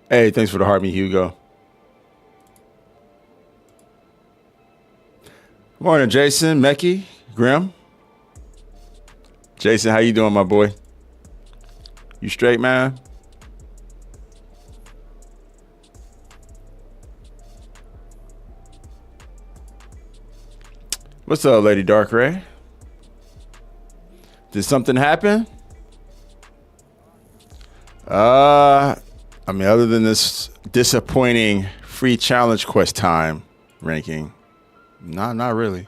Hey, thanks for the heart, me, Hugo. Morning, Jason, Mecky, Grim. Jason, how you doing, my boy? You straight, man? What's up, Lady Darkray? Did something happen? I mean, other than this disappointing free challenge quest time ranking, not really.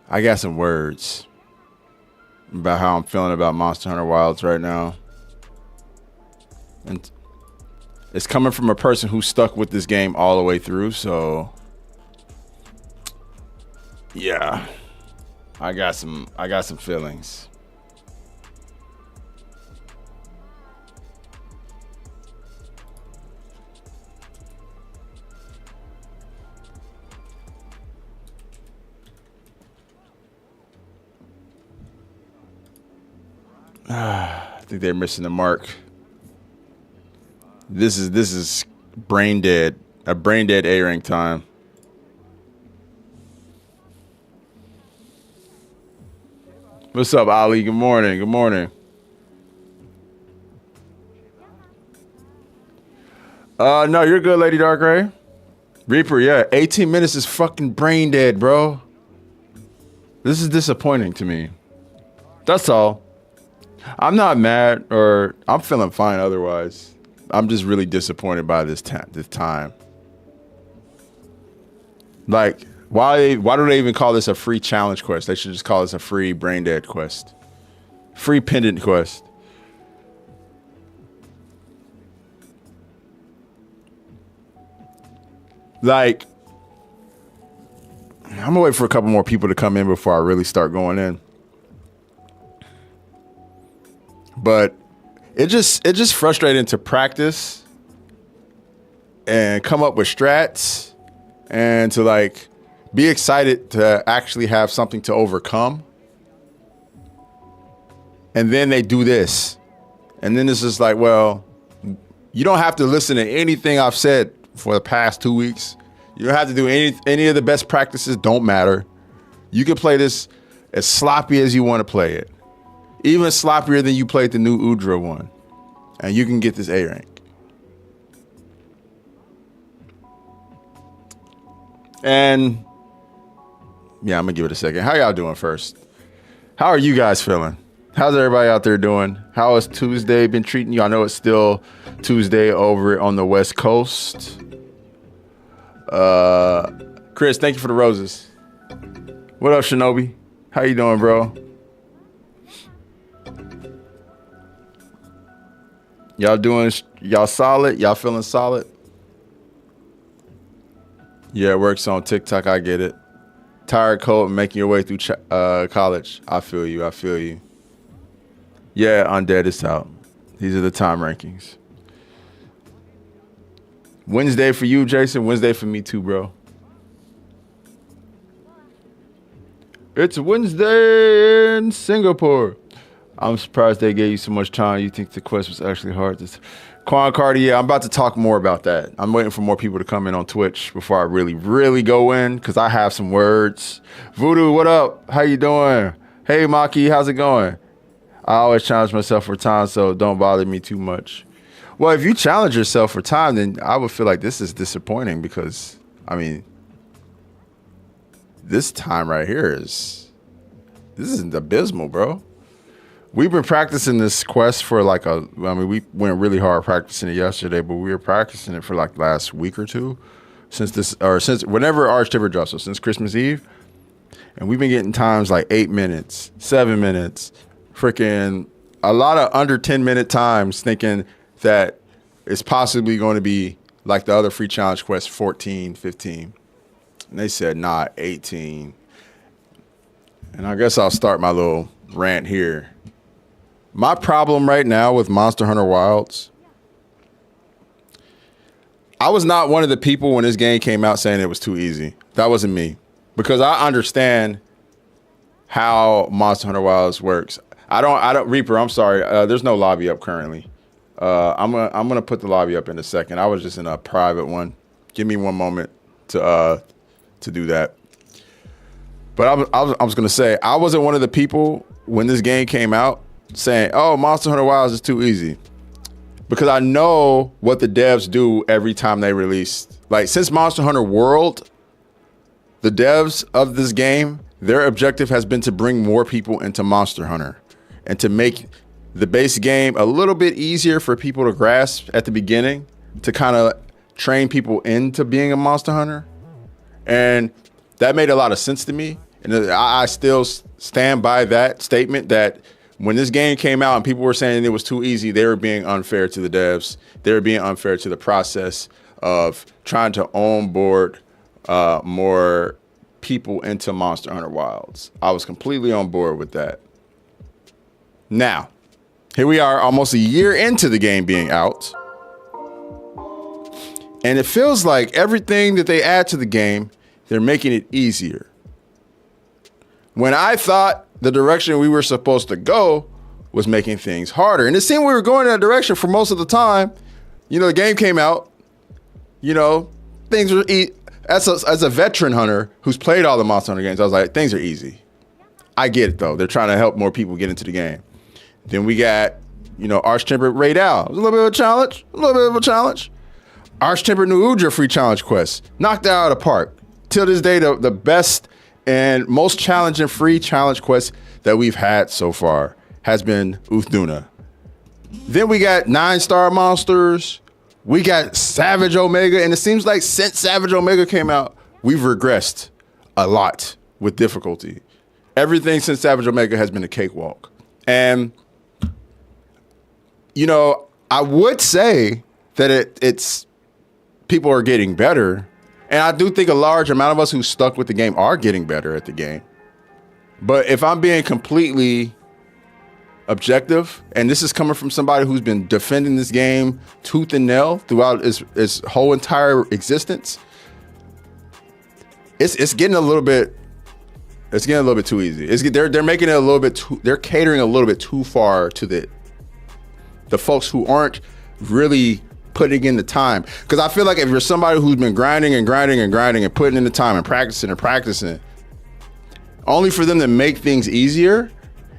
I got some words about how I'm feeling about Monster Hunter Wilds right now. And it's coming from a person who stuck with this game all the way through, so yeah. I got some feelings. I think they're missing the mark. This is brain dead. A brain dead A rank time. What's up, Ali? Good morning. Good morning. No, you're good, Lady Darkray. Reaper, yeah. 18 minutes is fucking brain dead, bro. This is disappointing to me. That's all. I'm not mad, or I'm feeling fine otherwise. I'm just really disappointed by this time. Like, why do they even call this a free challenge quest? They should just call this a free brain dead quest. Free pendant quest. Like, I'm gonna wait for a couple more people to come in before I really start going in. But it just frustrating to practice and come up with strats and to like be excited to actually have something to overcome. And then they do this. And then it's just like, well, you don't have to listen to anything I've said for the past 2 weeks. You don't have to do any of the best practices, don't matter. You can play this as sloppy as you want to play it. Even sloppier than you played the new Udra one. And you can get this A rank. And yeah, I'm gonna give it a second. How y'all doing first? How are you guys feeling? How's everybody out there doing? How has Tuesday been treating you? I know it's still Tuesday over on the West Coast. Chris, thank you for the roses. What up, Shinobi? How you doing, bro? Y'all solid? Y'all feeling solid? Yeah, it works on TikTok. I get it. Tired, cold, and making your way through college. I feel you. Yeah, Undead is out. These are the time rankings. Wednesday for you, Jason. Wednesday for me too, bro. It's Wednesday in Singapore. I'm surprised they gave you so much time. You think the quest was actually hard? Quan Cardi, yeah, I'm about to talk more about that. I'm waiting for more people to come in on Twitch before I really go in, because I have some words. Voodoo, what up? How you doing? Hey, Maki, how's it going? I always challenge myself for time, so don't bother me too much. Well, if you challenge yourself for time, then I would feel like this is disappointing because, I mean, this time right here this isn't abysmal, bro. We've been practicing this quest for we went really hard practicing it yesterday, but we were practicing it for like last week or two since whenever Archtiver drops, so since Christmas Eve. And we've been getting times like 8 minutes, 7 minutes, freaking a lot of under 10-minute times thinking that it's possibly going to be like the other free challenge quest, 14, 15. And they said, nah, 18. And I guess I'll start my little rant here. My problem right now with Monster Hunter Wilds, I was not one of the people when this game came out saying it was too easy. That wasn't me. Because I understand how Monster Hunter Wilds works. I don't Reaper, I'm sorry. There's no lobby up currently. I'm gonna put the lobby up in a second. I was just in a private one. Give me one moment to do that. But I was gonna say I wasn't one of the people when this game came out saying, "Oh, Monster Hunter Wilds is too easy," because I know what the devs do every time they release. Like since Monster Hunter World, the devs of this game, their objective has been to bring more people into Monster Hunter and to make the base game a little bit easier for people to grasp at the beginning, to kind of train people into being a Monster Hunter. And that made a lot of sense to me. And I still stand by that statement that when this game came out and people were saying it was too easy, they were being unfair to the devs. They were being unfair to the process of trying to onboard more people into Monster Hunter Wilds. I was completely on board with that. Now, here we are almost a year into the game being out. And it feels like everything that they add to the game, they're making it easier. When I thought the direction we were supposed to go was making things harder. And it seemed we were going in that direction for most of the time. You know, the game came out, you know, things were as a veteran hunter who's played all the Monster Hunter games, I was like, things are easy. I get it though. They're trying to help more people get into the game. Then we got, you know, Arch-Tempered Raidal. It was a little bit of a challenge. Arch-Tempered Noob free challenge quest. Knocked it out of the park. Till this day, the best and most challenging free challenge quest that we've had so far has been Uthduna. Then we got 9-star monsters. We got Savage Omega. And it seems like since Savage Omega came out, we've regressed a lot with difficulty. Everything since Savage Omega has been a cakewalk. And, you know, I would say that it's people are getting better. And I do think a large amount of us who stuck with the game are getting better at the game. But if I'm being completely objective, and this is coming from somebody who's been defending this game tooth and nail throughout its whole entire existence, it's getting a little bit too easy. They're making it a little bit too, they're catering a little bit too far to the folks who aren't really putting in the time. Because I feel like if you're somebody who's been grinding and putting in the time and practicing, only for them to make things easier,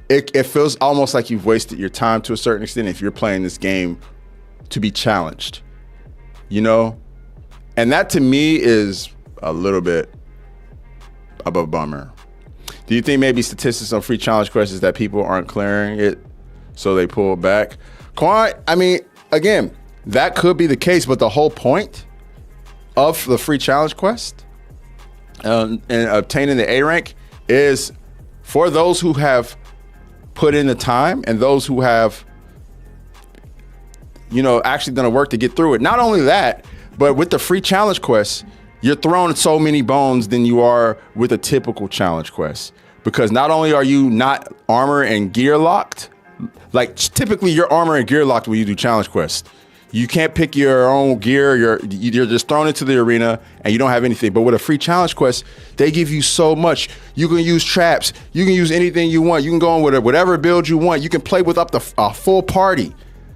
it feels almost like you've wasted your time to a certain extent if you're playing this game to be challenged, you know? And that to me is a little bit of a bummer. Do you think maybe statistics on free challenge quests is that people aren't clearing it, so they pull back? I mean, again, that could be the case, but the whole point of the free challenge quest and obtaining the A rank is for those who have put in the time and those who have, you know, actually done the work to get through it. Not only that, but with the free challenge quest, you're throwing so many bones than you are with a typical challenge quest. Because not only are you not armor and gear locked, like typically you're armor and gear locked when you do challenge quests. You can't pick your own gear. You're just thrown into the arena and you don't have anything. But with a free challenge quest, they give you so much. You can use traps. You can use anything you want. You can go on with whatever build you want. You can play with up to a full party.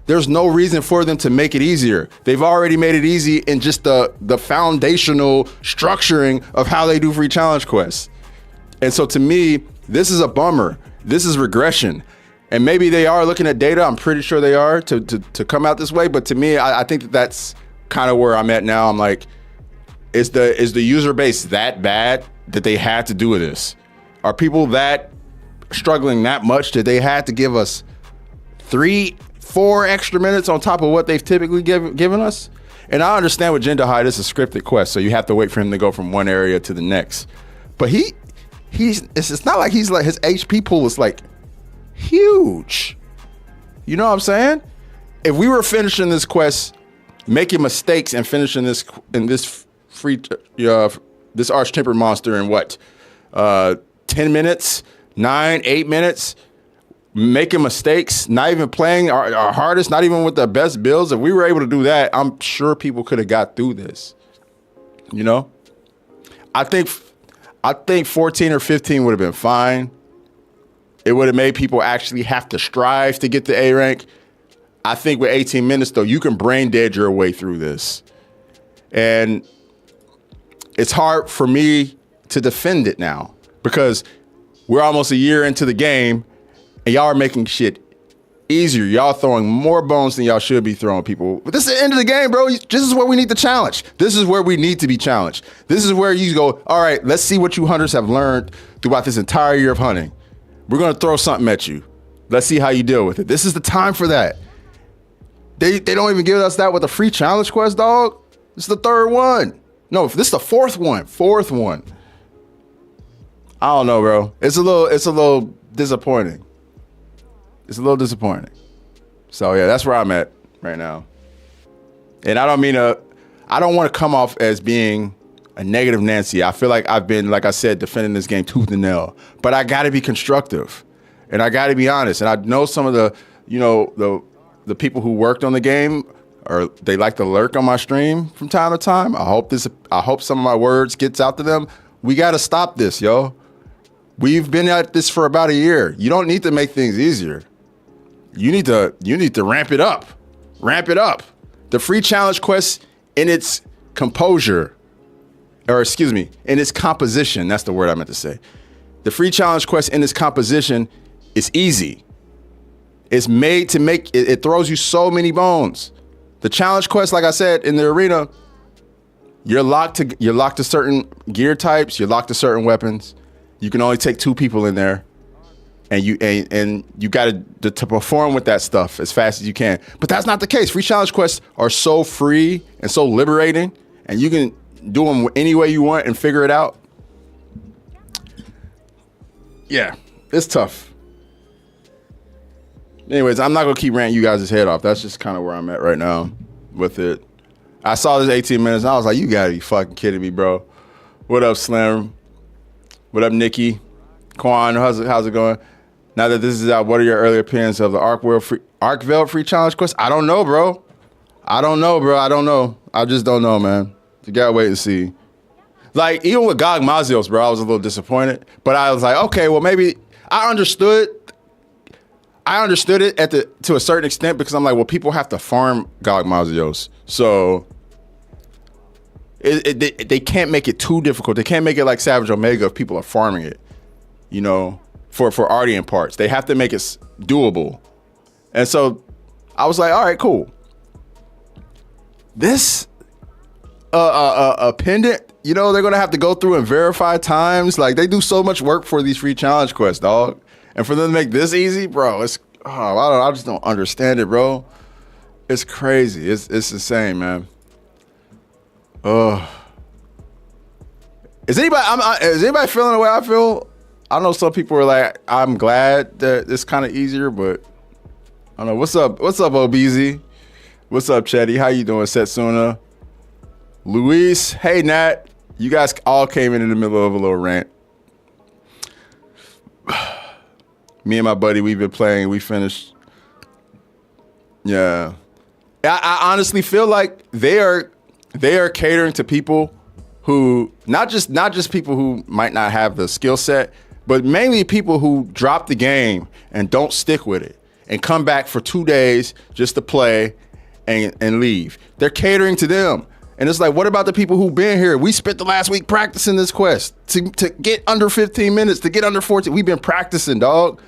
There's no reason for them to make it easier. They've already made it easy in just the foundational structuring of how they do free challenge quests. And so to me, this is a bummer. This is regression. And maybe they are looking at data. I'm pretty sure they are to come out this way. But to me, I think that's kind of where I'm at now. I'm like, is the user base that bad that they had to do this? Are people that struggling that much that they had to give us 3-4 extra minutes on top of what they've typically given us? And I understand with Jindahai, this is a scripted quest, so you have to wait for him to go from one area to the next. But it's not like he's like, his HP pool is like huge. You know what I'm saying? If we were finishing this quest, making mistakes and finishing this in this free this Arch-Tempered monster in what 10 minutes, 8 minutes, making mistakes, not even playing our hardest, not even with the best builds. If we were able to do that, I'm sure people could have got through this. You know, I think 14 or 15 would have been fine. It would have made people actually have to strive to get the A rank. I think with 18 minutes, though, you can brain dead your way through this. And it's hard for me to defend it now because we're almost a year into the game and y'all are making shit easier. Y'all throwing more bones than y'all should be throwing people. But this is the end of the game, bro. This is where we need the challenge. This is where we need to be challenged. This is where you go, all right, let's see what you hunters have learned throughout this entire year of hunting. We're going to throw something at you. Let's see how you deal with it. This is the time for that. They don't even give us that with a free challenge quest, dog. This is the third one. No, this is the fourth one. I don't know, bro. It's a little disappointing. It's a little disappointing. So yeah, that's where I'm at right now. And I don't want to come off as being a negative Nancy. I feel like I've been, like I said, defending this game tooth and nail. But I got to be constructive, and I got to be honest. And I know some of the people who worked on the game, or they like to lurk on my stream from time to time. I hope some of my words gets out to them. We got to stop this, yo. We've been at this for about a year. You don't need to make things easier. You need to ramp it up. Ramp it up. The free challenge quest in its composure, or excuse me, in its composition, that's the word I meant to say. The free challenge quest in its composition is easy. It's made to make, it throws you so many bones. The challenge quest, like I said, in the arena, you're locked to certain gear types, you're locked to certain weapons. You can only take 2 people in there. And you got to perform with that stuff as fast as you can. But that's not the case. Free challenge quests are so free and so liberating, and you can do them any way you want and figure it out. Yeah, it's tough. Anyways, I'm not gonna keep ranting you guys' head off. That's just kind of where I'm at right now with it. I saw this 18 minutes and I was like, you gotta be fucking kidding me, bro. What up, Slim? What up, Nikki? Quan, how's it going? Now that this is out, what are your early opinions of the Arc free challenge quest? I don't know, bro. I don't know. I just don't know, man. You gotta wait and see. Like, even with Gog Mazios, bro, I was a little disappointed. But I was like, okay, well, maybe I understood it to a certain extent because I'm like, well, people have to farm Gog Mazios. So they can't make it too difficult. They can't make it like Savage Omega if people are farming it, you know, for Ardian parts. They have to make it doable. And so I was like, all right, cool. This a pendant, you know, they're gonna have to go through and verify times. Like, they do so much work for these free challenge quests, dog. And for them to make this easy, bro, I just don't understand it, bro. It's crazy. It's insane, man. Is anybody feeling the way I feel? I know some people are like, I'm glad that it's kind of easier, but I don't know. What's up, OBZ? What's up, Chetty? How you doing, Setsuna? Luis, hey, Nat. You guys all came in the middle of a little rant. Me and my buddy, we've been playing. We finished. Yeah. I honestly feel like they are catering to people who, not just people who might not have the skill set, but mainly people who drop the game and don't stick with it and come back for 2 days just to play and leave. They're catering to them. And it's like, what about the people who've been here? We spent the last week practicing this quest to get under 15 minutes, to get under 14. We've been practicing, dog.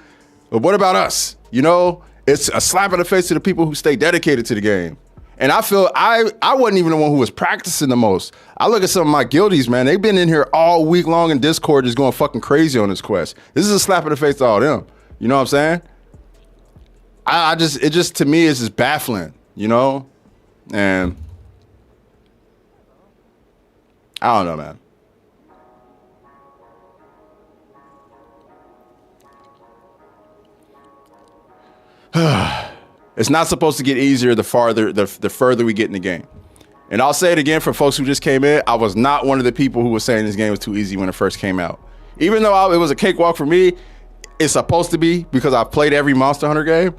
But what about us? You know, it's a slap in the face to the people who stay dedicated to the game. And I feel I wasn't even the one who was practicing the most. I look at some of my guildies, man. They've been in here all week long in Discord just going fucking crazy on this quest. This is a slap in the face to all them. You know what I'm saying? It just to me, it's just baffling, you know? And I don't know, man. It's not supposed to get easier the further we get in the game. And I'll say it again for folks who just came in. I was not one of the people who was saying this game was too easy when it first came out. Even though it was a cakewalk for me, it's supposed to be because I played every Monster Hunter game.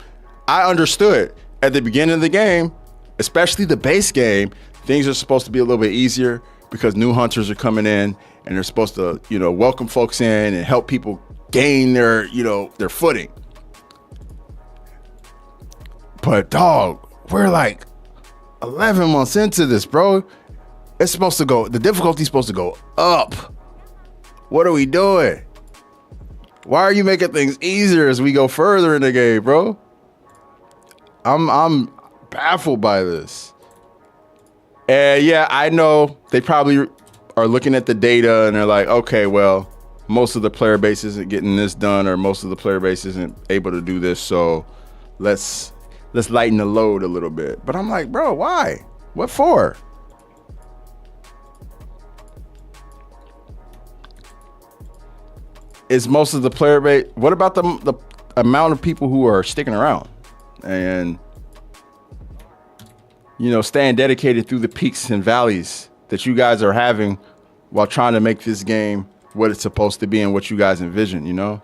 I understood at the beginning of the game, especially the base game, things are supposed to be a little bit easier because new hunters are coming in and they're supposed to, you know, welcome folks in and help people gain their, you know, their footing. But dog, we're like 11 months into this, bro. It's supposed to go, the difficulty's supposed to go up. What are we doing? Why are you making things easier as we go further in the game, bro? I'm baffled by this. And yeah, I know they probably are looking at the data and they're like, okay, well, most of the player base isn't getting this done, or most of the player base isn't able to do this, so let's lighten the load a little bit. But I'm like, bro, why? What for? Is most of the player base, what about the amount of people who are sticking around and, you know, staying dedicated through the peaks and valleys that you guys are having while trying to make this game what it's supposed to be and what you guys envision, you know?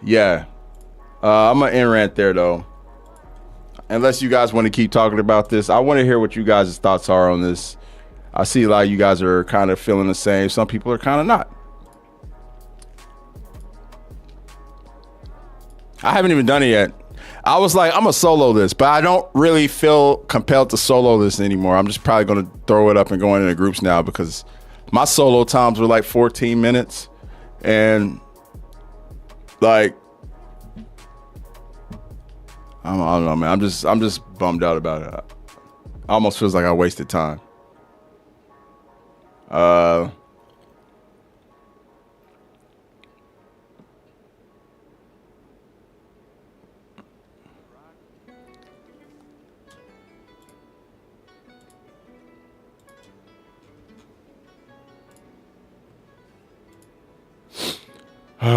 Yeah. I'm gonna end rant there though. Unless you guys want to keep talking about this, I want to hear what you guys' thoughts are on this. I see a lot of you guys are kind of feeling the same. Some people are kind of not. I haven't even done it yet. I was like, I'm gonna solo this, but I don't really feel compelled to solo this anymore. I'm just probably gonna throw it up and go into groups now because my solo times were like 14 minutes, and like I don't know, man. I'm just bummed out about it. It almost feels like I wasted time. All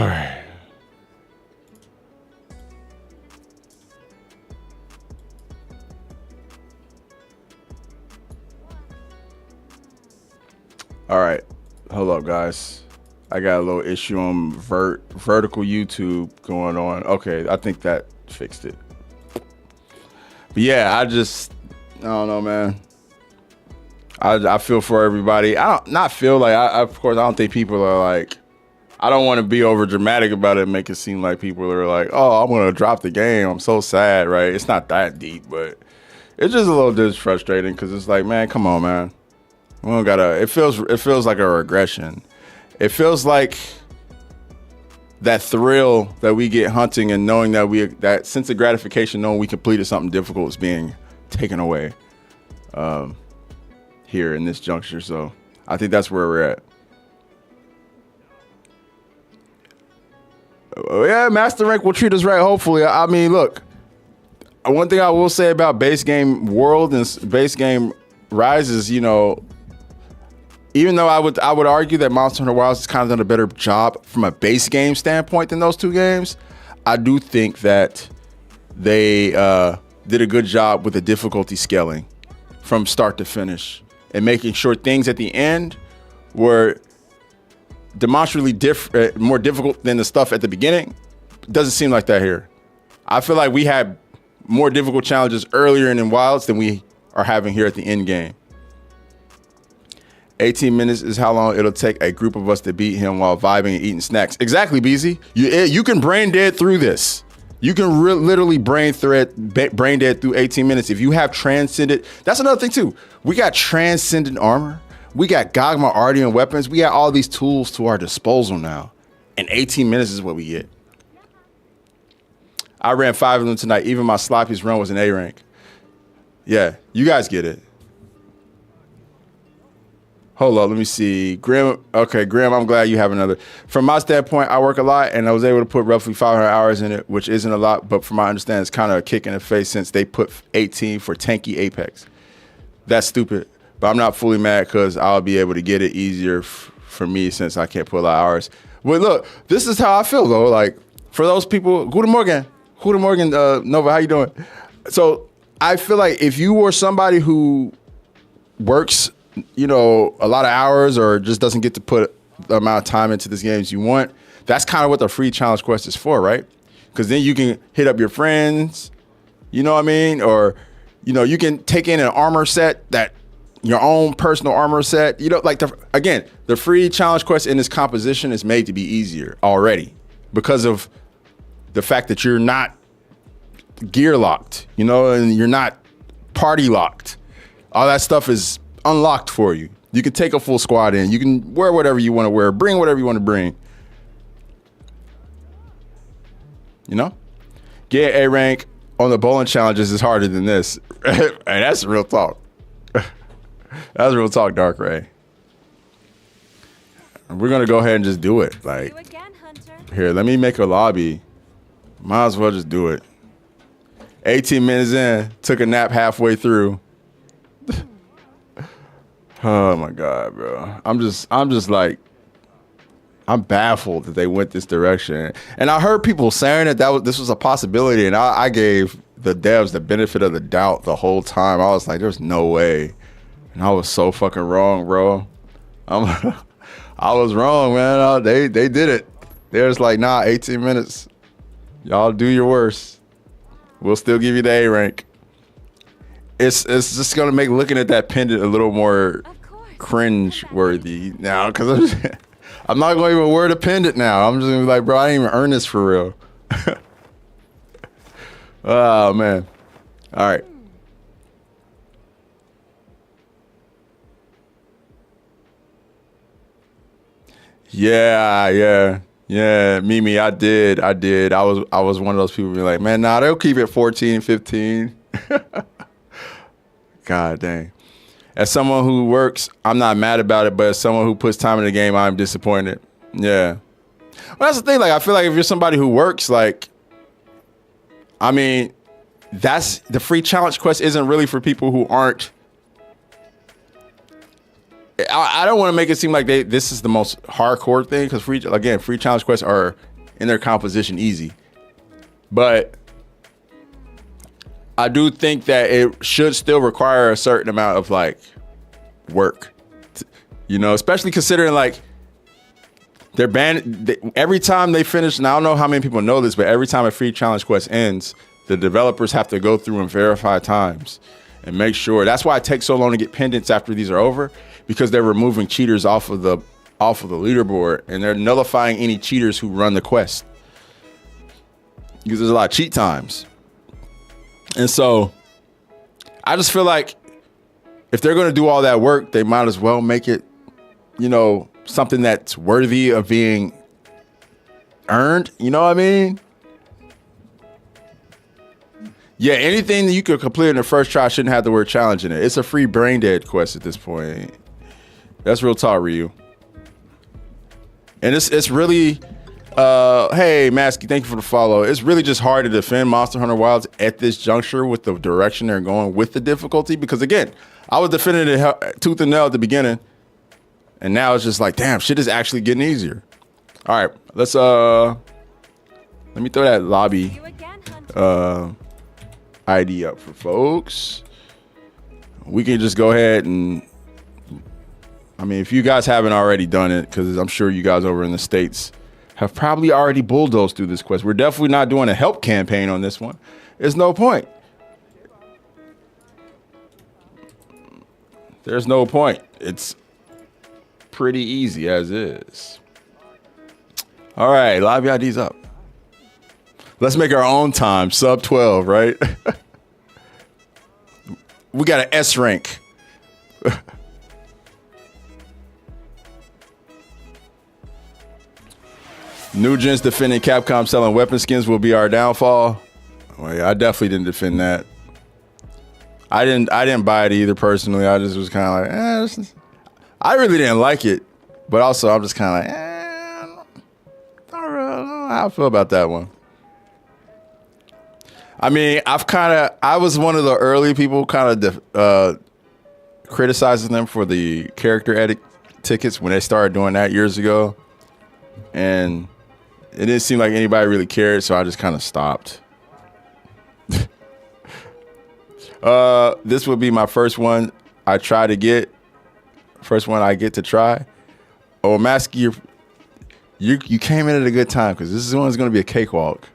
right. All right. Hold up, guys. I got a little issue on vertical YouTube going on. Okay, I think that fixed it. But yeah, I don't know, man. I feel for everybody. I of course, I don't think people are like, I don't want to be over dramatic about it and make it seem like people are like, oh, I'm going to drop the game. I'm so sad, right? It's not that deep, but it's just a little frustrating because it's like, man, come on, man. We don't gotta, it feels like a regression. It feels like that thrill that we get hunting and knowing that sense of gratification, knowing we completed something difficult, is being taken away here in this juncture. So I think that's where we're at. Yeah, Master Rank will treat us right, hopefully. I mean, look, one thing I will say about base game world and base game rises, you know, even though I would argue that Monster Hunter Wilds has kind of done a better job from a base game standpoint than those two games, I do think that they did a good job with the difficulty scaling from start to finish and making sure things at the end were demonstrably more difficult than the stuff at the beginning. Doesn't seem like that here. I feel like we had more difficult challenges earlier in Wilds than we are having here at the end game. 18 minutes is how long it'll take a group of us to beat him while vibing and eating snacks. Exactly, BZ. You can brain dead through this. You can literally brain dead through 18 minutes if you have transcended. That's another thing too. We got transcendent armor. We got Gogma Ardean weapons. We got all these tools to our disposal now. And 18 minutes is what we get. I ran 5 of them tonight. Even my sloppiest run was an A rank. Yeah, you guys get it. Hold up, let me see. Grim, okay, Grim, I'm glad you have another. From my standpoint, I work a lot, and I was able to put roughly 500 hours in it, which isn't a lot, but from my understanding, it's kind of a kick in the face since they put 18 for tanky Apex. That's stupid, but I'm not fully mad because I'll be able to get it easier for me since I can't put a lot of hours. But look, this is how I feel, though. Like, for those people, Guten Morgen, Nova, how you doing? So I feel like if you were somebody who works, you know, a lot of hours or just doesn't get to put the amount of time into this game as you want, that's kind of what the free challenge quest is for, right? Because then you can hit up your friends, you know what I mean? Or, you know, you can take in an armor set, that your own personal armor set, you know, like the free challenge quest in this composition is made to be easier already because of the fact that you're not gear locked, you know, and you're not party locked. All that stuff is unlocked for you. You can take a full squad in. You can wear whatever you want to wear. Bring whatever you want to bring. You know? Get A rank on the bowling challenges is harder than this. Hey, that's real talk. That's real talk, Dark Ray. We're going to go ahead and just do it. Like, here, let me make a lobby. Might as well just do it. 18 minutes in, took a nap halfway through. Oh my God, bro. I'm just like, I'm baffled that they went this direction. And I heard people saying that this was a possibility, and I gave the devs the benefit of the doubt the whole time. I was like, there's no way. And I was so fucking wrong, bro. I was wrong, man. They did it. They're just like, nah, 18 minutes. Y'all do your worst. We'll still give you the A rank. It's just gonna make looking at that pendant a little more cringe worthy now, because I'm not gonna even wear the pendant now. I'm just gonna be like, bro, I didn't even earn this for real. Oh man. All right. Yeah. Mimi, I did. I was one of those people being like, man, nah, they'll keep it 14, 15. God dang. As someone who works, I'm not mad about it, but as someone who puts time in the game, I'm disappointed. Yeah. Well, that's the thing. Like, I feel like if you're somebody who works, like, I mean, that's the free challenge quest isn't really for people who aren't. I don't want to make it seem like this is the most hardcore thing, because free challenge quests are in their composition easy. But I do think that it should still require a certain amount of like work, you know, especially considering like they're banned every time they finish. And I don't know how many people know this, but every time a free challenge quest ends, the developers have to go through and verify times and make sure. That's why it takes so long to get pendants after these are over, because they're removing cheaters off of the leaderboard, and they're nullifying any cheaters who run the quest, because there's a lot of cheat times. And so I just feel like if they're going to do all that work, they might as well make it, you know, something that's worthy of being earned. You know what I mean? Yeah, anything that you could complete in the first try shouldn't have the word challenge in it. It's a free brain dead quest at this point. That's real talk, Ryu. And it's really, hey, Masky, thank you for the follow. It's really just hard to defend Monster Hunter Wilds at this juncture with the direction they're going with the difficulty. Because again, I was defending it tooth and nail at the beginning, and now it's just like, damn, shit is actually getting easier. All right, let me throw that lobby ID up for folks. We can just go ahead and, I mean, if you guys haven't already done it, because I'm sure you guys over in the States have probably already bulldozed through this quest. We're definitely not doing a help campaign on this one. There's no point. There's no point. It's pretty easy as is. All right, lobby ID's up. Let's make our own time, sub 12, right? We got an S rank. Nugent's defending Capcom selling weapon skins will be our downfall. Well, yeah, I definitely didn't defend that. I didn't buy it either personally. I just was kind of like, I really didn't like it, but also I'm just kind of like, I don't really know how I feel about that one. I mean, I was one of the early people kind of criticizing them for the character edit tickets when they started doing that years ago. And it didn't seem like anybody really cared, so I just kind of stopped. This would be my first one I try to get. First one I get to try. Oh, Masky, you came in at a good time, because this one's going to be a cakewalk.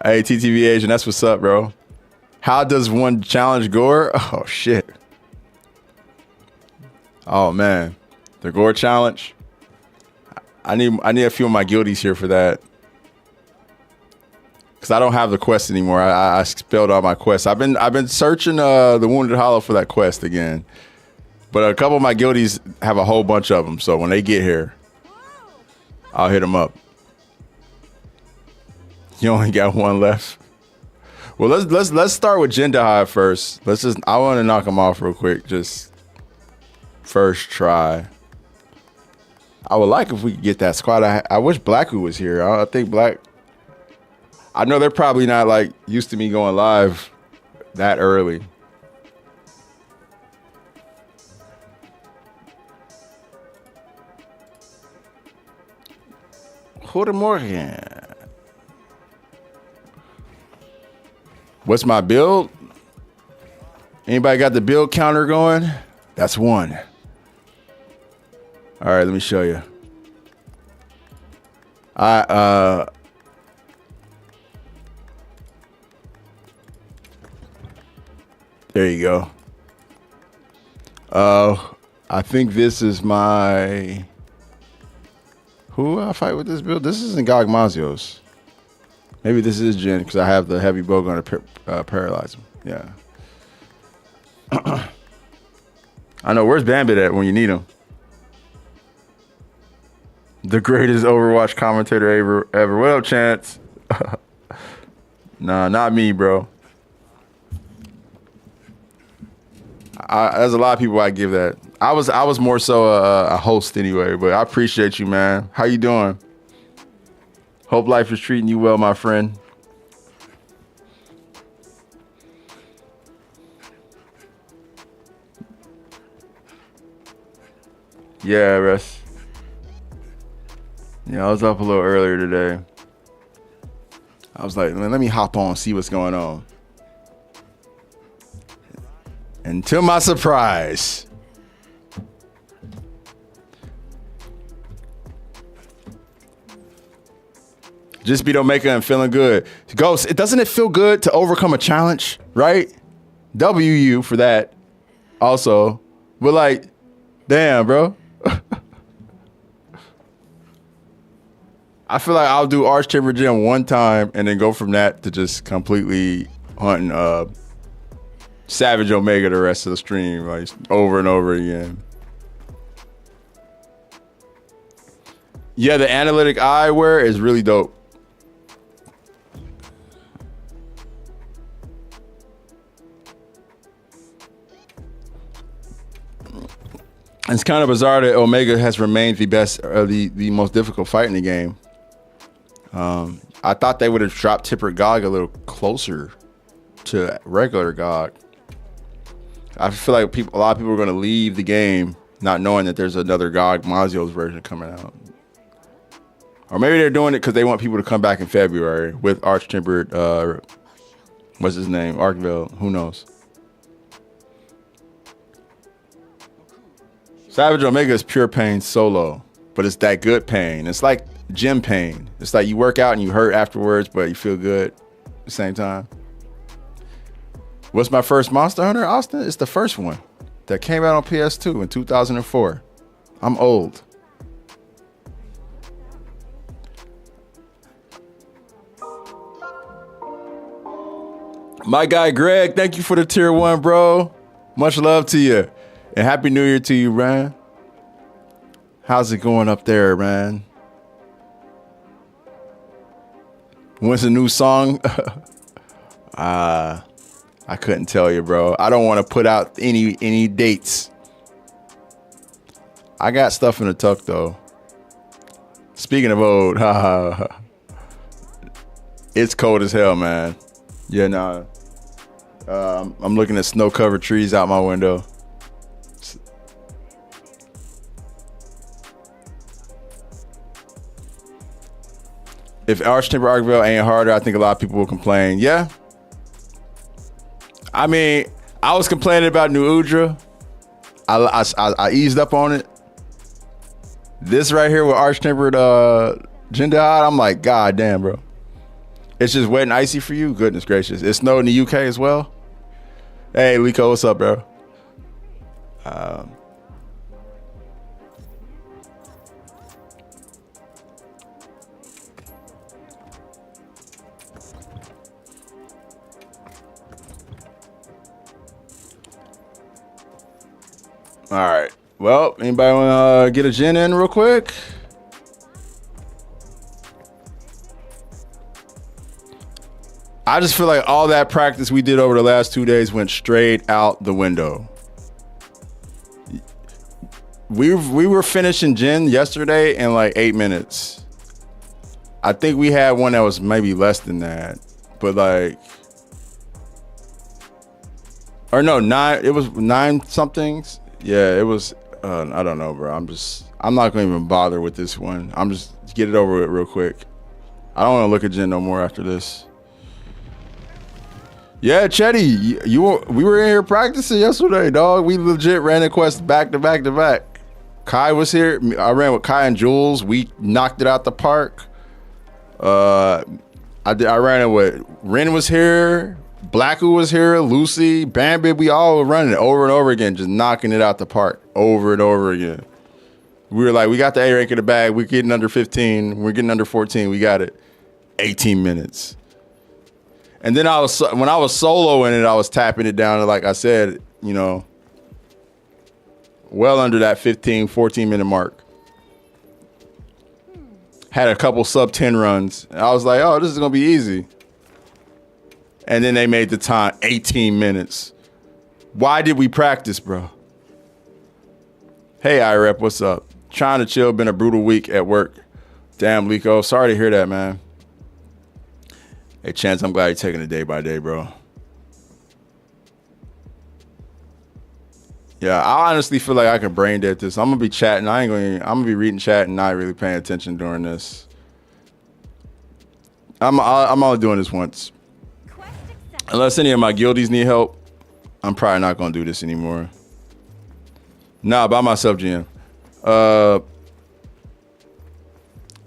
Hey, TTV Asian, that's what's up, bro. How does one challenge gore? Oh, shit. Oh, man. The gore challenge. I need a few of my guilties here for that. because I don't have the quest anymore. I spelled all my quests. I've been searching the Wounded Hollow for that quest again. But a couple of my guildies have a whole bunch of them. So when they get here, I'll hit them up. You only got one left. Well, let's start with Jindahad first. I want to knock him off real quick. Just first try. I would like if we could get that squad. I wish Blacku was here. I think Black. I know they're probably not like used to me going live that early. Goedemorgen. What's my build? Anybody got the build counter going? That's 1. All right, let me show you. There you go. I think this is my. Who I fight with this build? This isn't Gog Mazios. Maybe this is Jin because I have the heavy bowgun to paralyze him. Yeah. I know. Where's Bambit at when you need him? The greatest Overwatch commentator ever. What up, Chance? Nah, not me, bro. There's a lot of people I give that. I was more so a host anyway, but I appreciate you, man. How you doing? Hope life is treating you well, my friend. Yeah, Russ. Yeah, I was up a little earlier today. I was like, let me hop on, see what's going on. And to my surprise, just beat Omega and feeling good. Ghost, doesn't it feel good to overcome a challenge, right? WU for that also. But like, damn, bro. I feel like I'll do Archtimber Gym one time and then go from that to just completely hunting Savage Omega the rest of the stream, like over and over again. Yeah, the analytic eyewear is really dope. It's kind of bizarre that Omega has remained the best, the most difficult fight in the game. I thought they would have dropped Tipper Gog a little closer to regular Gog. I feel like a lot of people are going to leave the game not knowing that there's another Gog Mazios version coming out. Or maybe they're doing it because they want people to come back in February with Archtimber, what's his name? Arkville, who knows? Savage Omega is pure pain solo, but it's that good pain. It's like gym pain. It's like you work out and you hurt afterwards, but you feel good at the same time. What's my first Monster Hunter, Austin? It's the first one that came out on PS2 in 2004. I'm old. My guy Greg, thank you for the tier 1, bro. Much love to you. And Happy New Year to you, man. How's it going up there, man? When's a new song? I couldn't tell you, bro. I don't want to put out any dates. I got stuff in the tuck, though. Speaking of old, it's cold as hell, man. Yeah, nah. I'm looking at snow-covered trees out my window. If Archtimber Arkville ain't harder, I think a lot of people will complain. Yeah. I mean, I was complaining about New Udra. I eased up on it. This right here with Archtimber Jindahad, I'm like, God damn, bro. It's just wet and icy for you? Goodness gracious. It snowed in the UK as well? Hey, Lico, what's up, bro? All right. Well, anybody want to get a gen in real quick? I just feel like all that practice we did over the last 2 days went straight out the window. We were finishing gen yesterday in like 8 minutes. I think we had one that was maybe less than that, but like, or no, 9. It was 9 somethings. Yeah, it was. I don't know, bro. I'm not gonna even bother with this one. I'm just get it over with real quick. I don't want to look at gen no more after this. Yeah, Chetty, we were in here practicing yesterday, dog. We legit ran a quest back to back to back. Kai was here. I ran with Kai and Jules. We knocked it out the park. I ran it with Ren was here, Blacku was here, Lucy, Bambit. We all were running it over and over again, just knocking it out the park over and over again. We were like, we got the A rank in the bag. We're getting under 15. We're getting under 14. We got it. 18 minutes. And then when I was soloing it, I was tapping it down to, like I said, you know, well under that 15, 14 minute mark. Had a couple sub 10 runs. And I was like, oh, this is going to be easy. And then they made the time 18 minutes. Why did we practice, bro? Hey, IREP, what's up? Trying to chill. Been a brutal week at work. Damn, Lico. Sorry to hear that, man. Hey, Chance, I'm glad you're taking it day by day, bro. Yeah, I honestly feel like I could brain dead this. I'm gonna be chatting. I'm gonna be reading chat and not really paying attention during this. I'm only doing this once. Unless any of my guildies need help, I'm probably not gonna do this anymore. Nah, by myself, GM.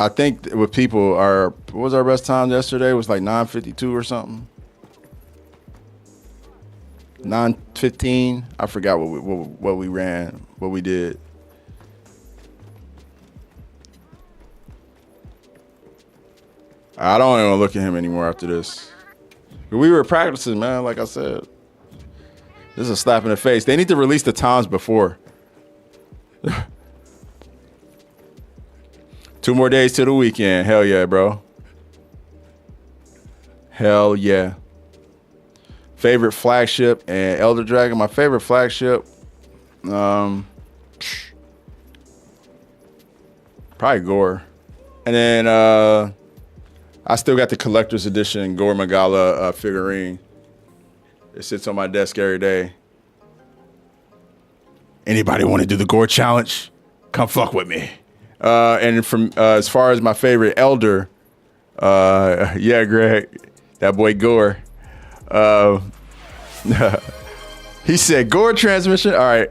I think with people, what was our best time yesterday? It was like 9:52 or something. 9:15. I forgot what we ran, what we did. I don't even look at him anymore after this. We were practicing, man. Like I said, this is a slap in the face. They need to release the times before. 2 more days to the weekend. Hell yeah, bro. Hell yeah. Favorite flagship and Elder Dragon. My favorite flagship, probably Gore. And then I still got the collector's edition Gore Magala figurine. It sits on my desk every day. Anybody want to do the Gore challenge? Come fuck with me. And from as far as my favorite Elder, yeah, Greg, that boy Gore. He said Gore transmission. All right,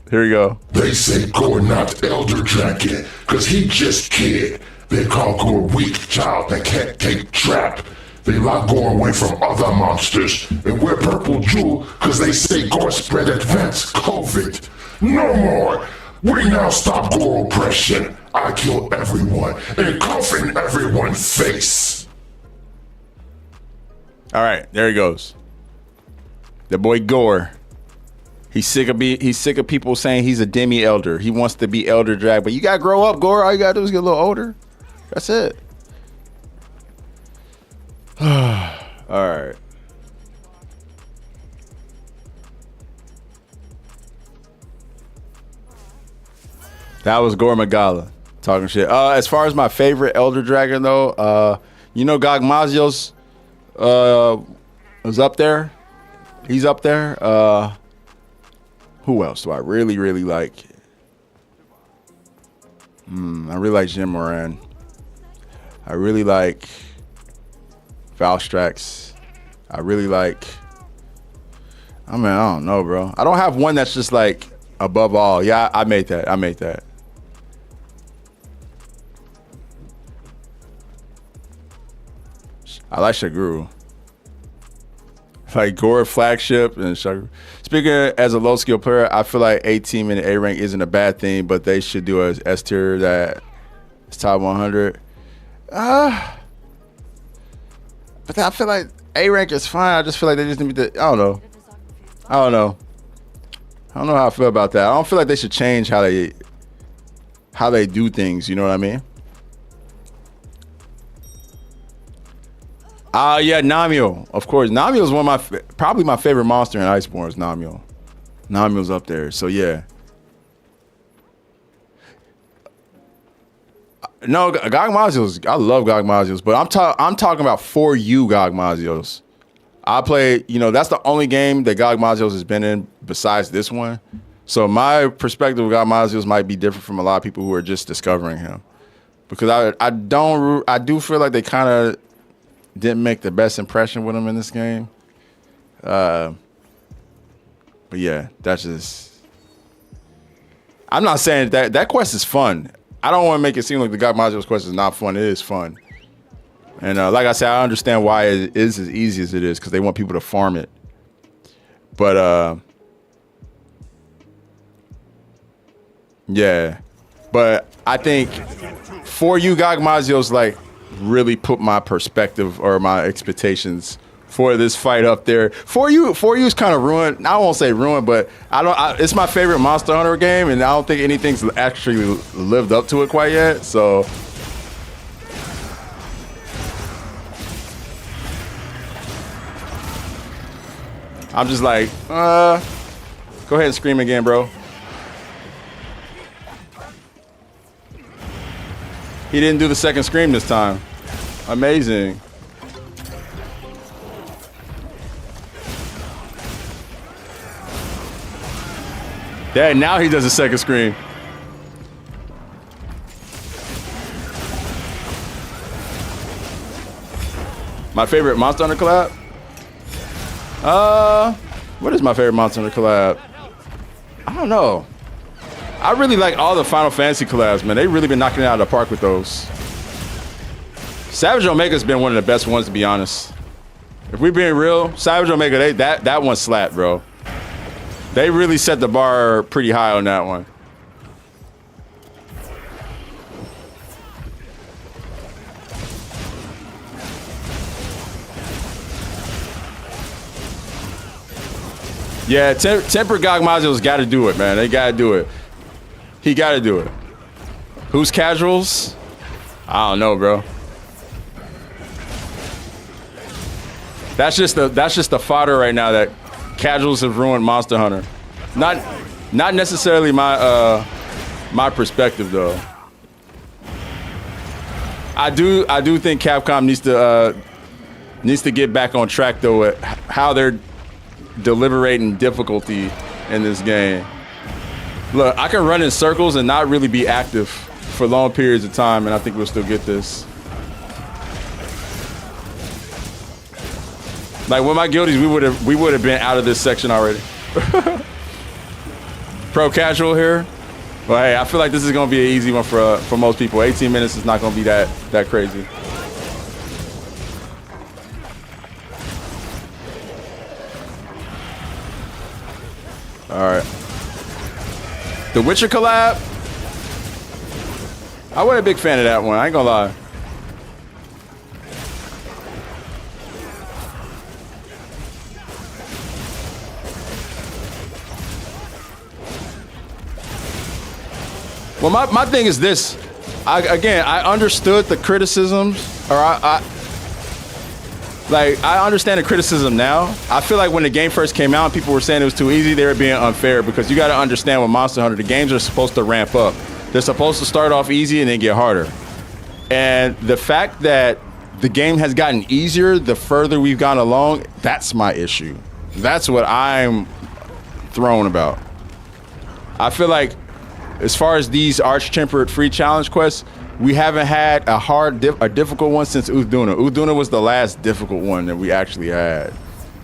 here we go. They say Gore not Elder Dragon, cause he just kid. They call Gore weak child that can't take trap. They lock Gore away from other monsters and wear purple jewel cause they say Gore spread advanced COVID. No more. We now stop Gore oppression. I kill everyone and coffin everyone's face. All right, there he goes. The boy Gore. He's sick of people saying he's a demi elder. He wants to be Elder Drag, but you gotta grow up, Gore. All you gotta do is get a little older. That's it. All right. That was Gore Magala talking shit. As far as my favorite Elder Dragon, though, you know, Gogmazios was up there. He's up there. Who else do I really, really like? I really like Jim Moran. I really like Valstrax. I really like. I mean, I don't know, bro. I don't have one that's just like above all. Yeah, I made that. I like Shaguru. Like Gore flagship and Shaguru. Speaking as a low skill player, I feel like A team in the A rank isn't a bad thing, but they should do a S tier that is top 100. But I feel like A rank is fine. I just feel like they just need to. I don't know. I don't know how I feel about that. I don't feel like they should change how they do things. You know what I mean? Yeah, Namio. Of course, Namio is one of probably my favorite monster in Iceborne is Namio. Namio's up there. So yeah. No, Gogmazios. I love Gogmazios, but I'm talking about for you Gogmazios. I play, that's the only game that Gogmazios has been in besides this one. So my perspective of Gogmazios might be different from a lot of people who are just discovering him. Because I do feel like they kind of didn't make the best impression with him in this game. But yeah, that's just... I'm not saying that quest is fun. I don't want to make it seem like the Gogmazios quest is not fun. It is fun. And like I said, I understand why it is as easy as it is, because they want people to farm it. But yeah. But I think for you, Gogmazios like really put my perspective or my expectations for this fight up there. For you is kind of ruined. I won't say ruined, but it's my favorite Monster Hunter game, and I don't think anything's actually lived up to it quite yet. So I'm just like, go ahead and scream again, bro. He didn't do the second scream this time. Amazing. Yeah, now he does a second scream. My favorite Monster Hunter collab? What is my favorite Monster Hunter collab? I don't know. I really like all the Final Fantasy collabs, man. They've really been knocking it out of the park with those. Savage Omega's been one of the best ones, to be honest. If we're being real, Savage Omega, that one slapped, bro. They really set the bar pretty high on that one. Yeah, Temper Gogmazio's got to do it, man. They got to do it. He got to do it. Who's casuals? I don't know, bro. That's just the fodder right now that casuals have ruined Monster Hunter. Not necessarily my perspective though. I do think Capcom needs to get back on track though at how they're deliberating difficulty in this game. Look, I can run in circles and not really be active for long periods of time, and I think we'll still get this. Like with my guilties, we would have been out of this section already. Pro casual here. But hey, I feel like this is gonna be an easy one for most people. 18 minutes is not gonna be that crazy. All right. The Witcher collab. I wasn't a big fan of that one. I ain't gonna lie. Well, my thing is this. I understood the criticisms, or I understand the criticism now. I feel like when the game first came out, people were saying it was too easy. They were being unfair because you got to understand with Monster Hunter, the games are supposed to ramp up. They're supposed to start off easy and then get harder. And the fact that the game has gotten easier the further we've gone along, that's my issue. That's what I'm thrown about. I feel like as far as these Arch-Tempered free challenge quests, we haven't had a difficult one since Uthduna. Uthduna was the last difficult one that we actually had.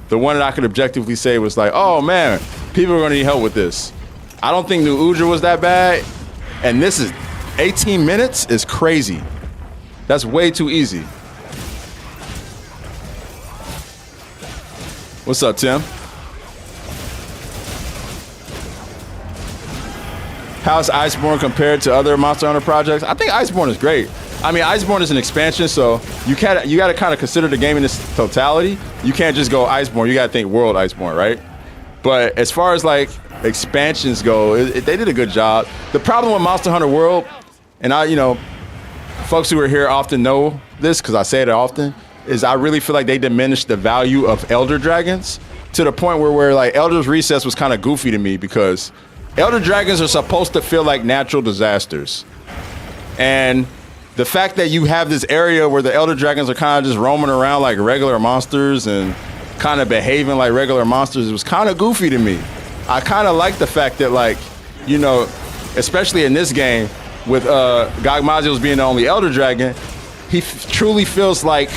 The one that I could objectively say was like, oh man, people are gonna need help with this. I don't think New Udra was that bad. And this is 18 minutes is crazy. That's way too easy. What's up, Tim? How's Iceborne compared to other Monster Hunter projects? I think Iceborne is great. I mean, Iceborne is an expansion, so you got to kind of consider the game in its totality. You can't just go Iceborne. You got to think World Iceborne, right? But as far as like expansions go, they did a good job. The problem with Monster Hunter World, and folks who are here often know this because I say it often, is I really feel like they diminished the value of Elder Dragons to the point where like Elder's Recess was kind of goofy to me because Elder Dragons are supposed to feel like natural disasters. And the fact that you have this area where the Elder Dragons are kind of just roaming around like regular monsters and kind of behaving like regular monsters was kind of goofy to me. I kind of like the fact that, like, especially in this game with Gogmazios being the only Elder Dragon, he truly feels like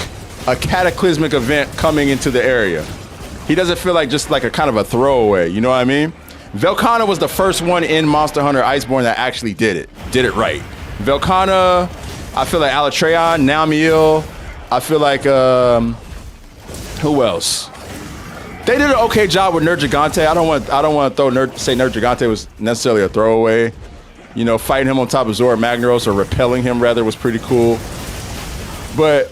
a cataclysmic event coming into the area. He doesn't feel like just like a kind of a throwaway, you know what I mean? Velkhana was the first one in Monster Hunter Iceborne that actually did it right. Velkhana, I feel like Alatreon, Namiel, I feel like, who else? They did an okay job with Nergigante. I don't want to say Nergigante was necessarily a throwaway. Fighting him on top of Zora Magnaros, or repelling him rather, was pretty cool. But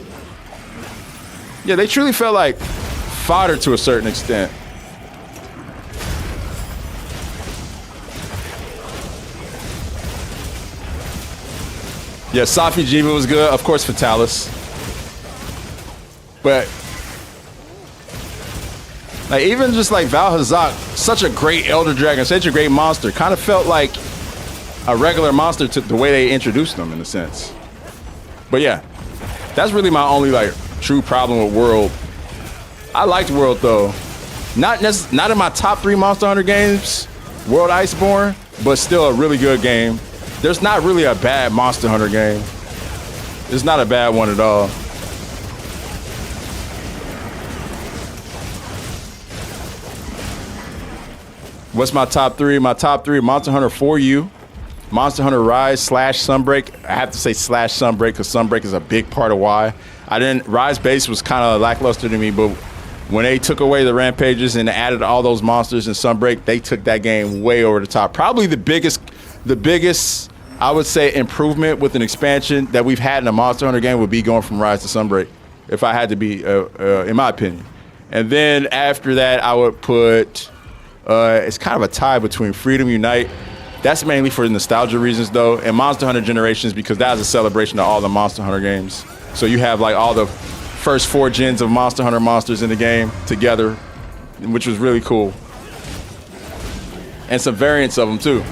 yeah, they truly felt like fodder to a certain extent. Yeah, Safi Jiva was good. Of course, Fatalis. But like, even just like Val Hazak, such a great Elder Dragon, such a great monster, kind of felt like a regular monster to the way they introduced them in a sense. But yeah, that's really my only like true problem with World. I liked World though. Not in my top 3 Monster Hunter games, World Iceborne, but still a really good game. There's not really a bad Monster Hunter game. It's not a bad one at all. What's my top 3? My top 3: Monster Hunter 4U, Monster Hunter Rise / Sunbreak. I have to say / Sunbreak because Sunbreak is a big part of why. Rise base was kind of lackluster to me, but when they took away the rampages and added all those monsters in Sunbreak, they took that game way over the top. Probably the biggest, I would say, improvement with an expansion that we've had in a Monster Hunter game would be going from Rise to Sunbreak, if I had to be, in my opinion. And then after that, I would put, it's kind of a tie between Freedom Unite. That's mainly for nostalgia reasons, though, and Monster Hunter Generations, because that is a celebration of all the Monster Hunter games. So you have like all the first 4 gens of Monster Hunter monsters in the game together, which was really cool. And some variants of them, too.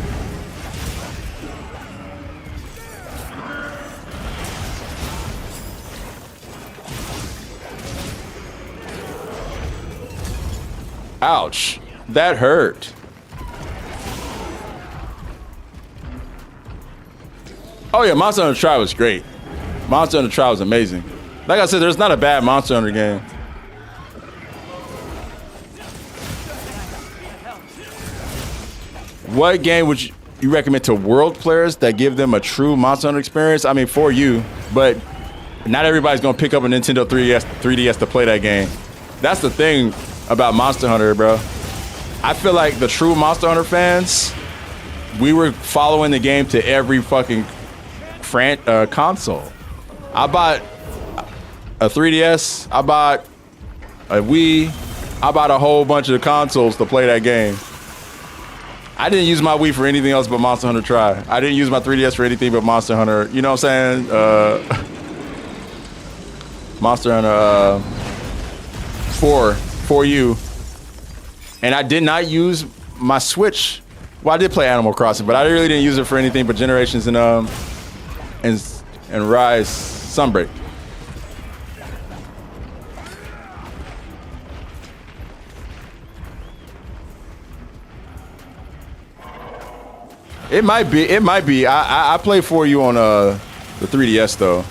Ouch, that hurt. Oh yeah, Monster Hunter Tribe was great. Monster Hunter Tribe was amazing. Like I said, there's not a bad Monster Hunter game. What game would you recommend to World players that give them a true Monster Hunter experience? I mean, for you, but not everybody's gonna pick up a Nintendo 3DS to play that game. That's the thing about Monster Hunter, bro. I feel like the true Monster Hunter fans, we were following the game to every fucking console. I bought a 3DS, I bought a Wii, I bought a whole bunch of consoles to play that game. I didn't use my Wii for anything else but Monster Hunter Tri. I didn't use my 3DS for anything but Monster Hunter, you know what I'm saying? Monster Hunter 4U. And I did not use my Switch. Well, I did play Animal Crossing, but I really didn't use it for anything but Generations and Rise Sunbreak. It might be. I play 4U on the 3DS though.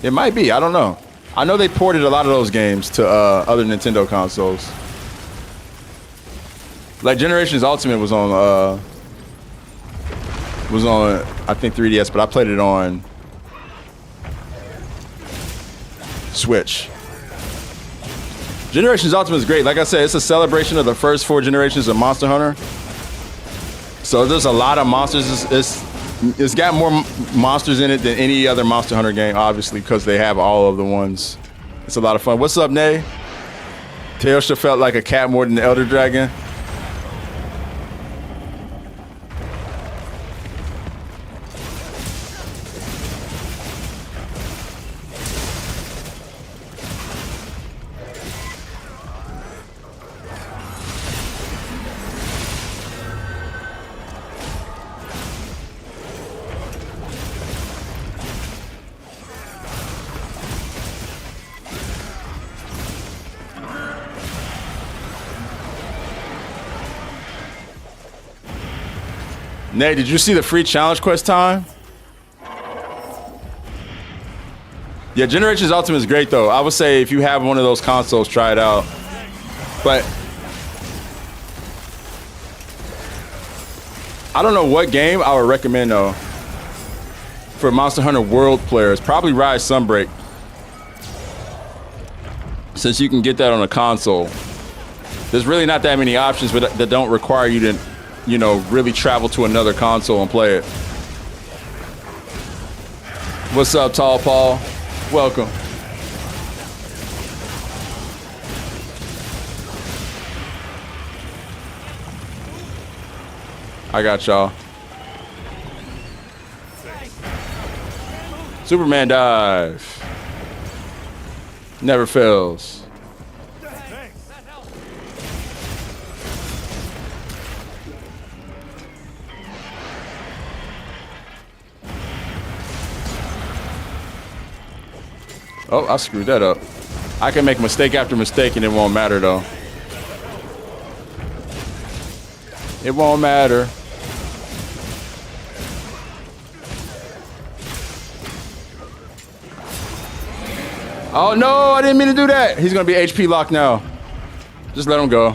It might be. I don't know. I know they ported a lot of those games to other Nintendo consoles. Like Generations Ultimate was on I think 3DS, but I played it on Switch. Generations Ultimate is great. Like I said, it's a celebration of the first 4 generations of Monster Hunter. So there's a lot of monsters. It's got more monsters in it than any other Monster Hunter game, obviously, because they have all of the ones. It's a lot of fun. What's up, Nay? Teosha felt like a cat more than the Elder Dragon. Nate, did you see the free challenge quest time? Yeah, Generations Ultimate is great though. I would say if you have one of those consoles, try it out. But I don't know what game I would recommend though for Monster Hunter World players. Probably Rise Sunbreak, since you can get that on a console. There's really not that many options that don't require you to, you know, really travel to another console and play it. What's up, Tall Paul? Welcome. I got y'all. Superman dive. Never fails. Oh, I screwed that up. I can make mistake after mistake and it won't matter though. It won't matter. Oh no, I didn't mean to do that. He's gonna be HP locked now. Just let him go.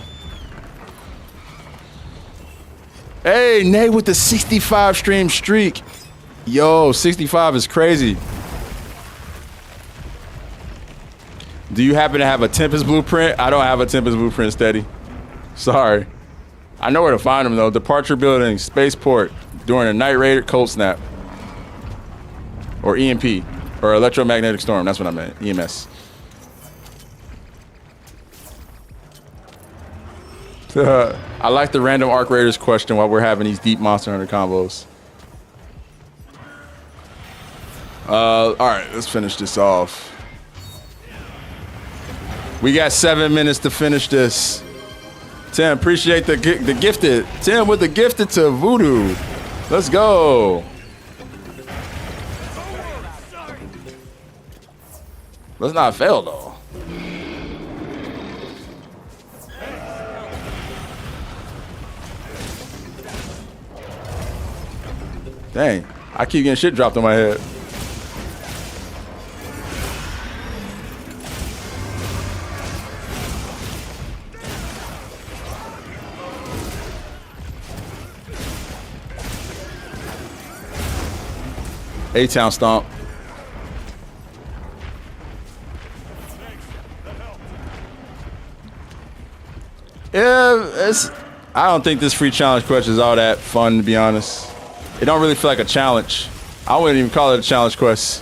Hey, Nate with the 65 stream streak. Yo, 65 is crazy. Do you happen to have a Tempest blueprint? I don't have a Tempest blueprint steady. Sorry. I know where to find them though. Departure building, spaceport, during a night raid, cold snap. Or EMP, or electromagnetic storm. That's what I meant, EMS. I like the random Arc Raiders question while we're having these deep Monster Hunter combos. All right, let's finish this off. We got 7 minutes to finish this. Tim, appreciate the gifted. Tim with the gifted to Voodoo. Let's go. Let's not fail though. Dang, I keep getting shit dropped on my head. A-Town Stomp. Yeah, I don't think this free challenge quest is all that fun, to be honest. It don't really feel like a challenge. I wouldn't even call it a challenge quest.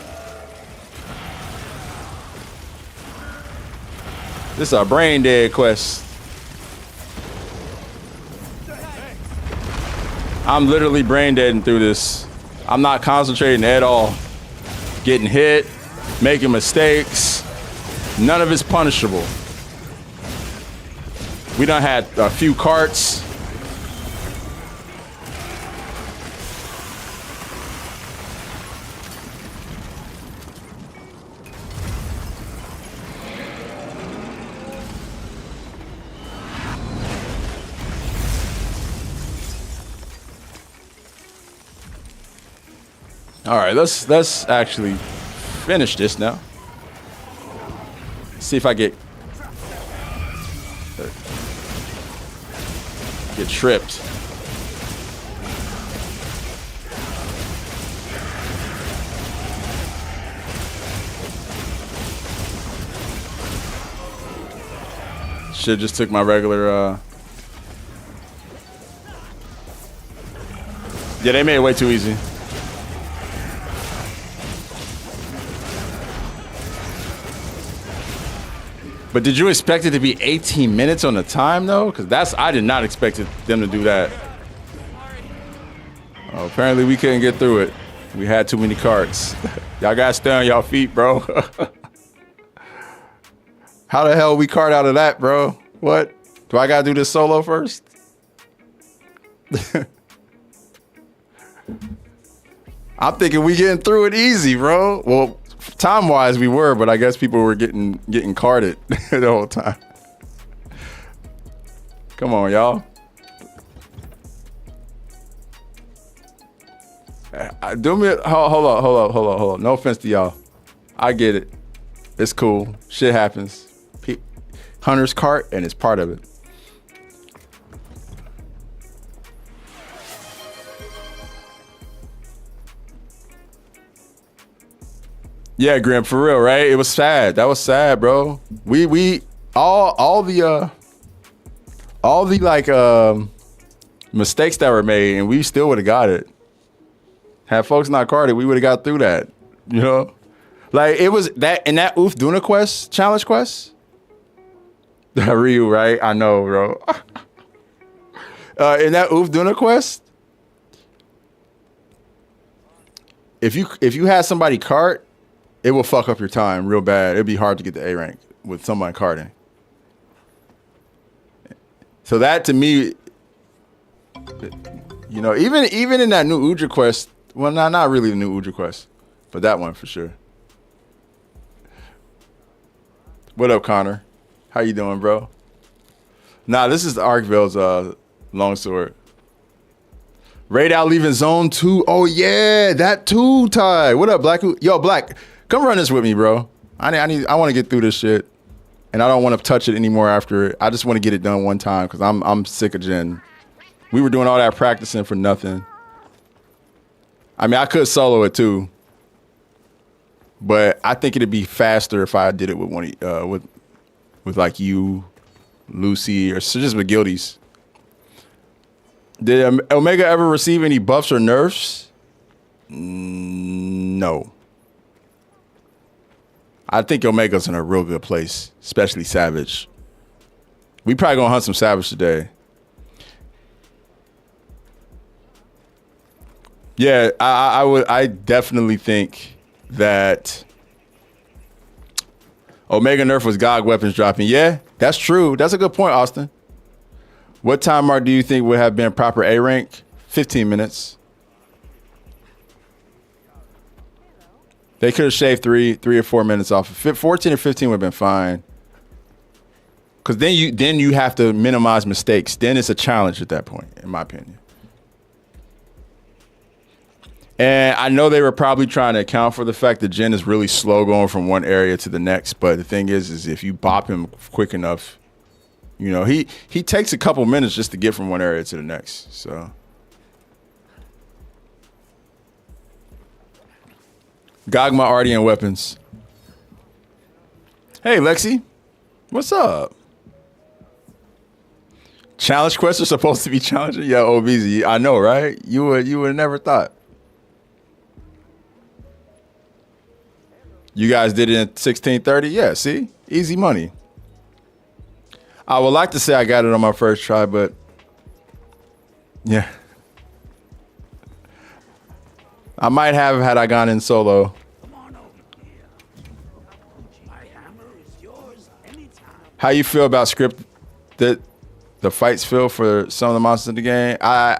This is a brain dead quest. I'm literally brain deading through this. I'm not concentrating at all. Getting hit, making mistakes. None of it's punishable. We done had a few carts. All right, let's actually finish this now. See if I get tripped. Shit just took my regular yeah, they made it way too easy. But did you expect it to be 18 minutes on the time though? Because I did not expect them to do that. Oh, apparently we couldn't get through it. We had too many carts. Y'all gotta stay on y'all feet, bro. How the hell we cart out of that, bro? What? Do I gotta do this solo first? I'm thinking we getting through it easy, bro. Well, time-wise, we were, but I guess people were getting carted the whole time. Come on, y'all. Do me. Hold on. No offense to y'all. I get it. It's cool. Shit happens. Hunter's cart, and it's part of it. Yeah, Grim, for real, right? It was sad. That was sad, bro. We all the like mistakes that were made, and we still would have got it. Had folks not carded, we would have got through that. You know, like it was that in that Oof Duna quest challenge quest. Ryu, right? I know, bro. In that Oof Duna quest, if you had somebody cart, it will fuck up your time real bad. It'd be hard to get the A rank with somebody carding. So that to me, you know, even in that new Udra quest, well, not really the new Udra quest, but that one for sure. What up, Connor? How you doing, bro? Nah, this is the Arkville's longsword. Raid out leaving zone 2. Oh yeah, that too, Ty. What up, Black? Yo, Black, come run this with me, bro. I want to get through this shit, and I don't want to touch it anymore after it. I just want to get it done one time because I'm sick of Gen. We were doing all that practicing for nothing. I mean, I could solo it too, but I think it'd be faster if I did it with one with like you, Lucy, or just with guildies. Did Omega ever receive any buffs or nerfs? No. I think Omega's in a real good place, especially Savage. We probably gonna hunt some Savage today. Yeah, I definitely think that Omega nerf was GOG weapons dropping. Yeah, that's true. That's a good point, Austin. What time mark do you think would have been proper A rank? 15 minutes. They could have shaved three or 4 minutes off. 14 or 15 would have been fine. Because then you have to minimize mistakes. Then it's a challenge at that point, in my opinion. And I know they were probably trying to account for the fact that Jin is really slow going from one area to the next. But the thing is if you bop him quick enough, you know, he takes a couple minutes just to get from one area to the next. So Gogma Ardian weapons. Hey, Lexi. What's up? Challenge quests are supposed to be challenging? Yeah, OBZ. I know, right? You would have never thought. You guys did it in 1630? Yeah, see? Easy money. I would like to say I got it on my first try, but yeah. I might have had I gone in solo. How you feel about script that the fights feel for some of the monsters in the game? I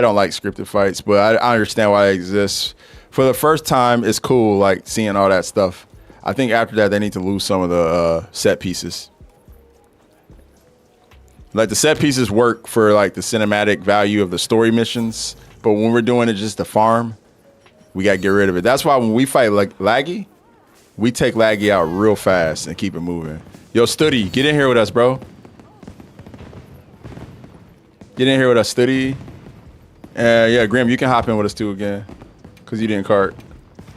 don't like scripted fights, but I understand why they exist. For the first time, it's cool, like seeing all that stuff. I think after that, they need to lose some of the set pieces. Like the set pieces work for like the cinematic value of the story missions, but when we're doing it just to farm, we gotta get rid of it. That's why when we fight like Laggy, we take Laggy out real fast and keep it moving. Yo, Studi, get in here with us, bro. Get in here with us, Studi. Yeah, Grim, you can hop in with us too again, cause you didn't cart.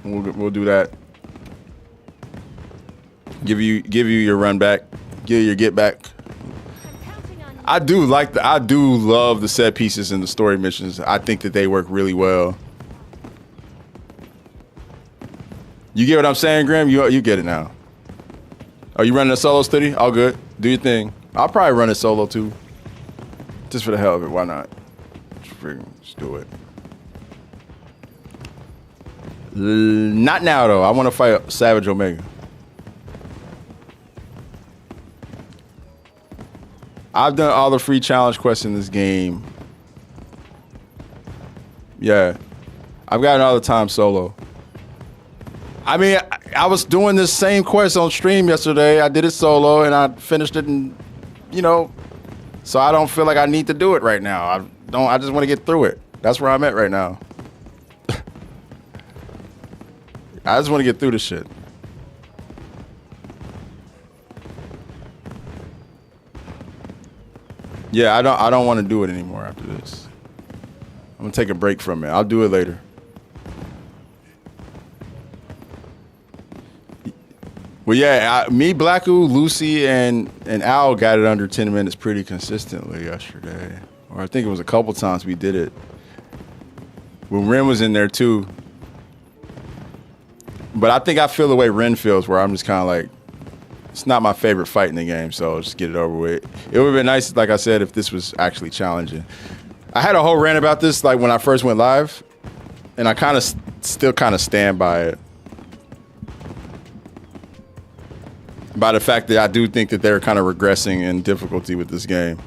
We'll do that. Give you your run back. Give you your get back. I do love the set pieces and the story missions. I think that they work really well. You get what I'm saying, Graham? You get it now. Are you running a solo study? All good. Do your thing. I'll probably run a solo too. Just for the hell of it. Why not? Just do it. Not now though. I want to fight Savage Omega. I've done all the free challenge quests in this game. Yeah. I've gotten all the time solo. I mean, I was doing this same quest on stream yesterday. I did it solo and I finished it and, you know, so I don't feel like I need to do it right now. I just want to get through it. That's where I'm at right now. I just want to get through this shit. Yeah, I don't want to do it anymore after this. I'm gonna take a break from it. I'll do it later. Well, yeah, me, Blacku, Lucy, and Al got it under 10 minutes pretty consistently yesterday. Or I think it was a couple times we did it. When Ren was in there too. But I think I feel the way Ren feels, where I'm just kind of like, it's not my favorite fight in the game, so I'll just get it over with. It would have been nice, like I said, if this was actually challenging. I had a whole rant about this like when I first went live, and I kind of still kind of stand by it. By the fact that I do think that they're kind of regressing in difficulty with this game.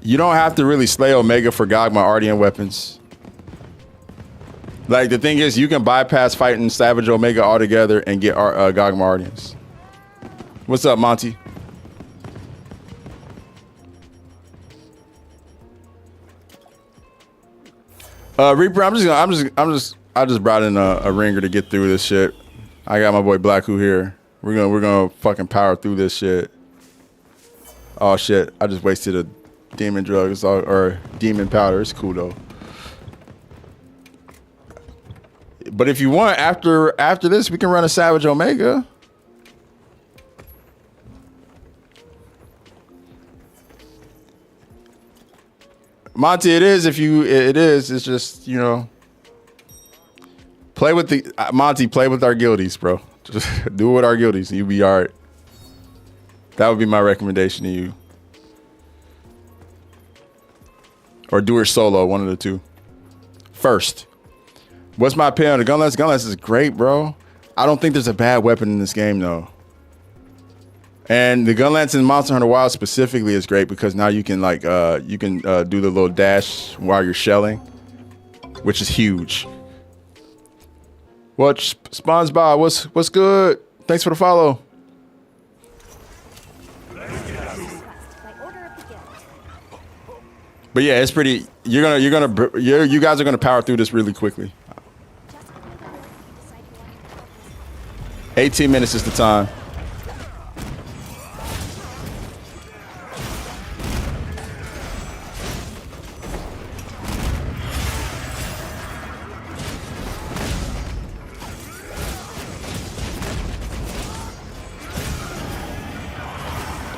You don't have to really slay Omega for Gogma Ardian weapons. Like, the thing is, you can bypass fighting Savage Omega altogether and get Gogma Ardians. What's up, Monty? Reaper, I just brought in a ringer to get through this shit. I got my boy Blacku here. We're gonna fucking power through this shit. Oh shit! I just wasted a demon drug or demon powder. It's cool though. But if you want, after this, we can run a Savage Omega. Monty, it is. It's just, you know. Play with the Monty. Play with our guildies, bro. Just do it with our guildies, and you'll be all right. That would be my recommendation to you. Or do her solo, one of the two. First. What's my opinion on the Gunlance? Gunlance is great, bro. I don't think there's a bad weapon in this game, though. And the Gunlance in Monster Hunter Wilds specifically is great because now you can do the little dash while you're shelling, which is huge. What SpongeBob? What's good? Thanks for the follow. But yeah, it's pretty. You guys are gonna power through this really quickly. 18 minutes is the time.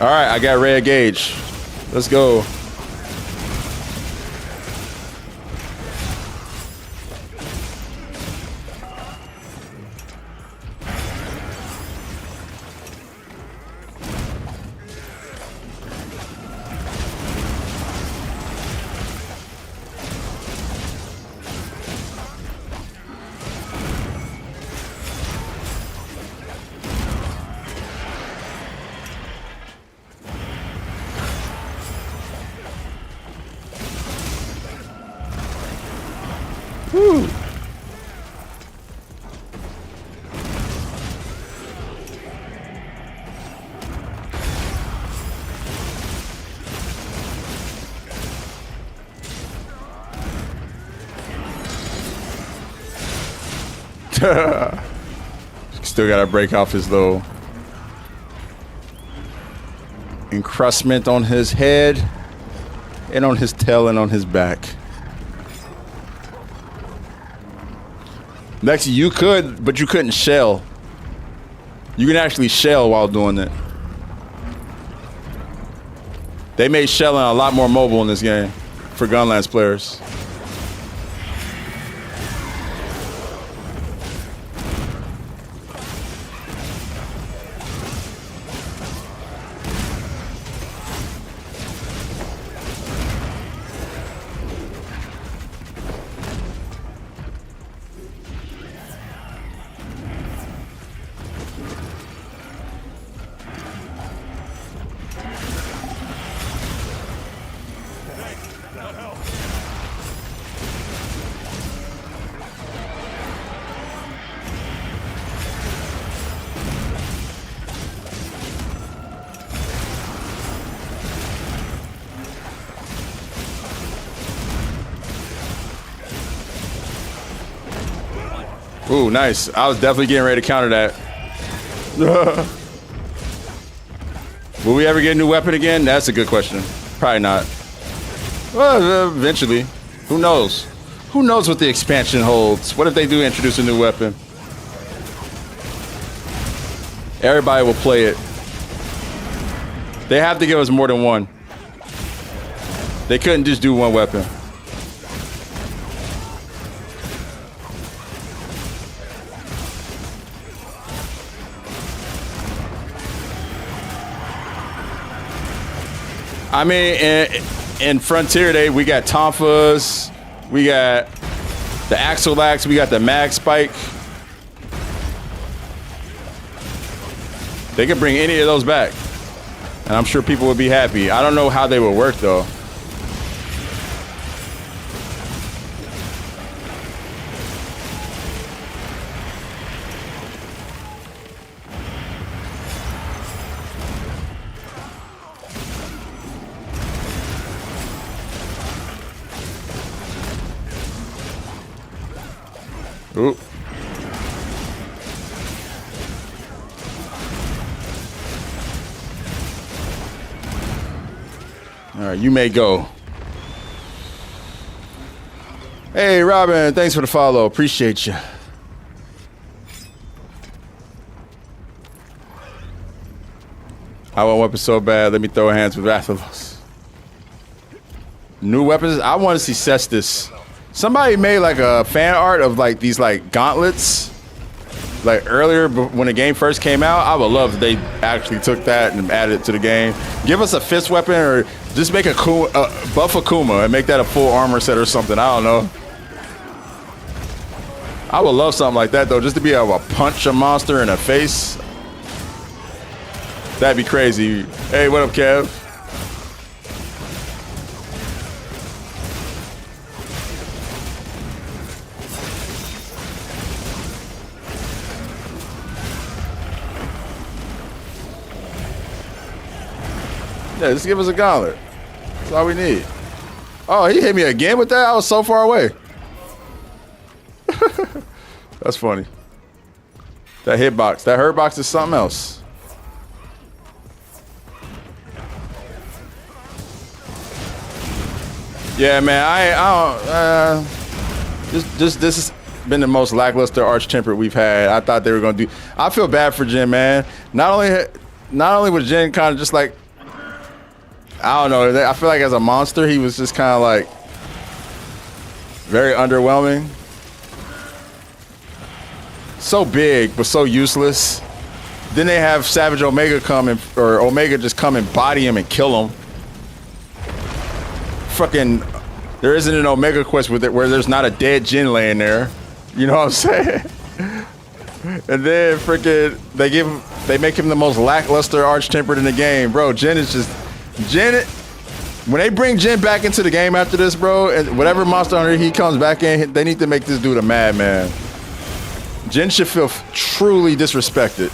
All right, I got red gauge. Let's go. Woo. Still gotta break off his little encrustment on his head and on his tail and on his back. Next, you could, but you couldn't shell. You can actually shell while doing it. They made shelling a lot more mobile in this game for Gunlance players. Ooh, nice. I was definitely getting ready to counter that. Will we ever get a new weapon again? That's a good question. Probably not. Well, eventually. Who knows? Who knows what the expansion holds? What if they do introduce a new weapon? Everybody will play it. They have to give us more than one. They couldn't just do one weapon. I mean, in Frontier Day, we got Tonfas, we got the Axolax, we got the Mag Spike. They could bring any of those back, and I'm sure people would be happy. I don't know how they would work, though. Ooh. All right, you may go. Hey, Robin, thanks for the follow. Appreciate you. I want weapons so bad. Let me throw hands with Rathalos. New weapons? I want to see Cestus. Somebody made like a fan art of like these like gauntlets. Like earlier when the game first came out, I would love if they actually took that and added it to the game. Give us a fist weapon or just make a buff Akuma and make that a full armor set or something. I don't know. I would love something like that though, just to be able to punch a monster in the face. That'd be crazy. Hey, what up, Kev? Yeah, just give us a gauntlet. That's all we need. Oh, he hit me again with that? I was so far away. That's funny. That hitbox. That hurtbox is something else. Yeah, man, I don't, this has been the most lackluster Arch-Tempered we've had. I thought they were going to do, I feel bad for Jin, man. Not only was Jin kind of just like, I don't know. I feel like as a monster, he was just kind of like very underwhelming. So big, but so useless. Then they have Savage Omega come and, or Omega just come and body him and kill him. Fucking, there isn't an Omega quest with it where there's not a dead Jin laying there. You know what I'm saying? And then freaking, they make him the most lackluster Arch-Tempered in the game, bro. Jin is just. Jin, when they bring Jin back into the game after this, bro, and whatever monster hunter he comes back in, they need to make this dude a madman. Jin should feel truly disrespected.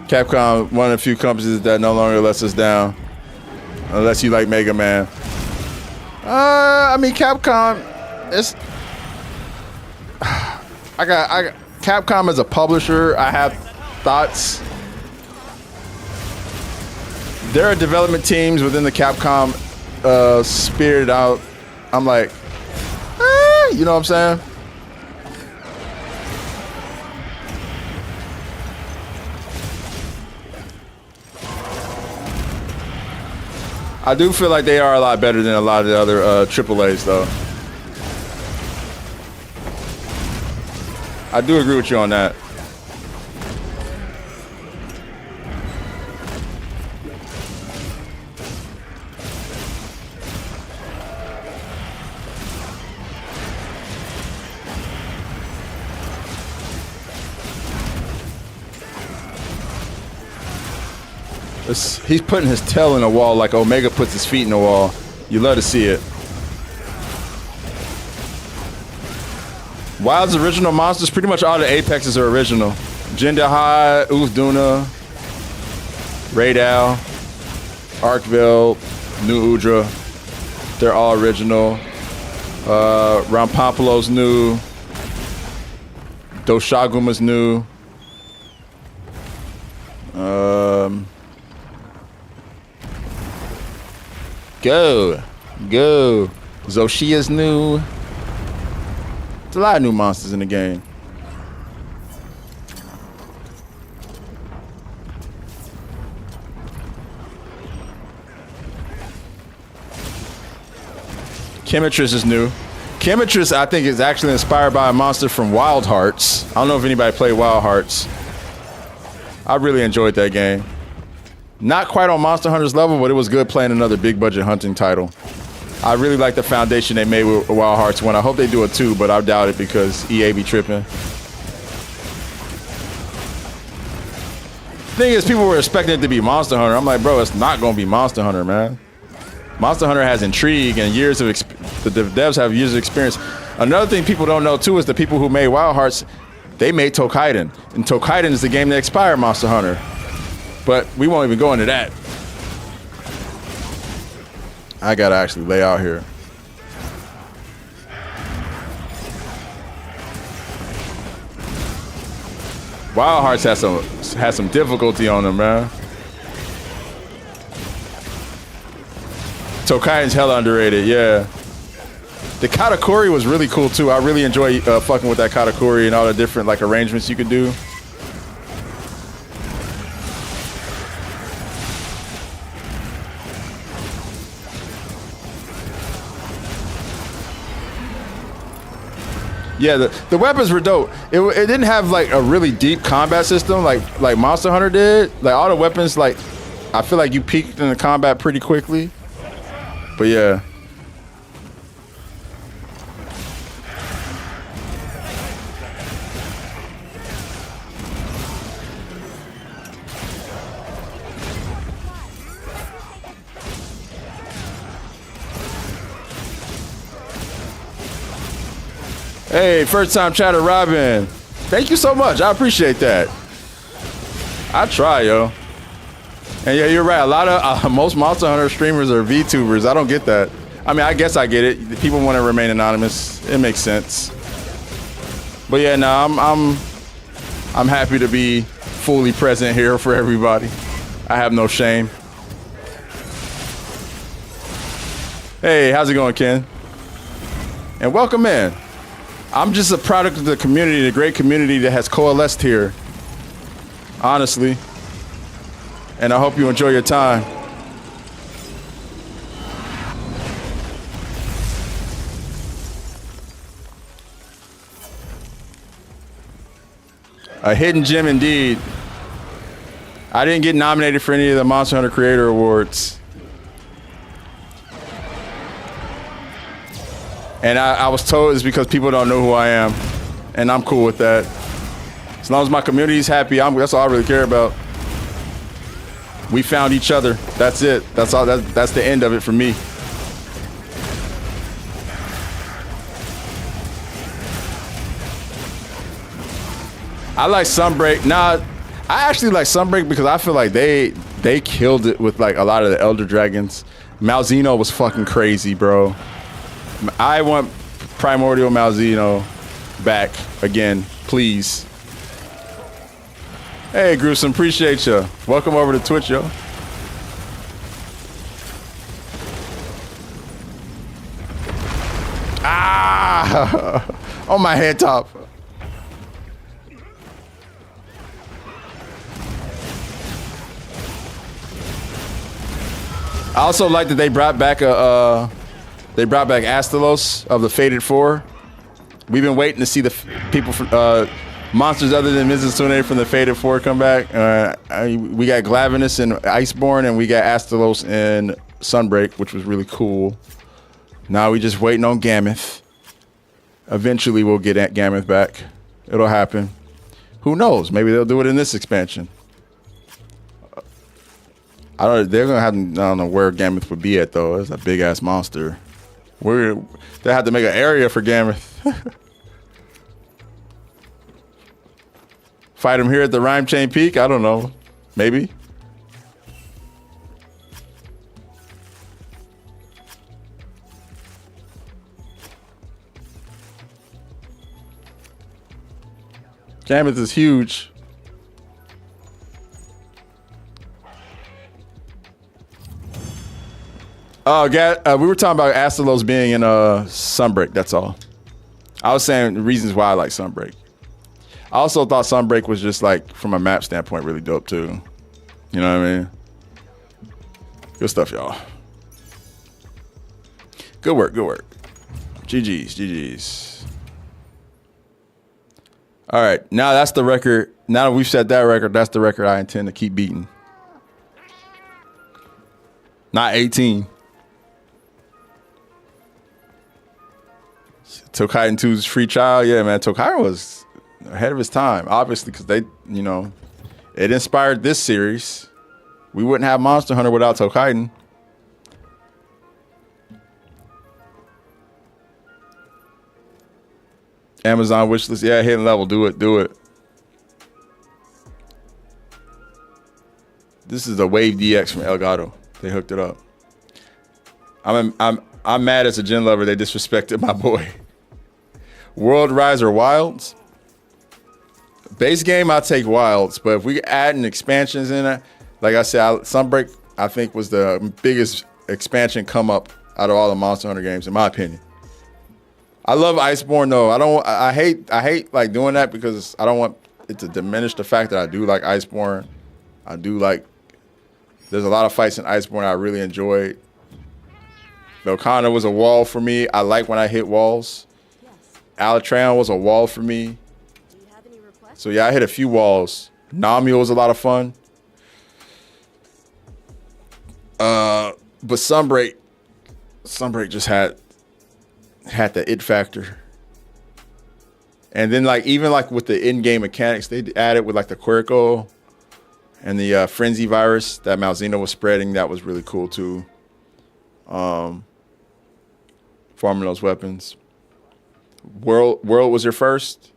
Capcom, one of the few companies that no longer lets us down, unless you like Mega Man. I mean, Capcom, it's. I got Capcom as a publisher. I have thoughts. There are development teams within the Capcom spirited out. I'm like, you know what I'm saying? I do feel like they are a lot better than a lot of the other AAAs, though. I do agree with you on that. He's putting his tail in the wall like Omega puts his feet in the wall. You love to see it. Wild's original monsters, pretty much all the Apexes are original. Jindahai, Uzduna, Raydal, Arkville, New Udra. They're all original. Rampampelo's new. Doshaguma's new. Go. Zoshia's new. There's a lot of new monsters in the game. Chemitris is new. Chemitris, I think, is actually inspired by a monster from Wild Hearts. I don't know if anybody played Wild Hearts. I really enjoyed that game. Not quite on Monster Hunter's level, but it was good playing another big budget hunting title. I really like the foundation they made with Wild Hearts 1. I hope they do it 2, but I doubt it because EA be tripping. Thing is, people were expecting it to be Monster Hunter. I'm like, bro, it's not going to be Monster Hunter, man. Monster Hunter has intrigue and years of the devs have years of experience. Another thing people don't know too is the people who made Wild Hearts, they made Tokaiden. And Tokaiden is the game that inspired Monster Hunter. But we won't even go into that. I gotta actually lay out here. Wild Hearts has some difficulty on them, man. Tokaiden's hella underrated, yeah. The Katakuri was really cool too. I really enjoy fucking with that Katakuri and all the different like arrangements you could do. Yeah, the weapons were dope. It didn't have like a really deep combat system like Monster Hunter did. Like all the weapons, like I feel like you peaked in the combat pretty quickly. But yeah. Hey, first time chatter Robin. Thank you so much. I appreciate that. I try, yo. And yeah, you're right. A lot of most Monster Hunter streamers are VTubers. I don't get that. I mean, I guess I get it. People want to remain anonymous. It makes sense. But yeah, no, I'm happy to be fully present here for everybody. I have no shame. Hey, how's it going, Ken? And welcome in. I'm just a product of the community, the great community that has coalesced here. Honestly. And I hope you enjoy your time. A hidden gem indeed. I didn't get nominated for any of the Monster Hunter Creator Awards. And I was told it's because people don't know who I am. And I'm cool with that. As long as my community's happy, that's all I really care about. We found each other. That's it. That's all. That's the end of it for me. I like Sunbreak. Nah, I actually like Sunbreak because I feel like they killed it with like a lot of the Elder Dragons. Malzeno was fucking crazy, bro. I want Primordial Malzeno back again, please. Hey, Gruesome, appreciate you. Welcome over to Twitch, yo. Ah! On my head top. I also like that they brought back Astalos of the Fated Four. We've been waiting to see the people from monsters other than Mizusune from the Fated Four come back. We got Glavenus and Iceborne, and we got Astalos and Sunbreak, which was really cool. Now we just waiting on Gammoth. Eventually we'll get Gammoth back. It'll happen. Who knows? Maybe they'll do it in this expansion. They're gonna have. I don't know where Gammoth would be at though. It's a big ass monster. They have to make an area for Gammoth. Fight him here at the Rhyme Chain Peak? I don't know. Maybe. Jamith is huge. Oh, we were talking about Astalos being in Sunbreak. That's all. I was saying the reasons why I like Sunbreak. I also thought Sunbreak was just like, from a map standpoint, really dope too. You know what I mean? Good stuff, y'all. Good work, good work. GG's, GG's. All right, now that's the record. Now that we've set that record, that's the record I intend to keep beating. Not 18. Tokaidan 2's free trial. Yeah, man. Tokaidan was ahead of his time, obviously, because they, you know, it inspired this series. We wouldn't have Monster Hunter without Tokaidan. Amazon wishlist. Yeah, hidden level. Do it. Do it. This is the Wave DX from Elgato. They hooked it up. I'm mad as a gen lover. They disrespected my boy. World Riser Wilds. Base game, I'll take Wilds, but if we add in expansions in it, like I said, Sunbreak I think was the biggest expansion come up out of all the Monster Hunter games, in my opinion. I love Iceborne though. I hate like doing that because I don't want it to diminish the fact that I do like Iceborne. I do like. There's a lot of fights in Iceborne I really enjoyed. Velkhana was a wall for me. I like when I hit walls. Yes. Alatran was a wall for me. Do you have any requests? So yeah, I hit a few walls. Namio was a lot of fun. But Sunbreak just had the it factor. And then like even like with the in-game mechanics, they added with like the Quirko and the frenzy virus that Malzeno was spreading. That was really cool too. Farming those weapons. World was your first?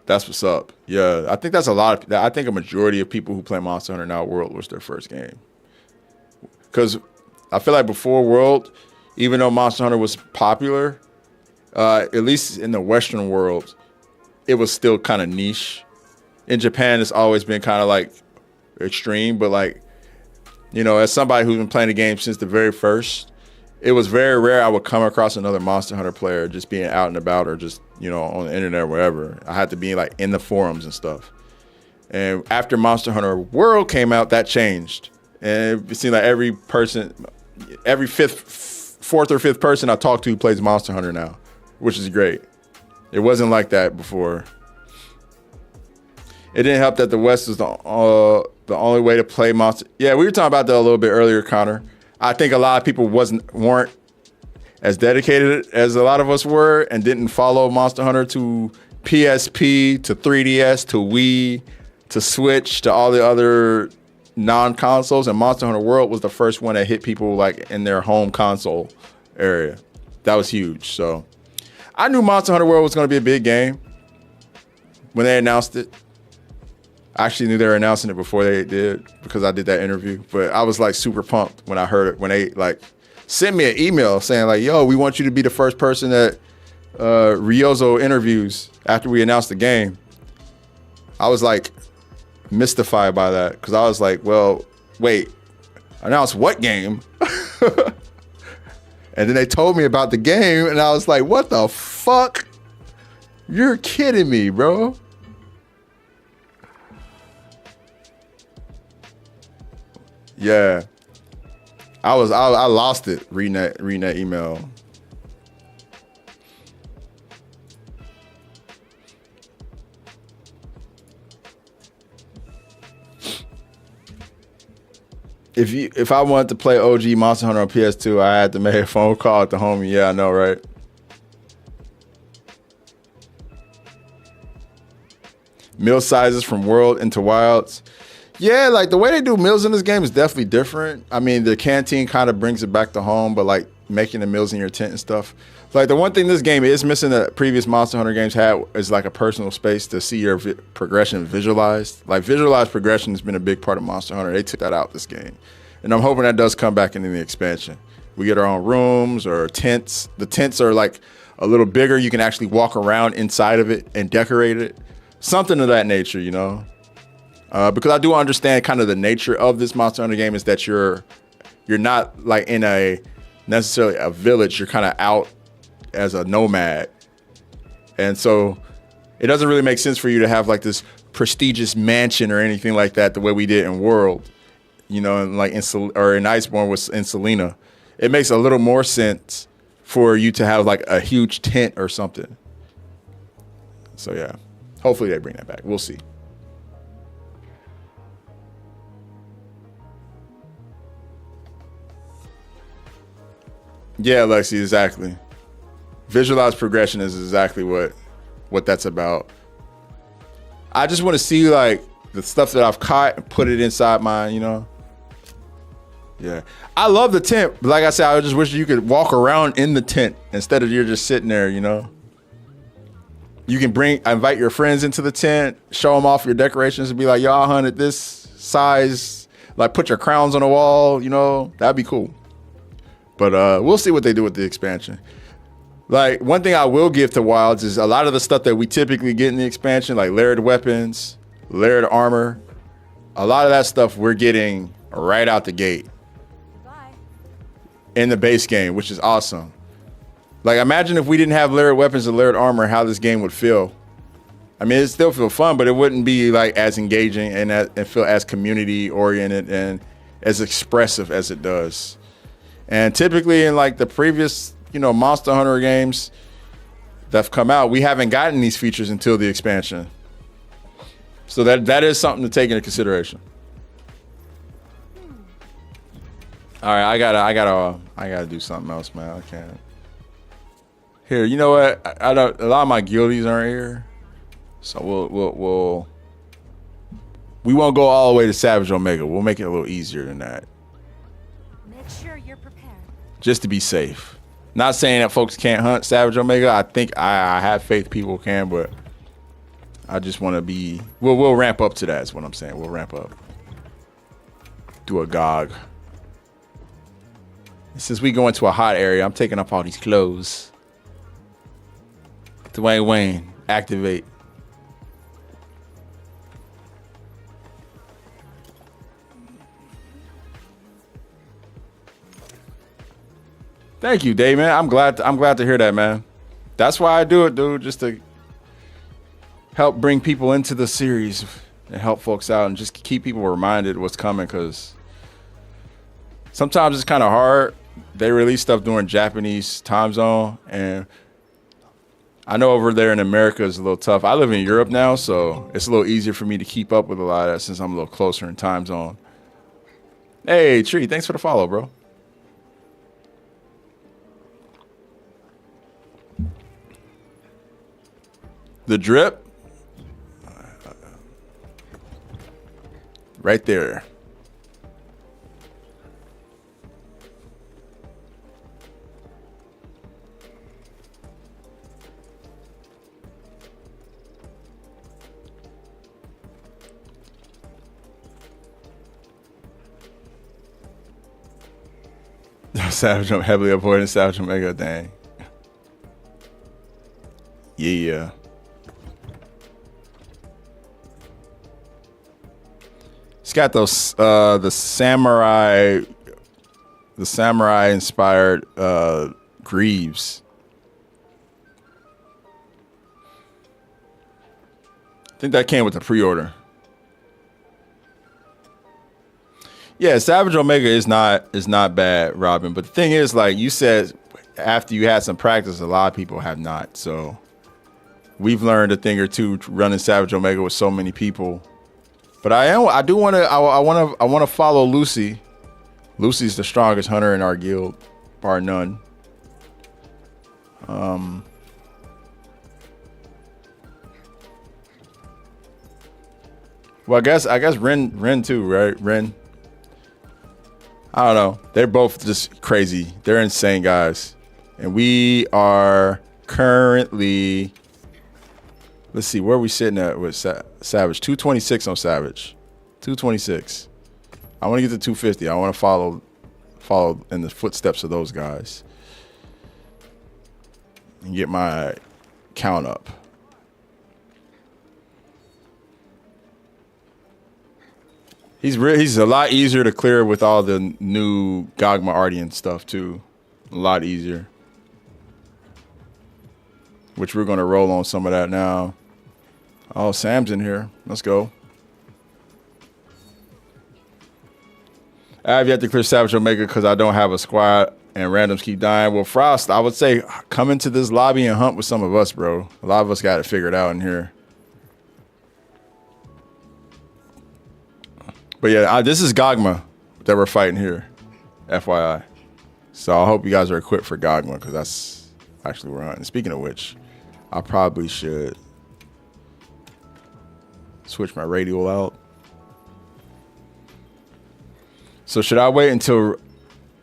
That's what's up. Yeah, I think that's I think a majority of people who play Monster Hunter now, World was their first game. Because I feel like before World, even though Monster Hunter was popular, at least in the Western world, it was still kind of niche. In Japan, it's always been kind of like extreme, but like, you know, as somebody who's been playing the game since the very first, it was very rare I would come across another Monster Hunter player just being out and about or just, you know, on the internet or wherever. I had to be like in the forums and stuff. And after Monster Hunter World came out, that changed. And it seemed like every fourth or fifth person I talk to plays Monster Hunter now, which is great. It wasn't like that before. It didn't help that the West is the only way to play Monster. Yeah, we were talking about that a little bit earlier, Connor. I think a lot of people weren't as dedicated as a lot of us were and didn't follow Monster Hunter to PSP, to 3DS, to Wii, to Switch, to all the other non-consoles. And Monster Hunter World was the first one that hit people like in their home console area. That was huge. So I knew Monster Hunter World was going to be a big game when they announced it. I actually knew they were announcing it before they did because I did that interview. But I was like super pumped when I heard it, when they like sent me an email saying like, yo, we want you to be the first person that Ryozo interviews after we announced the game. I was like mystified by that because I was like, well, wait, announce what game? And then they told me about the game and I was like, what the fuck? You're kidding me, bro. Yeah, I lost it reading that email. If I wanted to play OG Monster Hunter on PS2, I had to make a phone call at the homie. Yeah, I know, right? Mill sizes from World into Wilds. Yeah, like the way they do mills in this game is definitely different. I mean, the canteen kind of brings it back to home, but like making the mills in your tent and stuff. Like the one thing this game is missing that previous Monster Hunter games had is like a personal space to see your progression visualized. Like visualized progression has been a big part of Monster Hunter. They took that out this game. And I'm hoping that does come back into the expansion. We get our own rooms or tents. The tents are like a little bigger. You can actually walk around inside of it and decorate it. Something of that nature, you know? Because I do understand kind of the nature of this Monster Hunter game is that you're not like in a necessarily a village. You're kind of out as a nomad. And so it doesn't really make sense for you to have like this prestigious mansion or anything like that the way we did in World, you know, and like in Iceborne was in Selena. It makes a little more sense for you to have like a huge tent or something. So yeah, hopefully they bring that back. We'll see. Yeah, Lexi, exactly. Visualized progression is exactly what that's about. I just want to see like the stuff that I've caught and put it inside mine, you know? Yeah. I love the tent. But like I said, I just wish you could walk around in the tent instead of you're just sitting there, you know? You can invite your friends into the tent, show them off your decorations and be like, y'all hunted this size, like put your crowns on the wall, you know? That'd be cool. But we'll see what they do with the expansion. Like, one thing I will give to Wilds is a lot of the stuff that we typically get in the expansion, like layered weapons, layered armor, a lot of that stuff we're getting right out the gate in the base game, which is awesome. Like, imagine if we didn't have layered weapons and layered armor, how this game would feel. I mean, it'd still feel fun, but it wouldn't be like as engaging and feel as community oriented and as expressive as it does. And typically in like the previous, you know, Monster Hunter games that've come out, we haven't gotten these features until the expansion. So that is something to take into consideration. All right, I gotta do something else, man. I can't. Here, you know what? I don't. A lot of my guildies aren't here, so we won't go all the way to Savage Omega. We'll make it a little easier than that. Make sure you're prepared. Just to be safe. Not saying that folks can't hunt Savage Omega. I think I have faith people can, but I just want to be. We'll ramp up to that. Is what I'm saying. We'll ramp up. Do a GOG. Since we go into a hot area, I'm taking off all these clothes. Dwayne Wayne, activate. Thank you, Dave, man. I'm glad to hear that, man. That's why I do it, dude, just to help bring people into the series and help folks out and just keep people reminded what's coming, because sometimes it's kind of hard. They release stuff during Japanese time zone, and I know over there in America it's a little tough. I live in Europe now, so it's a little easier for me to keep up with a lot of that since I'm a little closer in time zone. Hey, Tree, thanks for the follow, bro. The drip. Right there. Savage, I'm heavily avoiding Savage Omega, dang. Yeah. It's got those the samurai inspired greaves. I think that came with the pre-order. Yeah, Savage Omega is not bad, Robin. But the thing is, like you said, after you had some practice, a lot of people have not. So we've learned a thing or two running Savage Omega with so many people. But I want to follow Lucy. Lucy's the strongest hunter in our guild, bar none. Well, I guess Ren too, right? Ren. I don't know. They're both just crazy. They're insane guys. And we are currently, let's see, where are we sitting at with Savage? 226 on Savage. 226. I want to get to 250. I want to follow in the footsteps of those guys and get my count up. He's a lot easier to clear with all the new Gogma Ardian stuff too. A lot easier. Which we're going to roll on some of that now. Oh, Sam's in here. Let's go. I have yet to clear Savage Omega because I don't have a squad and randoms keep dying. Well, Frost, I would say come into this lobby and hunt with some of us, bro. A lot of us got it figured out in here. But yeah, this is Gogma that we're fighting here, FYI. So I hope you guys are equipped for Gogma because that's actually where we're hunting. Speaking of which, I probably should switch my radial out. So should I wait until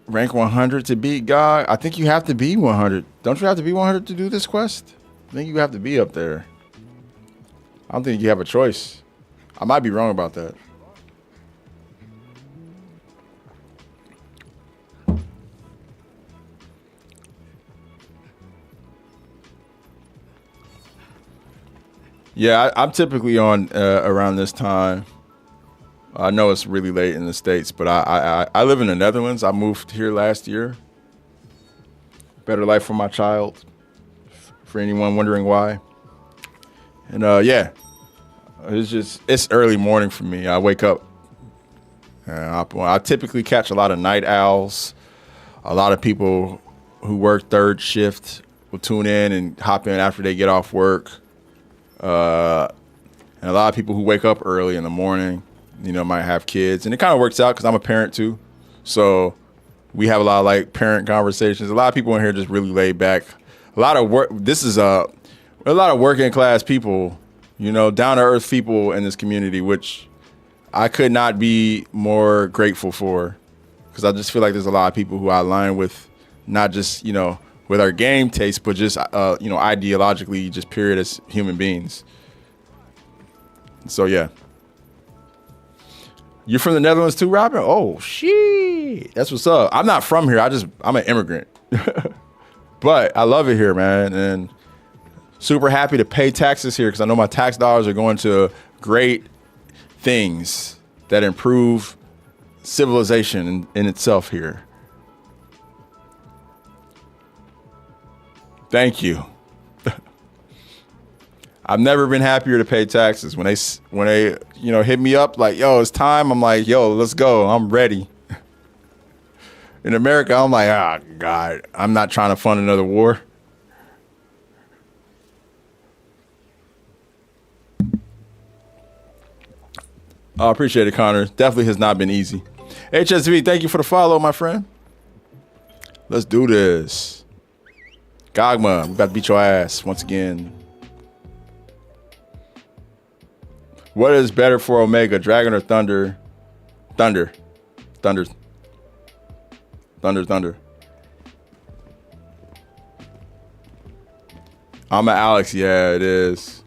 rank 100 to beat God? I think you have to be 100. Don't you have to be 100 to do this quest? I think you have to be up there. I don't think you have a choice. I might be wrong about that. Yeah, I'm typically on around this time. I know it's really late in the States, but I live in the Netherlands. I moved here last year. Better life for my child, for anyone wondering why. And yeah, it's early morning for me. I wake up. I typically catch a lot of night owls. A lot of people who work third shift will tune in and hop in after they get off work. And a lot of people who wake up early in the morning, you know, might have kids, and it kind of works out because I'm a parent too. So we have a lot of like parent conversations. A lot of people in here just really laid back. A lot of work. This is a lot of working class people, you know, down to earth people in this community, which I could not be more grateful for, because I just feel like there's a lot of people who I align with, not just, you know, with our game taste, but just, you know, ideologically, just period, as human beings. So, yeah. You're from the Netherlands too, Robin? Oh, shit. That's what's up. I'm not from here. I'm an immigrant. But I love it here, man. And super happy to pay taxes here because I know my tax dollars are going to great things that improve civilization in itself here. Thank you. I've never been happier to pay taxes. When they you know, hit me up like, yo, it's time, I'm like, yo, let's go. I'm ready. In America, I'm like, oh, God, I'm not trying to fund another war. I appreciate it, Connor. Definitely has not been easy. HSV, thank you for the follow, my friend. Let's do this. Gogma, we about to beat your ass once again. What is better for Omega, Dragon or Thunder? Thunder. Thunder. Thunder, Thunder. I'm an Alex. Yeah, it is.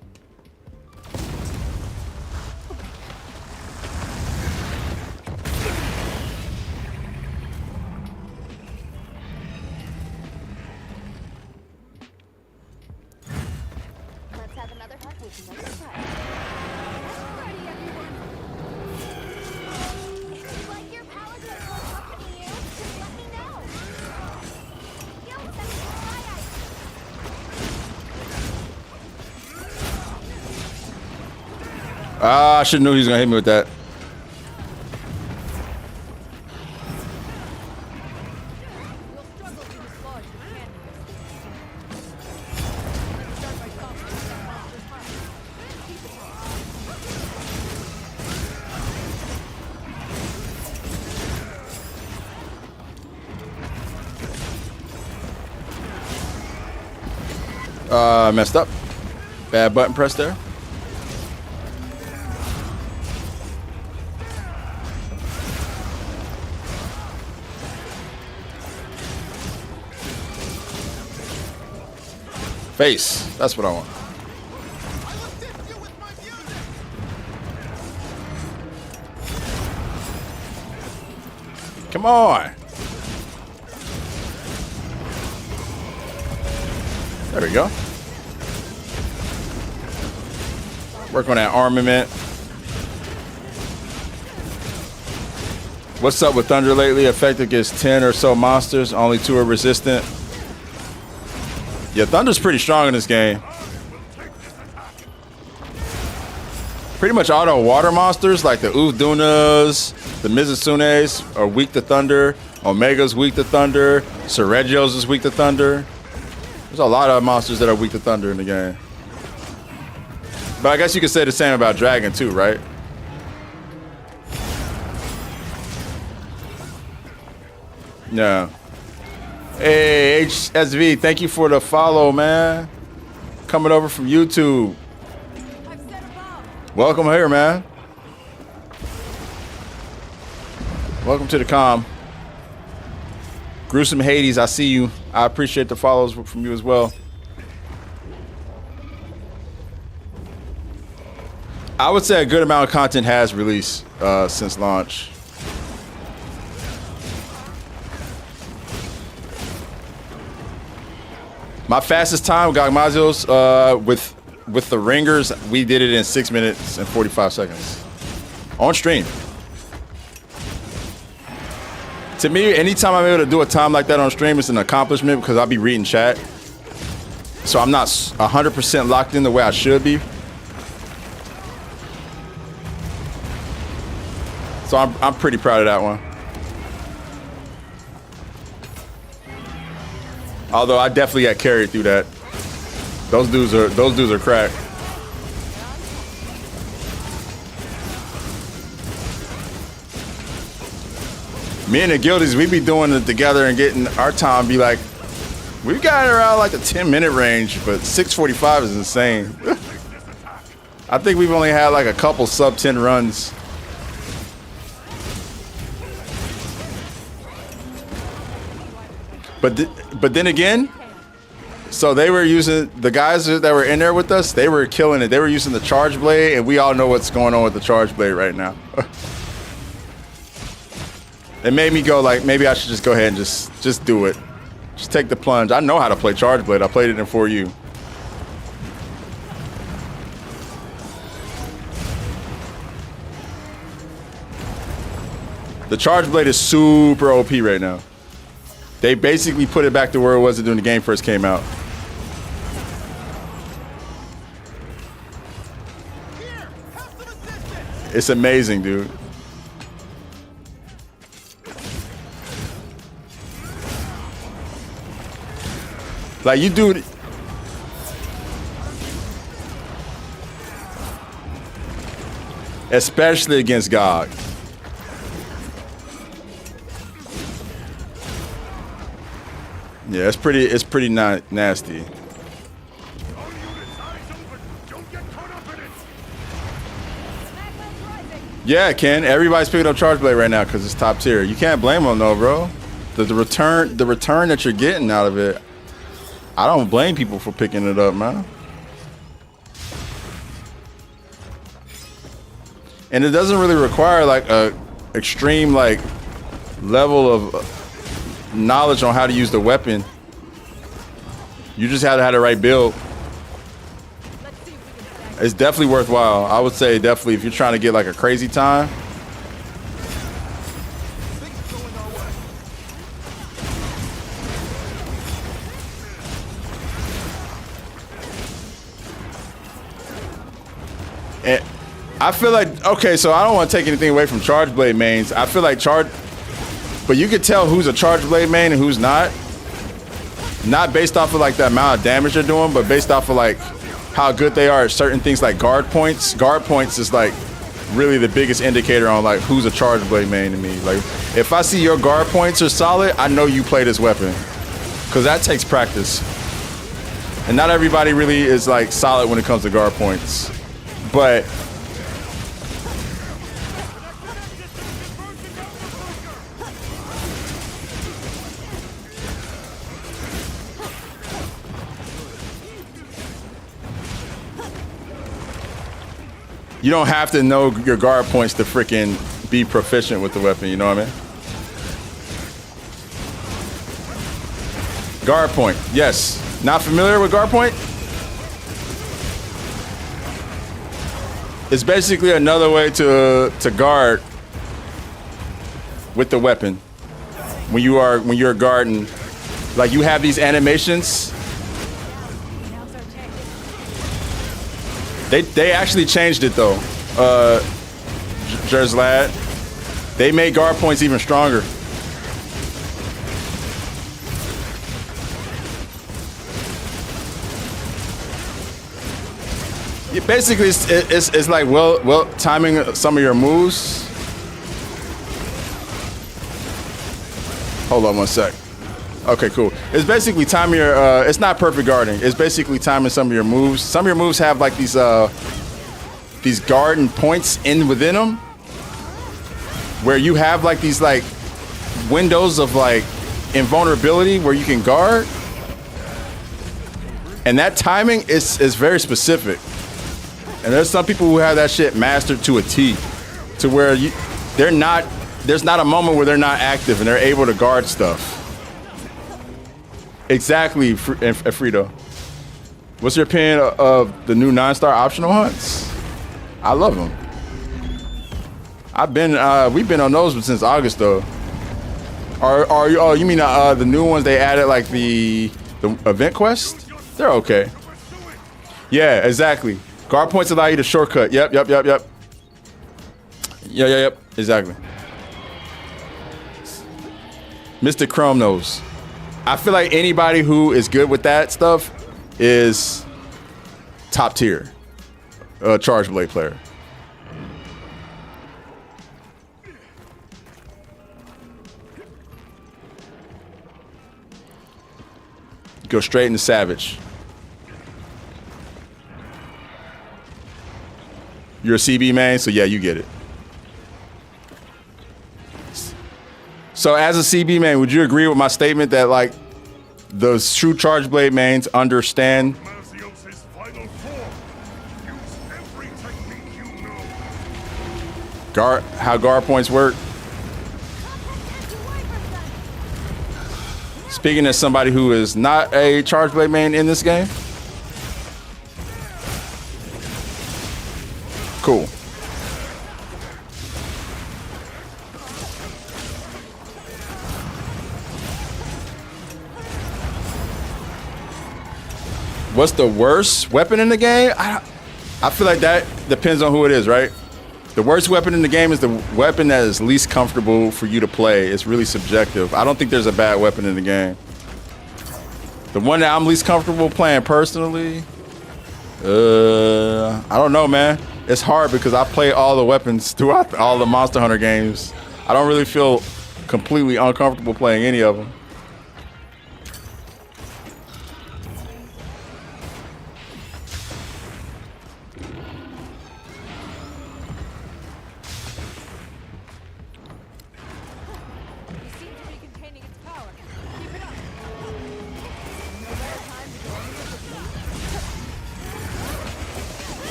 Let's have another hunt with no surprise. Ready, everyone. If you like your palace or accompany you, just let me know. Yo, send me some fire ice. I should have knew he was gonna hit me with that. Messed up. Bad button press there. Face. That's what I want. Come on. There we go. Work on that armament. What's up with Thunder lately? Effective against 10 or so monsters. Only 2 are resistant. Yeah, Thunder's pretty strong in this game. Pretty much all the water monsters, like the Udunas, the Mizusunes, are weak to Thunder. Omega's weak to Thunder. Seregios is weak to Thunder. There's a lot of monsters that are weak to Thunder in the game. But I guess you could say the same about Dragon too, right? Yeah. Hey, HSV, thank you for the follow, man. Coming over from YouTube. Welcome here, man. Welcome to the comm. Gruesome Hades, I see you. I appreciate the follows from you as well. I would say a good amount of content has released since launch. My fastest time, Gagmazio's, with the ringers, we did it in 6 minutes and 45 seconds. On stream. To me, anytime I'm able to do a time like that on stream, it's an accomplishment because I'll be reading chat. So I'm not 100% locked in the way I should be. So I'm pretty proud of that one. Although I definitely got carried through that. Those dudes are cracked. Me and the guildies, we be doing it together and getting our time be like, we've got it around like the 10-minute range, but 6:45 is insane. I think we've only had like a couple sub 10 runs. But then again, so they were using, the guys that were in there with us, they were killing it. They were using the charge blade, and we all know what's going on with the charge blade right now. It made me go like, maybe I should just go ahead and just do it. Just take the plunge. I know how to play charge blade. I played it in 4U. The charge blade is super OP right now. They basically put it back to where it was when the game first came out. It's amazing, dude. Like, you do it. Especially against God. Yeah, it's pretty nasty. Yeah, Ken. Everybody's picking up charge blade right now because it's top tier. You can't blame them though, bro. The return that you're getting out of it, I don't blame people for picking it up, man. And it doesn't really require like a extreme like level of knowledge on how to use the weapon. You just have to have the right build. It's definitely worthwhile. I would say definitely if you're trying to get like a crazy time. And I feel like, okay, so I don't want to take anything away from charge blade mains. I feel like but you could tell who's a charge blade main and who's not. Not based off of like the amount of damage they're doing, but based off of like how good they are at certain things like guard points. Guard points is like really the biggest indicator on like who's a charge blade main to me. Like if I see your guard points are solid, I know you play this weapon. Cause that takes practice. And not everybody really is like solid when it comes to guard points. But You don't have to know your guard points to freaking be proficient with the weapon. You know what I mean? Guard point. Yes. Not familiar with guard point? It's basically another way to guard with the weapon. When you're guarding, like you have these animations. They actually changed it though. Jerzlad. They made guard points even stronger. Basically, it's like well timing some of your moves. Hold on one sec. Okay, cool. It's basically timing your. It's not perfect guarding. It's basically timing some of your moves. Some of your moves have like these guarding points within them, where you have like these like windows of like invulnerability where you can guard, and that timing is very specific. And there's some people who have that shit mastered to a T, to where there's not a moment where they're not active and they're able to guard stuff. Exactly, Frito. What's your opinion of the new 9-star optional hunts? I love them. We've been on those since August though. Oh, you mean the new ones they added, like the event quest? They're okay. Yeah, exactly. Guard points allow you to shortcut. Yep. Yep. Exactly. Mr. Chrome knows. I feel like anybody who is good with that stuff is top tier Charge Blade player. Go straight into Savage. You're a CB main, so yeah, you get it. So as a CB main, would you agree with my statement that like the true Charge Blade mains understand how guard points work? Speaking as somebody who is not a Charge Blade main in this game. Cool. What's the worst weapon in the game? I feel like that depends on who it is, right? The worst weapon in the game is the weapon that is least comfortable for you to play. It's really subjective. I don't think there's a bad weapon in the game. The one that I'm least comfortable playing personally, I don't know, man. It's hard because I play all the weapons throughout all the Monster Hunter games. I don't really feel completely uncomfortable playing any of them.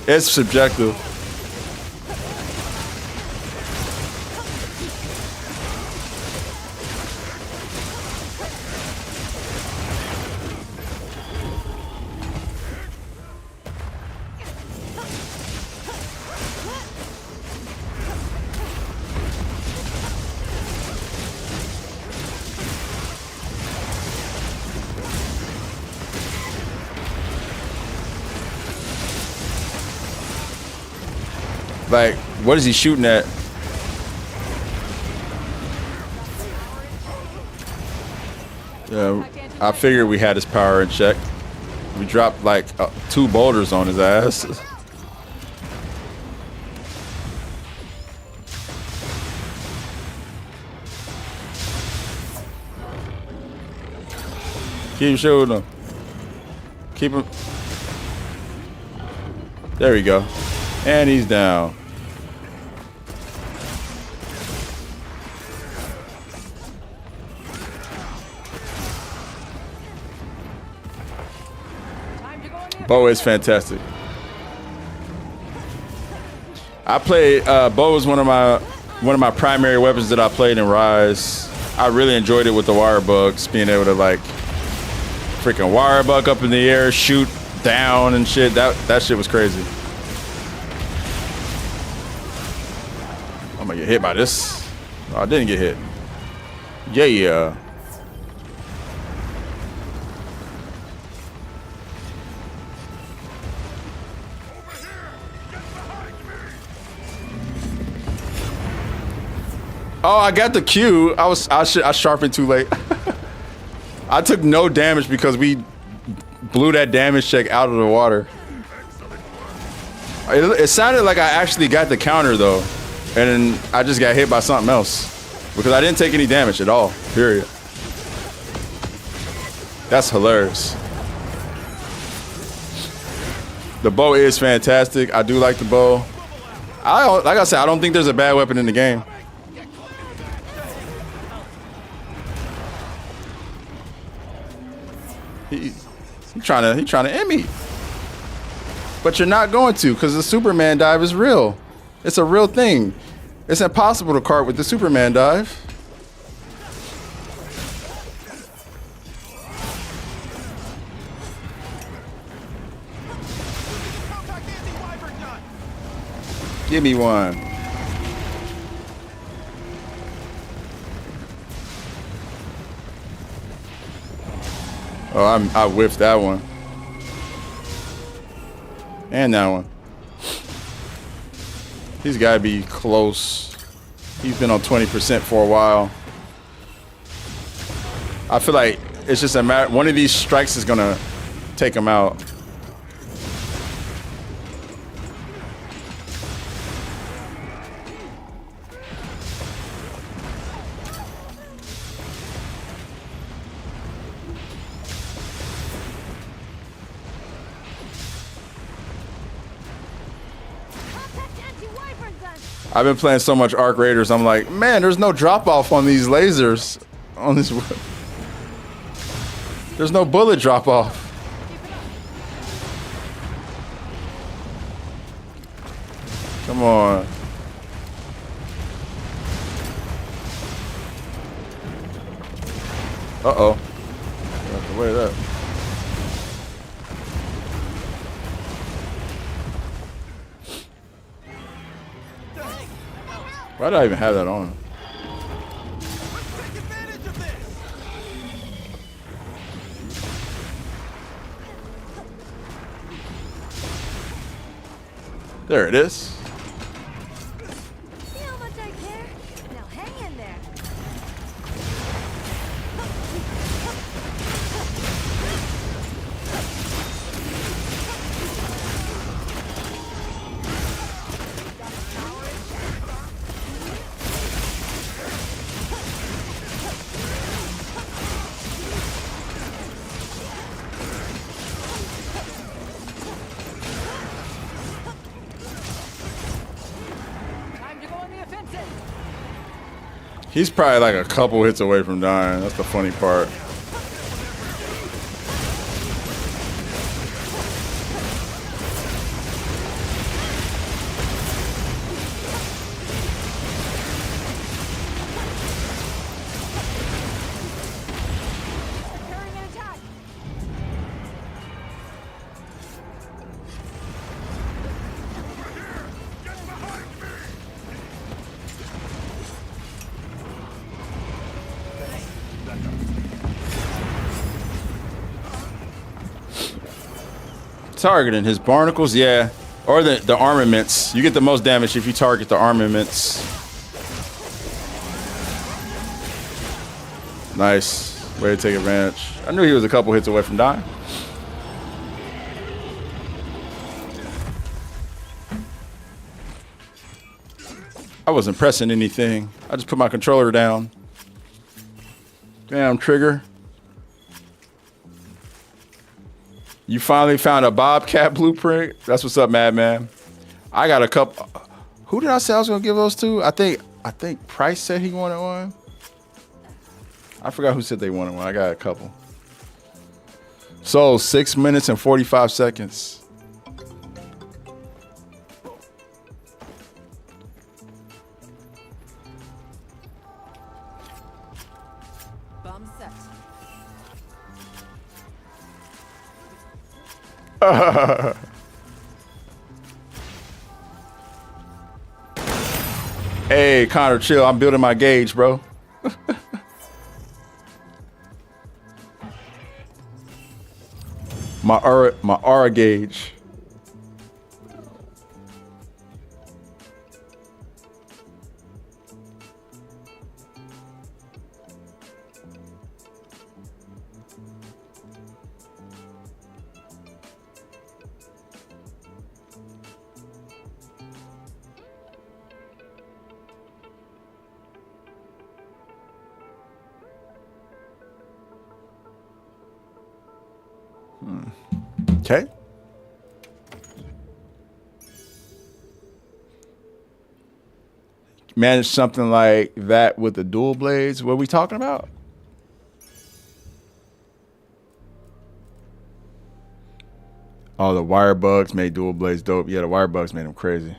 It's subjective. Like, what is he shooting at? Yeah, I figured we had his power in check. We dropped like 2 boulders on his ass. Keep shooting him. Keep him. There we go. And he's down. Bow is fantastic. I played bow was one of my primary weapons that I played in Rise. I really enjoyed it with the wire bugs, being able to like freaking wire bug up in the air, shoot down and shit. That shit was crazy. I'm gonna get hit by this. Oh, I didn't get hit. Yeah. Oh, I got the Q. I sharpened too late. I took no damage because we blew that damage check out of the water. It sounded like I actually got the counter though, and then I just got hit by something else because I didn't take any damage at all. Period. That's hilarious. The bow is fantastic. I do like the bow. Like I said, I don't think there's a bad weapon in the game. He trying to end me. But you're not going to, because the Superman dive is real. It's a real thing. It's impossible to cart with the Superman dive. Give me one. Oh, I whiffed that one. And that one. He's got to be close. He's been on 20% for a while. I feel like it's just a matter. One of these strikes is going to take him out. I've been playing so much Arc Raiders, I'm like, man, there's no drop off on these lasers. On this, there's no bullet drop off. Come on. Uh-oh. Have to weigh that. Why did I even have that on? There it is. See how much I care? Now hang in there. He's probably like a couple hits away from dying. That's the funny part. Preparing an attack. Targeting his barnacles, yeah. Or the armaments. You get the most damage if you target the armaments. Nice. Way to take advantage. I knew he was a couple hits away from dying. I wasn't pressing anything. I just put my controller down. Damn, trigger. You finally found a Bobcat blueprint? That's what's up, Madman. I got a couple. Who did I say I was gonna give those to? I think Price said he wanted one. I forgot who said they wanted one. I got a couple. So 6 minutes and 45 seconds. Bomb set. Hey, Connor, chill. I'm building my gauge, bro. my aura gauge. Okay. Manage something like that with the dual blades. What are we talking about? Oh, the wire bugs made dual blades dope. Yeah, the wire bugs made them crazy.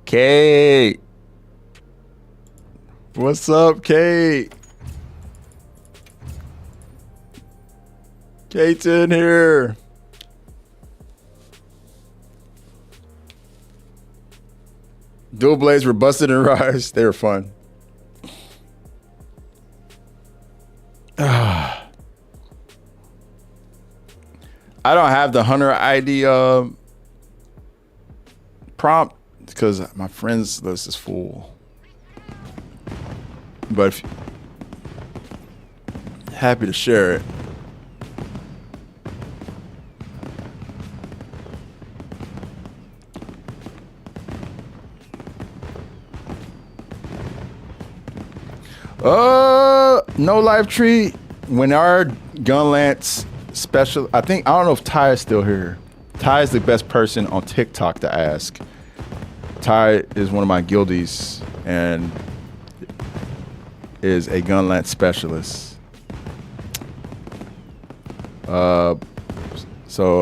Kate. What's up, Kate? Kate's in here. Dual blades were busted and rise. They were fun. I don't have the Hunter ID prompt because my friends list is full. But happy to share it. No live tree. When our gun lance special, I don't know if Ty is still here. Ty is the best person on TikTok to ask. Ty is one of my guildies and is a gun lance specialist. So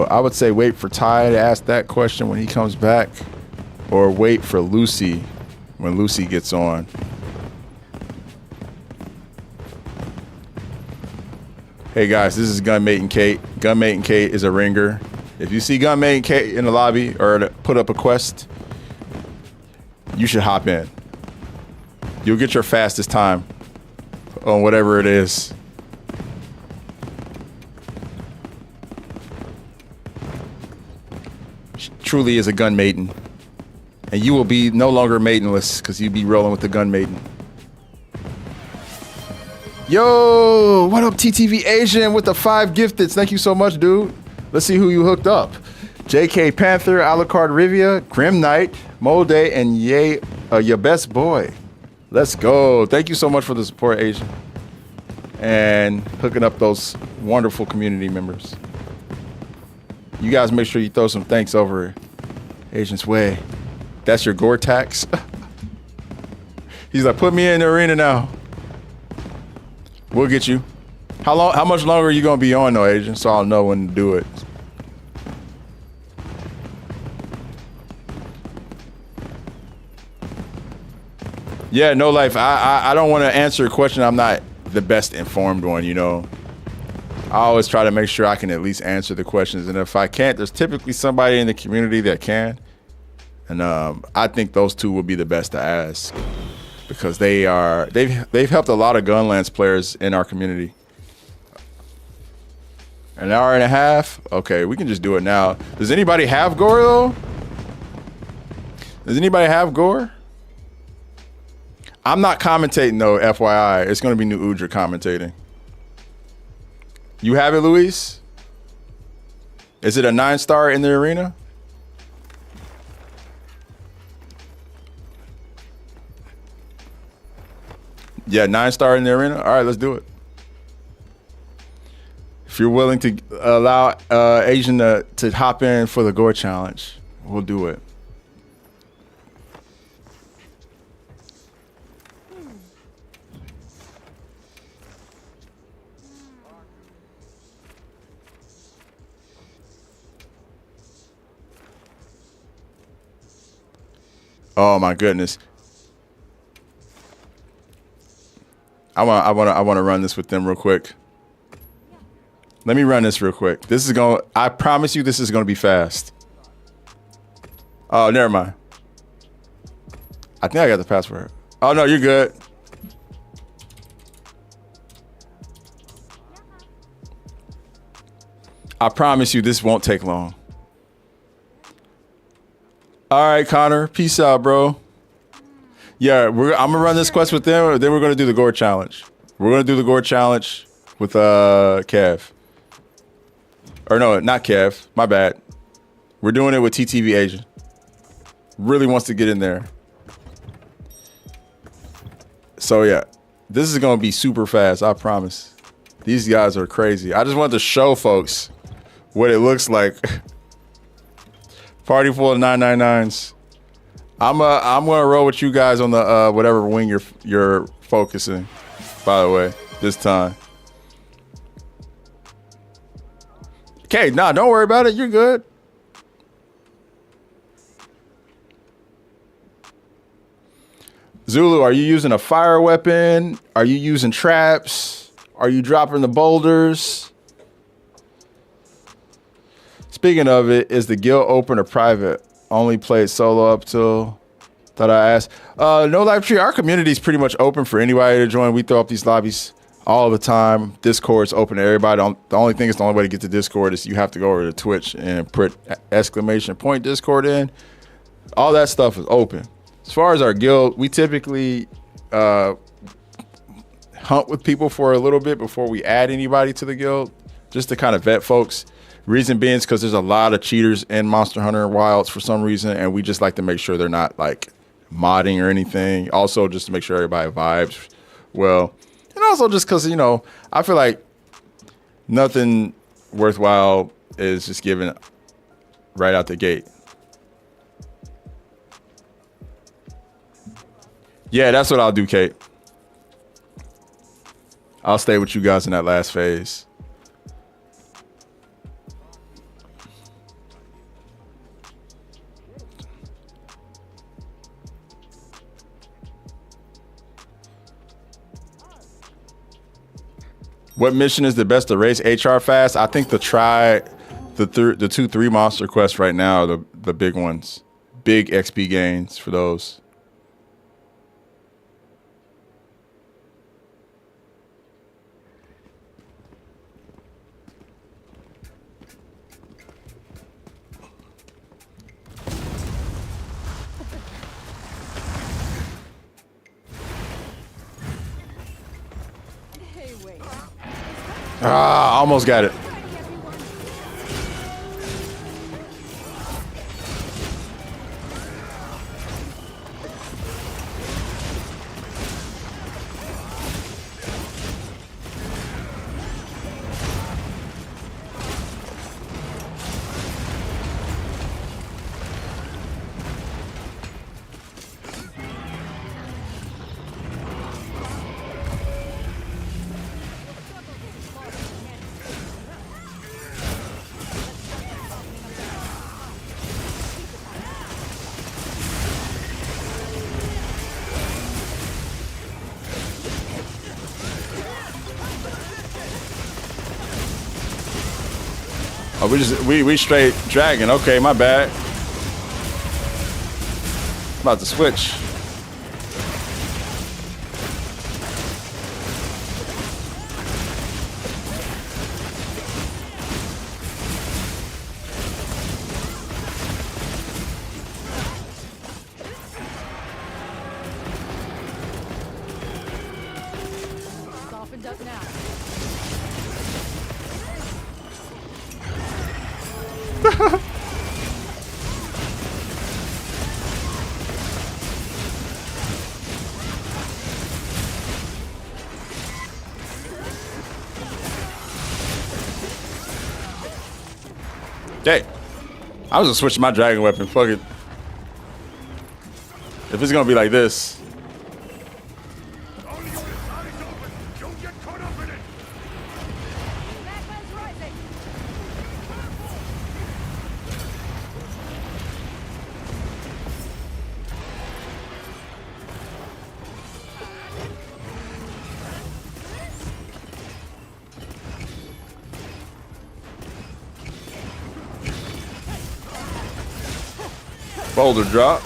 I would say wait for Ty to ask that question when he comes back, or wait for Lucy when Lucy gets on. Hey guys, this is Gunmate and Kate. Gunmate and Kate is a ringer. If you see Gunmate and Kate in the lobby or to put up a quest, you should hop in. You'll get your fastest time on whatever it is. She truly is a gun maiden. And you will be no longer maidenless because you'll be rolling with the gun maiden. Yo, what up, TTV Asian with the 5 gifteds? Thank you so much, dude. Let's see who you hooked up. JK Panther, Alucard Rivia, Grim Knight, Mode, and your best boy. Let's go. Thank you so much for the support, Asian. And hooking up those wonderful community members. You guys make sure you throw some thanks over Asian's way. That's your Gore-Tax. He's like, put me in the arena now. We'll get you. How much longer are you gonna be on though, Agent? So I'll know when to do it. Yeah, no life. I don't want to answer a question I'm not the best informed on, you know. I always try to make sure I can at least answer the questions, and if I can't, there's typically somebody in the community that can. And I think those two would be the best to ask. Because they've helped a lot of Gunlance players in our community. An hour and a half? Okay, we can just do it now. Does anybody have Gore though? Does anybody have Gore? I'm not commentating though, FYI. It's gonna be New Udra commentating. You have it, Luis? Is it a 9-star in the arena? Yeah, 9-star in the arena. All right, let's do it. If you're willing to allow Asian to hop in for the Gore challenge, we'll do it. Oh my goodness. I want to run this with them real quick. Let me run this real quick. This is going. I promise you, this is going to be fast. Oh, never mind. I think I got the password. Oh no, you're good. I promise you, this won't take long. All right, Connor. Peace out, bro. Yeah, I'm gonna run this quest with them. Then we're gonna do the gore challenge. We're gonna do the gore challenge with Kev. Or no, not Kev. My bad. We're doing it with TTV Asian. Really wants to get in there. So yeah, this is gonna be super fast. I promise. These guys are crazy. I just wanted to show folks what it looks like. Party full of 999s. I'm gonna roll with you guys on the whatever wing you're focusing. By the way, this time. Okay, nah, don't worry about it. You're good. Zulu, are you using a fire weapon? Are you using traps? Are you dropping the boulders? Speaking of it, is the guild open or private? Only played solo up till that I asked. No live tree. Our community is pretty much open for anybody to join. We throw up these lobbies all the time. Discord's open to everybody. The only thing is the only way to get to Discord is you have to go over to Twitch and put ! Discord in. All that stuff is open. As far as our guild, we typically hunt with people for a little bit before we add anybody to the guild, just to kind of vet folks. Reason being is because there's a lot of cheaters in Monster Hunter Wilds for some reason, and we just like to make sure they're not like modding or anything. Also, just to make sure everybody vibes well. And also just because, you know, I feel like nothing worthwhile is just given right out the gate. Yeah, that's what I'll do, Kate. I'll stay with you guys in that last phase. What mission is the best to race HR fast? I think the 2-3 monster quests right now are the big ones. Big XP gains for those. Ah, almost got it. Oh, we straight dragon. Okay, my bad. About to switch. Softened up now. Hey, I was just switching my dragon weapon. Fuck it. If it's gonna be like this. Boulder drop.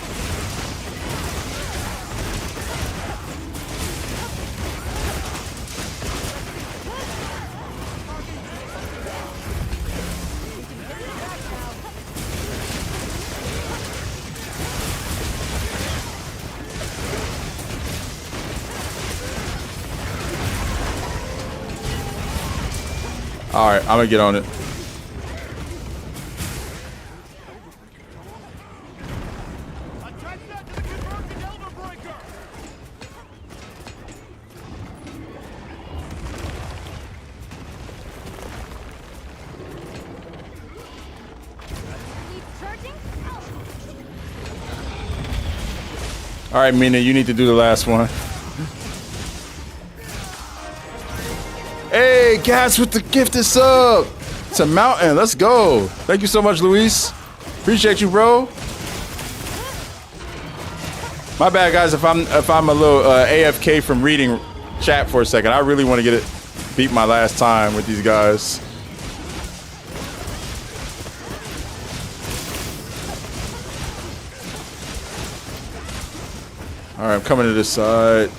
All right, I'm gonna get on it. Attach that to the converted Elder Breaker! Keep charging. All right, Mina, you need to do the last one. Hey, Gas with the gifted sub. It's a mountain. Let's go. Thank you so much, Luis. Appreciate you, bro. My bad, guys. If I'm a little AFK from reading chat for a second, I really want to beat my last time with these guys. All right, I'm coming to this side.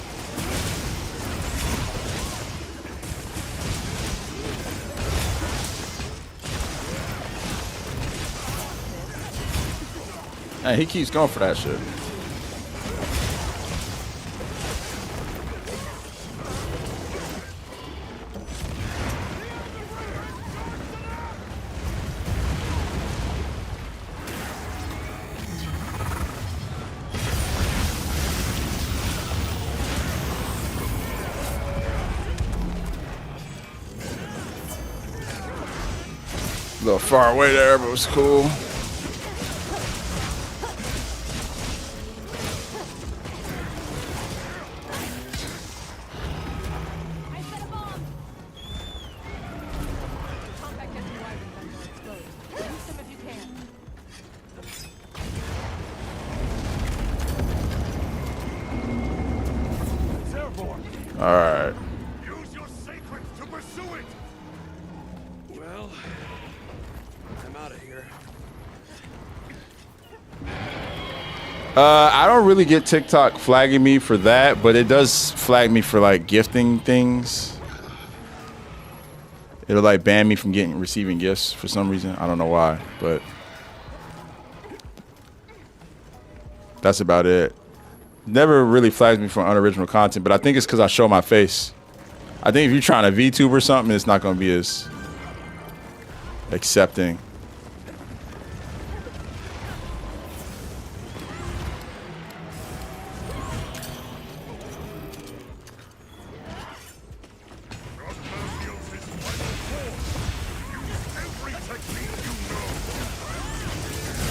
Hey, he keeps going for that shit. A little far away there, but it was cool. I set a bomb. Compact getting wagons are more exposed. Use them if you can. It's airborne! All right. Use your sacred to pursue it! Well, I'm out of here. I don't really get TikTok flagging me for that, but it does flag me for like gifting things. It'll like ban me from receiving gifts for some reason. I don't know why, but that's about it. Never really flags me for unoriginal content, but I think it's because I show my face. I think if you're trying to VTube or something, it's not going to be as accepting. Every technique you know!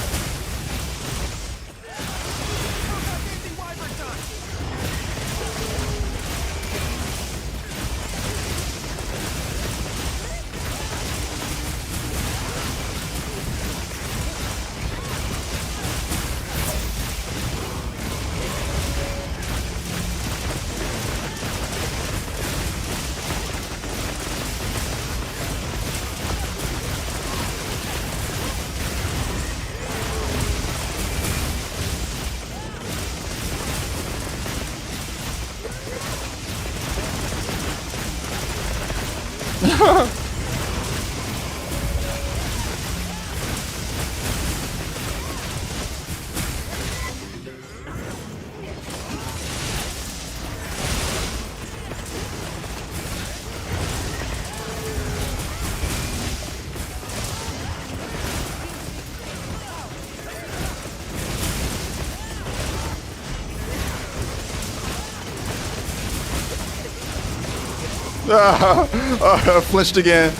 Flinched again.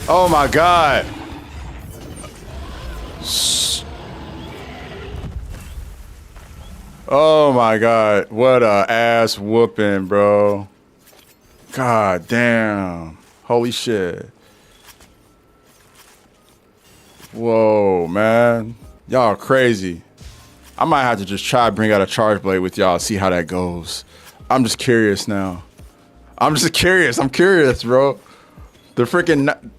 Oh my God. Oh my God. What a ass whooping, bro. God damn. Holy shit. Whoa, man. Y'all crazy. I might have to just try to bring out a charge blade with y'all, see how that goes. I'm just curious now. I'm curious, bro. The freaking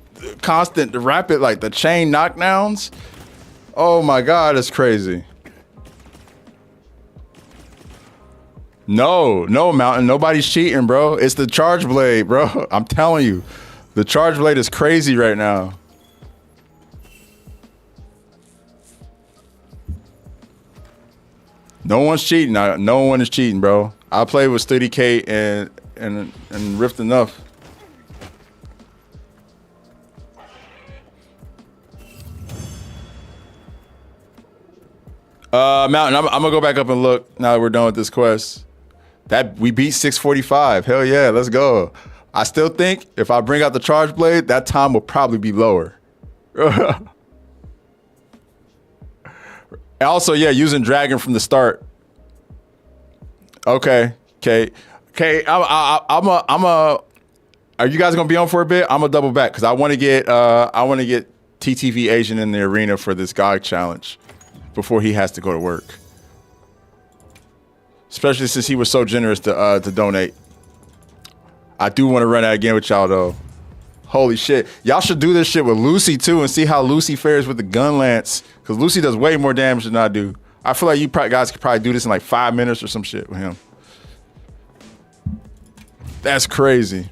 constant, the rapid, like the chain knockdowns. Oh my God, it's crazy. No, Mountain. Nobody's cheating, bro. It's the charge blade, bro. I'm telling you. The charge blade is crazy right now. No one's cheating. No one is cheating, bro. I played with Study K and Rift enough. Mountain, I'm gonna go back up and look now that we're done with this quest. That we beat 6:45. Hell yeah, let's go. I still think if I bring out the charge blade, that time will probably be lower. Also, yeah, using dragon from the start. Okay. Are you guys gonna be on for a bit? I'm gonna double back because I want to get TTV Asian in the arena for this GOG challenge before he has to go to work. Especially since he was so generous to donate. I do want to run that again with y'all though. Holy shit. Y'all should do this shit with Lucy too and see how Lucy fares with the gun lance. Because Lucy does way more damage than I do. I feel like you guys could probably do this in like 5 minutes or some shit with him. That's crazy.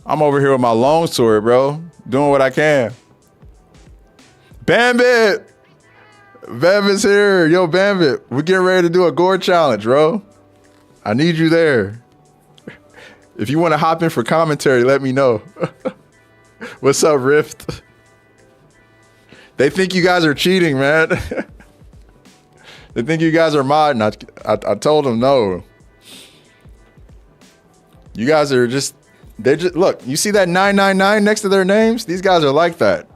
I'm over here with my longsword, bro. Doing what I can. Bambit! Bambit's here. Yo, Bambit. We're getting ready to do a gore challenge, bro. I need you there. If you want to hop in for commentary, let me know. What's up, Rift? They think you guys are cheating, man. They think you guys are modding. I told them no. You guys are just, look, you see that 999 next to their names? These guys are like that.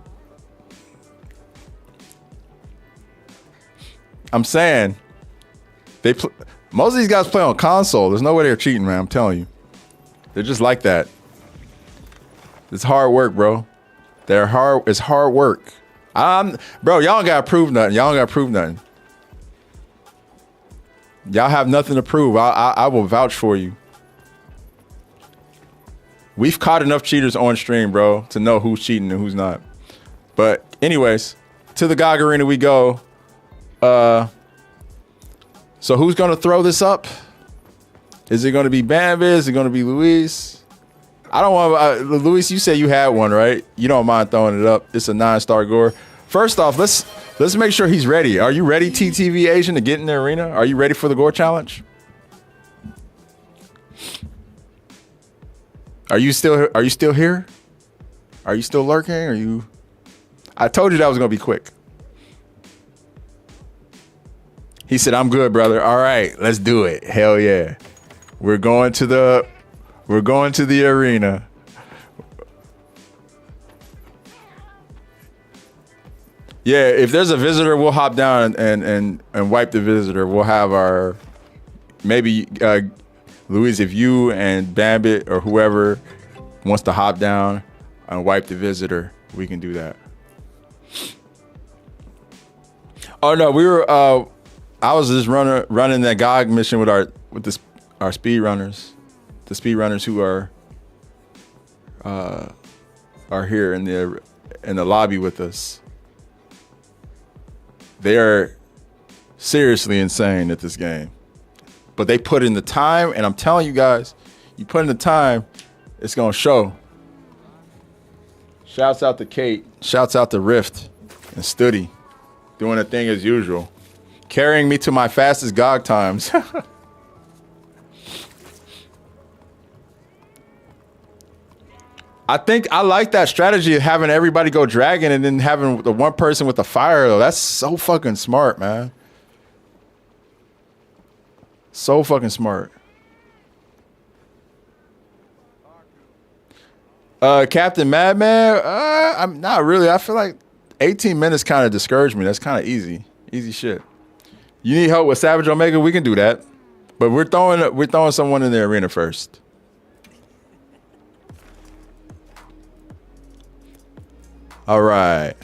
I'm saying, most of these guys play on console. There's no way they're cheating, man. I'm telling you. They're just like that. It's hard work, bro. It's hard work. Bro, y'all don't gotta prove nothing. Y'all have nothing to prove. I will vouch for you. We've caught enough cheaters on stream, bro, to know who's cheating and who's not. But anyways, to the GOG arena we go. So who's gonna throw this up? Is it gonna be Bambi? Is it gonna be Luis? I don't want Luis. You say you had one, right? You don't mind throwing it up. It's a 9-star gore. First off, let's make sure he's ready. Are you ready, TTV Asian, to get in the arena? Are you ready for the gore challenge? Are you still here? Are you still lurking? I told you that was gonna be quick. He said, I'm good, brother. All right, let's do it. Hell yeah. We're going to the arena. Yeah, if there's a visitor, we'll hop down and wipe the visitor. We'll have our, maybe Luis, if you and Bambit or whoever wants to hop down and wipe the visitor, we can do that. Oh no, we were I was just running that GOG mission with our speed runners, the speed runners who are here in the lobby with us. They are seriously insane at this game, but they put in the time, and I'm telling you guys, you put in the time, it's gonna show. Shouts out to Kate. Shouts out to Rift and Studi, doing a thing as usual. Carrying me to my fastest GOG times. I think I like that strategy of having everybody go dragon and then having the one person with the fire, though. That's so fucking smart, man. So fucking smart. Captain Madman? I'm not really. I feel like 18 minutes kind of discouraged me. That's kind of easy. Easy shit. You need help with Savage Omega? We can do that. But we're throwing someone in the arena first. All right.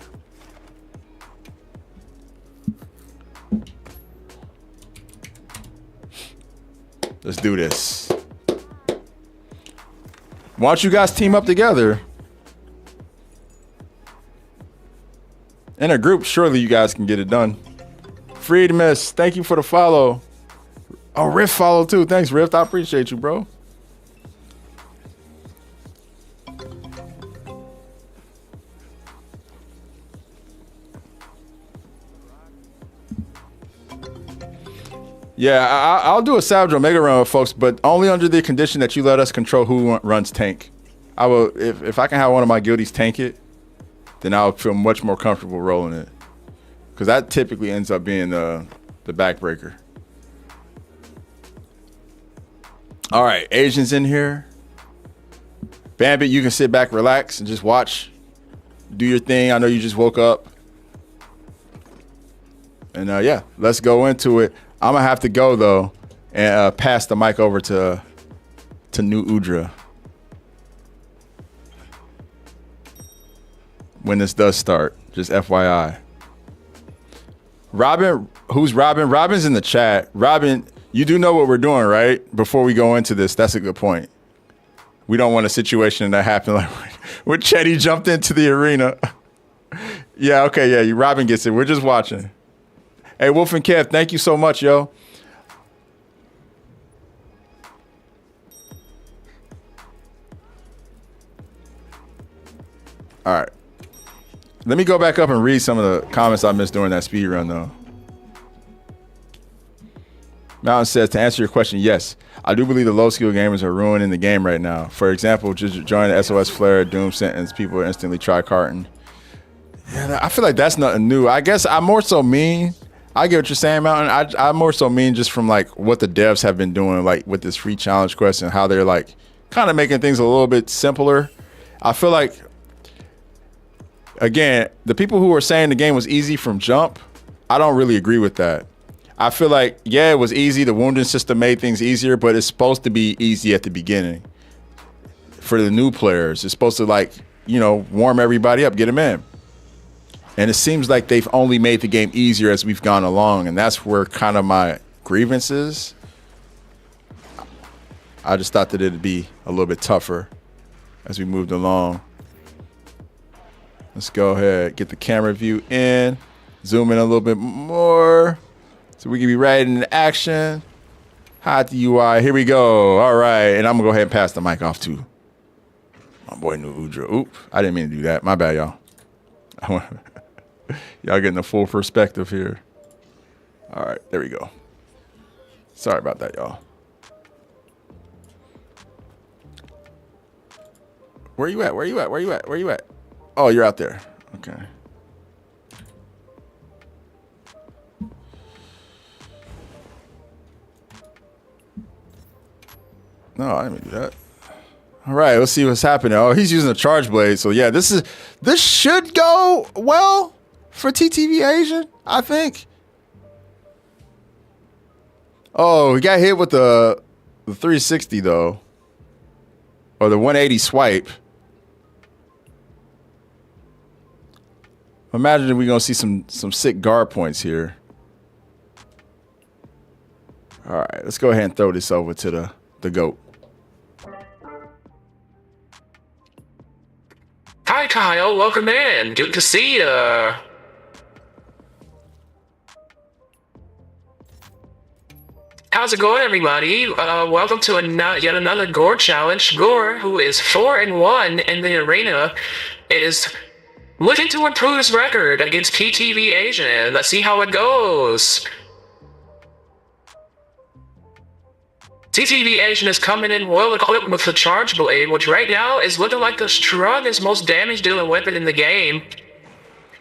Let's do this. Why don't you guys team up together? In a group, surely you guys can get it done. Freed Miss, thank you for the follow. Oh, Rift follow too. Thanks, Rift. I appreciate you, bro. Yeah, I'll do a Savage Omega run with folks, but only under the condition that you let us control who runs tank. I will, if I can have one of my guildies tank it, then I'll feel much more comfortable rolling it, because that typically ends up being the backbreaker. All right, Asians in here. Bambit, you can sit back, relax, and just watch. Do your thing. I know you just woke up. And yeah, let's go into it. I'm gonna have to go though, and pass the mic over to New Udra when this does start. Just FYI. Robin, who's Robin? Robin's in the chat. Robin, you do know what we're doing, right? Before we go into this, that's a good point. We don't want a situation that happened like when Chetty jumped into the arena. Yeah, okay, yeah, Robin gets it. We're just watching. Hey, Wolf and Kev, thank you so much, yo. All right. Let me go back up and read some of the comments I missed during that speed run, though. Mountain says, to answer your question, yes. I do believe the low-skill gamers are ruining the game right now. For example, just joining the SOS Flare Doom sentence, people are instantly try-carting. Yeah, I feel like that's nothing new. I guess I'm more so mean. I get what you're saying, Mountain. I more so mean just from like what the devs have been doing, like with this free challenge quest and how they're like kind of making things a little bit simpler. I feel like, again, the people who were saying the game was easy from jump, I don't really agree with that. I feel like, yeah, it was easy. The wounding system made things easier, but it's supposed to be easy at the beginning for the new players. It's supposed to, like, you know, warm everybody up, get them in. And it seems like they've only made the game easier as we've gone along, and that's where kind of my grievance is. I just thought that it'd be a little bit tougher as we moved along. Let's go ahead, get the camera view in, zoom in a little bit more so we can be right into action. Hide the UI, here we go. All right, and I'm gonna go ahead and pass the mic off to my boy New Udra. Oop, I didn't mean to do that. My bad, y'all. Y'all getting the full perspective here. All right, there we go. Sorry about that, y'all. Where you at? Where you at? Where you at? Where you at? Oh, you're out there. Okay. No, I didn't mean to do that. All right, let's see what's happening. Oh, he's using a charge blade. So yeah, this should go well for TTV Asian, I think. Oh, he got hit with the 360 though. Or the 180 swipe. Imagine we're gonna see some sick guard points here. All right, let's go ahead and throw this over to the GOAT. Hi, Kyle. Welcome in. Good to see ya. How's it going, everybody? Welcome to yet another Gore challenge. Gore, who is 4-1 in the arena, is looking to improve his record against TTV Asian. Let's see how it goes. TTV Asian is coming in well equipped with the charge blade, which right now is looking like the strongest, most damage-dealing weapon in the game.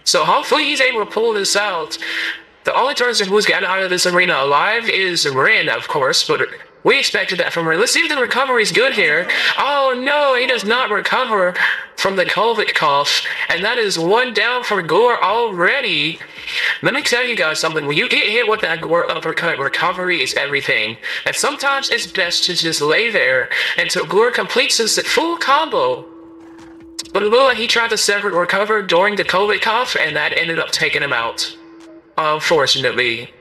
So hopefully he's able to pull this out. The only person who's gotten out of this arena alive is Rin, of course, but we expected that from Rin. Let's see if the recovery's good here. Oh no, he does not recover from the COVID cough, and that is one down for Gore already. Let me tell you guys something. When you get hit with that Gore uppercut, recovery is everything. And sometimes it's best to just lay there until Gore completes his full combo. But it looked like he tried to separate recover during the COVID cough, and that ended up taking him out. Unfortunately.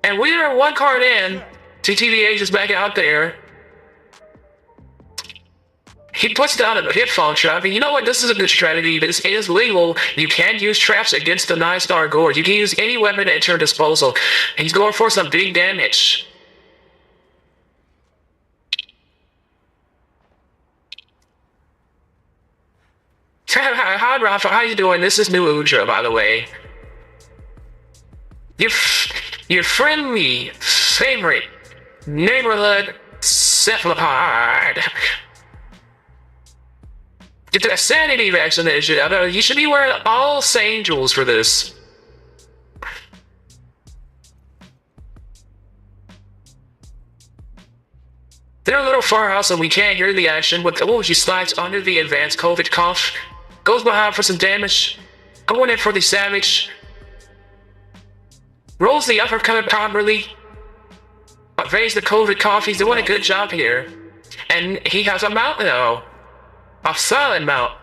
And we are one card in. TTVH is back out there. He puts down a hit phone trap. And you know what? This is a good strategy. This is legal. You can use traps against the 9-star Gore. You can use any weapon at your disposal. He's going for some big damage. Hi, Rafa. How you doing? This is New Udra, by the way. Your friendly, favorite neighborhood cephalopod. Get the sanity vaccination. You should be wearing all angels for this. They're a little far out, so we can't hear the action. She slides under the advanced COVID cough. Goes behind for some damage. Going in for the savage. Rolls the uppercut properly. Evades the COVID cough. He's doing a good job here. And he has a mount now. A solid mount.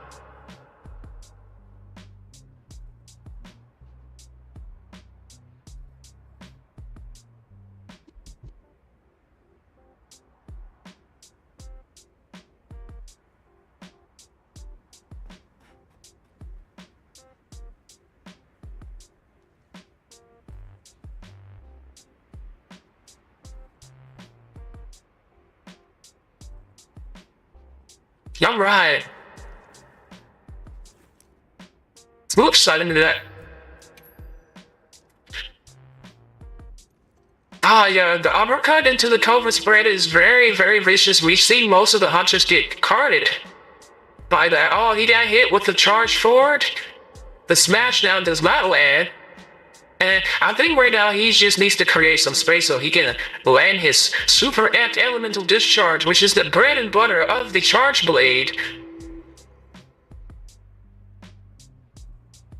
All right. Smooth shot into that. Yeah, the uppercut into the covert spread is very, very vicious. We've seen most of the hunters get carded by that. Oh, he got hit with the charge forward. The smash down does not land. And I think right now he just needs to create some space so he can land his super amped elemental discharge, which is the bread and butter of the charge blade.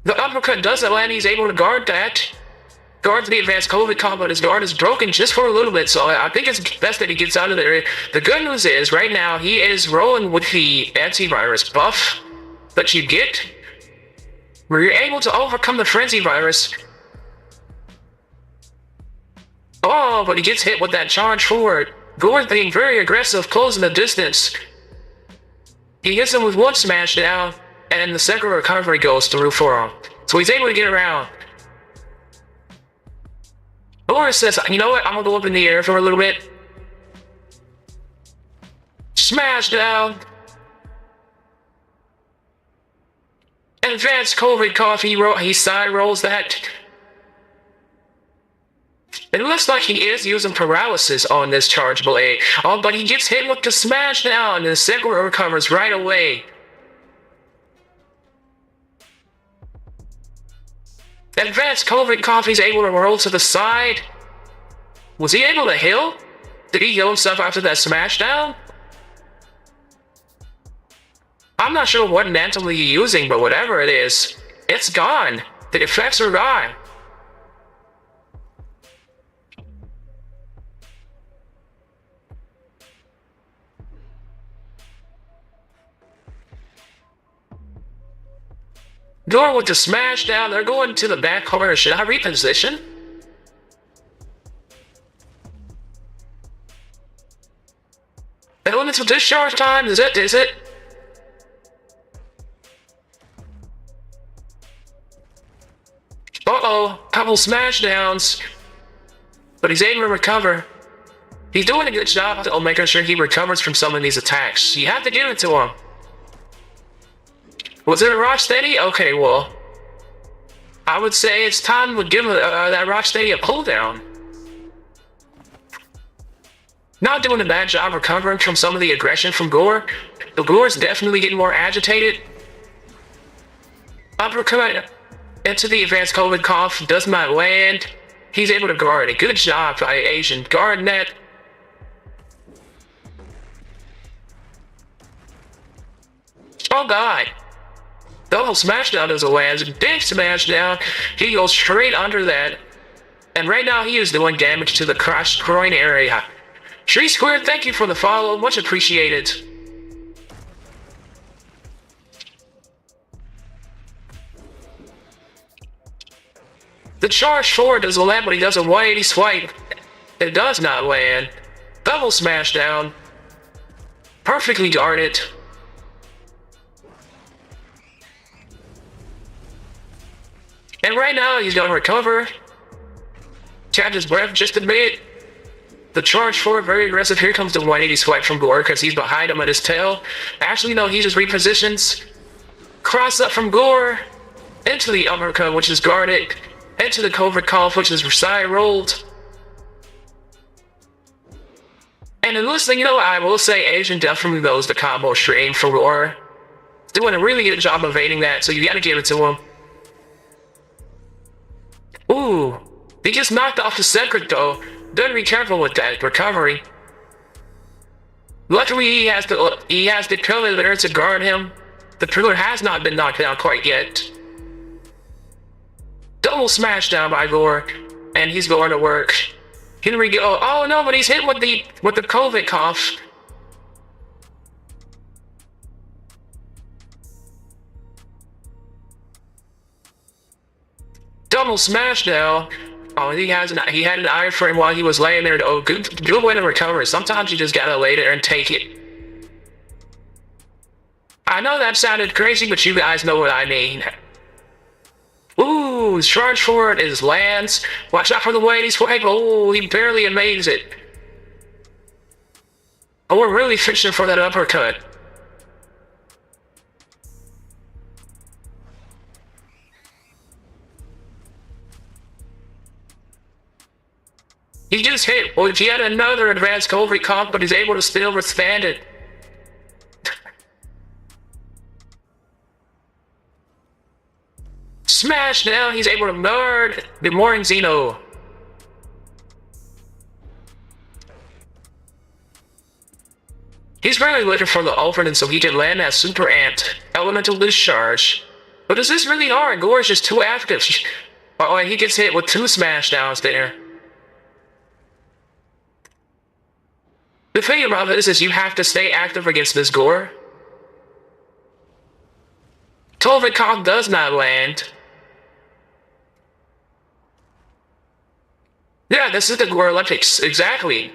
The uppercut doesn't land, he's able to guard that. Guards the advanced COVID combo, his guard is broken just for a little bit, so I think it's best that he gets out of there. The good news is, right now, he is rolling with the antivirus buff that you get, where you're able to overcome the frenzy virus. Oh, but he gets hit with that charge forward. Gore being very aggressive, closing the distance. He hits him with one smash down, and the second recovery goes through for him. So he's able to get around. Gore says, you know what, I'm gonna go up in the air for a little bit. Smash down. Advanced COVID cough, he side rolls that. It looks like he is using paralysis on this charge blade. Oh, but he gets hit with the smash down, and the second recovers right away. Advanced COVID cough, he's able to roll to the side. Was he able to heal? Did he heal himself after that smash down? I'm not sure what anatomy you're using, but whatever it is, it's gone. The effects are gone. Door with the smash down, they're going to the back corner. Should I reposition? Elemental discharge time, is it? Uh-oh, couple smash downs. But he's able to recover. He's doing a good job of making sure he recovers from some of these attacks. You have to give it to him. Was it a Rocksteady? Okay, well, I would say it's time to give that Rocksteady a pull-down. Not doing a bad job recovering from some of the aggression from Gore. The Gore's definitely getting more agitated. Uppercut into the advanced COVID cough, does not land. He's able to guard it. Good job by Asian. Guard net. Oh god. Double smash down does a land. Big smash down. He goes straight under that. And right now he is doing damage to the crushed groin area. Tree Square, thank you for the follow. Much appreciated. The charge forward does land, but he does a 180 swipe. It does not land. Double smash down. Perfectly guarded. And right now, he's gonna recover. Catch his breath just a bit. The charge forward, very aggressive. Here comes the 180 swipe from Gore because he's behind him at his tail. Actually, no, he just repositions. Cross up from Gore. Into the uppercut, which is guarded. Into the covert cough, which is side rolled. And the last thing, I will say Asian definitely knows the combo stream for Gore. Doing a really good job of evading that, so you gotta give it to him. Ooh, he just knocked off the secret though. Better be careful with that recovery. Luckily, he has the pillar there to guard him. The pillar has not been knocked down quite yet. Double smash down by Gore, and he's going to work. Here we go. Oh no, but he's hit with the COVID cough. Double smash now. Oh, he had an iframe while he was laying there. Oh, good way to recover. Sometimes you just gotta lay there and take it. I know that sounded crazy, but you guys know what I mean. Ooh, charge forward is Lance. Watch out for the way he's swiping. Oh, he barely evades it. Oh, we're really fishing for that uppercut. He just hit with yet another advanced covert comp, but he's able to still withstand it. Smash now, he's able to murder the Morning Zeno. He's really looking for the alternate so he can land that super ant elemental discharge. But is this really hard? Gore is just too active. Oh, and he gets hit with 2 smash downs there. The thing about this is you have to stay active against this Gore. Tovikov does not land. Yeah, this is the Gore Olympics, exactly.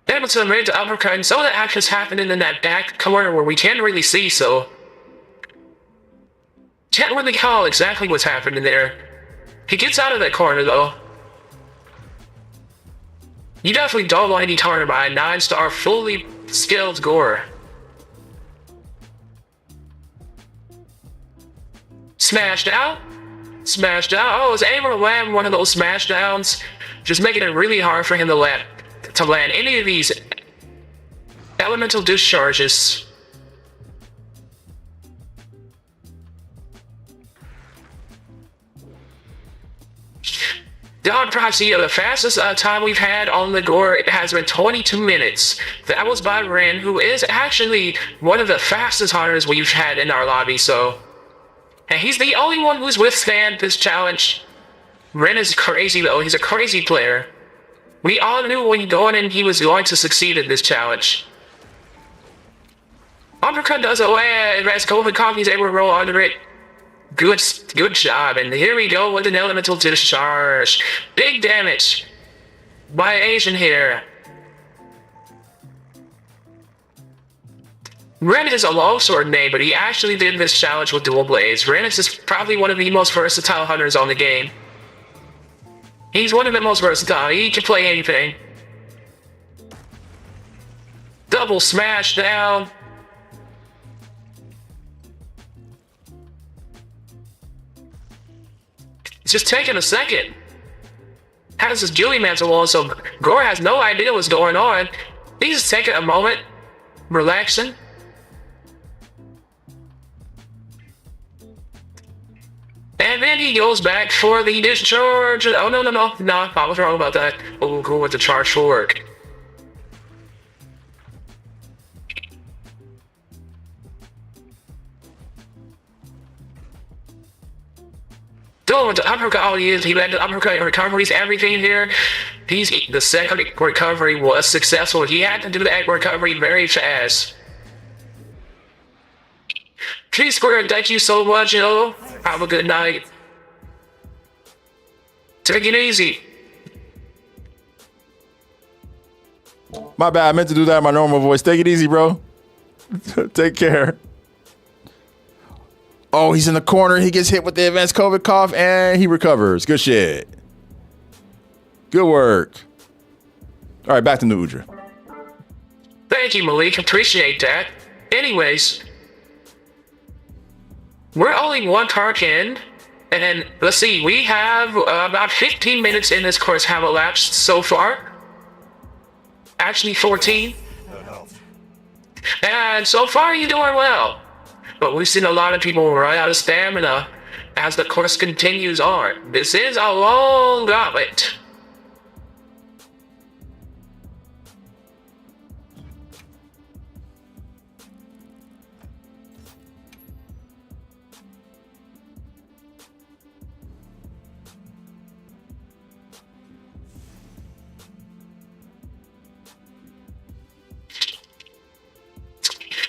Able to evade the uppercut, and some of the actions happening in that back corner where we can't really see, so can't really call exactly what's happening there. He gets out of that corner though. You definitely don't want any target by a 9-star fully skilled Gore. Smashed out. Smashed out. Oh, I was able to land one of those smash downs, just making it really hard for him to land any of these elemental discharges. Dog Prophecy, the fastest time we've had on the Gore, it has been 22 minutes. That was by Ren, who is actually one of the fastest hunters we've had in our lobby, so. And he's the only one who's withstand this challenge. Ren is crazy though, he's a crazy player. We all knew when going in he was going to succeed in this challenge. Uppercut does it well, and Raskova Coffee's able to roll under it. Good job, and here we go with an elemental discharge. Big damage by Asian here. Ren is a longsword name, but he actually did this challenge with dual blades. Ren is probably one of the most versatile hunters on the game. He's one of the most versatile. He can play anything. Double smash down. It's just taking a second. Has this Julie Mantle on, so Gore has no idea what's going on. He's just taking a moment, relaxing. And then he goes back for the discharge. Oh, no, I was wrong about that. Oh, go with the charge forward. Doing with the uppercut, all he is, he landed uppercut recoveries, everything here. The second recovery was successful. He had to do that recovery very fast. T-Square, thank you so much, Have a good night. Take it easy. My bad. I meant to do that in my normal voice. Take it easy, bro. Take care. Oh, he's in the corner. He gets hit with the advanced COVID cough and he recovers. Good shit. Good work. All right, back to Nudra. Thank you, Malik. Appreciate that. Anyways, we're only one card in, and let's see, we have about 15 minutes in this course have elapsed so far. Actually, 14. And so far, you're doing well. But we've seen a lot of people run out of stamina as the course continues on. This is a long gauntlet.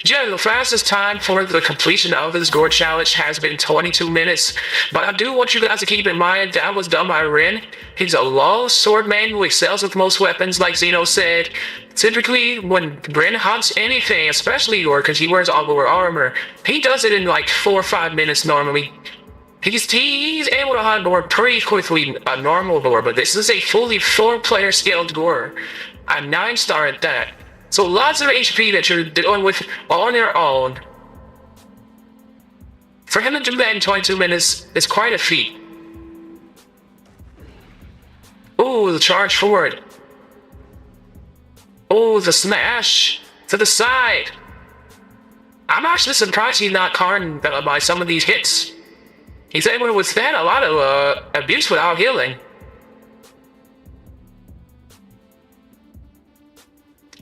Yeah, the fastest time for the completion of this Gore challenge has been 22 minutes, but I do want you guys to keep in mind that was done by Rin. He's a long swordman who excels with most weapons, like Zeno said. Typically, when Rin hunts anything, especially Gore, because he wears all lower armor, he does it in like 4 or 5 minutes normally. He's able to hunt Gore pretty quickly, a normal Gore, but this is a fully 4-player scaled Gore. I'm 9-star at that. So lots of HP that you're dealing with on your own. For him to do that in 22 minutes is quite a feat. Ooh, the charge forward. Ooh, the smash to the side. I'm actually surprised he's not carned by some of these hits. He's able to withstand a lot of abuse without healing.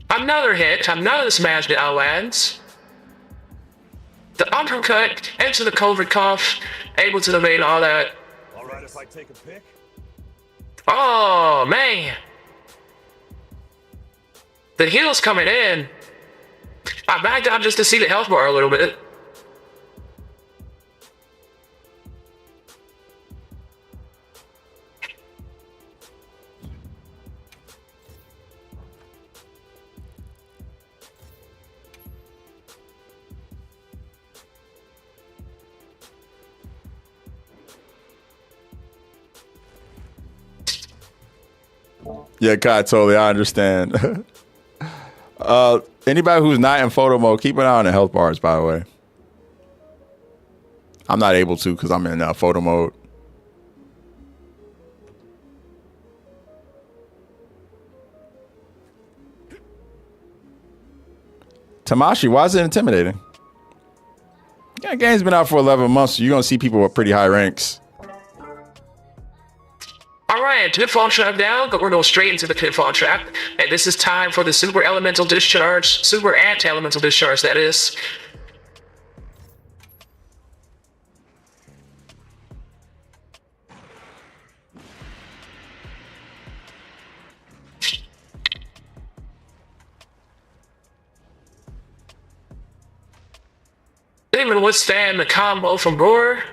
Another hit, another smash that lands. The uppercut into the covert cough, able to evade all that. Alright if I take a pick? Oh, man. The heal's coming in. I backed out just to see the health bar a little bit. Yeah, Kai, totally. I understand. Anybody who's not in photo mode, keep an eye on the health bars, by the way. I'm not able to because I'm in photo mode. Tamashi, why is it intimidating? Yeah, the game's been out for 11 months, so you're going to see people with pretty high ranks. Alright, pitfall trap down, we're going straight into the pitfall trap. And this is time for the super elemental discharge, super anti-elemental discharge, that is. Didn't even withstand the combo from Roar.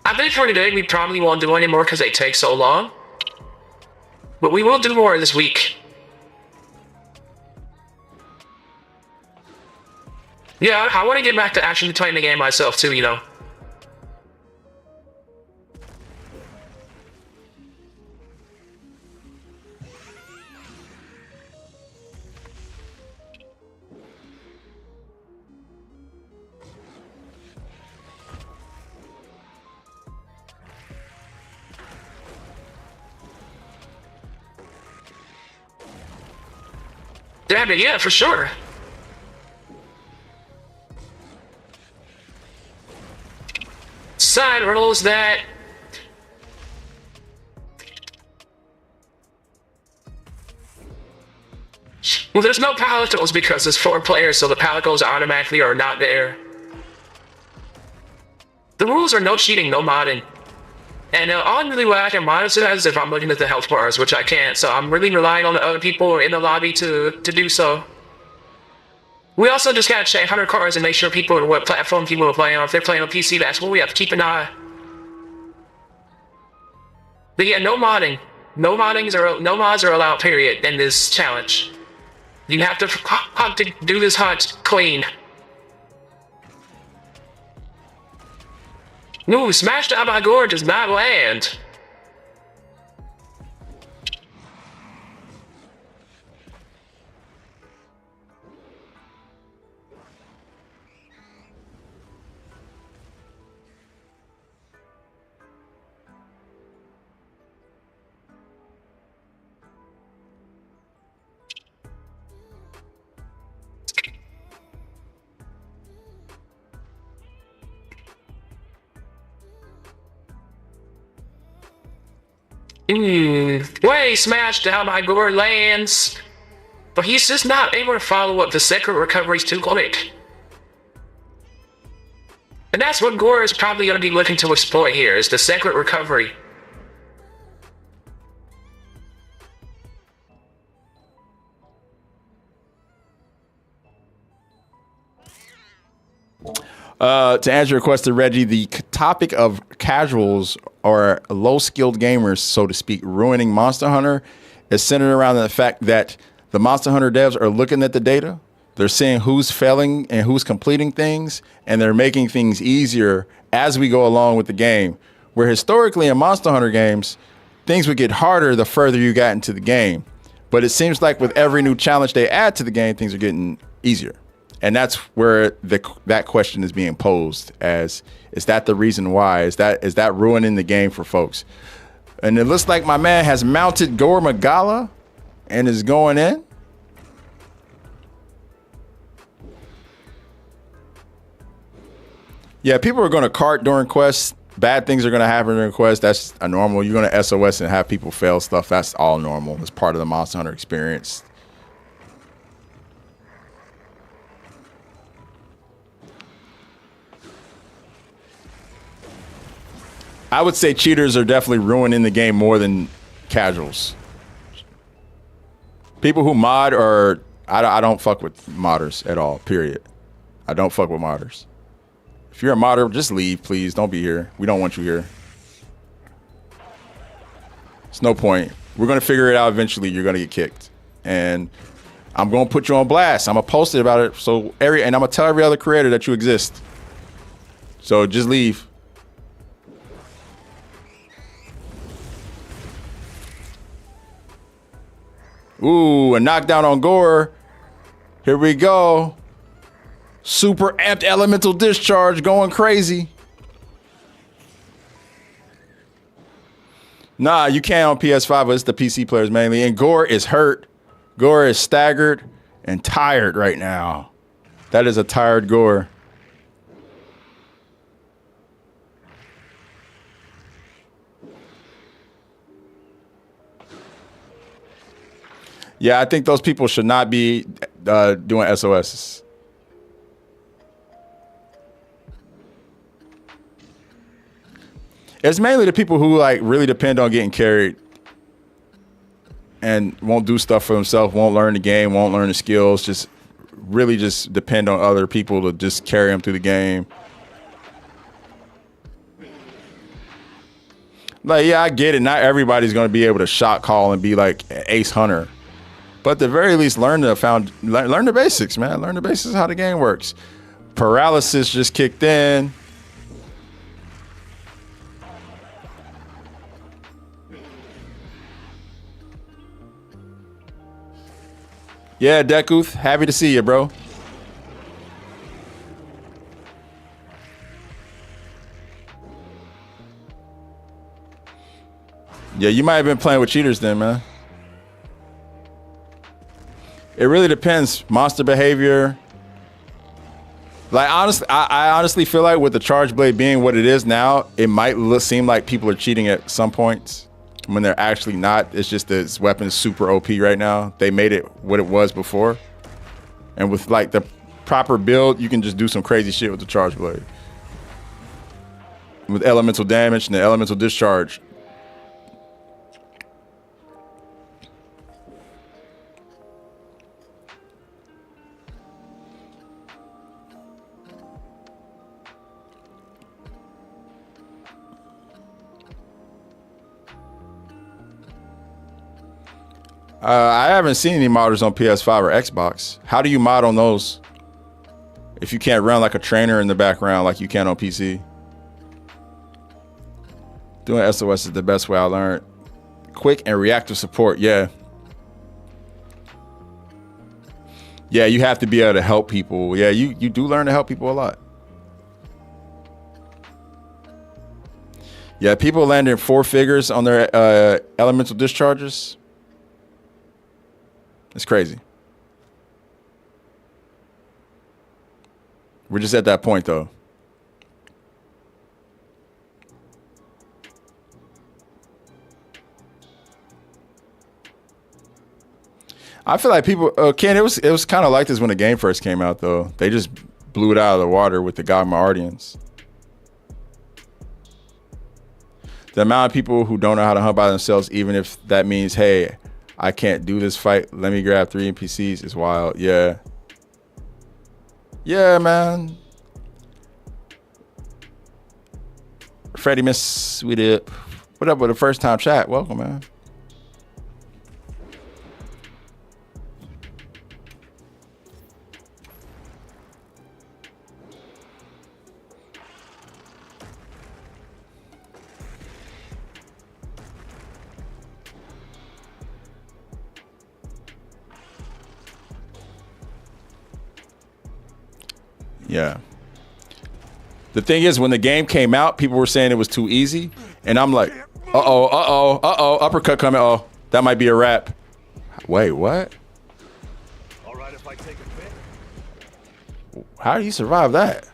I think for today we probably won't do any more because they take so long. But we will do more this week. Yeah, I want to get back to actually playing the game myself too, you know. Damn it, yeah, for sure. Side rolls that. Well, there's no palatals because there's 4 players, so the palatals automatically are not there. The rules are no cheating, no modding. And only way I can monitor that is if I'm looking at the health bars, which I can't. So I'm really relying on the other people in the lobby to do so. We also just gotta check 100 cards and make sure people are what platform people are playing on. If they're playing on PC, that's what we have to keep an eye. But yeah, no modding. No mods are allowed, period, in this challenge. You have to do this hunt clean. Noob, smashed out by Gore does not land. Way smashed down by Gore lands. But he's just not able to follow up the secret recoveries too quick. And that's what Gore is probably going to be looking to exploit here, is the secret recovery. To answer your question, Reggie, the topic of casuals or low-skilled gamers, so to speak, ruining Monster Hunter is centered around the fact that the Monster Hunter devs are looking at the data. They're seeing who's failing and who's completing things, and they're making things easier as we go along with the game. Where historically in Monster Hunter games, things would get harder the further you got into the game. But it seems like with every new challenge they add to the game, things are getting easier. And that's where that question is being posed as, is that the reason why? Is that ruining the game for folks? And it looks like my man has mounted Gore Magala and is going in. Yeah, people are going to cart during quests. Bad things are going to happen during quests. That's a normal. You're going to SOS and have people fail stuff. That's all normal. It's part of the Monster Hunter experience. I would say cheaters are definitely ruining the game more than casuals. People who mod are, I don't fuck with modders at all, period. I don't fuck with modders. If you're a modder, just leave, please. Don't be here. We don't want you here. It's no point. We're going to figure it out eventually. You're going to get kicked. And I'm going to put you on blast. I'm going to post it about it. And I'm going to tell every other creator that you exist. So just leave. Ooh, a knockdown on Gore. Here we go. Super amped elemental discharge going crazy. Nah, you can on PS5, but it's the PC players mainly. And Gore is hurt. Gore is staggered and tired right now. That is a tired Gore. Yeah, I think those people should not be doing SOSs. It's mainly the people who like really depend on getting carried and won't do stuff for themselves, won't learn the game, won't learn the skills, just really just depend on other people to just carry them through the game. Like, yeah, I get it. Not everybody's going to be able to shot call and be like an ace hunter. But at the very least, learn the basics, man. Learn the basics of how the game works. Paralysis just kicked in. Yeah, Dekuth, happy to see you, bro. Yeah, you might have been playing with cheaters then, man. It really depends. Monster behavior. Like, honestly, I honestly feel like with the Charge Blade being what it is now, it might seem like people are cheating at some points when they're actually not. It's just this weapon is super OP right now. They made it what it was before. And with like the proper build, you can just do some crazy shit with the Charge Blade. with elemental damage and the elemental discharge. I haven't seen any modders on PS5 or Xbox. How do you mod on those if you can't run like a trainer in the background like you can on PC? Doing SOS is the best way I learned. Quick and reactive support, yeah. Yeah, you have to be able to help people. Yeah, you do learn to help people a lot. Yeah, people landing 4 figures on their elemental discharges. It's crazy. We're just at that point, though. I feel like people, Ken, it was kind of like this when the game first came out, though. They just blew it out of the water with the Gogmardians. The amount of people who don't know how to hunt by themselves, even if that means, hey, I can't do this fight, let me grab 3 NPCs, is wild. Yeah. Yeah, man. Freddie Miss Sweet Up. What up with the first time chat? Welcome, man. Yeah. The thing is, when the game came out, people were saying it was too easy. And I'm like, uppercut coming. Oh, that might be a wrap. Wait, what? All right, if I take a pick. How do you survive that?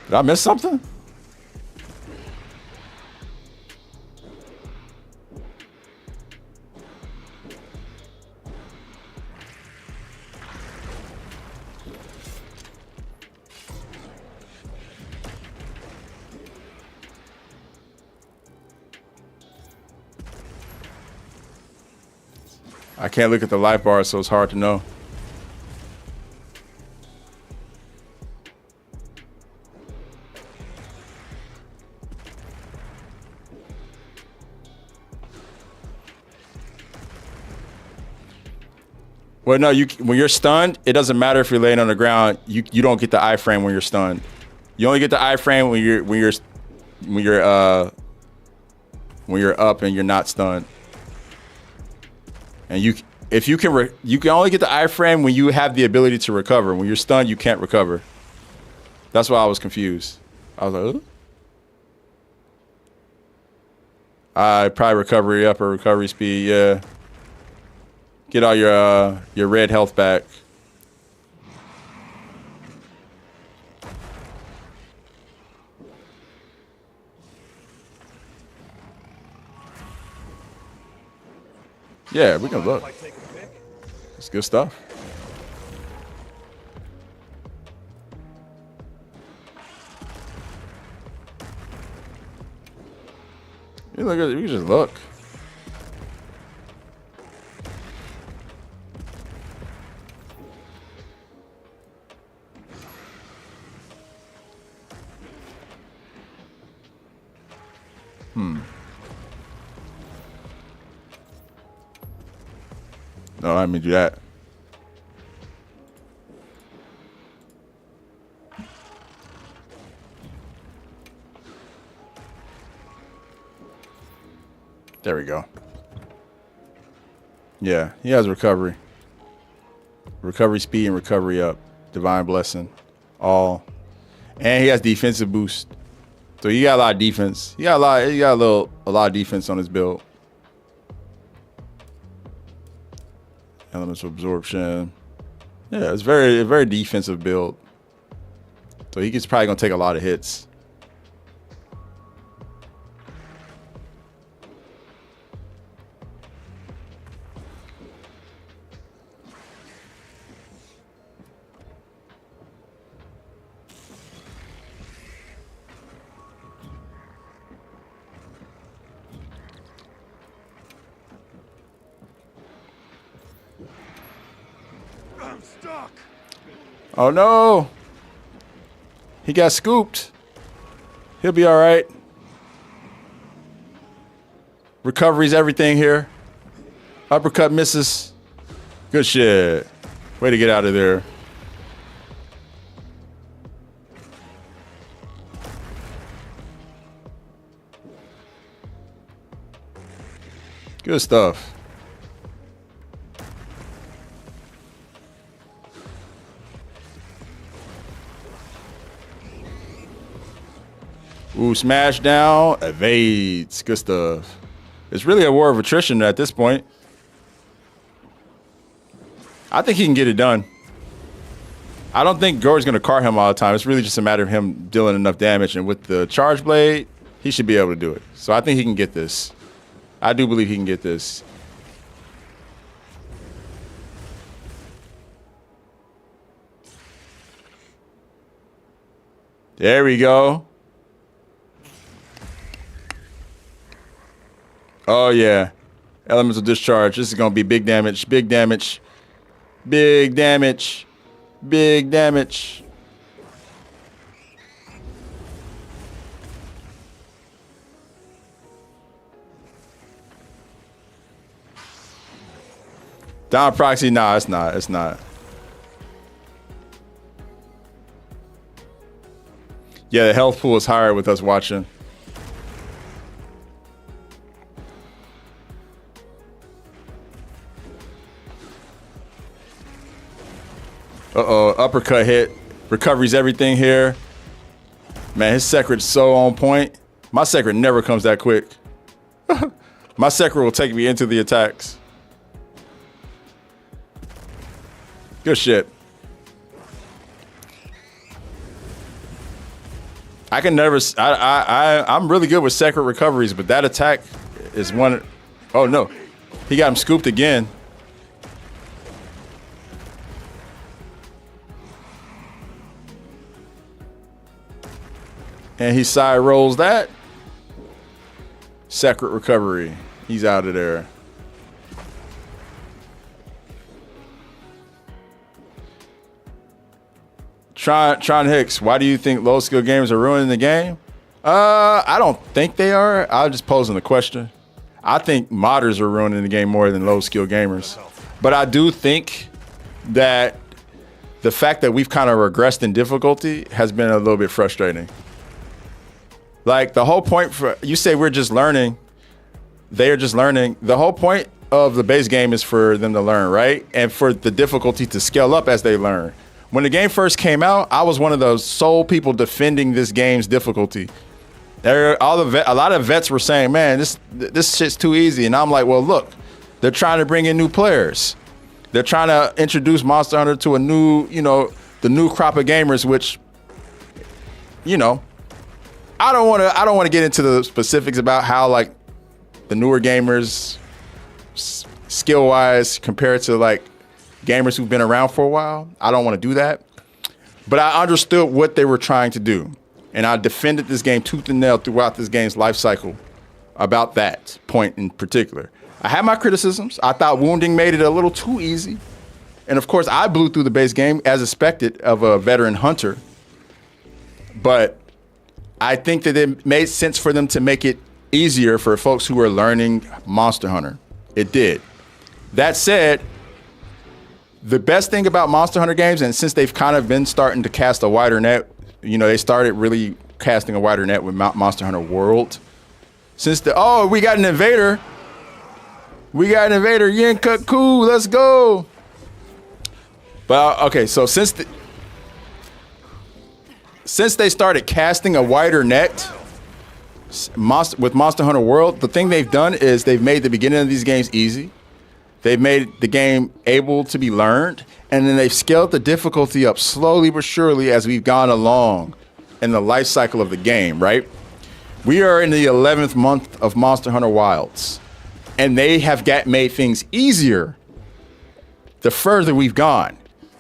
Did I miss something? I can't look at the life bar, so it's hard to know. Well, no, when you're stunned, it doesn't matter if you're laying on the ground. You don't get the iframe when you're stunned. You only get the iframe when you're up and you're not stunned. And you can only get the iframe when you have the ability to recover. When you're stunned, you can't recover. That's why I was confused. I was like, probably recovery up or recovery speed. Yeah. Get all your red health back. Yeah, we can look. It's good stuff. You look at it, we can just look. No, let me do that. There we go. Yeah, he has recovery. Recovery speed and recovery up. Divine blessing. All. And he has defensive boost. So he got a lot of defense. He got a lot of defense on his build. Elements of absorption. Yeah, it's a very defensive build. So he's probably gonna take a lot of hits. stuck. Oh no. He got scooped. He'll be all right. Recovery's everything here. Uppercut misses. Good shit. Way to get out of there. Good stuff. Ooh, smash down, evades. Good stuff. It's really a war of attrition at this point. I think he can get it done. I don't think Gore's going to car him all the time. It's really just a matter of him dealing enough damage. And with the charge blade, he should be able to do it. So I think he can get this. I do believe he can get this. There we go. Oh, yeah. Elemental discharge. This is going to be big damage. Big damage. Big damage. Big damage. Down proxy? Nah, it's not. It's not. Yeah, the health pool is higher with us watching. Uh-oh, uppercut hit. Recovery's everything here. Man, his secret's so on point. My secret never comes that quick. My secret will take me into the attacks. Good shit. I can never. I'm really good with secret recoveries, but that attack is one. Oh no, he got him scooped again. And he side rolls that. Secret recovery. He's out of there. Tron Hicks, why do you think low skill gamers are ruining the game? I don't think they are. I'm just posing the question. I think modders are ruining the game more than low skill gamers. But I do think that the fact that we've kind of regressed in difficulty has been a little bit frustrating. Like the whole point for, you say we're just learning, they are just learning. The whole point of the base game is for them to learn, right? And for the difficulty to scale up as they learn. When the game first came out, I was one of those sole people defending this game's difficulty. A lot of vets were saying, man, this shit's too easy. And I'm like, well, look, they're trying to bring in new players. They're trying to introduce Monster Hunter to a new, the new crop of gamers, which, I don't want to get into the specifics about how like the newer gamers skill wise compared to like gamers who've been around for a while. I don't want to do that. But I understood what they were trying to do. And I defended this game tooth and nail throughout this game's life cycle about that point in particular. I had my criticisms. I thought wounding made it a little too easy. And of course, I blew through the base game as expected of a veteran hunter. But I think that it made sense for them to make it easier for folks who are learning Monster Hunter. It did. That said, the best thing about Monster Hunter games, and since they've kind of been starting to cast a wider net, they started really casting a wider net with Monster Hunter World. We got an invader. We got an invader. Yin cut cool. Let's go. But okay, so since they started casting a wider net with Monster Hunter World, the thing they've done is they've made the beginning of these games easy. They've made the game able to be learned, and then they've scaled the difficulty up slowly but surely as we've gone along in the life cycle of the game, right? We are in the 11th month of Monster Hunter Wilds, and they have made things easier the further we've gone.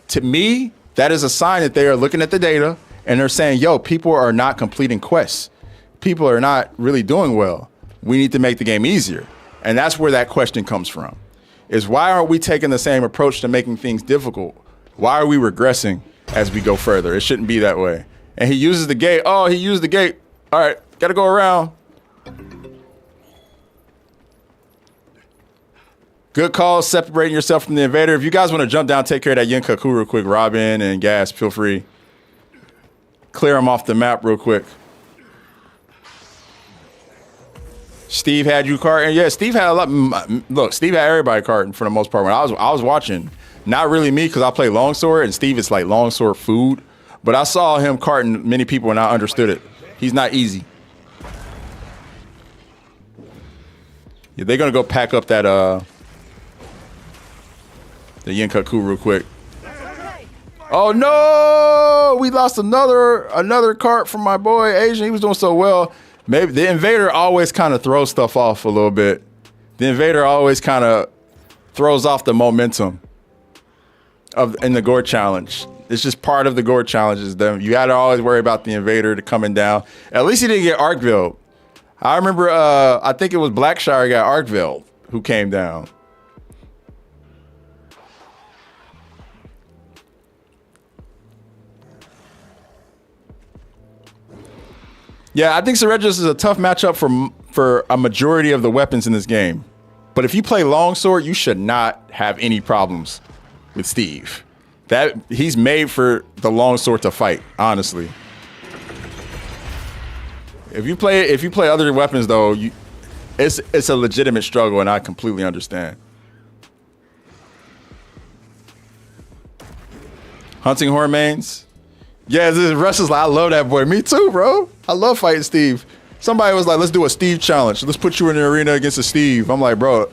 To me, that is a sign that they are looking at the data and they're saying, yo, people are not completing quests. People are not really doing well. We need to make the game easier. And that's where that question comes from. Is why aren't we taking the same approach to making things difficult? Why are we regressing as we go further? It shouldn't be that way. And he uses the gate. Oh, he used the gate. All right, gotta go around. Good call, separating yourself from the invader. If you guys want to jump down, take care of that Yinkaku real quick. Robin and Gas, feel free. Clear them off the map real quick. Steve had you carting. Yeah, Steve had a lot. Look, Steve had everybody carting for the most part. When I was watching, not really me because I play longsword and Steve is like longsword food. But I saw him carting many people and I understood it. He's not easy. Yeah, they're gonna go pack up that the Yinkaku real quick. Oh no! We lost another cart from my boy Asian. He was doing so well. Maybe the invader always kind of throws stuff off a little bit. The invader always kind of throws off the momentum in the gore challenge. It's just part of the gore challenges. You got to always worry about the invader coming down. At least he didn't get Arkville. I remember. I think it was Blackshire got Arkville who came down. Yeah, I think Seregis is a tough matchup for a majority of the weapons in this game. But if you play longsword, you should not have any problems with Steve. He's made for the longsword to fight, honestly. If you play other weapons though, it's a legitimate struggle, and I completely understand. Hunting Hormanes. Yeah, this Russ like, I love that boy. Me too, bro. I love fighting Steve. Somebody was like, let's do a Steve challenge. Let's put you in the arena against a Steve. I'm like, bro,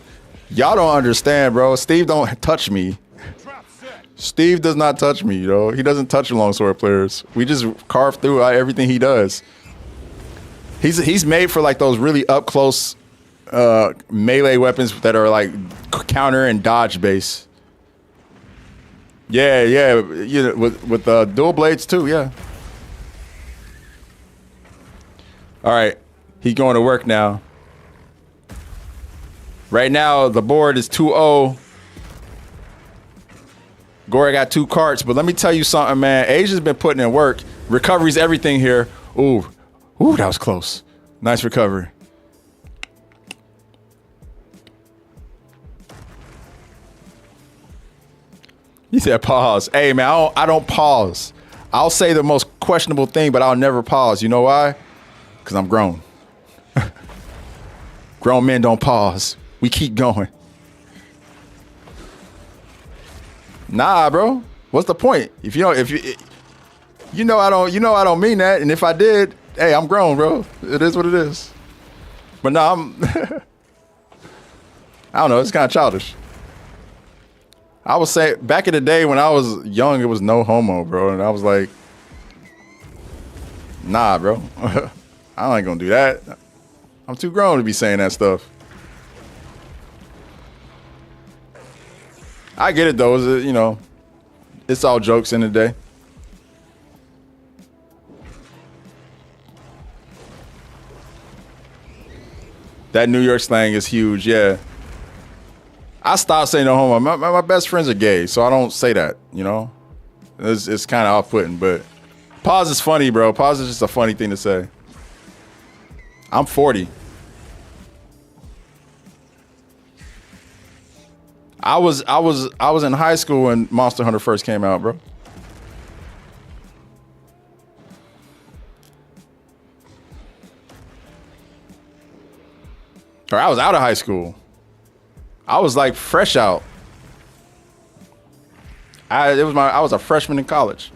y'all don't understand, bro. Steve don't touch me. Steve does not touch me, He doesn't touch longsword players. We just carve through everything he does. He's made for like those really up close melee weapons that are like counter and dodge base. Yeah, you know, with dual blades too, yeah. All right, he's going to work now. Right now, the board is 2-0. Gore got 2 carts, but let me tell you something, man. Asia's been putting in work. Recovery's everything here. Ooh, that was close. Nice recovery. He said pause. Hey, man, I don't pause. I'll say the most questionable thing, but I'll never pause. You know why? Because I'm grown. Grown men don't pause. We keep going. Nah, bro. What's the point? I don't mean that. And if I did, hey, I'm grown, bro. It is what it is. But no, I don't know. It's kind of childish. I would say back in the day when I was young, it was no homo, bro. And I was like, nah, bro. I ain't gonna do that. I'm too grown to be saying that stuff. I get it though. It's all jokes in the day. That New York slang is huge, yeah. I stopped saying no homo. My best friends are gay, so I don't say that, It's kind of off-putting, but pause is funny, bro. Pause is just a funny thing to say. I'm 40. I was in high school when Monster Hunter first came out, bro. Or I was out of high school. I was like fresh out. I was a freshman in college.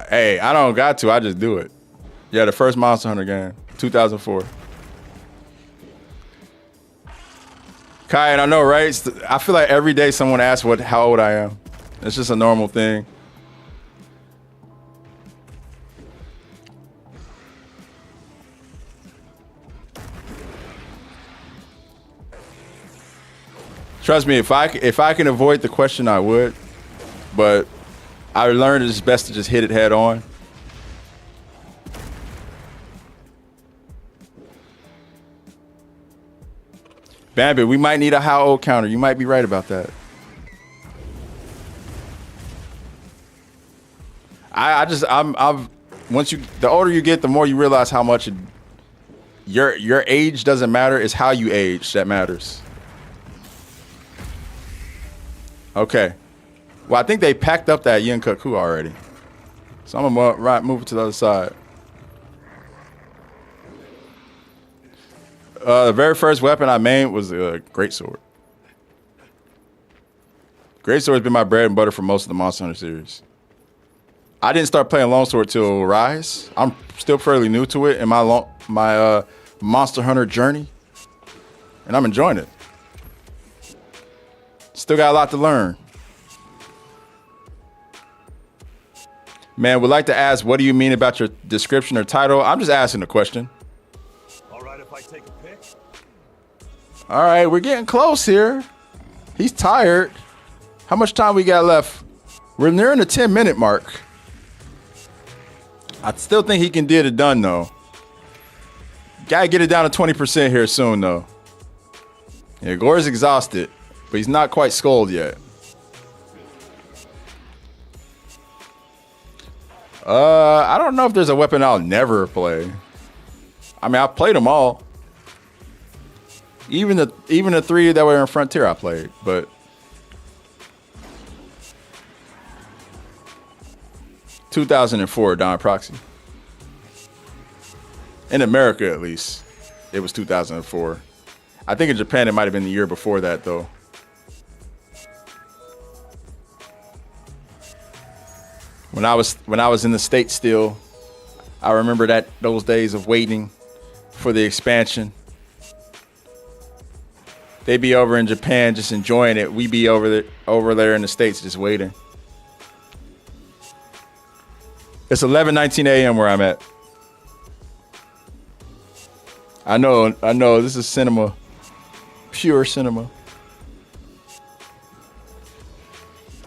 Hey, I don't got to. I just do it. Yeah, the first Monster Hunter game, 2004. Kai, and I know, right? I feel like every day someone asks how old I am. It's just a normal thing. Trust me, if I can avoid the question, I would. But I learned it's best to just hit it head on. Bambit, we might need a how old counter. You might be right about that. I'm once you, the older you get, the more you realize how much your age doesn't matter. It's how you age that matters. Okay. Well, I think they packed up that Yin Kaku already. So I'm gonna move it to the other side. The very first weapon I made was a greatsword. Greatsword's been my bread and butter for most of the Monster Hunter series. I didn't start playing longsword till Rise. I'm still fairly new to it in my Monster Hunter journey, and I'm enjoying it. Still got a lot to learn. Man, would like to ask, what do you mean about your description or title? I'm just asking a question. All right, if I take a pic. All right, we're getting close here. He's tired. How much time we got left? We're nearing the 10-minute mark. I still think he can get it done, though. Gotta get it down to 20% here soon, though. Yeah, Gore's exhausted, but he's not quite skulled yet. I don't know if there's a weapon I'll never play. I mean, I've played them all. Even the three that were in Frontier I played, but 2004 Dawn Proxy. In America, at least, it was 2004. I think in Japan it might have been the year before that, though. When I was in the States still, I remember those days of waiting for the expansion. They be over in Japan just enjoying it. We be over there in the States just waiting. It's 11:19 a.m. where I'm at. I know, this is cinema. Pure cinema.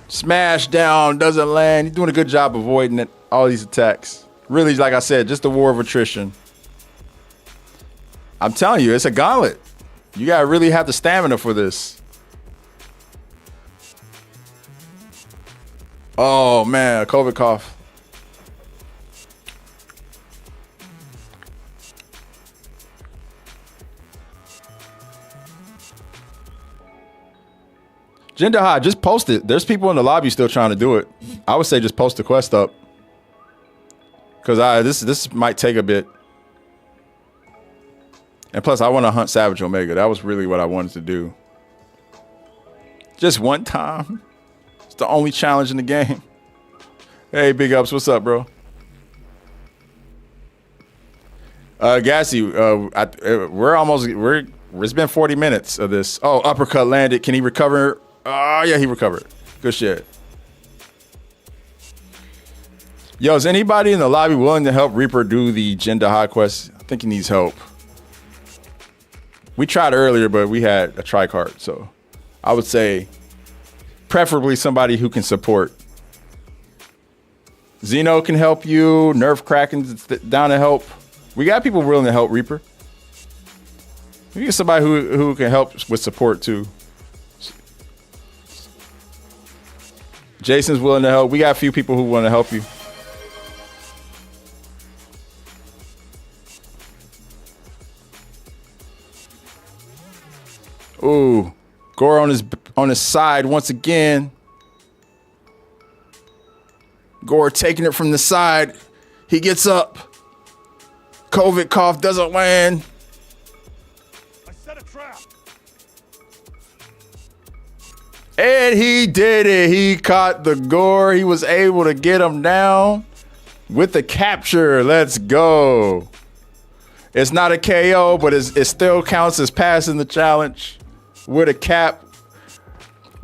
Smash down, doesn't land. You're doing a good job avoiding it, all these attacks. Really, like I said, just a war of attrition. I'm telling you, it's a gauntlet. You gotta really have the stamina for this. Oh man, COVID cough. Jindaha, just post it. There's people in the lobby still trying to do it. I would say just post the quest up. Cause this might take a bit. And plus I want to hunt Savage Omega. That was really what I wanted to do. Just one time. It's the only challenge in the game. Hey, Big Ups, what's up, bro? Gassy, it's been 40 minutes of this. Oh, uppercut landed. Can he recover? Oh, yeah, he recovered. Good shit. Yo, is anybody in the lobby willing to help Reaper do the Jindaha quest? I think he needs help. We tried earlier, but we had a tricart, so I would say preferably somebody who can support. Zeno can help you. Nerf Kraken's down to help. We got people willing to help Reaper. We get somebody who can help with support too. Jason's willing to help. We got a few people who want to help you. Ooh, Gore on his side once again. Gore taking it from the side. He gets up. COVID cough doesn't land. I set a trap. And he did it. He caught the Gore. He was able to get him down with the capture. Let's go. It's not a KO, but it still counts as passing the challenge with a cap.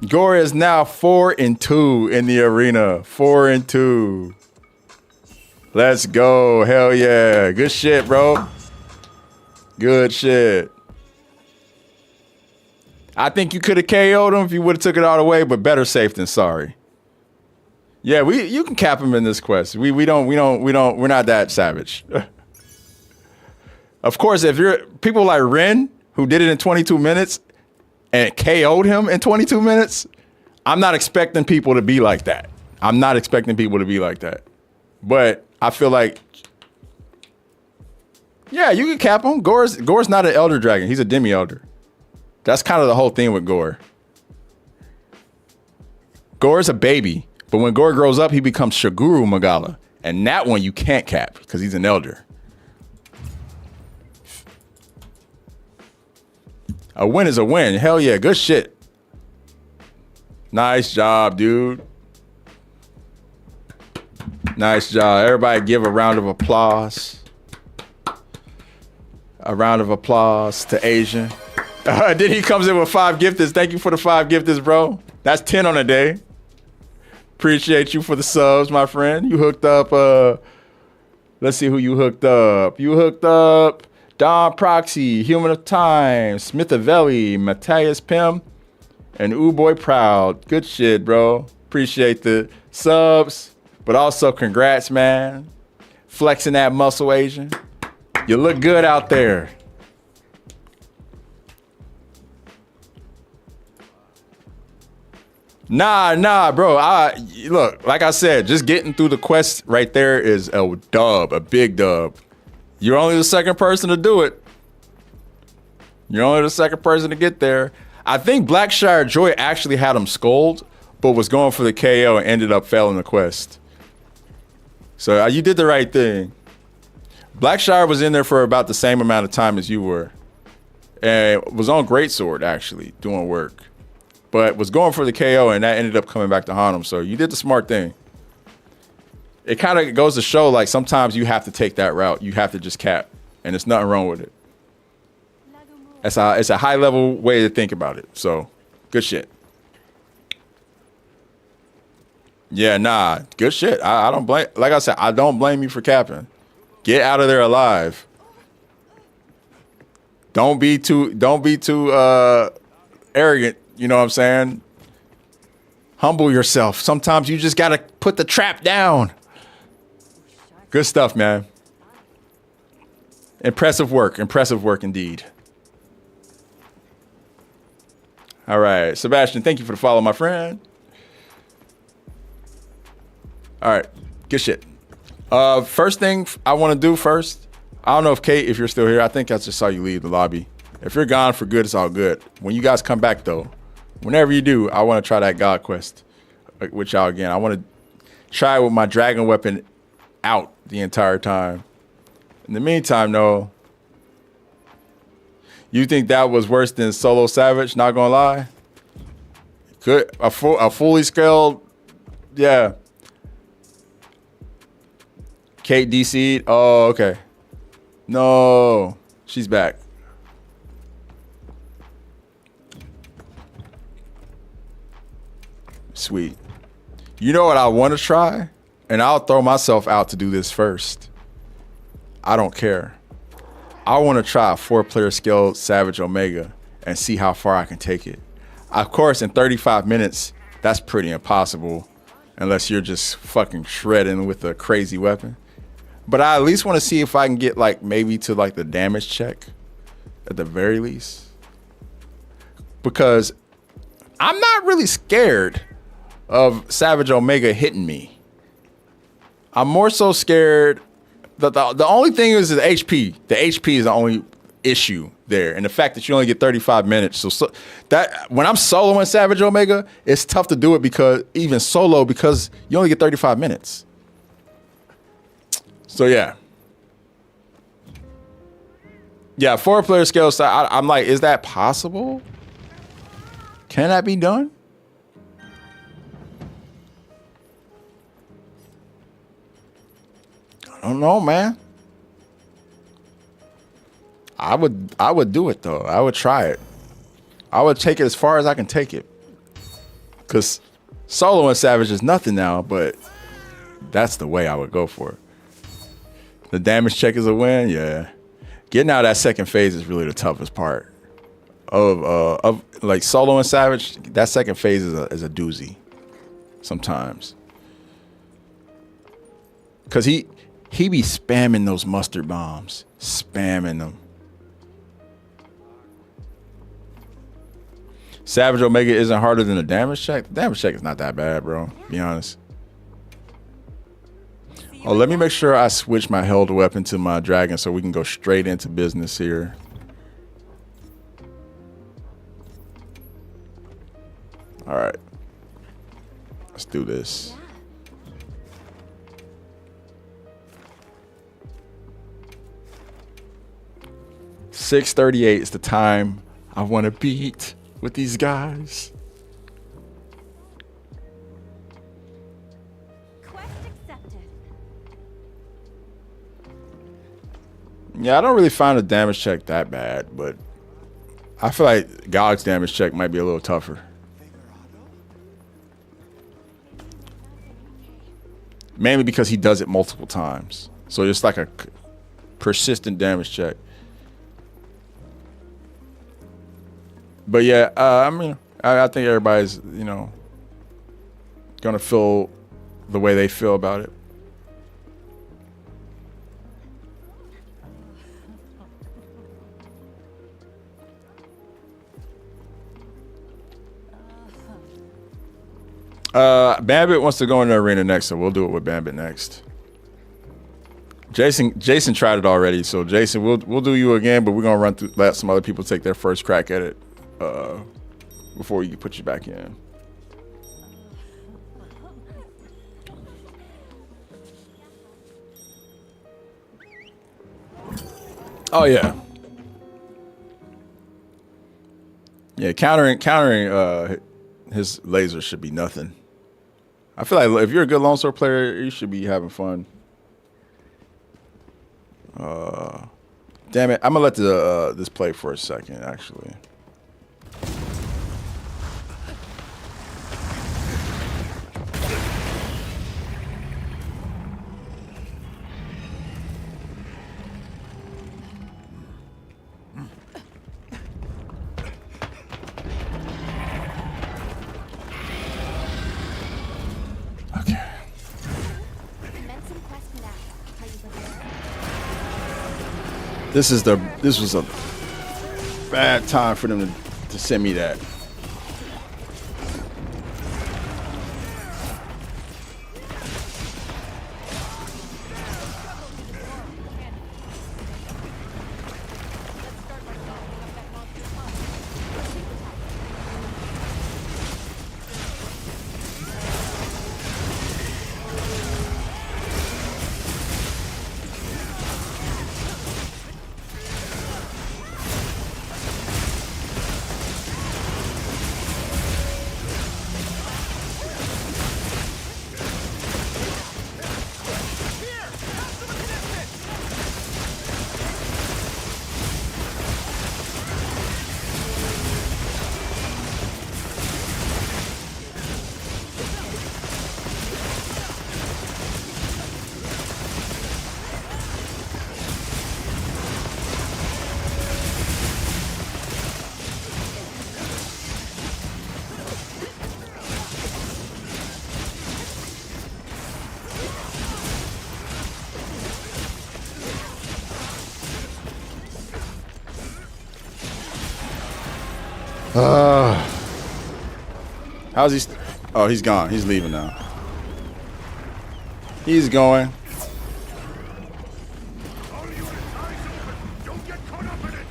Gore is now 4-2 in the arena. 4-2. Let's go. Hell yeah. Good shit, bro. Good shit. I think you could have KO'd him if you would have took it all away, but better safe than sorry. Yeah, you can cap him in this quest. We're not that savage. Of course, if you're people like Ren, who did it in 22 minutes, and KO'd him in 22 minutes, I'm not expecting people to be like that. I'm not expecting people to be like that. But I feel like, yeah, you can cap him. Gore's not an Elder Dragon. He's a Demi-Elder. That's kind of the whole thing with Gore. Gore's a baby, but when Gore grows up, he becomes Shiguru Magala. And that one you can't cap because he's an Elder. A win is a win. Hell yeah, good shit. Nice job, dude. Nice job. Everybody give a round of applause. A round of applause to Asian. Then he comes in with 5 gifters. Thank you for the 5 gifters, bro. That's 10 on a day. Appreciate you for the subs, my friend. You hooked up. Let's see who you hooked up. You hooked up Don Proxy, Human of Time, Smithavelli, Matthias Pim, and Boy Proud. Good shit, bro. Appreciate the subs, but also congrats, man. Flexing that muscle, Asian. You look good out there. Nah, bro. Look, like I said, just getting through the quest right there is a dub, a big dub. You're only the second person to do it. You're only the second person to get there. I think Blackshire Joy actually had him scold, but was going for the KO and ended up failing the quest. So you did the right thing. Blackshire was in there for about the same amount of time as you were. And was on Greatsword, actually, doing work. But was going for the KO, and that ended up coming back to haunt him. So you did the smart thing. It kind of goes to show, like, sometimes you have to take that route. You have to just cap, and there's nothing wrong with it. It's a high-level way to think about it. So, good shit. Yeah, nah, good shit. I don't blame. Like I said, I don't blame you for capping. Get out of there alive. Don't be too arrogant. You know what I'm saying? Humble yourself. Sometimes you just gotta put the trap down. Good stuff, man. Impressive work indeed. All right, Sebastian, thank you for the follow, my friend. All right, good shit. First thing I want to do first, I don't know if Kate, if you're still here, I think I just saw you leave the lobby. If you're gone for good, it's all good. When you guys come back, though, whenever you do, I want to try that God quest with y'all again. I want to try with my dragon weapon out the entire time. In the meantime, though, you think that was worse than Solo Savage? Not gonna lie. Good, a fully scaled, yeah. Kate DC'd. Oh, okay. No, she's back. Sweet. You know what I want to try? And I'll throw myself out to do this first. I don't care. I want to try a 4-player scale Savage Omega and see how far I can take it. Of course, in 35 minutes, that's pretty impossible unless you're just fucking shredding with a crazy weapon. But I at least want to see if I can get like maybe to like the damage check at the very least. Because I'm not really scared of Savage Omega hitting me. I'm more so scared that the only thing is the HP. The HP is the only issue there, and the fact that you only get 35 minutes. So that when I'm soloing Savage Omega, it's tough to do it because you only get 35 minutes. So yeah, 4-player scale. So I'm like, is that possible? Can that be done? I don't know, man. I would do it though. I would try it. I would take it as far as I can take it. Cause solo and Savage is nothing now, but that's the way I would go for it. The damage check is a win, yeah. Getting out of that second phase is really the toughest part. Of like solo and Savage, that second phase is a doozy sometimes. Cause he be spamming those mustard bombs. Spamming them. Savage Omega isn't harder than the damage check. The damage check is not that bad, bro. Be honest. Oh, let me make sure I switch my held weapon to my dragon so we can go straight into business here. All right. Let's do this. 6:38 is the time I want to beat with these guys. Quest accepted. Yeah, I don't really find the damage check that bad, but I feel like Gog's damage check might be a little tougher. Mainly because he does it multiple times. So it's like a persistent damage check. But yeah, I mean, I think everybody's, you know, gonna feel the way they feel about it. Bambit wants to go in the arena next, so we'll do it with Bambit next. Jason tried it already, so Jason, we'll do you again, but we're gonna let some other people take their first crack at it before you put you back in. Oh yeah, yeah. Countering his laser should be nothing. I feel like if you're a good lone sword player, you should be having fun. Damn it! I'm gonna let this play for a second, actually. This was a bad time for them to send me that. How's he? Oh, he's gone. He's leaving now. He's going. Don't get caught up in it.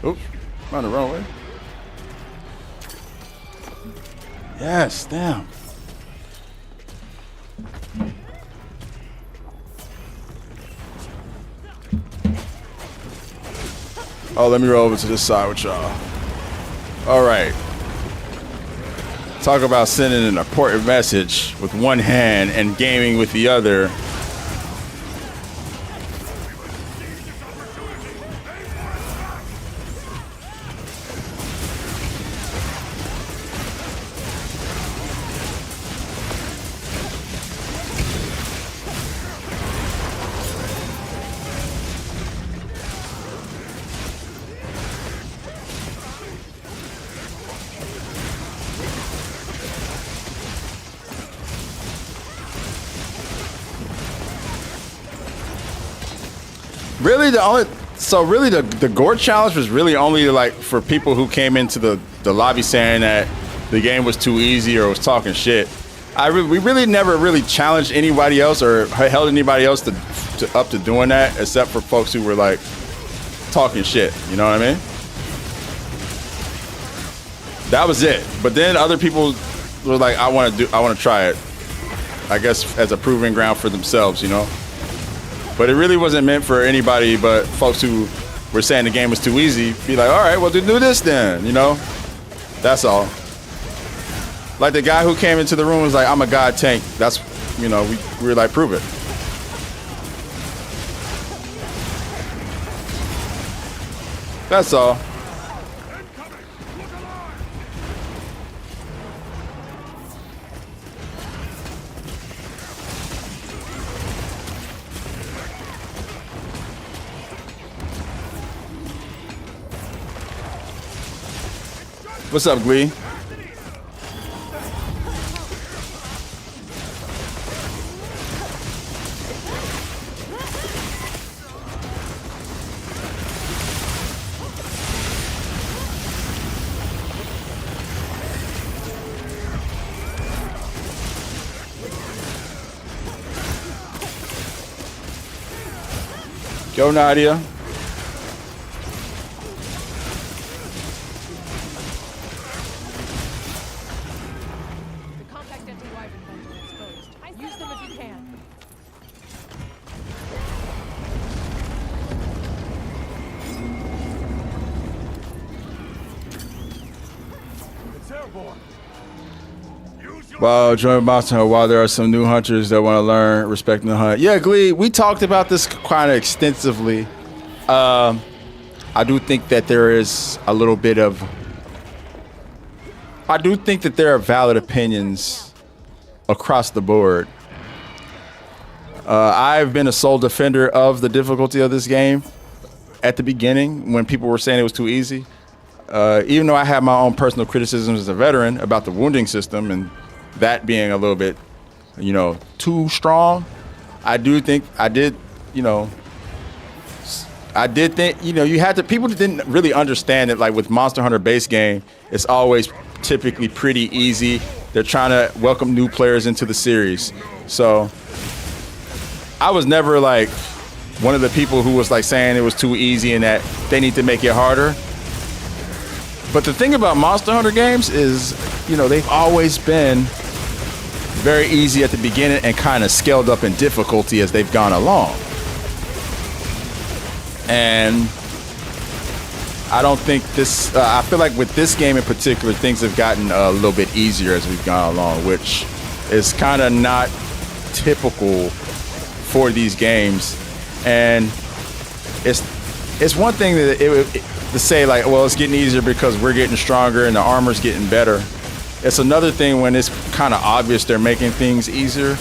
Oops, I'm on the wrong way. Yes, damn. Oh, let me roll over to this side with y'all. All right. Talk about sending an important message with one hand and gaming with the other. Really, the gore challenge was really only like for people who came into the lobby saying that the game was too easy or was talking shit. We really never really challenged anybody else or held anybody else up to doing that, except for folks who were like talking shit. You know what I mean? That was it. But then other people were like, I want to try it. I guess as a proving ground for themselves, you know. But it really wasn't meant for anybody but folks who were saying the game was too easy. Be like, all right, well, do this then, you know. That's all. Like the guy who came into the room was like, I'm a god tank. That's, you know, we were like, prove it. That's all. What's up, Glee? Go, Nadia. The compact anti-wyvern guns are exposed. Use them if you can. It's airborne. Use your Wow, join Monster Hunt. While there are some new hunters that want to learn respecting the hunt. Yeah, Glee, we talked about this kind of extensively. I do think that there is a little bit of... I do think that there are valid opinions across the board. I've been a sole defender of the difficulty of this game at the beginning when people were saying it was too easy. Even though I have my own personal criticisms as a veteran about the wounding system and that being a little bit, you know, too strong, I do think I did, you know, you had to, people didn't really understand it. Like with Monster Hunter base game, it's always typically pretty easy. They're trying to welcome new players into the series. So I was never like one of the people who was like saying it was too easy and that they need to make it harder. But the thing about Monster Hunter games is, you know, they've always been very easy at the beginning and kind of scaled up in difficulty as they've gone along. And I don't think this, I feel like with this game in particular, things have gotten a little bit easier as we've gone along, which is kind of not typical for these games. And it's one thing that to say like, well, it's getting easier because we're getting stronger and the armor's getting better. It's another thing when it's kind of obvious they're making things easier,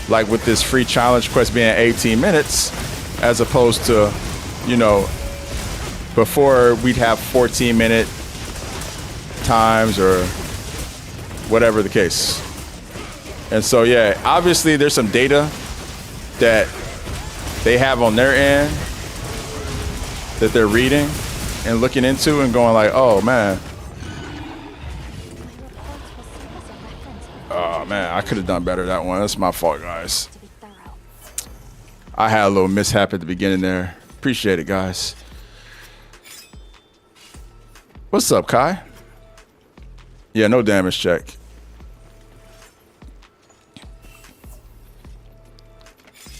like with this free challenge quest being 18 minutes, as opposed to, you know, before we'd have 14-minute times or whatever the case. And so, yeah, obviously there's some data that they have on their end that they're reading and looking into and going like, oh man, I could have done better that one. That's my fault, guys. To be thorough. I had a little mishap at the beginning there. Appreciate it, guys. What's up, Kai? Yeah, no damage check.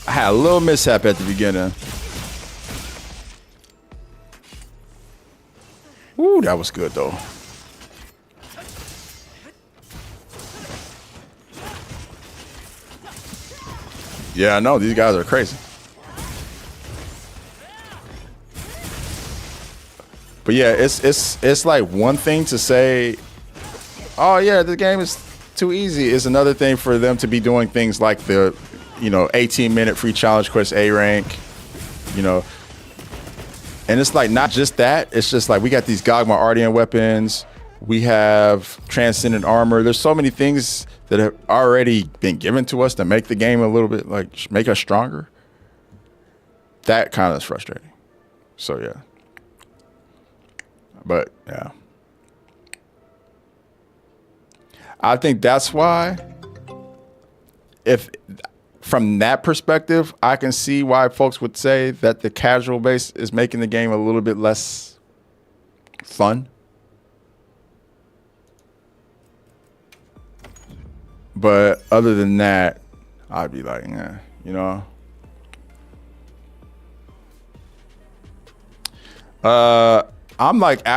I had a little mishap at the beginning. Ooh, that was good though. Yeah, I know these guys are crazy. But yeah, it's like one thing to say, oh yeah, the game is too easy. It's another thing for them to be doing things like the, you know, 18-minute free challenge quest A rank, you know. And it's like not just that. It's just like we got these Gogma Ardian weapons. We have transcendent armor. There's so many things that have already been given to us to make the game a little bit like make us stronger. That kind of is frustrating. So yeah. But yeah. I think that's why, if from that perspective, I can see why folks would say that the casual base is making the game a little bit less fun. But other than that, I'd be like, yeah, you know. I'm like,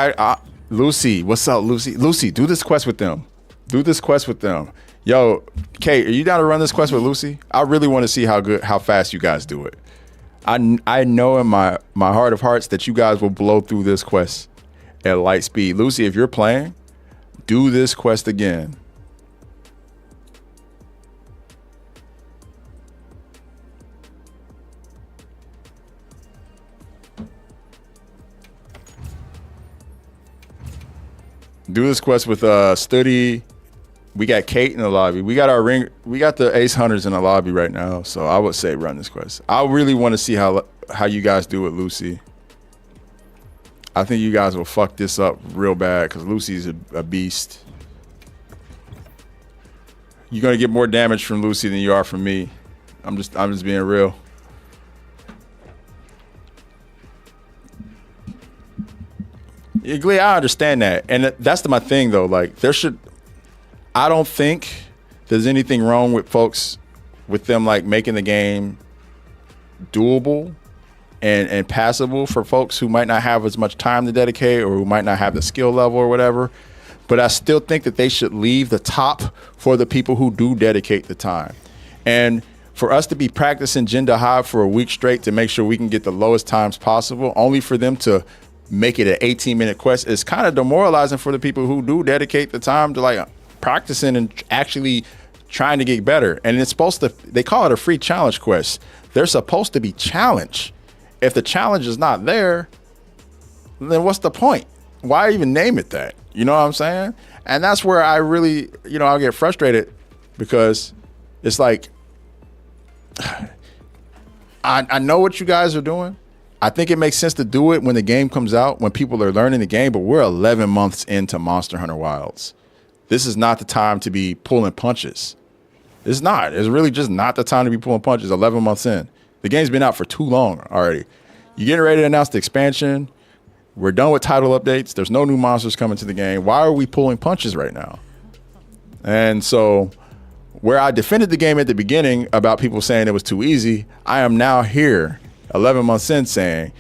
Lucy, what's up, Lucy? Lucy, do this quest with them. Do this quest with them. Yo, Kate, are you down to run this quest with Lucy? I really want to see how fast you guys do it. I know in my heart of hearts that you guys will blow through this quest at light speed. Lucy, if you're playing, do this quest again. Do this quest with Studi. We got Kate in the lobby. We got the Ace Hunters in the lobby right now. So I would say run this quest. I really want to see how you guys do it, Lucy. I think you guys will fuck this up real bad because Lucy's a beast. You're gonna get more damage from Lucy than you are from me. I'm just being real. Yeah, Glee, I understand that, and that's my thing though. Like, I don't think there's anything wrong with folks with them like making the game doable and passable for folks who might not have as much time to dedicate or who might not have the skill level or whatever. But I still think that they should leave the top for the people who do dedicate the time. And for us to be practicing Jinder Hive for a week straight to make sure we can get the lowest times possible, only for them to make it an 18-minute quest, is kind of demoralizing for the people who do dedicate the time to like practicing and actually trying to get better. And it's supposed to, they call it a free challenge quest. They're supposed to be challenged. If the challenge is not there, then what's the point? Why even name it that? You know what I'm saying? And that's where I really, I'll get frustrated because it's like, I know what you guys are doing. I think it makes sense to do it when the game comes out, when people are learning the game, but we're 11 months into Monster Hunter Wilds. This is not the time to be pulling punches. It's not. It's really just not the time to be pulling punches 11 months in. The game's been out for too long already. You're getting ready to announce the expansion. We're done with title updates. There's no new monsters coming to the game. Why are we pulling punches right now? And so where I defended the game at the beginning about people saying it was too easy, I am now here 11 months in saying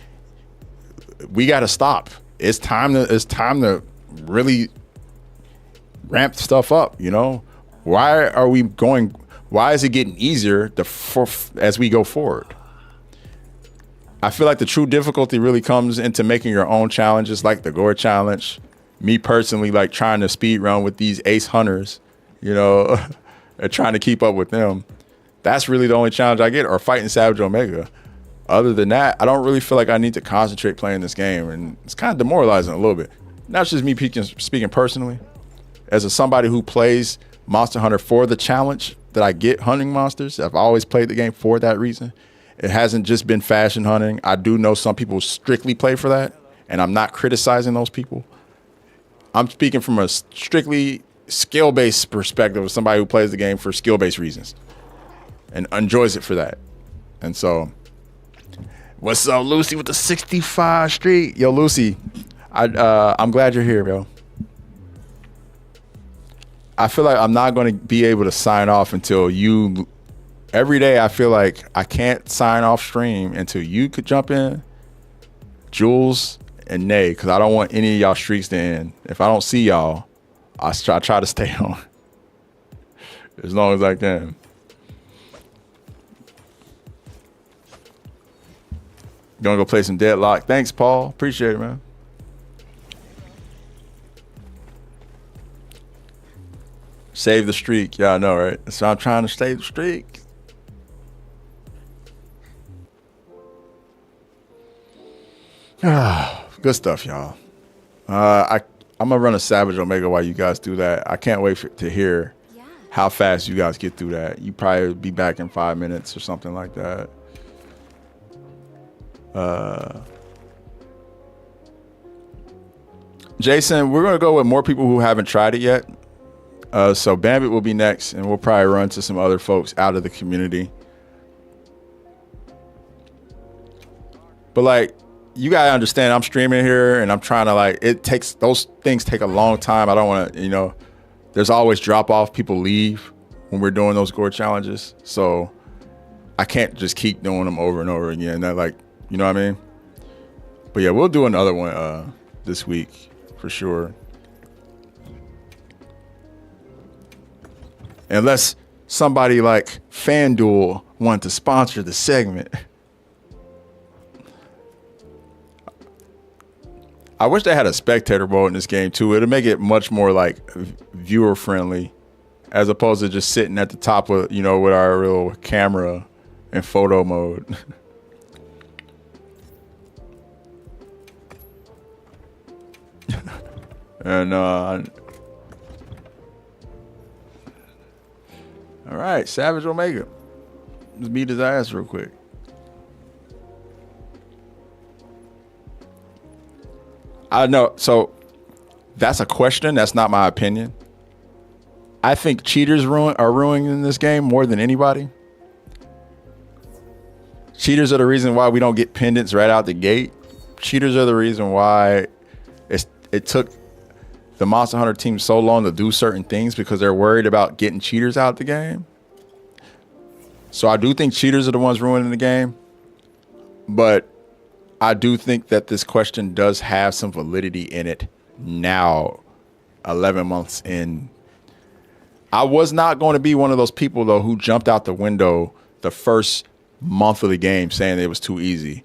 we got to stop. It's time to really ramp stuff up, Why is it getting easier as we go forward? I feel like the true difficulty really comes into making your own challenges, like the Gore challenge. Me personally, like trying to speed run with these Ace Hunters, and trying to keep up with them. That's really the only challenge I get, or fighting Savage Omega. Other than that, I don't really feel like I need to concentrate playing this game, and it's kind of demoralizing a little bit. That's just me speaking personally. As somebody who plays Monster Hunter for the challenge that I get hunting monsters, I've always played the game for that reason. It hasn't just been fashion hunting. I do know some people strictly play for that, and I'm not criticizing those people. I'm speaking from a strictly skill-based perspective of somebody who plays the game for skill-based reasons and enjoys it for that. And so, what's up, Lucy, with the 65 streak? Yo, Lucy, I'm glad you're here, yo. I feel like I'm not going to be able to sign off until you. Every day I feel like I can't sign off stream until you could jump in, Jules and Nay, because I don't want any of y'all streaks to end. If I don't see y'all, I try to stay on as long as I can. Gonna go play some Deadlock. Thanks, Paul. Appreciate it, man. Save the streak. Yeah, I know, right? So I'm trying to save the streak. Good stuff, y'all. I'm gonna run a Savage Omega while you guys do that. I can't wait to hear how fast you guys get through that. You probably be back in 5 minutes or something like that. Jason, we're going to go with more people who haven't tried it yet. So Bambit will be next, and we'll probably run to some other folks out of the community. But like, you gotta understand, I'm streaming here, and I'm trying to like, those things take a long time. I don't want to, there's always drop off. People leave when we're doing those gore challenges, so I can't just keep doing them over and over again. That like, you know what I mean? But yeah, we'll do another one this week for sure. Unless somebody like FanDuel wanted to sponsor the segment. I wish they had a spectator mode in this game too. It'll make it much more like viewer friendly, as opposed to just sitting at the top of, with our real camera in photo mode. And all right, Savage Omega. Let's beat his ass real quick. I know, so that's a question. That's not my opinion. I think cheaters are ruining this game more than anybody. Cheaters are the reason why we don't get pendants right out the gate. Cheaters are the reason why it took the Monster Hunter team so long to do certain things, because they're worried about getting cheaters out the game. So I do think cheaters are the ones ruining the game. But I do think that this question does have some validity in it now, 11 months in. I was not going to be one of those people, though, who jumped out the window the first month of the game saying it was too easy,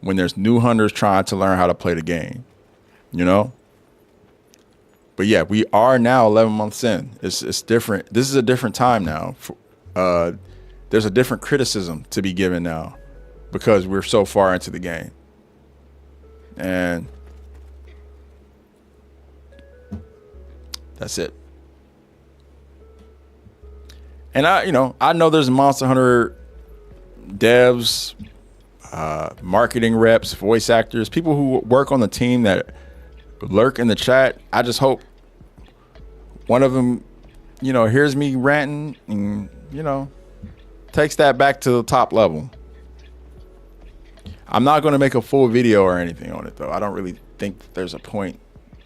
when there's new hunters trying to learn how to play the game, But yeah, we are now 11 months in. It's different. This is a different time now. There's a different criticism to be given now because we're so far into the game. And that's it. And I know there's Monster Hunter devs, marketing reps, voice actors, people who work on the team that lurk in the chat. I just hope one of them, hears me ranting and, takes that back to the top level. I'm not going to make a full video or anything on it, though. I don't really think that there's a point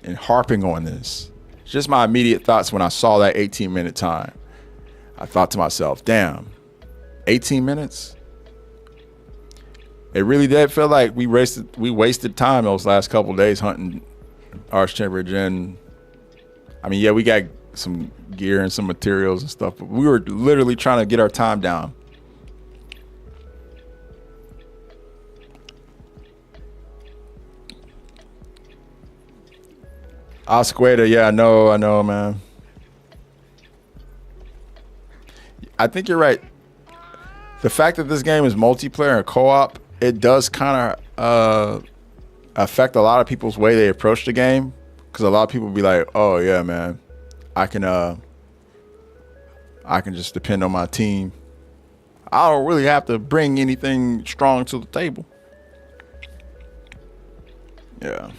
in harping on this. It's just my immediate thoughts when I saw that 18-minute time. I thought to myself, damn, 18 minutes? It really did feel like we wasted time those last couple days hunting Archchamber Gen. I mean, yeah, we got some gear and some materials and stuff, but we were literally trying to get our time down. Osqueda, yeah, I know, man. I think you're right. The fact that this game is multiplayer and co-op, it does kind of affect a lot of people's way they approach the game, because a lot of people be like, oh yeah, man, I can just depend on my team. I don't really have to bring anything strong to the table. Yeah.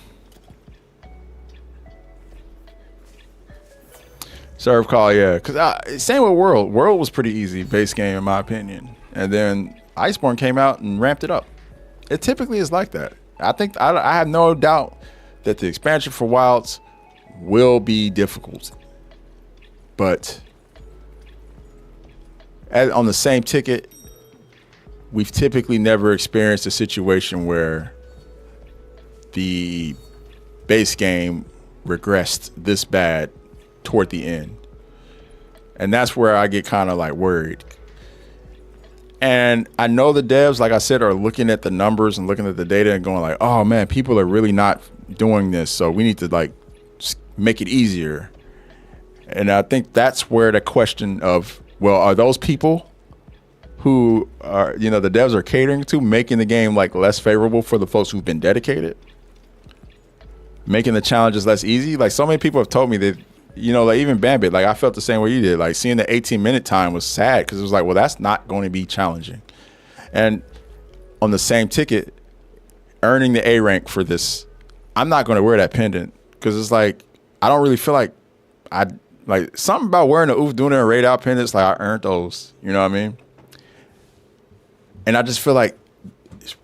Serve call, yeah. Because same with World. World was pretty easy base game in my opinion, and then Iceborne came out and ramped it up. It typically is like that. I think I have no doubt that the expansion for Wilds will be difficult, but on the same ticket, we've typically never experienced a situation where the base game regressed this bad toward the end. And that's where I get kind of like worried. And I know the devs, like I said, are looking at the numbers and looking at the data and going like, oh man, people are really not doing this, so we need to like make it easier. And I think that's where the question of, well, are those people who are, the devs are catering to, making the game like less favorable for the folks who've been dedicated, making the challenges less easy? Like, so many people have told me that, like even Bambit, like I felt the same way you did. Like seeing the 18-minute time was sad, because it was like, well, that's not going to be challenging. And on the same ticket, earning the A rank for this, I'm not going to wear that pendant because it's like I don't really feel like I like something about wearing a Oof doing it in raid out pendants. Like I earned those, you know what I mean? And I just feel like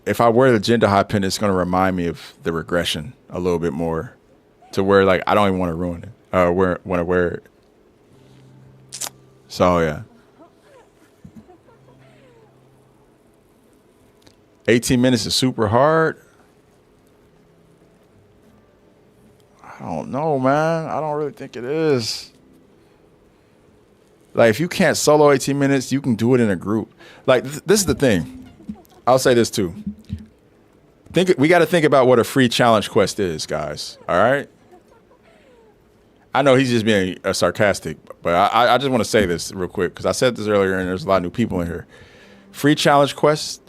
if I wear the gender high pendant, it's gonna remind me of the regression a little bit more, to where like I don't even want to ruin it or want to wear it. So yeah. 18 minutes is super hard. I don't know, man. I don't really think it is. Like, if you can't solo 18 minutes, you can do it in a group. Like, this is the thing. I'll say this too. We got to think about what a free challenge quest is, guys. All right? I know he's just being sarcastic, but I just want to say this real quick because I said this earlier and there's a lot of new people in here. Free challenge quests,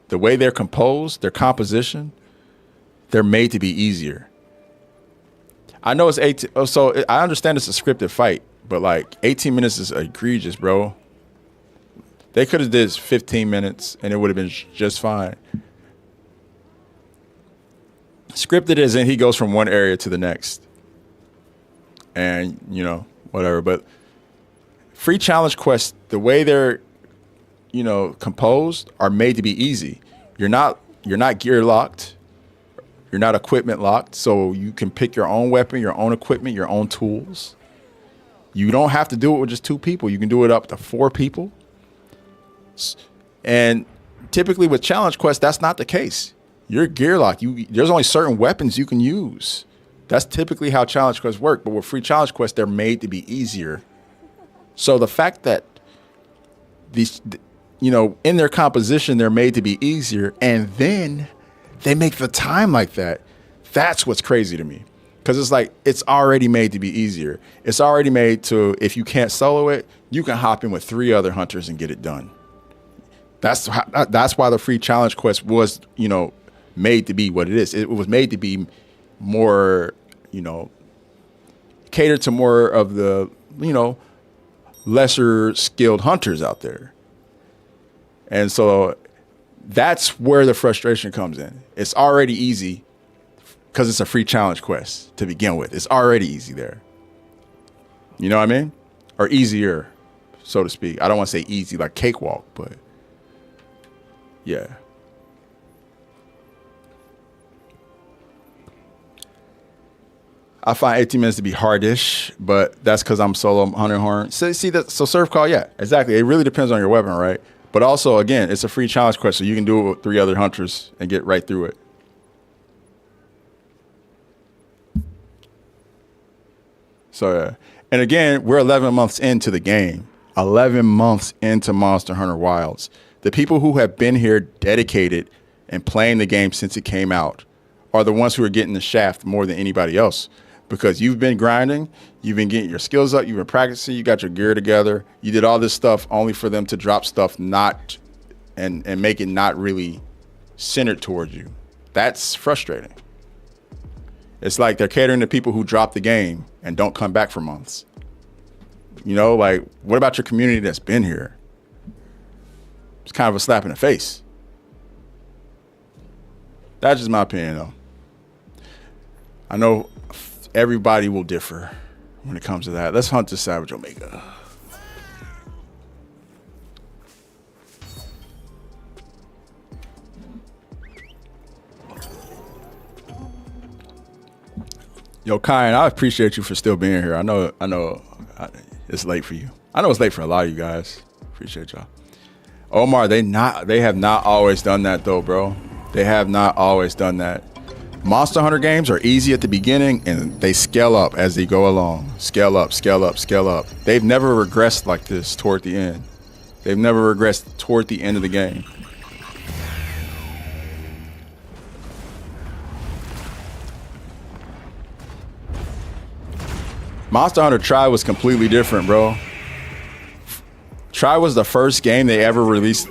the way they're composed, their composition, they're made to be easier. I know it's 18, so I understand it's a scripted fight, but like 18 minutes is egregious, bro. They could have did 15 minutes and it would have been just fine. Scripted is in he goes from one area to the next. And, you know, whatever. But free challenge quests, the way they're, you know, composed are made to be easy. You're not gear locked. You're not equipment locked. So you can pick your own weapon, your own equipment, your own tools. You don't have to do it with just 2 people. You can do it up to 4 people. And typically with challenge quests, that's not the case. You're gear locked. There's only certain weapons you can use. That's typically how challenge quests work. But with free challenge quests, they're made to be easier. So the fact that these, you know, in their composition, they're made to be easier, and then they make the time like that. That's what's crazy to me. Because it's like, it's already made to be easier. It's already made to, if you can't solo it, you can hop in with 3 other hunters and get it done. That's why the free challenge quest was, you know, made to be what it is. It was made to be more, you know, catered to more of the, you know, lesser skilled hunters out there. And so that's where the frustration comes in. It's already easy because it's a free challenge quest to begin with. It's already easy there. You know what I mean? Or easier, so to speak. I don't want to say easy like cakewalk, but yeah. I find 18 minutes to be hardish, but that's because I'm solo hunter horn. So surf call, yeah, exactly. It really depends on your weapon, right? But also, again, it's a free challenge quest, so you can do it with 3 other hunters and get right through it. So yeah. And again, we're 11 months into the game. 11 months into Monster Hunter Wilds. The people who have been here dedicated and playing the game since it came out are the ones who are getting the shaft more than anybody else. Because you've been grinding, you've been getting your skills up, you've been practicing, you got your gear together, you did all this stuff only for them to drop stuff not and make it not really centered towards you. That's frustrating. It's like they're catering to people who drop the game and don't come back for months. You know, like, what about your community that's been here? It's kind of a slap in the face. That's just my opinion, though. I know everybody will differ when it comes to that. Let's hunt the Savage Omega. Yo, Kyan, I appreciate you for still being here. I know it's late for you. I know it's late for a lot of you guys. Appreciate y'all. Omar, they have not always done that though, bro. They have not always done that. Monster Hunter games are easy at the beginning and they scale up as they go along. Scale up, scale up, scale up. They've never regressed like this toward the end. They've never regressed toward the end of the game. Monster Hunter Tri was completely different, bro. Tri was the first game they ever released.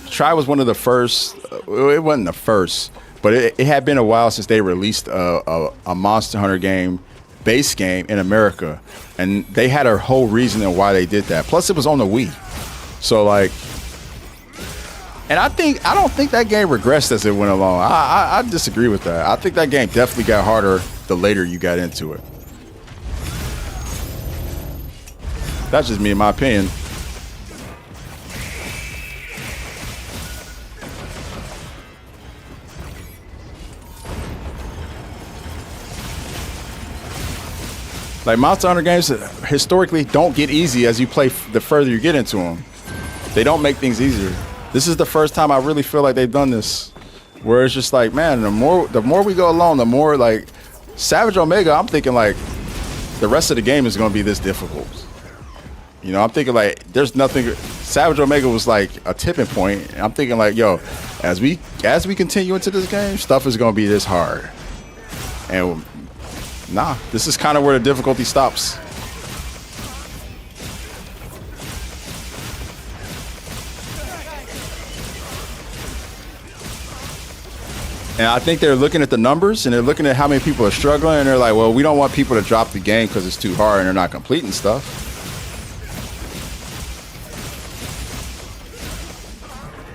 Tri was one of the first. It wasn't the first, but it had been a while since they released a Monster Hunter game, base game in America, and they had a whole reason why they did that. Plus, it was on the Wii, so like, and I don't think that game regressed as it went along. I disagree with that. I think that game definitely got harder the later you got into it. That's just me, in my opinion. Like Monster Hunter games historically don't get easy as you play the further you get into them. They don't make things easier. This is the first time I really feel like they've done this, where it's just like, man, the more we go along, the more like Savage Omega, I'm thinking like the rest of the game is going to be this difficult. You know, I'm thinking like there's nothing. Savage Omega was like a tipping point. I'm thinking like, yo, as we continue into this game, stuff is going to be this hard. And nah, this is kind of where the difficulty stops. And I think they're looking at the numbers and they're looking at how many people are struggling, and they're like, well, we don't want people to drop the game because it's too hard and they're not completing stuff.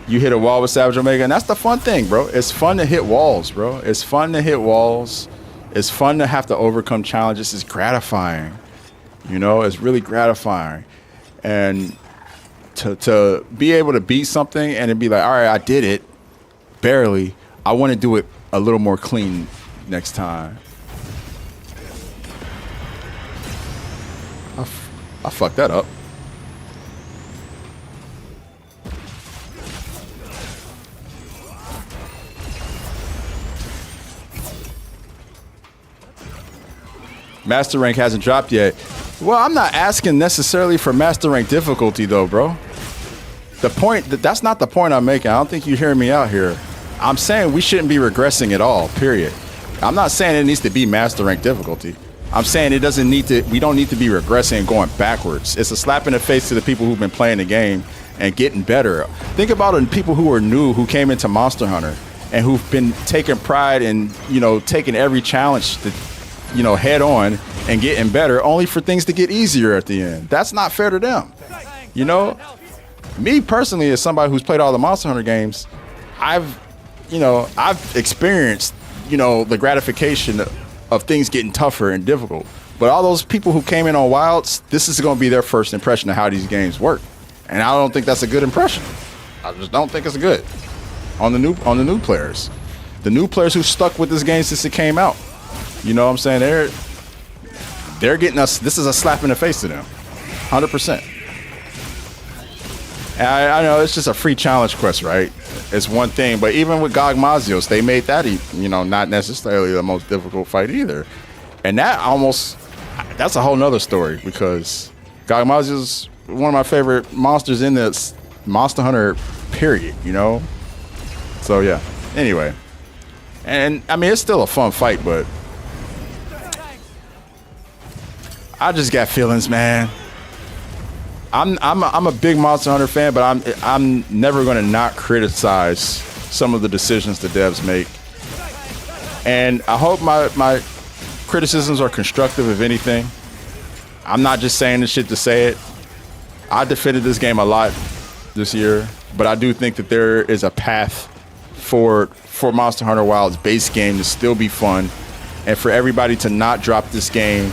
You hit a wall with Savage Omega, and that's the fun thing, bro. It's fun to hit walls, bro. It's fun to hit walls. It's fun to have to overcome challenges. It's gratifying. You know, it's really gratifying. And to be able to beat something and then be like, all right, I did it, barely. I want to do it a little more clean next time. I fucked that up. Master rank hasn't dropped yet. Well, I'm not asking necessarily for master rank difficulty though, bro. The point, that's not the point I'm making. I don't think you're hearing me out here. I'm saying we shouldn't be regressing at all, period. I'm not saying it needs to be master rank difficulty. I'm saying it doesn't need to, we don't need to be regressing and going backwards. It's a slap in the face to the people who've been playing the game and getting better. Think about the people who are new, who came into Monster Hunter and who've been taking pride in, you know, taking every challenge that, you know, head on and getting better, only for things to get easier at the end. That's not fair to them. You know, me personally, as somebody who's played all the Monster Hunter games, I've experienced, you know, the gratification of things getting tougher and difficult. But all those people who came in on Wilds, this is going to be their first impression of how these games work. And I don't think that's a good impression. I just don't think it's good on the new players. The new players who stuck with this game since it came out. You know what I'm saying? They're getting us. This is a slap in the face to them, 100%. And I know it's just a free challenge quest, right? It's one thing, but even with Gog Mazios, they made that, you know, not necessarily the most difficult fight either. And that's a whole nother story, because Gog Mazios is one of my favorite monsters in this Monster Hunter period, you know? So yeah, anyway. And I mean, it's still a fun fight, but I just got feelings, man. I'm a big Monster Hunter fan, but I'm never going to not criticize some of the decisions the devs make. And I hope my criticisms are constructive, if anything. I'm not just saying this shit to say it. I defended this game a lot this year, but I do think that there is a path forward for Monster Hunter Wilds base game to still be fun, and for everybody to not drop this game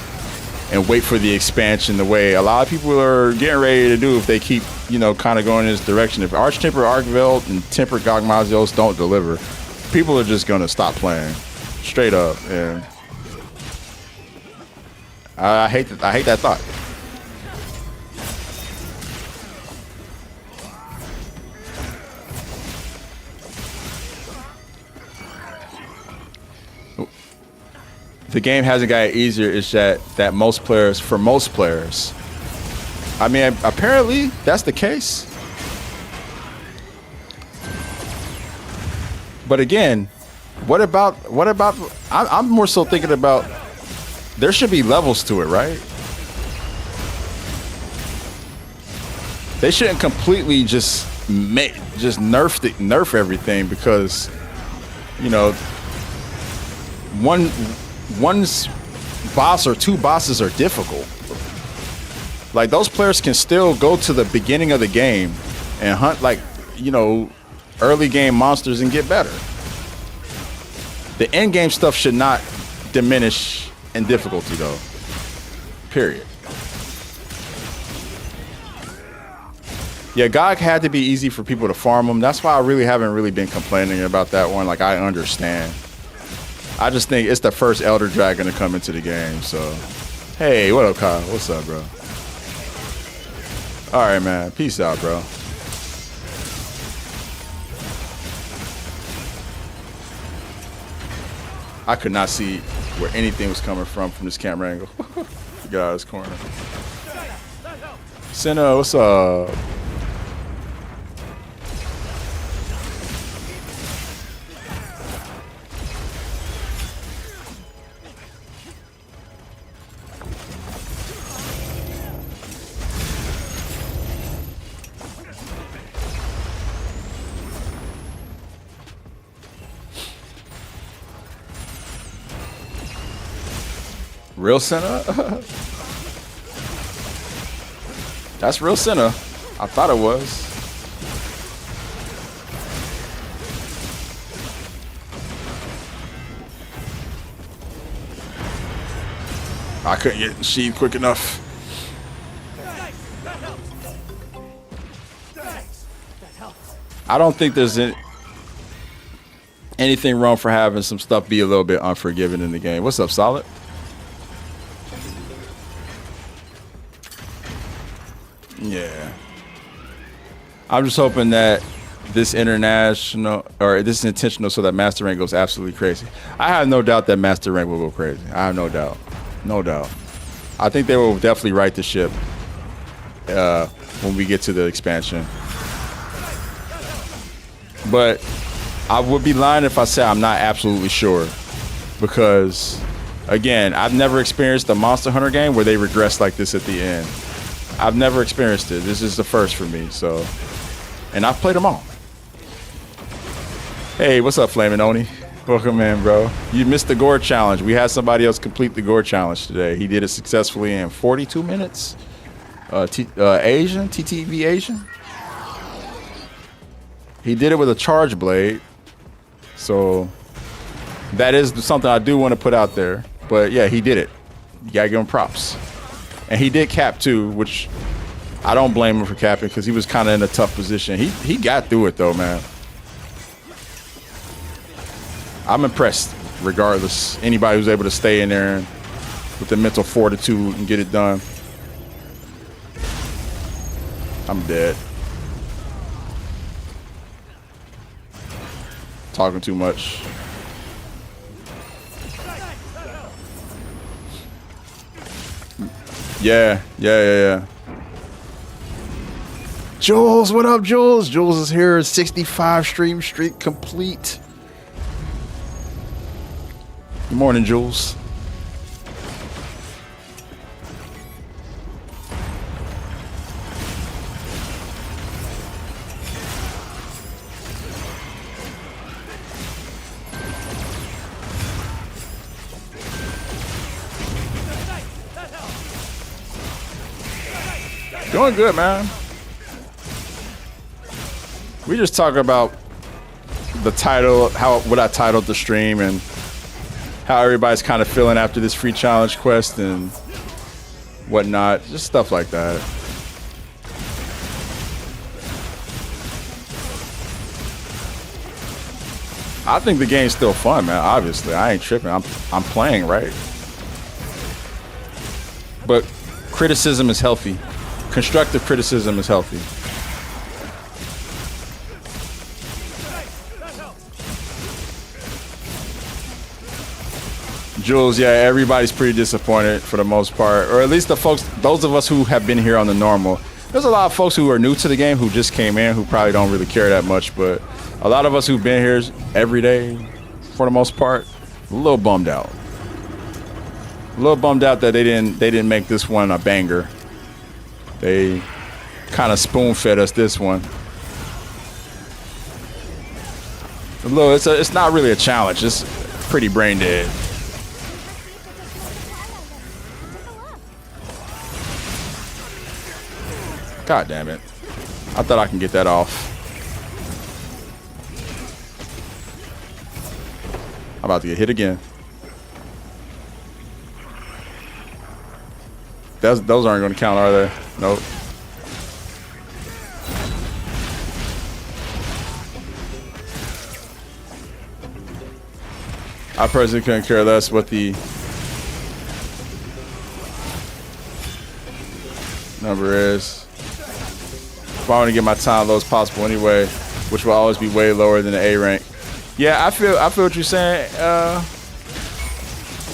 and wait for the expansion the way a lot of people are getting ready to do if they keep, you know, kind of going in this direction. If Arch-Tempered Archveld and Tempered Gog Mazios don't deliver, people are just going to stop playing. Straight up. And I hate that thought. The game hasn't got easier. It's that most players, I mean, apparently that's the case. But again, what about? I'm more so thinking about there should be levels to it, right? They shouldn't completely just nerf everything because, you know, one's boss or two bosses are difficult. Like, those players can still go to the beginning of the game and hunt, like, you know, early game monsters and get better. The end game stuff should not diminish in difficulty though. Period. Yeah, GOG had to be easy for people to farm them. That's why I really haven't really been complaining about that one. Like, I understand. I just think it's the first Elder Dragon to come into the game, so. Hey, what up, Kyle? What's up, bro? All right, man. Peace out, bro. I could not see where anything was coming from this camera angle. Get out of this corner. Senna, what's up? Real Senna? That's real Senna. I thought it was. I couldn't get sheathed quick enough. I don't think there's anything wrong for having some stuff be a little bit unforgiving in the game. What's up, Solid? Yeah. I'm just hoping that this international or this is intentional so that Master Rank goes absolutely crazy. I have no doubt that Master Rank will go crazy. I have no doubt. No doubt. I think they will definitely right the ship when we get to the expansion. But I would be lying if I said I'm not absolutely sure. Because, again, I've never experienced a Monster Hunter game where they regress like this at the end. I've never experienced it. This is the first for me, so. And I've played them all. Hey, what's up, Flamin' Oni? Welcome in, bro. You missed the Gore Challenge. We had somebody else complete the Gore Challenge today. He did it successfully in 42 minutes. TTV Asian. He did it with a charge blade. So that is something I do want to put out there. But yeah, he did it. You gotta give him props. And he did cap too, which I don't blame him for capping because he was kind of in a tough position. He got through it though, man. I'm impressed regardless. Anybody who's able to stay in there and with the mental fortitude and get it done. I'm dead. Talking too much. Yeah. Jules, what up, Jules? Jules is here. 65 stream streak complete. Good morning, Jules. Doing good, man. We just talking about the title, what I titled the stream, and how everybody's kind of feeling after this free challenge quest and whatnot. Just stuff like that. I think the game's still fun, man. Obviously, I ain't tripping. I'm playing, right? But criticism is healthy. Constructive criticism is healthy. Jules, yeah, everybody's pretty disappointed for the most part, or at least the folks, those of us who have been here on the normal. There's a lot of folks who are new to the game who just came in who probably don't really care that much, but a lot of us who've been here every day, for the most part, a little bummed out. A little bummed out that they didn't make this one a banger. They kind of spoon-fed us this one. It's not really a challenge. It's pretty brain dead. God damn it. I thought I can get that off. I'm about to get hit again. those aren't going to count, are they? Nope. I personally couldn't care less what the number is. If I want to get my time low as possible anyway, which will always be way lower than the A rank. Yeah, I feel what you're saying.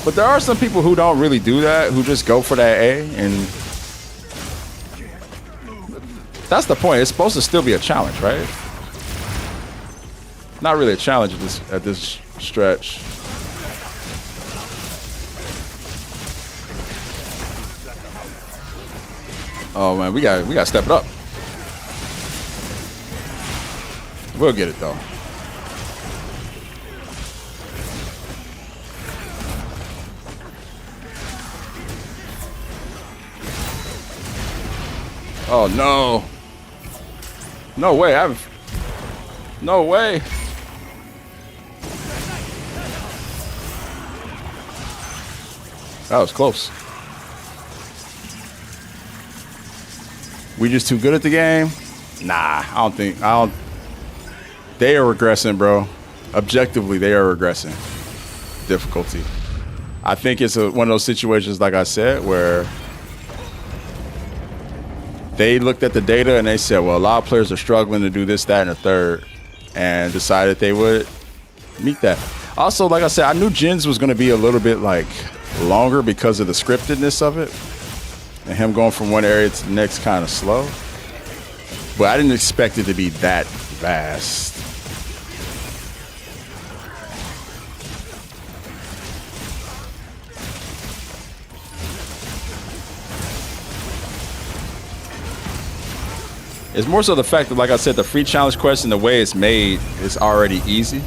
But there are some people who don't really do that, who just go for that A, and that's the point. It's supposed to still be a challenge, right? Not really a challenge at this stretch. Oh man, we got to step it up. We'll get it though. Oh no. No way. No way. That was close. We just too good at the game? Nah, I don't. They are regressing, bro. Objectively, they are regressing. Difficulty. I think it's one of those situations, like I said, where they looked at the data and they said, well, a lot of players are struggling to do this, that, and a third, and decided they would meet that. Also, like I said, I knew Jin's was going to be a little bit like longer because of the scriptedness of it, and him going from one area to the next kind of slow. But I didn't expect it to be that vast. It's more so the fact that, like I said, the free challenge quest and the way it's made is already easy.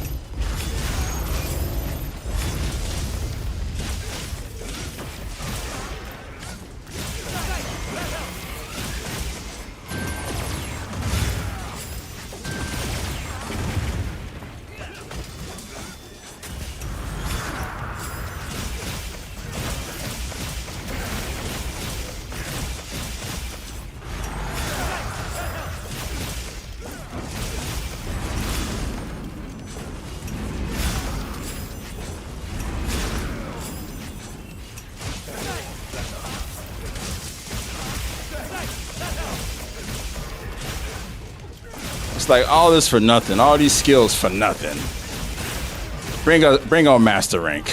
It's like all this for nothing. All these skills for nothing. Bring on master rank.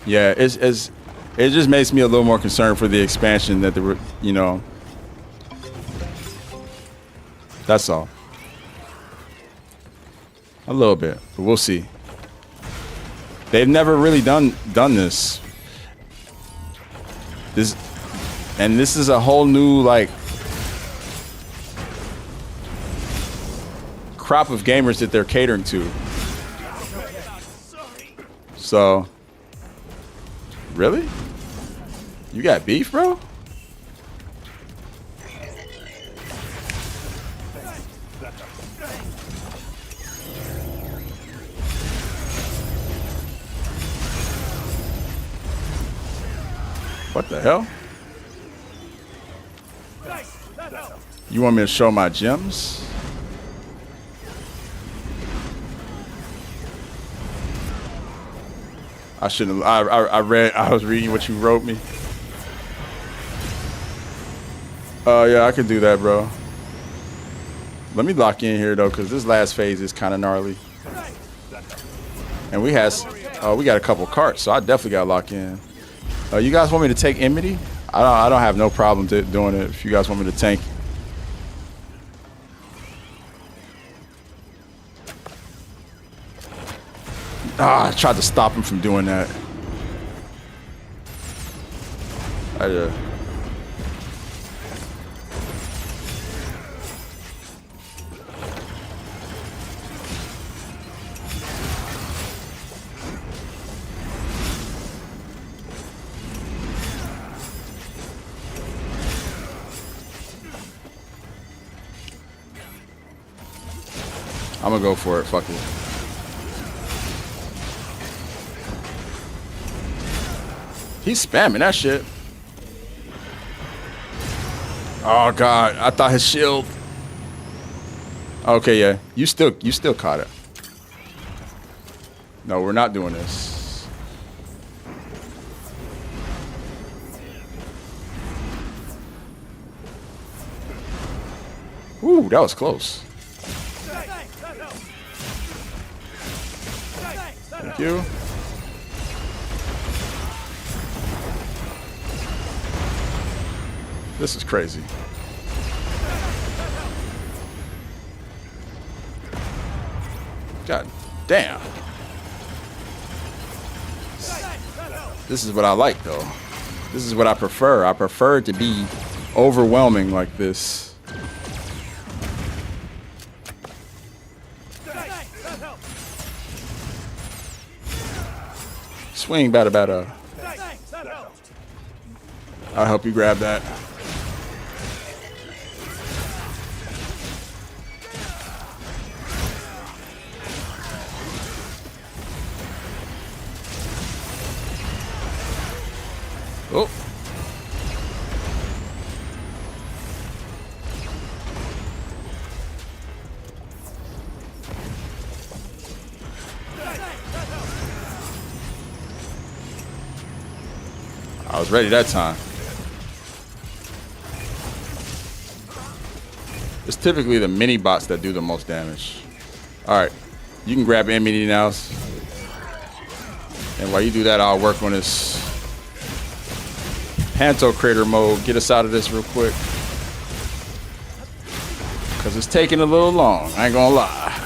Yeah, it just makes me a little more concerned for the expansion that there were, you know. That's all. A little bit, but we'll see. They've never really done this. This is a whole new like crop of gamers that they're catering to. So, really? You got beef, bro? What the hell? You want me to show my gems? I shouldn't have. I was reading what you wrote me. Yeah, I can do that, bro. Let me lock in here though, because this last phase is kind of gnarly. And we got a couple carts, so I definitely gotta lock in. You guys want me to take Enmity? I don't have no problem doing it if you guys want me to tank. I tried to stop him from doing that. I'm gonna go for it. Fuck it. He's spamming that shit. Oh god, I thought his shield. Okay, yeah. You still caught it. No, we're not doing this. Ooh, that was close. Thank you. This is crazy. God damn. This is what I like, though. This is what I prefer. I prefer it to be overwhelming like this. Swing, bada. I'll help you grab that. Oh. I was ready that time. It's typically the mini bots that do the most damage. Alright. You can grab anything else. And while you do that, I'll work on this Panto Crater mode. Get us out of this real quick. Because it's taking a little long. I ain't gonna lie.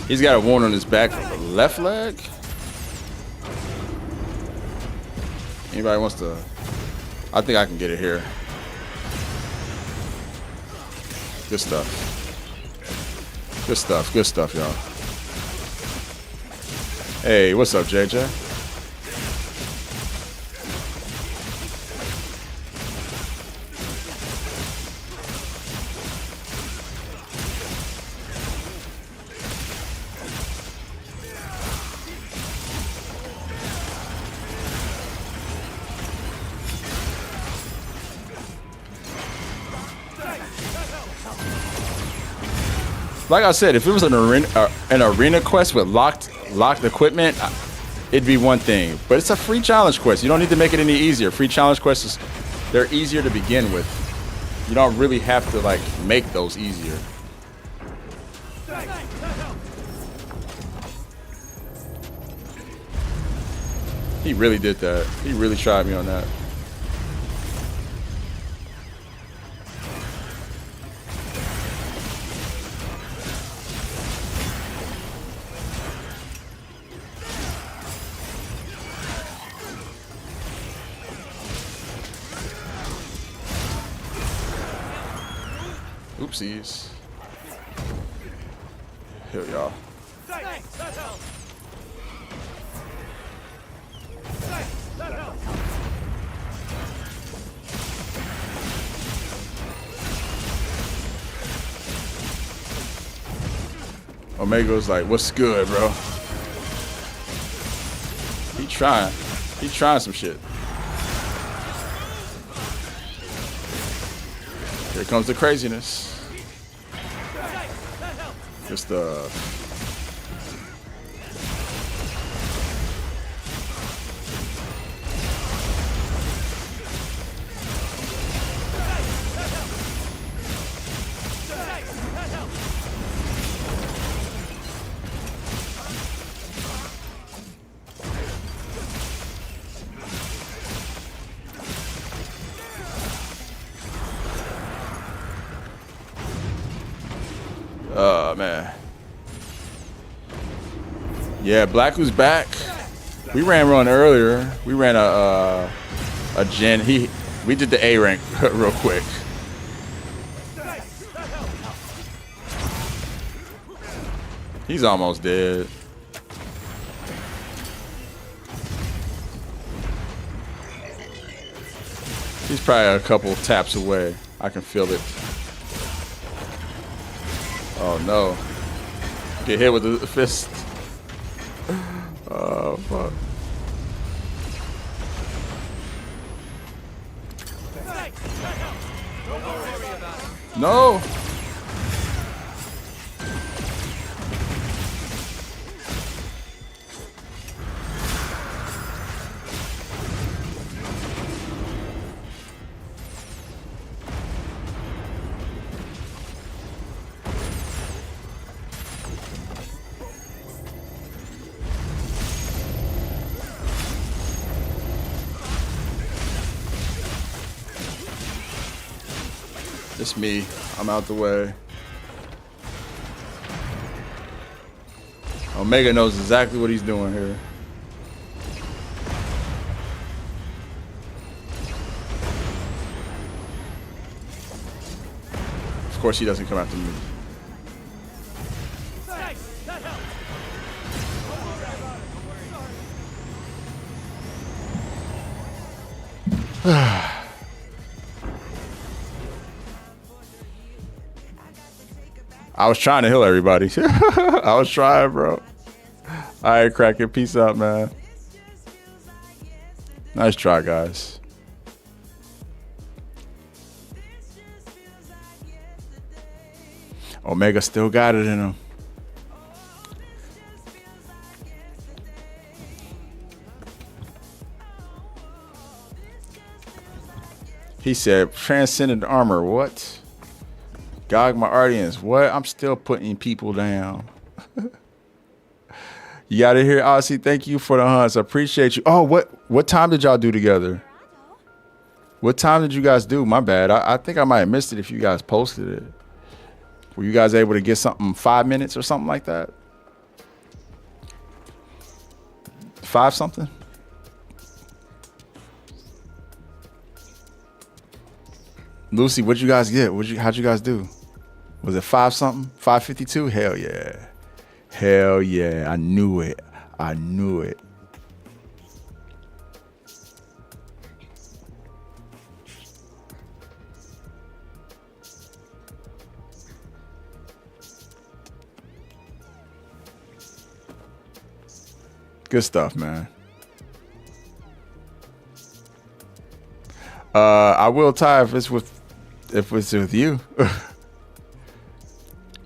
He's got a wound on his back from the left leg. Anybody wants to? I think I can get it here. Good stuff. Good stuff. Good stuff, y'all. Hey, what's up, JJ? Like I said, if it was an arena quest with locked equipment, it'd be one thing. But it's a free challenge quest. You don't need to make it any easier. Free challenge quests, they're easier to begin with. You don't really have to like make those easier. He really did that. He really tried me on that. Oopsies. Here, y'all. Omega's like, what's good, bro? He trying some shit. Here comes the craziness. Just man. Yeah, Black who's back. We ran one earlier. We ran a gen. We did the A rank real quick. He's almost dead. He's probably a couple taps away. I can feel it. Oh no. Get hit with the fist. Oh fuck. No. It's me. I'm out the way. Omega knows exactly what he's doing here. Of course he doesn't come after me. I was trying to heal everybody. I was trying, bro. All right, Kraken. Peace out, man. Nice try, guys. Omega still got it in him. He said, transcendent armor. What? Gog my audience. What? I'm still putting people down. You got it here, Aussie. Thank you for the hunts. I appreciate you. Oh, what time did y'all do together? What time did you guys do? My bad. I think I might have missed it if you guys posted it. Were you guys able to get something 5 minutes or something like that? 5 something? Lucy, what'd you guys get? How'd you guys do? Was it 5 something? 552? Hell yeah. Hell yeah. I knew it. I knew it. Good stuff, man. I will tie if it's with you.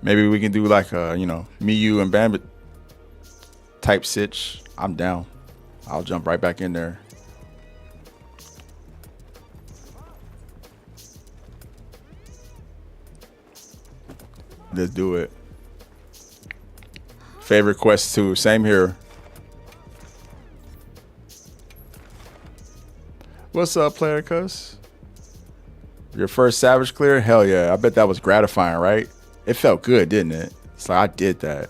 Maybe we can do like a, me, you, and Bandit type sitch. I'm down. I'll jump right back in there. Let's do it. Favorite quest too. Same here. What's up, player cuss? Your first Savage clear? Hell yeah. I bet that was gratifying, right? It felt good, didn't it? It's like I did that.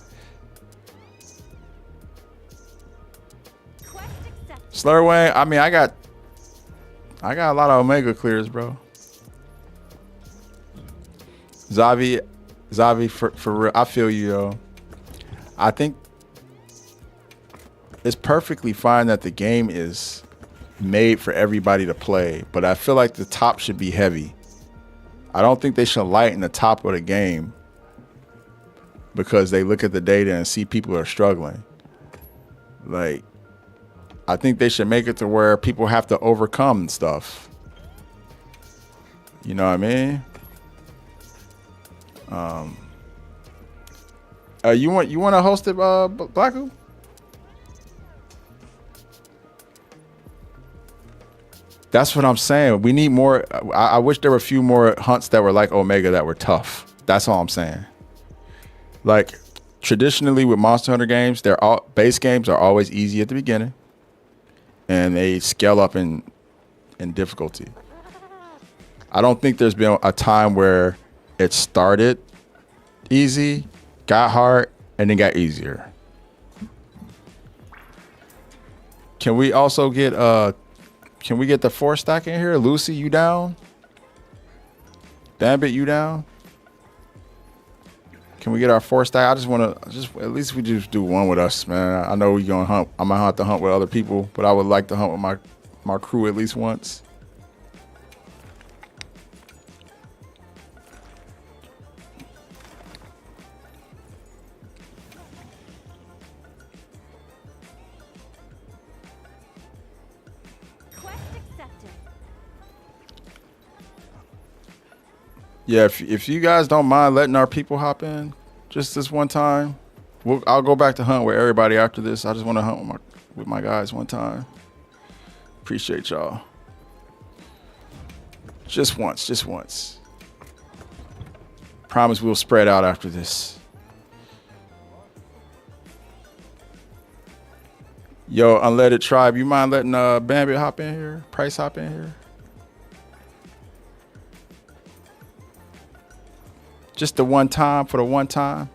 Slurway, I mean, I got a lot of Omega clears, bro. Zavi, for real, I feel you, yo. I think it's perfectly fine that the game is made for everybody to play, but I feel like the top should be heavy. I don't think they should lighten the top of the game because they look at the data and see people are struggling. Like, I think they should make it to where people have to overcome stuff. You know what I mean? You want to host it, Blacko? That's what I'm saying. We need more. I wish there were a few more hunts that were like Omega that were tough. That's all I'm saying. Like, traditionally with Monster Hunter games, base games are always easy at the beginning, and they scale up in difficulty. I don't think there's been a time where it started easy got hard, and then got easier. Can we also get the 4 stack in here? Lucy, you down? Bambit, you down? Can we get our 4 stack? I just want to at least we just do one with us, man. I know we gonna hunt. I might have to hunt with other people, but I would like to hunt with my crew at least once. Quest accepted. Yeah, if you guys don't mind letting our people hop in just this one time, I'll go back to hunt with everybody after this. I just want to hunt with my guys one time. Appreciate y'all. Just once. Promise we'll spread out after this. Yo, Unleaded Tribe, you mind letting Bambit hop in here? Price hop in here? Just the one time for the one time.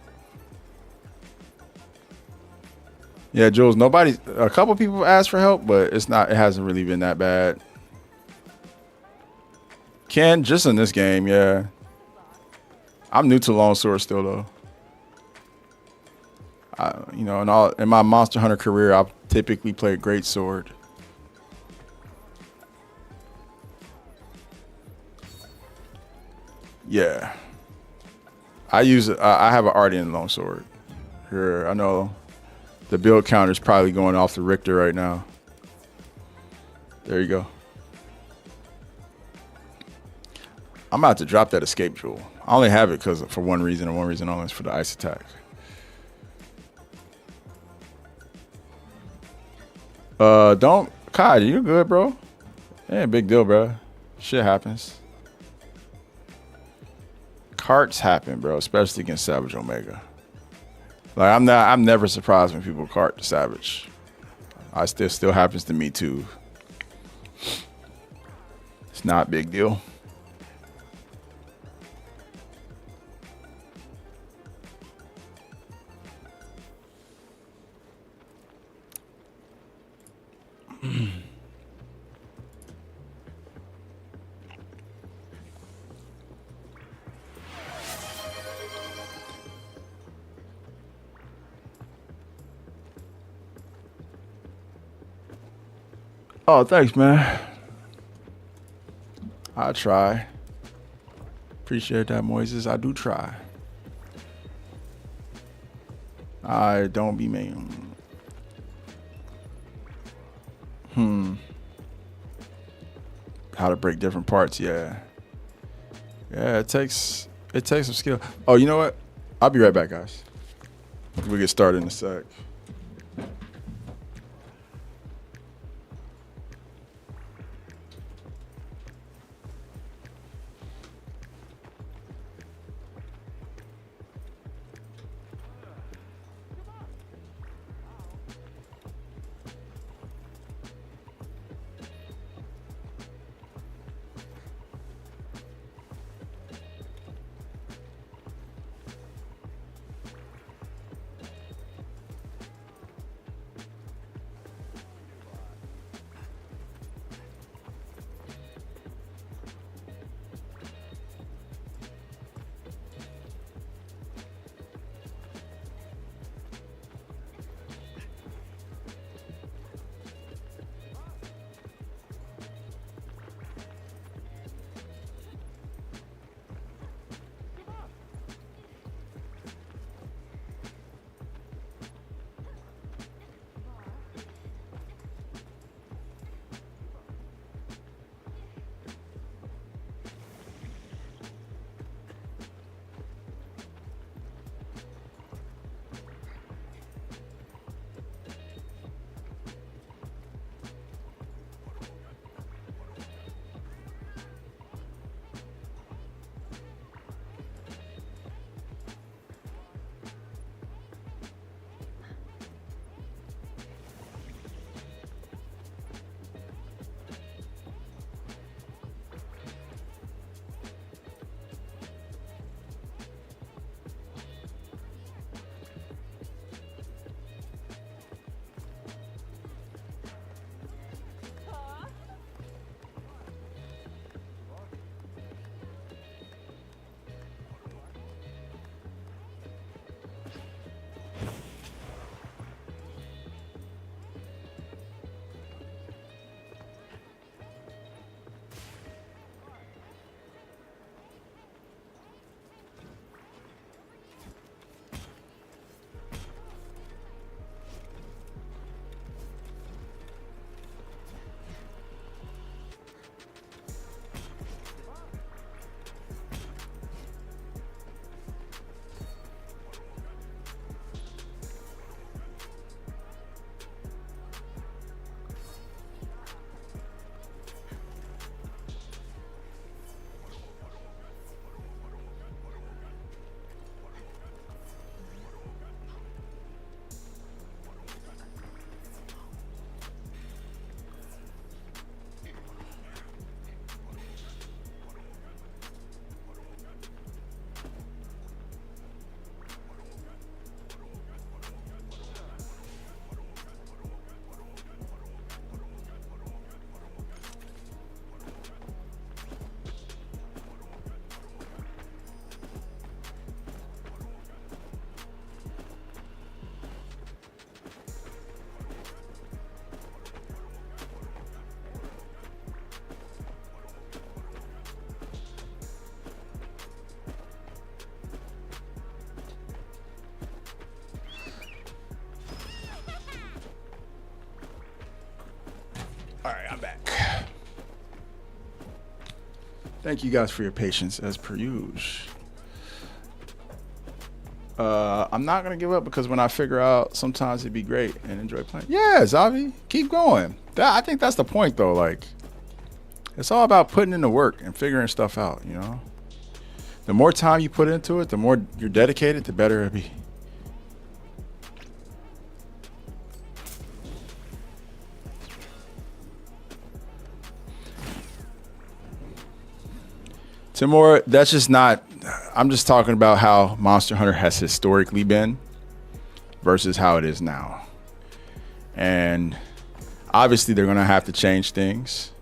Yeah, Jules, a couple people asked for help, but it hasn't really been that bad. Ken, just in this game, yeah. I'm new to Longsword still though. In my Monster Hunter career, I've typically played Greatsword. Yeah. I have an Ardian Longsword. Here, I know the build counter is probably going off the Richter right now. There you go. I'm about to drop that escape jewel. I only have it for one reason and one reason only, is for the ice attack. Kai, you good, bro? Ain't big deal, bro. Shit happens. Carts happen, bro, especially against Savage Omega. Like I'm never surprised when people cart to Savage. Still happens to me too. It's not a big deal. Oh, thanks, man. I try. Appreciate that, Moises. I do try. I don't be mean. How to break different parts, yeah. Yeah, it takes some skill. Oh, you know what? I'll be right back, guys. We'll get started in a sec. All right, I'm back. Thank you guys for your patience as per usual. I'm not gonna give up because when I figure out, sometimes it'd be great and enjoy playing. Yeah, Zavi, keep going. I think that's the point, though. Like, it's all about putting in the work and figuring stuff out. You know, the more time you put into it, the more you're dedicated, the better it'll be. Timur, that's just not. I'm just talking about how Monster Hunter has historically been versus how it is now. And obviously they're going to have to change things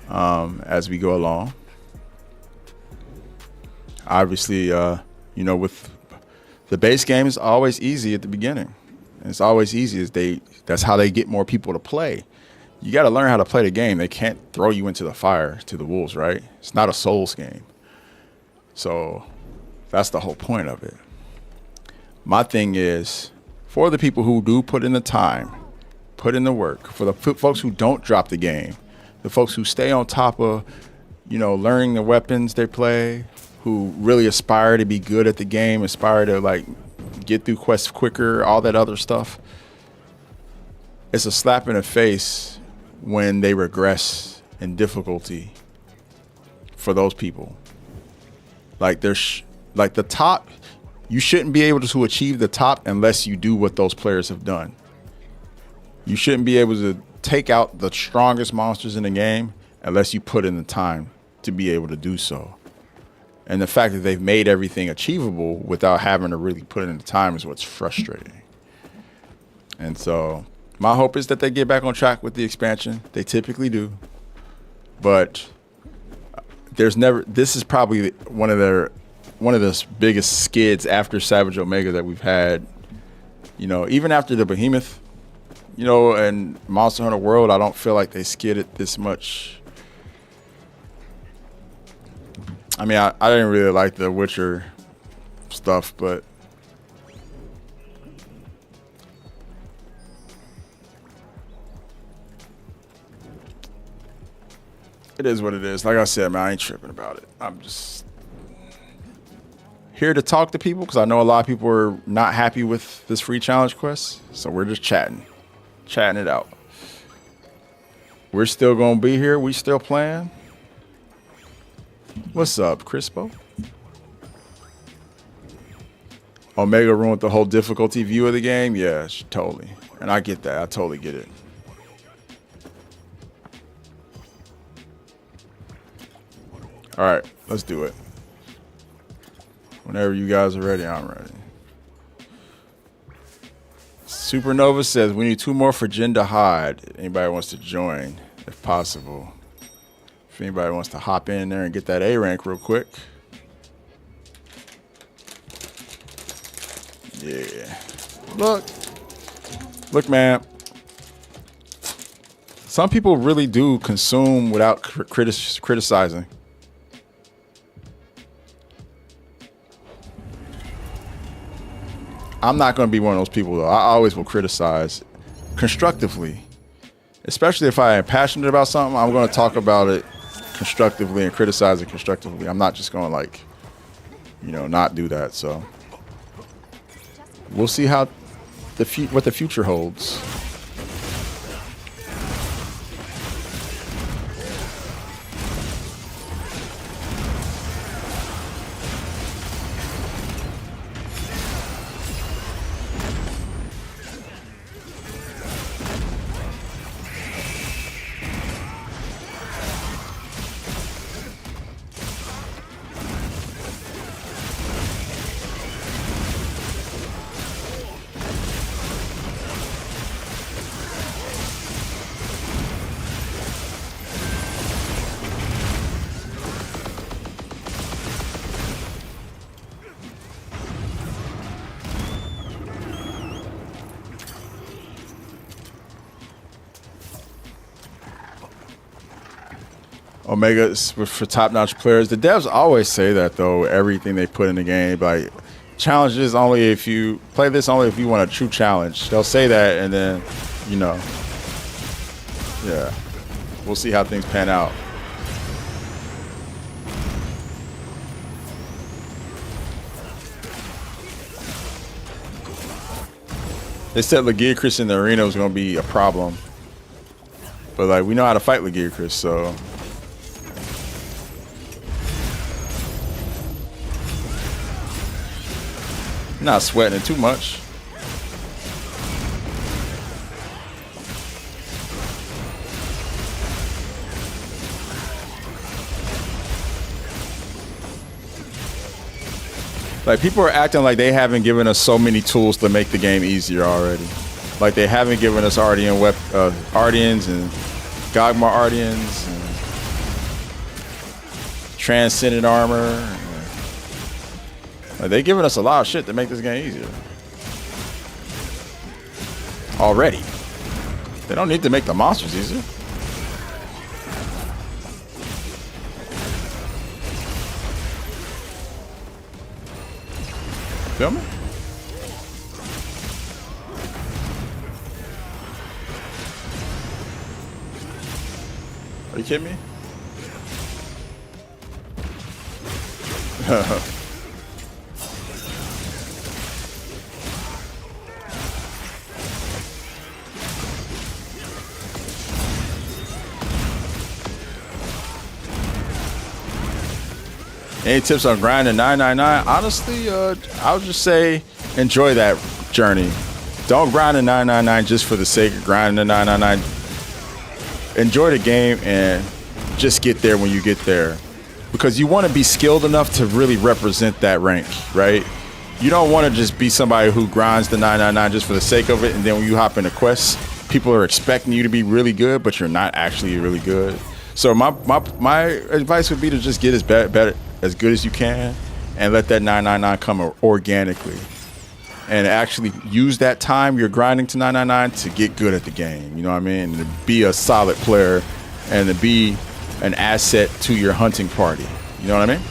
as we go along. Obviously, you know, with the base game is always easy at the beginning. And it's always easy that's how they get more people to play. You got to learn how to play the game. They can't throw you into the fire to the wolves, right? It's not a Souls game. So that's the whole point of it. My thing is, for the people who do put in the time, put in the work, for the folks who don't drop the game, the folks who stay on top of, you know, learning the weapons they play, who really aspire to be good at the game, aspire to like get through quests quicker, all that other stuff. It's a slap in the face when they regress in difficulty for those people. Like there's like the top, you shouldn't be able to achieve the top unless you do what those players have done. You shouldn't be able to take out the strongest monsters in the game unless you put in the time to be able to do so. And the fact that they've made everything achievable without having to really put in the time is what's frustrating. And so my hope is that they get back on track with the expansion. They typically do. But this is probably one of the biggest skids after Savage Omega that we've had. You know, even after the Behemoth, you know, and Monster Hunter World, I don't feel like they skidded this much. I mean, I didn't really like the Witcher stuff, but it is what it is. Like I said, man, I ain't tripping about it. I'm just here to talk to people because I know a lot of people are not happy with this free challenge quest. So we're just chatting it out. We're still going to be here. We still playing. What's up, Crispo? Omega ruined the whole difficulty view of the game. Yeah, totally. And I get that. I totally get it. All right, let's do it. Whenever you guys are ready, I'm ready. Supernova says we need 2 more for Jin to hide. Anybody wants to join, if possible. If anybody wants to hop in there and get that A rank real quick. Yeah. Look, man. Some people really do consume without criticizing. I'm not going to be one of those people, though. I always will criticize constructively. Especially if I am passionate about something, I'm going to talk about it constructively and criticize it constructively. I'm not just going to, like, you know, not do that. So we'll see how what the future holds. Omega is for top-notch players. The devs always say that, though. Everything they put in the game, like challenges only if you play this, only if you want a true challenge. They'll say that, and then, you know, Yeah. We'll see how things pan out. They said Lagiacrus in the arena was going to be a problem. But, like, we know how to fight Lagiacrus, so... Not sweating it too much. Like, people are acting like they haven't given us so many tools to make the game easier already. Like, they haven't given us Ardians and Gogmar Ardians and Transcendent Armor. Like, they're giving us a lot of shit to make this game easier. Already. They don't need to make the monsters easier. Feel me? Are you kidding me? Any tips on grinding 999? Honestly, I would just say enjoy that journey. Don't grind a 999 just for the sake of grinding a 999. Enjoy the game and just get there when you get there. Because you want to be skilled enough to really represent that rank, right? You don't want to just be somebody who grinds the 999 just for the sake of it, and then when you hop into quests, people are expecting you to be really good, but you're not actually really good. So my advice would be to just get as good as you can and let that 999 come organically. And actually use that time you're grinding to 999 to get good at the game. You know what I mean? And to be a solid player and to be an asset to your hunting party. You know what I mean?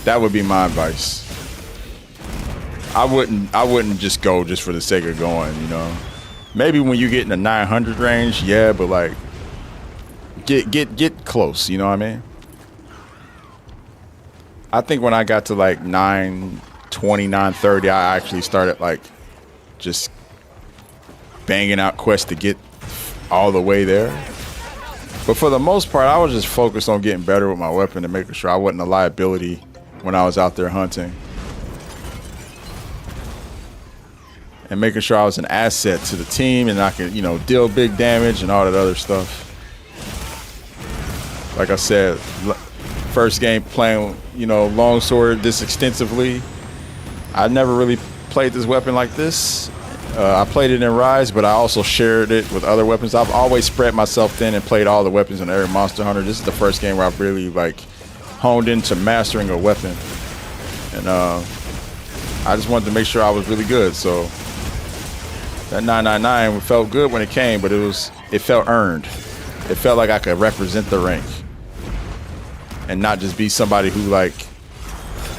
That would be my advice. I wouldn't just go just for the sake of going, you know. Maybe when you get in the 900 range, yeah, but like get close, you know what I mean? I think when I got to like 920, 930, I actually started like just banging out quests to get all the way there. But for the most part, I was just focused on getting better with my weapon and making sure I wasn't a liability when I was out there hunting. And making sure I was an asset to the team and I could, you know, deal big damage and all that other stuff. Like I said, first game playing, you know, longsword this extensively. I never really played this weapon like this. I played it in Rise, but I also shared it with other weapons. I've always spread myself thin and played all the weapons in every Monster Hunter. This is the first game where I've really like honed into mastering a weapon. And I just wanted to make sure I was really good. So that 999 felt good when it came, but it felt earned. It felt like I could represent the rank and not just be somebody who like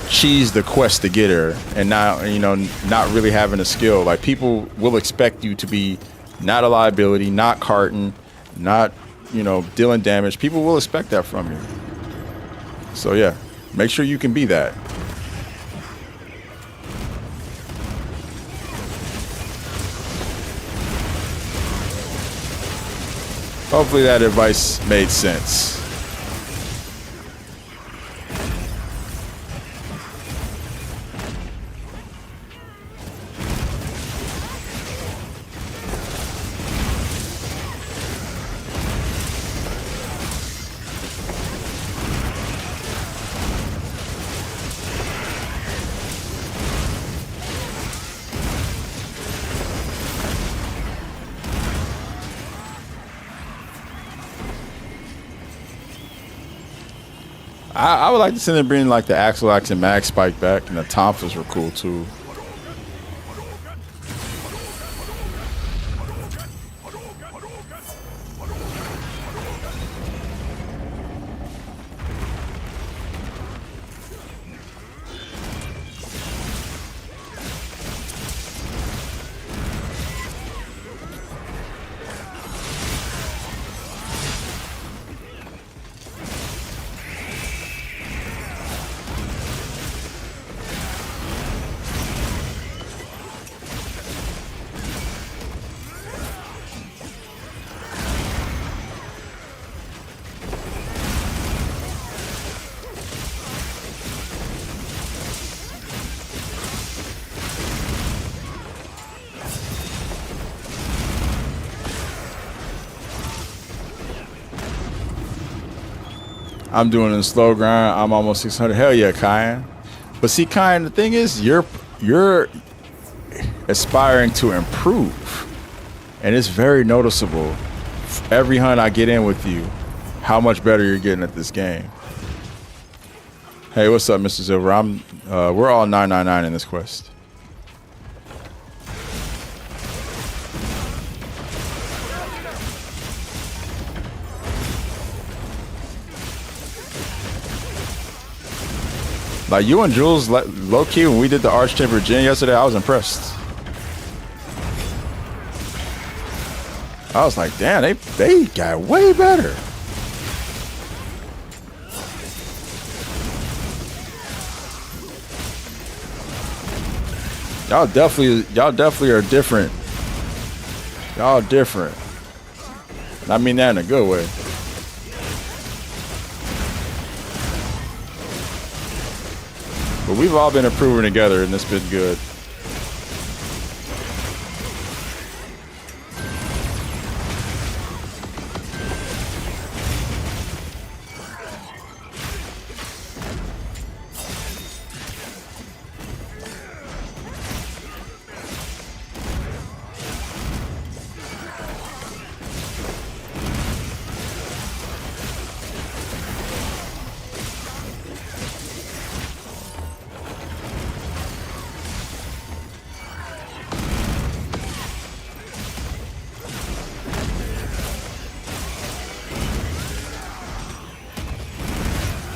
cheese the quest to get her and not, you know, not really having a skill. Like, people will expect you to be not a liability, not carting, not, you know, dealing damage. People will expect that from you. So yeah, make sure you can be that. Hopefully that advice made sense. I would like to see them bring like the Axle Axe and Mag Spike back, and the Tonfas were cool too. I'm doing a slow grind. I'm almost 600. Hell yeah, Kyan. But see, Kyan, the thing is, you're aspiring to improve, and it's very noticeable. Every hunt I get in with you, how much better you're getting at this game. Hey, what's up, Mr. Silver? We're all 999 in this quest. Like you and Jules, low key, when we did the Arch Chamber Gen yesterday, I was impressed. I was like, damn, they got way better. Y'all definitely are different. Y'all different. And I mean that in a good way. But we've all been improving together, and it's been good.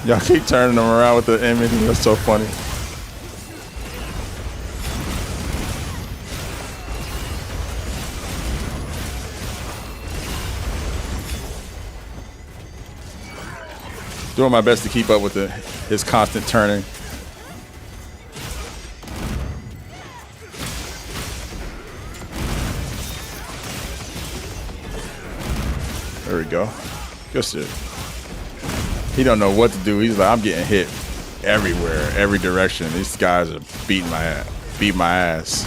Y'all keep turning them around with the image. That's so funny. Doing my best to keep up with his constant turning. There we go. Good shit. He don't know what to do. He's like, I'm getting hit everywhere, every direction. These guys are beating my ass.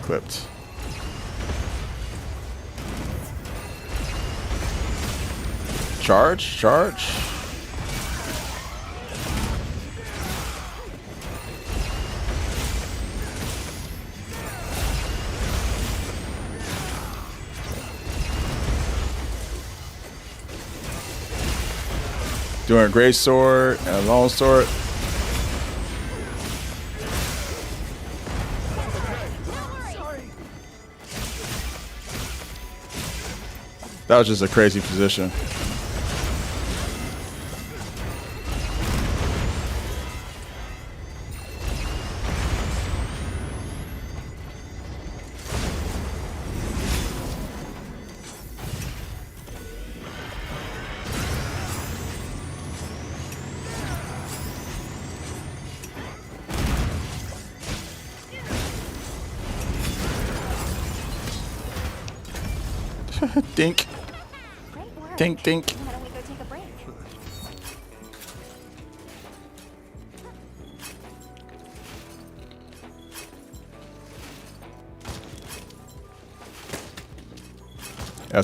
Clipped. Charge. Doing a great sword and a long sword. That was just a crazy position. Dink. Great work. Dink, dink. Why don't we go take a break?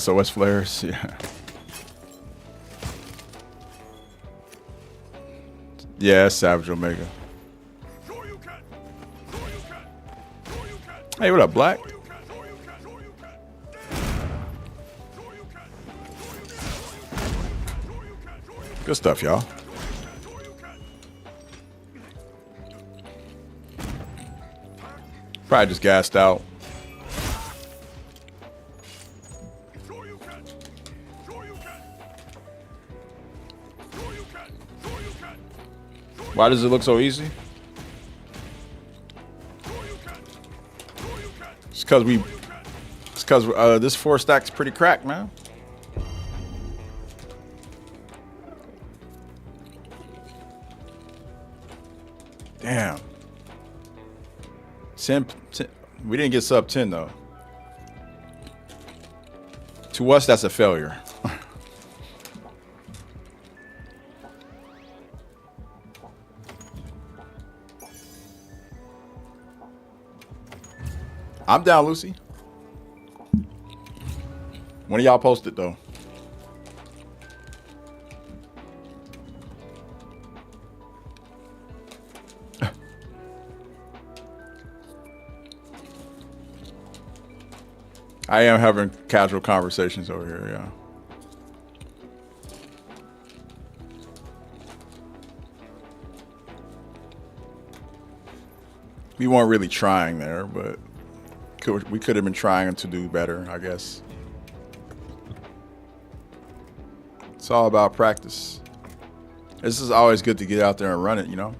SOS flares, yeah. Yeah, that's Savage Omega. Hey, what up, Black? Good stuff, y'all. Probably just gassed out. Why does it look so easy? It's because this 4 stack's pretty cracked, man. Damn. 10, we didn't get sub 10 though. To us, that's a failure. I'm down, Lucy. One of y'all post it though. I am having casual conversations over here, yeah. We weren't really trying there, but we could have been trying to do better, I guess. It's all about practice. This is always good to get out there and run it, you know?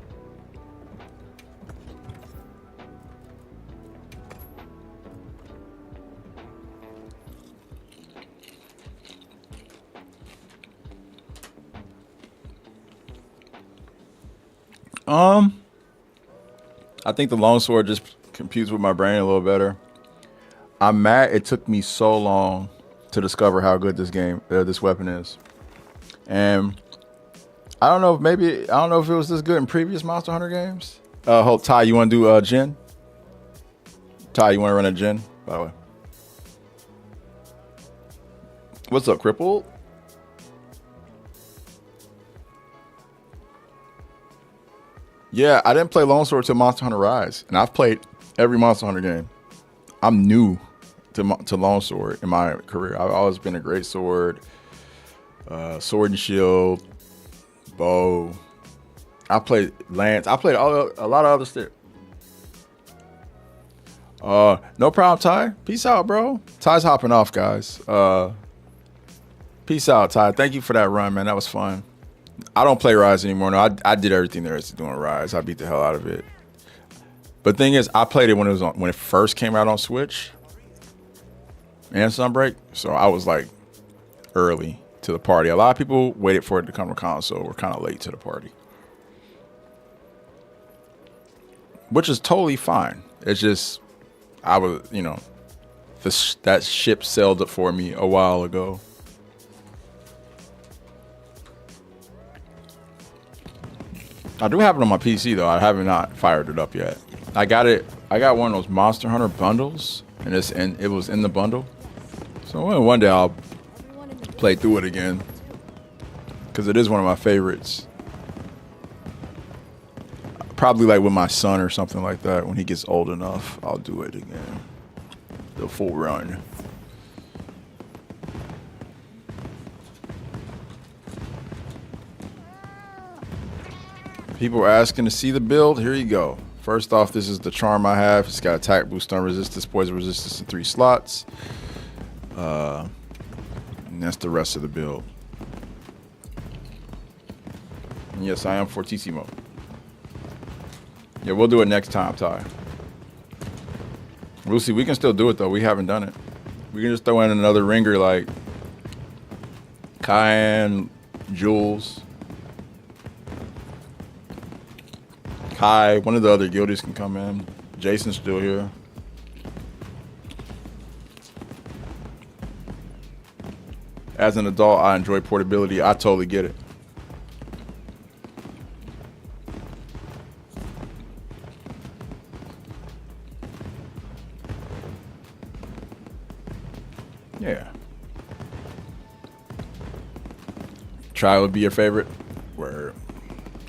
I think the longsword just computes with my brain a little better. I'm mad it took me so long to discover how good this weapon is. And I don't know if it was this good in previous Monster Hunter games. Ty, you want to do Jin? Ty, you want to run a Jin, by the way? What's up, Crippled? Yeah, I didn't play Longsword till Monster Hunter Rise, and I've played every Monster Hunter game. I'm new to Longsword in my career. I've always been a great sword, sword and shield, bow. I played lance. I played a lot of other stuff. No problem, Ty. Peace out, bro. Ty's hopping off, guys. Peace out, Ty. Thank you for that run, man. That was fun. I don't play Rise anymore. No, I did everything there is to do on Rise. I beat the hell out of it. But the thing is, I played it when it first came out on Switch and Sunbreak. So I was like early to the party. A lot of people waited for it to come to console. We're kind of late to the party, which is totally fine. It's just I was, that ship sailed it for me a while ago. I do have it on my PC though. I have not fired it up yet. I got one of those Monster Hunter bundles, and it was in the bundle. So one day I'll play through it again, because it is one of my favorites. Probably like with my son or something like that. When he gets old enough, I'll do it again. The full run. People are asking to see the build. Here you go. First off, this is the charm I have. It's got attack, boost, stun resistance, poison resistance in 3 slots. And that's the rest of the build. And yes, I am for TC mode. Yeah, we'll do it next time, Ty. We'll see. We can still do it though. We haven't done it. We can just throw in another ringer like Cayenne, Jules. Kai, one of the other guildies can come in. Jason's still here. As an adult, I enjoy portability. I totally get it. Yeah. Trial would be your favorite? Where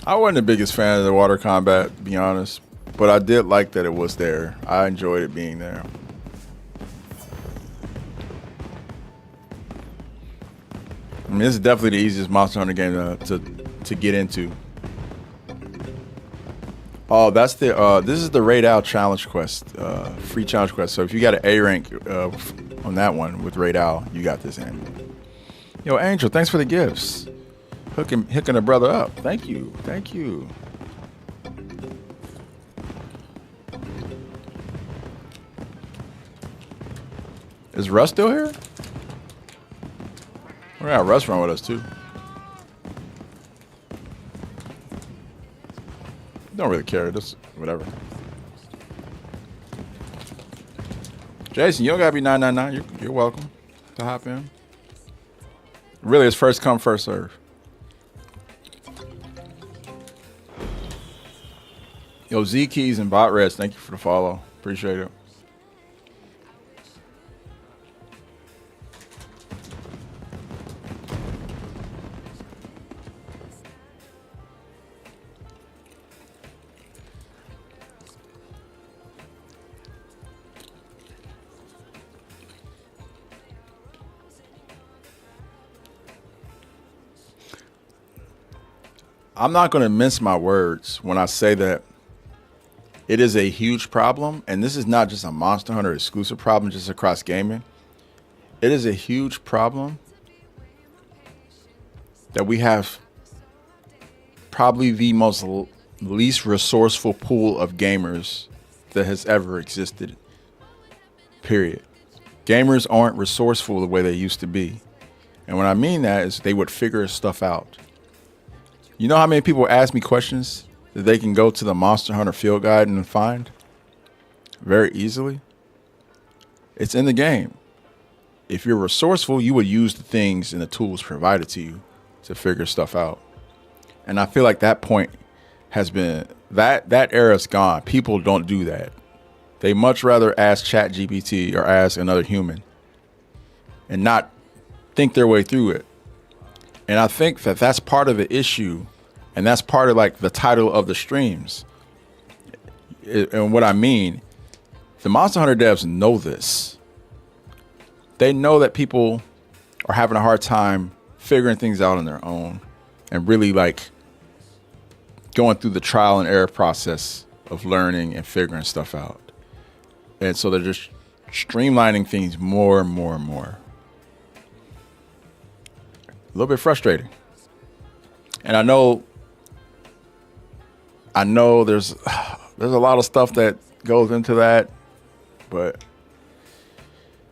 I wasn't the biggest fan of the water combat, to be honest, but I did like that it was there. I enjoyed it being there. I mean, this is definitely the easiest Monster Hunter game to get into. Oh, that's this is the Raid Out challenge quest, free challenge quest. So if you got an A rank on that one with Raid Out, you got this, Andy. Yo, Angel, thanks for the gifts. Hooking a brother up. Thank you. Thank you. Is Russ still here? We got Russ run with us too. Don't really care. Just whatever. Jason, you don't gotta be 999. You're welcome to hop in. Really, it's first come, first serve. Yo, Z Keys and Bot Reds, thank you for the follow. Appreciate it. I'm not going to mince my words when I say that it is a huge problem, and this is not just a Monster Hunter exclusive problem just across gaming. It is a huge problem that we have probably the most least resourceful pool of gamers that has ever existed. Period. Gamers aren't resourceful the way they used to be. And what I mean that is they would figure stuff out. You know how many people ask me questions that they can go to the Monster Hunter field guide and find very easily? It's in the game. If you're resourceful, you would use the things and the tools provided to you to figure stuff out. And I feel like that point has been, that era's gone. People don't do that. They much rather ask ChatGPT or ask another human and not think their way through it. And I think that that's part of the issue, and that's part of like the title of the streams. And what I mean, the Monster Hunter devs know this. They know that people are having a hard time figuring things out on their own and really like going through the trial and error process of learning and figuring stuff out. And so they're just streamlining things more and more and more. A little bit frustrating. And I know there's a lot of stuff that goes into that, but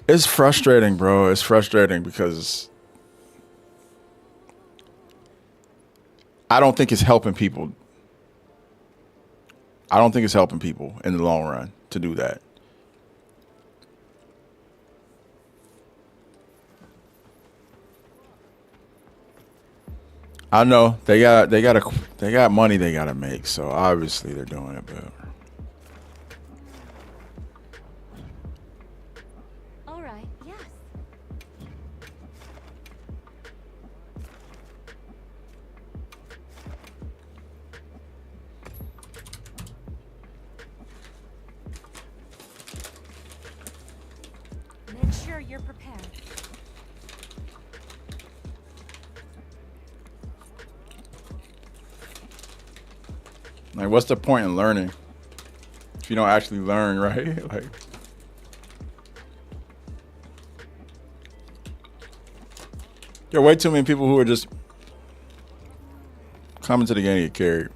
it's frustrating, bro. It's frustrating because I don't think it's helping people. I don't think it's helping people in the long run to do that. I know they got money they gotta make, so obviously they're doing it, but All right, yes. Make sure you're prepared. like, what's the point in learning if you don't actually learn, right? Like, there are way too many people who are just coming to the game to get carried.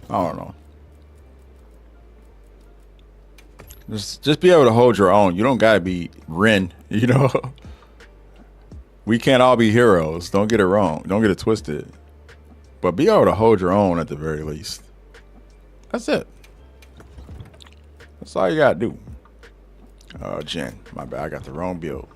I don't know. Just be able to hold your own. You don't gotta be Ren, you know. We can't all be heroes. Don't get it wrong. Don't get it twisted. But be able to hold your own at the very least. That's it. That's all you gotta do. Jen, my bad. I got the wrong build.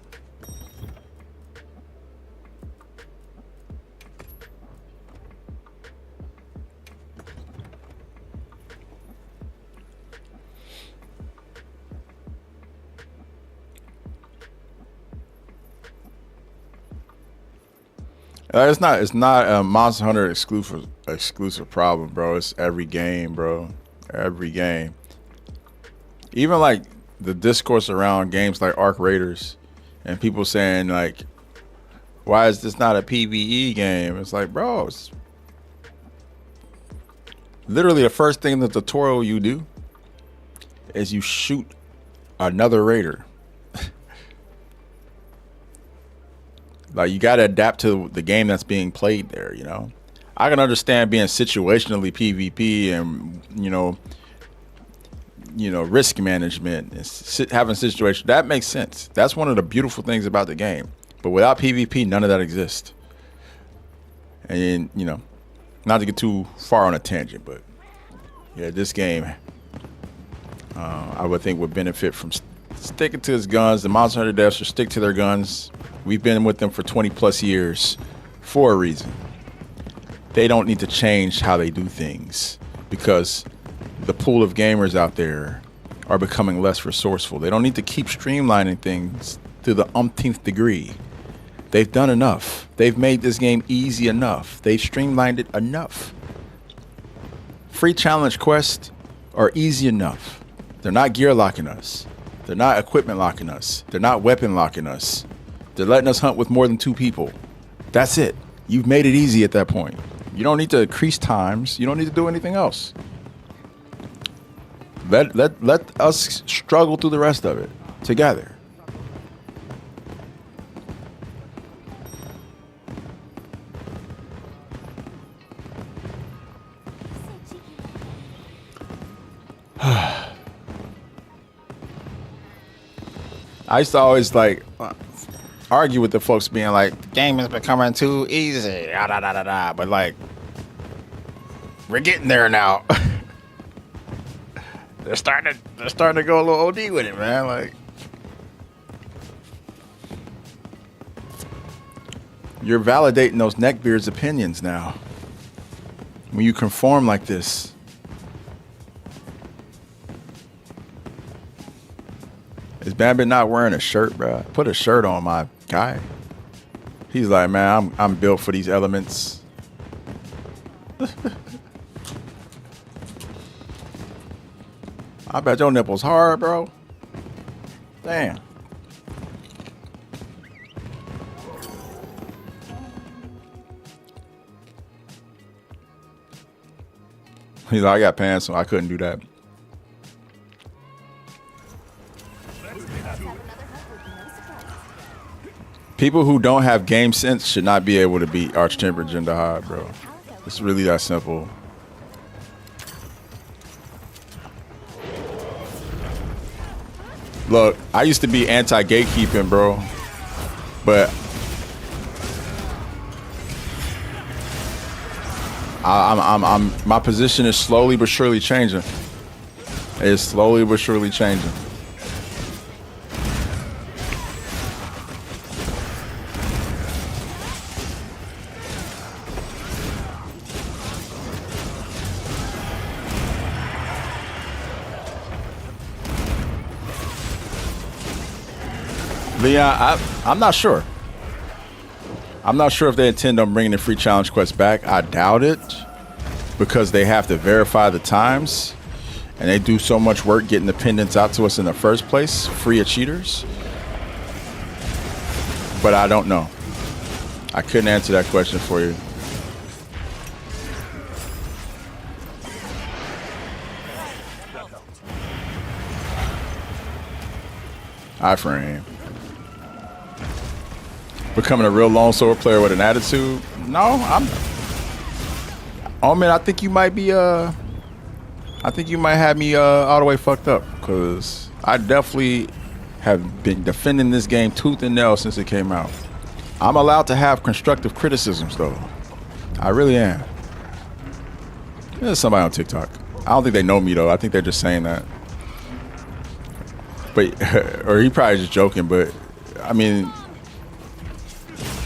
It's not a Monster Hunter exclusive problem, bro. It's every game, bro. Every game. Even like the discourse around games like Arc Raiders and people saying like, why is this not a PvE game? It's like, bro, it's literally the first thing in the tutorial you do is you shoot another raider. Like, you got to adapt to the game that's being played there, you know? I can understand being situationally PvP and, you know, risk management and having situations. That makes sense. That's one of the beautiful things about the game. But without PvP, none of that exists. And, you know, not to get too far on a tangent, but yeah, this game, I would think would benefit from sticking to his guns. The Monster Hunter devs should stick to their guns. We've been with them for 20 plus years for a reason. They don't need to change how they do things because the pool of gamers out there are becoming less resourceful. They don't need to keep streamlining things to the umpteenth degree. They've done enough. They've made this game easy enough. They've streamlined it enough. Free challenge quests are easy enough. They're not gear locking us. They're not equipment locking us. They're not weapon locking us. They're letting us hunt with more than 2 people. That's it. You've made it easy at that point. You don't need to increase times. You don't need to do anything else. Let us struggle through the rest of it together. I used to always like argue with the folks being like, the game is becoming too easy, da, da, da, da, da. But like, we're getting there now. They're starting to go a little OD with it, man. Like, you're validating those neckbeards' opinions now. When you conform like this. Is Bambit not wearing a shirt, bro? Put a shirt on, my guy. He's like, man, I'm built for these elements. I bet your nipples hard, bro. Damn. He's like, I got pants, so I couldn't do that. People who don't have game sense should not be able to beat Arch-Tempered Jindahad, bro. It's really that simple. Look, I used to be anti-gatekeeping, bro. But I'm my position is slowly but surely changing. It's slowly but surely changing. Leon, I'm not sure. I'm not sure if they intend on bringing the free challenge quest back. I doubt it, because they have to verify the times, and they do so much work getting the pendants out to us in the first place, free of cheaters. But I don't know. I couldn't answer that question for you. iFrame. Becoming a real lone sword player with an attitude? No, oh man, I think you might be I think you might have me all the way fucked up, because I definitely have been defending this game tooth and nail since it came out. I'm allowed to have constructive criticisms though. I really am. There's somebody on TikTok. I don't think they know me though. I think they're just saying that. But or he probably just joking, but I mean,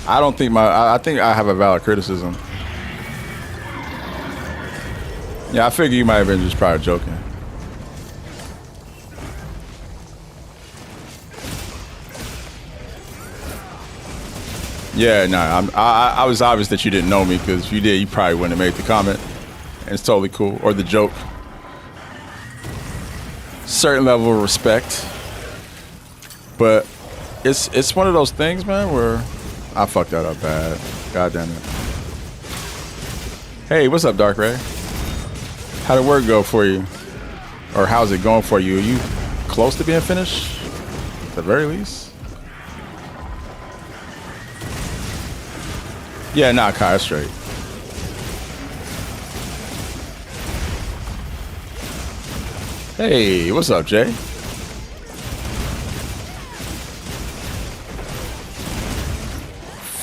I don't think I think I have a valid criticism. Yeah, I figure you might have been just probably joking. Yeah, nah, I was obvious that you didn't know me, because if you did, you probably wouldn't have made the comment. And it's totally cool, or the joke. Certain level of respect. But it's one of those things, man, where I fucked that up bad. God damn it. Hey, what's up, Dark Ray? How'd the work go for you? Or how's it going for you? Are you close to being finished? At the very least? Yeah, nah, Kai, straight. Hey, what's up, Jay?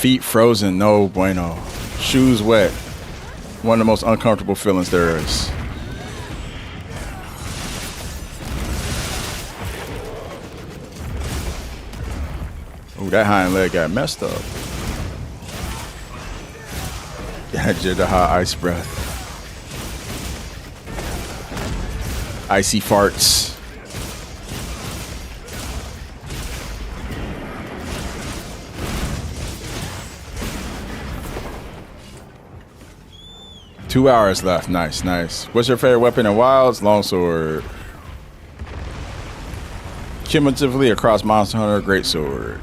Feet frozen, no bueno. Shoes wet. One of the most uncomfortable feelings there is. Ooh, that hind leg got messed up. Yeah, Jindahad ice breath. Icy farts. Two hours left. Nice, nice. What's your favorite weapon in Wilds? Longsword. Cumulatively across Monster Hunter, Greatsword.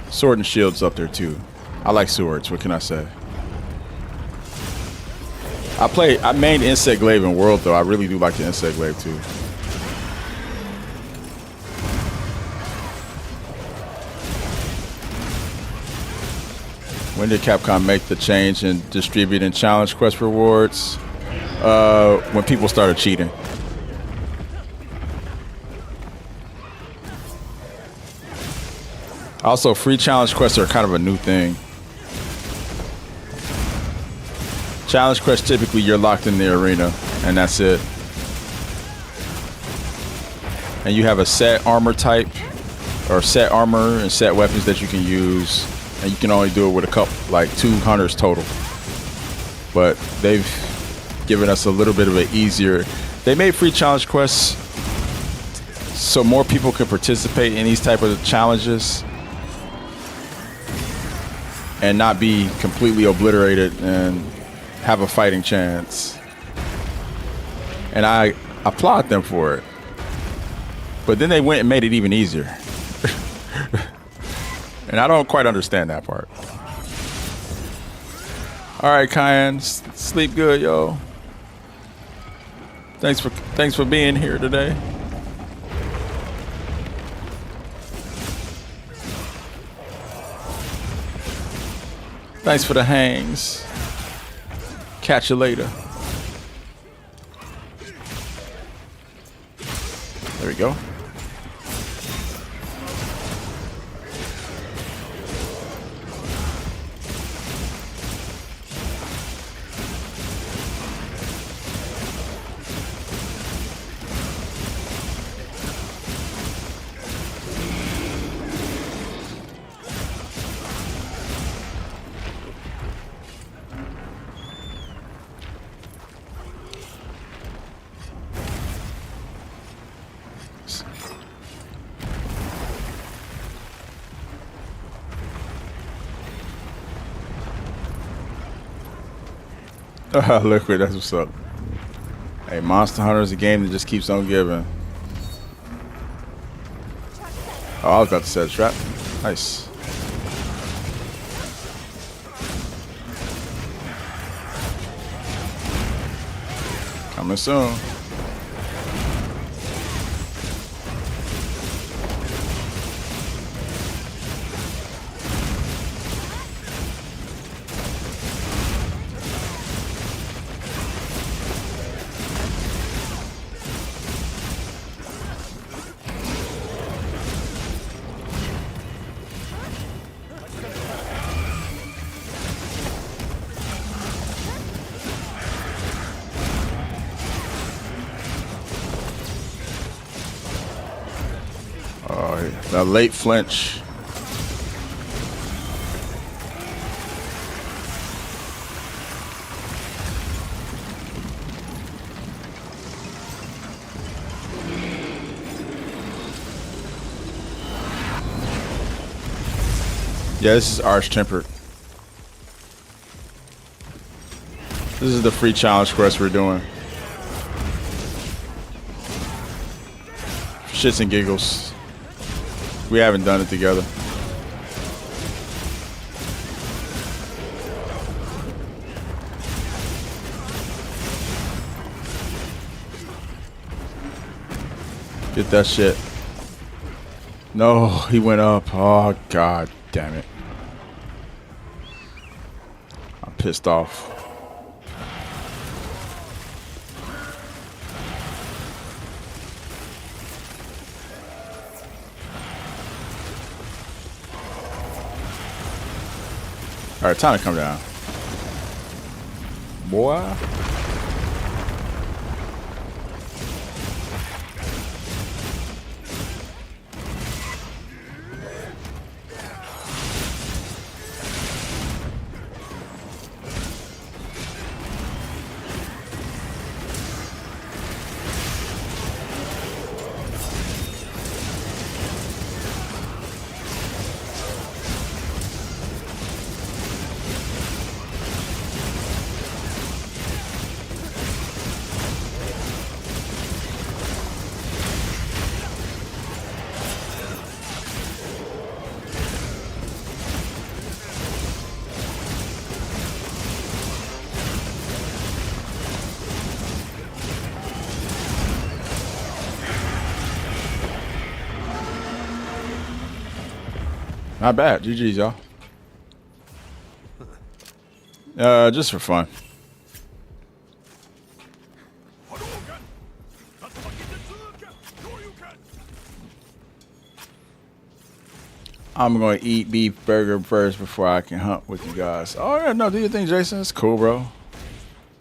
Sword and shield's up there too. I like swords. What can I say? I mained Insect Glaive in World though. I really do like the Insect Glaive too. When did Capcom make the change in distributing challenge quest rewards? When people started cheating. Also, free challenge quests are kind of a new thing. Challenge quests, typically you're locked in the arena, and that's it. And you have a set armor type, or set armor and set weapons that you can use, and you can only do it with a couple, like 2 hunters total. But they've given us a little bit of an easier. They made free challenge quests so more people can participate in these type of challenges and not be completely obliterated and have a fighting chance. And I applaud them for it. But then they went and made it even easier. And I don't quite understand that part. All right, Kyan, sleep good, yo. Thanks for being here today. Thanks for the hangs. Catch you later. There we go. Liquid, that's what's up. Hey, Monster Hunter is a game that just keeps on giving. Oh, I was about to set a trap. Nice. Coming soon. The late flinch. Yeah, this is Arch Tempered. This is the free challenge quest we're doing. Shits and giggles. We haven't done it together. Get that shit. No, he went up. Oh, God damn it. I'm pissed off. All right, time to come down. Boy. Not bad. GG's, y'all. Just for fun. I'm gonna eat beef burger first before I can hunt with you guys. Oh yeah, no, do your thing, Jason. It's cool, bro.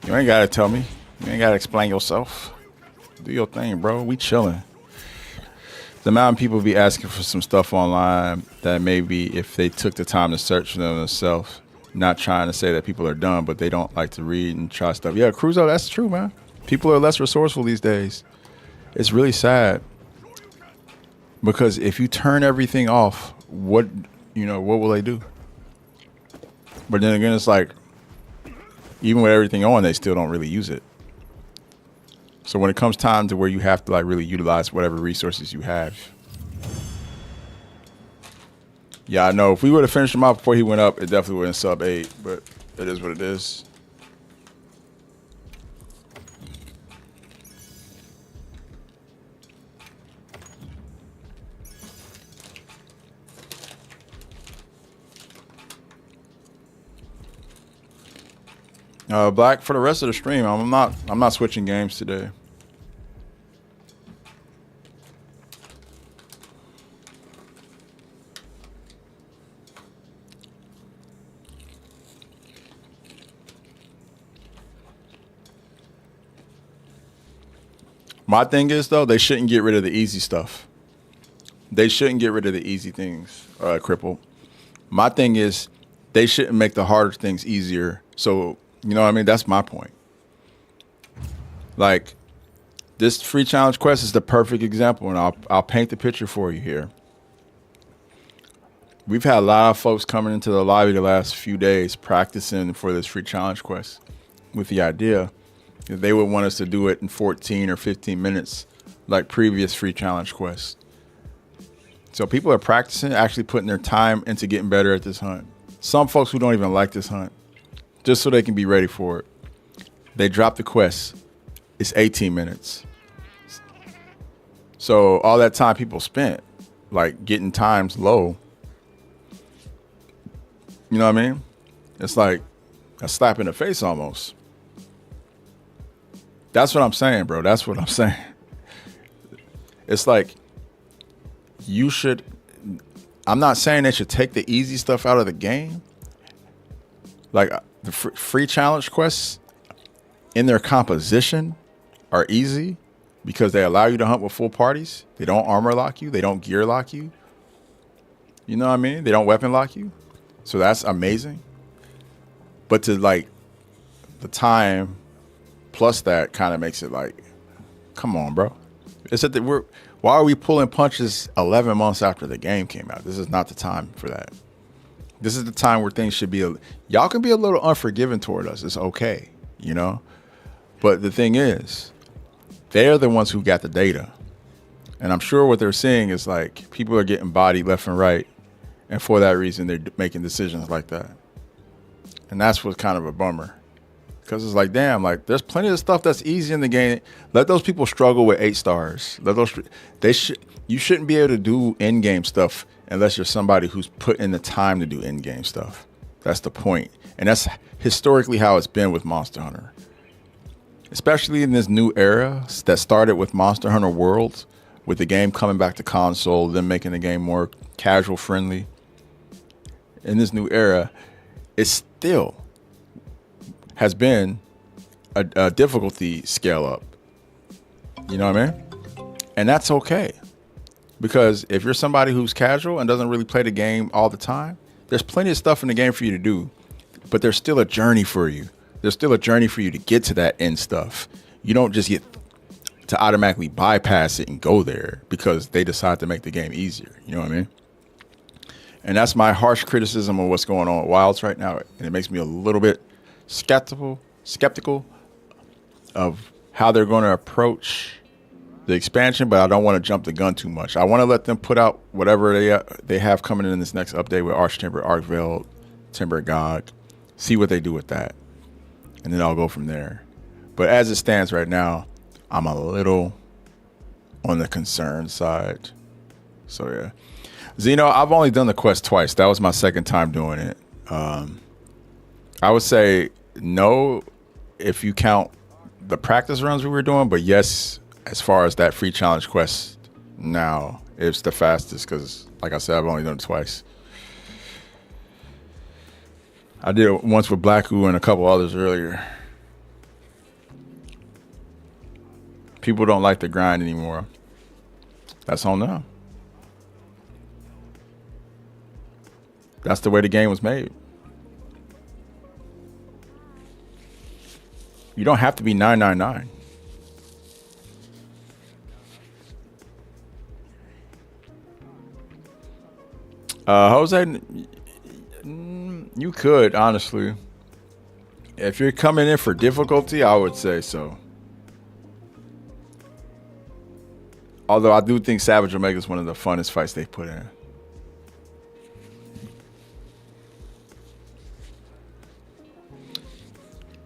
You ain't gotta tell me. You ain't gotta explain yourself. Do your thing, bro. We chilling. The amount of people be asking for some stuff online that maybe if they took the time to search for them themselves, not trying to say that people are dumb, but they don't like to read and try stuff. Yeah, Cruzo, that's true, man. People are less resourceful these days. It's really sad. Because if you turn everything off, what will they do? But then again, it's like, even with everything on, they still don't really use it. So when it comes time to where you have to like really utilize whatever resources you have. Yeah, I know. If we would have finished him off before he went up, it definitely would have sub 8, but it is what it is. Black, for the rest of the stream, I'm not switching games today. My thing is though, they shouldn't get rid of the easy stuff. They shouldn't get rid of the easy things, Cripple. My thing is, they shouldn't make the harder things easier. So, you know what I mean? That's my point. Like, this free challenge quest is the perfect example, and I'll paint the picture for you here. We've had a lot of folks coming into the lobby the last few days practicing for this free challenge quest with the idea that they would want us to do it in 14 or 15 minutes like previous free challenge quests. So people are practicing, actually putting their time into getting better at this hunt. Some folks who don't even like this hunt, just so they can be ready for it. They drop the quest. It's 18 minutes. So all that time people spent, like getting times low, you know what I mean? It's like a slap in the face almost. That's what I'm saying, bro. That's what I'm saying. It's like you should, I'm not saying they should take the easy stuff out of the game. Like the free challenge quests in their composition are easy because they allow you to hunt with full parties. They don't armor lock you. They don't gear lock you. You know what I mean? They don't weapon lock you. So that's amazing. But to like the time plus that kind of makes it like, come on, bro. It's that why are we pulling punches 11 months after the game came out? This is not the time for that. This is the time where things should be, y'all can be a little unforgiving toward us. It's okay, you know? But the thing is, they're the ones who got the data. And I'm sure what they're seeing is like people are getting bodied left and right. And for that reason, they're making decisions like that. And that's what's kind of a bummer. Because it's like, damn, like there's plenty of stuff that's easy in the game. Let those people struggle with 8 stars. You shouldn't be able to do in-game stuff unless you're somebody who's put in the time to do in-game stuff. That's the point. And that's historically how it's been with Monster Hunter. Especially in this new era that started with Monster Hunter Worlds, with the game coming back to console, then making the game more casual friendly. In this new era, it still has been a difficulty scale up. You know what I mean? And that's okay. Because if you're somebody who's casual and doesn't really play the game all the time, there's plenty of stuff in the game for you to do, but there's still a journey for you. There's still a journey for you to get to that end stuff. You don't just get to automatically bypass it and go there because they decide to make the game easier. You know what I mean? And that's my harsh criticism of what's going on with Wilds right now. And it makes me a little bit skeptical of how they're going to approach the expansion, but I don't want to jump the gun too much. I want to let them put out whatever they have coming in this next update with Archtimber, Arkveld, Timber God. See what they do with that. And then I'll go from there. But as it stands right now, I'm a little on the concerned side So yeah, Zeno, I've only done the quest twice. That was my second time doing it. I would say no if you count the practice runs we were doing, but yes, as far as that free challenge quest, now it's the fastest because, like I said, I've only done it twice. I did it once with Blacku and a couple others earlier. People don't like the grind anymore. That's on them. That's the way the game was made. You don't have to be 999. Jose, you could, honestly. If you're coming in for difficulty, I would say so. Although I do think Savage Omega is one of the funnest fights they've put in.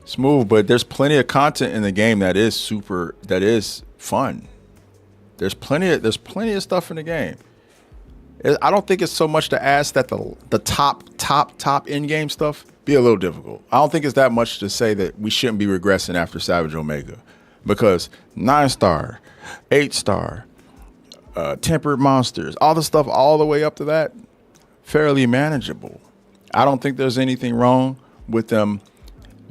Smooth, but there's plenty of content in the game that is fun. There's plenty of stuff in the game. I don't think it's so much to ask that the top in-game stuff be a little difficult. I don't think it's that much to say that we shouldn't be regressing after Savage Omega, because 9-star, 8-star, tempered monsters, all the stuff all the way up to that, fairly manageable. I don't think there's anything wrong with them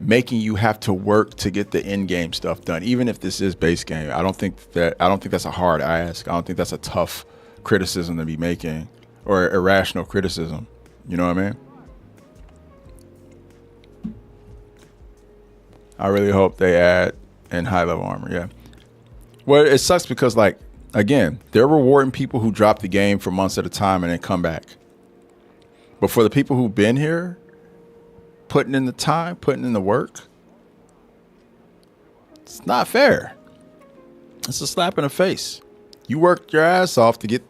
making you have to work to get the in-game stuff done, even if this is base game. I don't think that's a hard ask. I don't think that's a tough criticism to be making, or irrational criticism. You know what I mean? I really hope they add in high-level armor. Yeah. Well, it sucks because, like, again, they're rewarding people who drop the game for months at a time and then come back. But for the people who've been here, putting in the time, putting in the work, it's not fair. It's a slap in the face. You worked your ass off to get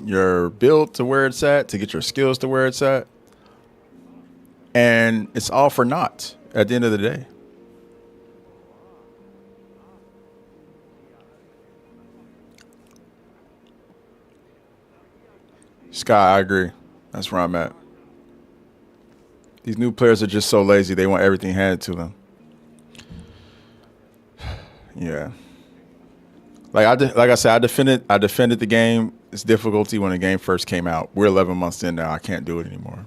your build to where it's at, to get your skills to where it's at, and it's all for naught at the end of the day. Sky, I agree. That's where I'm at. These new players are just so lazy. They want everything handed to them. Yeah. Like I said, I defended the game, its difficulty when the game first came out. We're 11 months in now. I can't do it anymore.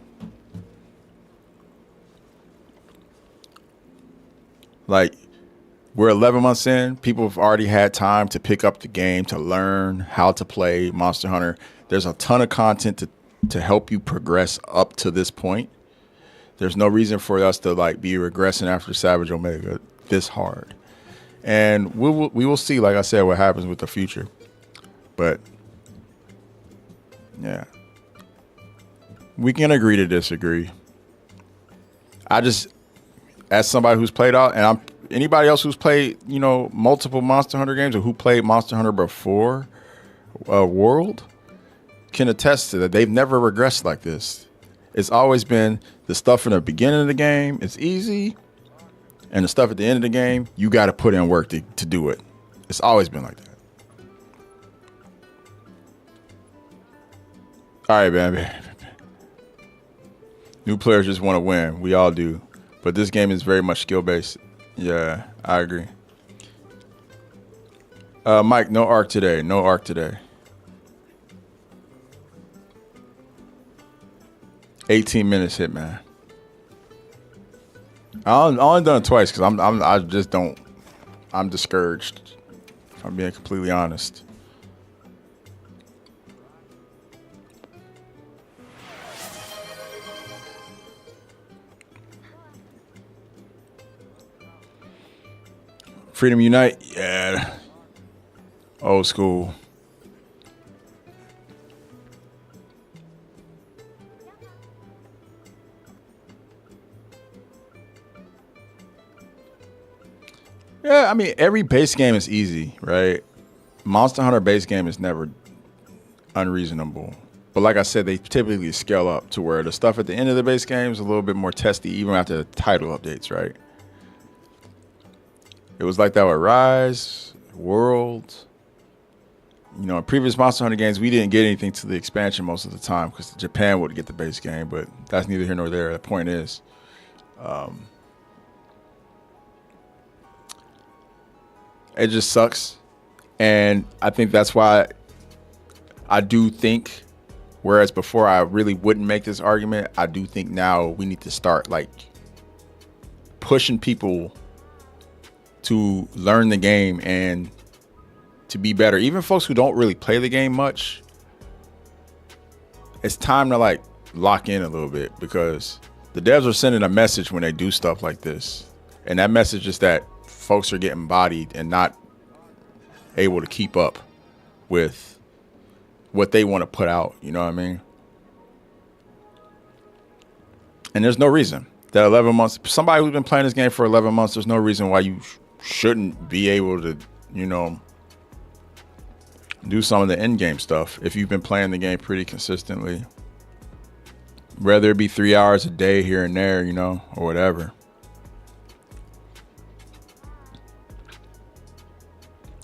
Like, we're 11 months in. People have already had time to pick up the game, to learn how to play Monster Hunter. There's a ton of content to help you progress up to this point. There's no reason for us to like be regressing after Savage Omega this hard. And we will see, like I said, what happens with the future. But yeah, we can agree to disagree. I just, as somebody who's played out, and anybody else who's played, multiple Monster Hunter games, or who played Monster Hunter before World, can attest to that. They've never regressed like this. It's always been the stuff in the beginning of the game, it's easy. And the stuff at the end of the game, you got to put in work to do it. It's always been like that. All right, man. New players just want to win. We all do. But this game is very much skill-based. Yeah, I agree. Mike, no arc today. No arc today. 18 minutes hit, man. I only done it twice because I'm discouraged. If I'm being completely honest. Freedom Unite, yeah. Old school. Yeah, I mean, every base game is easy, right? Monster Hunter base game is never unreasonable. But like I said, they typically scale up to where the stuff at the end of the base game is a little bit more testy, even after the title updates, right? It was like that with Rise, World. You know, in previous Monster Hunter games, we didn't get anything to the expansion most of the time because Japan would get the base game, but that's neither here nor there. The point is, it just sucks. And I think that's why I do think, whereas before I really wouldn't make this argument, I do think now we need to start like pushing people to learn the game and to be better. Even folks who don't really play the game much, it's time to like lock in a little bit, because the devs are sending a message when they do stuff like this. And that message is that folks are getting bodied and not able to keep up with what they want to put out. You know what I mean? And there's no reason that 11 months, somebody who's been playing this game for 11 months, there's no reason why you shouldn't be able to, you know, do some of the end game stuff if you've been playing the game pretty consistently, whether it be 3 hours a day here and there, you know, or whatever.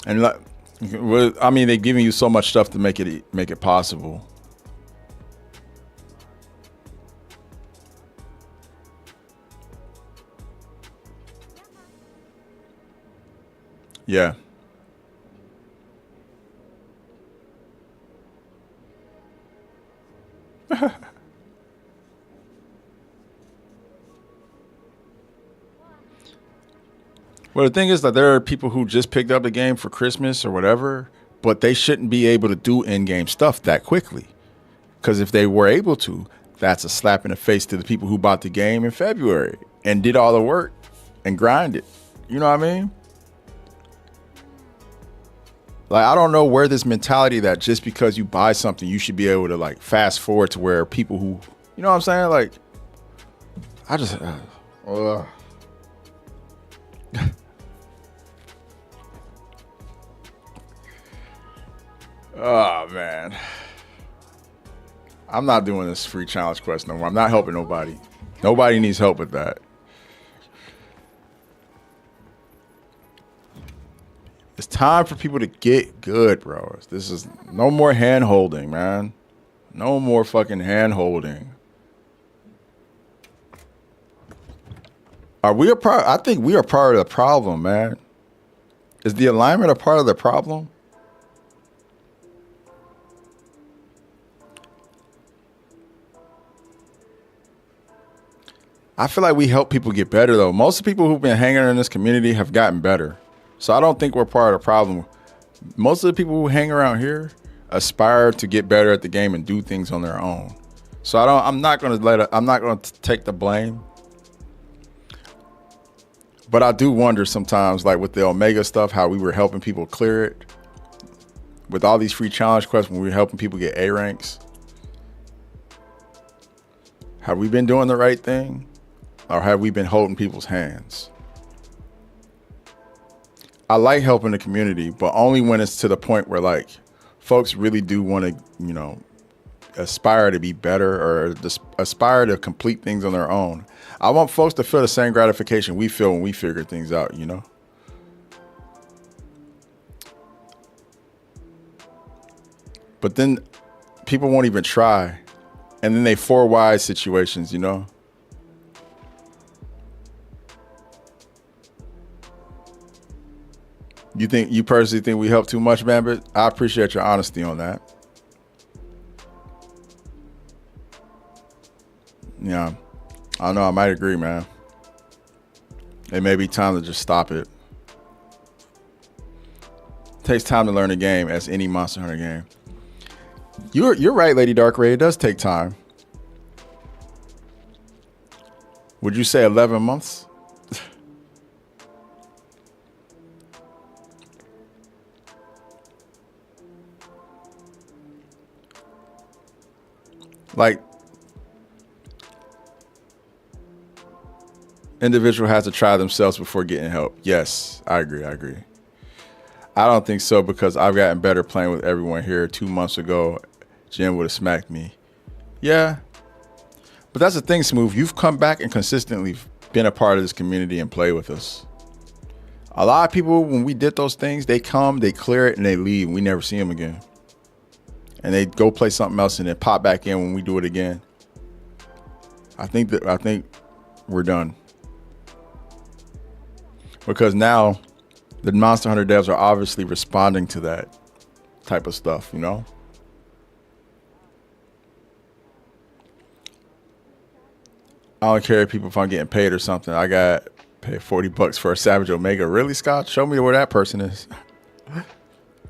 And I mean, they're giving you so much stuff to make it possible. Yeah. Well, the thing is that there are people who just picked up the game for Christmas or whatever, but they shouldn't be able to do in-game stuff that quickly. Because if they were able to, that's a slap in the face to the people who bought the game in February and did all the work and grinded. You know what I mean? Like, I don't know where this mentality that just because you buy something, you should be able to like fast forward to where people who, you know what I'm saying? Like, I just, oh man, I'm not doing this free challenge quest no more. I'm not helping nobody. Nobody needs help with that. It's time for people to get good, bro. This is no more hand holding, man. No more fucking hand holding. Are we a part? I think we are part of the problem, man. Is the alignment a part of the problem? I feel like we help people get better, though. Most of the people who've been hanging in this community have gotten better. So I don't think we're part of the problem. Most of the people who hang around here aspire to get better at the game and do things on their own. So I'm not going to take the blame. But I do wonder sometimes, like with the Omega stuff, how we were helping people clear it. With all these free challenge quests, when we were helping people get A ranks. Have we been doing the right thing? Or have we been holding people's hands? I like helping the community, but only when it's to the point where like folks really do want to, you know, aspire to be better or aspire to complete things on their own. I want folks to feel the same gratification we feel when we figure things out, you know? But then people won't even try. And then they 4 wise situations, you know? You personally think we help too much, man? But I appreciate your honesty on that. Yeah, I know I might agree, man. It may be time to just stop it. It takes time to learn a game, as any Monster Hunter game. You're right, Lady Darkray. It does take time. Would you say 11 months? Like, individual has to try themselves before getting help. Yes, I agree. I don't think so, because I've gotten better playing with everyone here. 2 months ago, Jim would have smacked me. Yeah. But that's the thing, Smooth. You've come back and consistently been a part of this community and play with us. A lot of people, when we did those things, they come, they clear it, and they leave. We never see them again. And they go play something else and then pop back in when we do it again. I think we're done. Because now the Monster Hunter devs are obviously responding to that type of stuff, you know? I don't care if I'm getting paid or something. I got paid $40 for a Savage Omega. Really, Scott? Show me where that person is.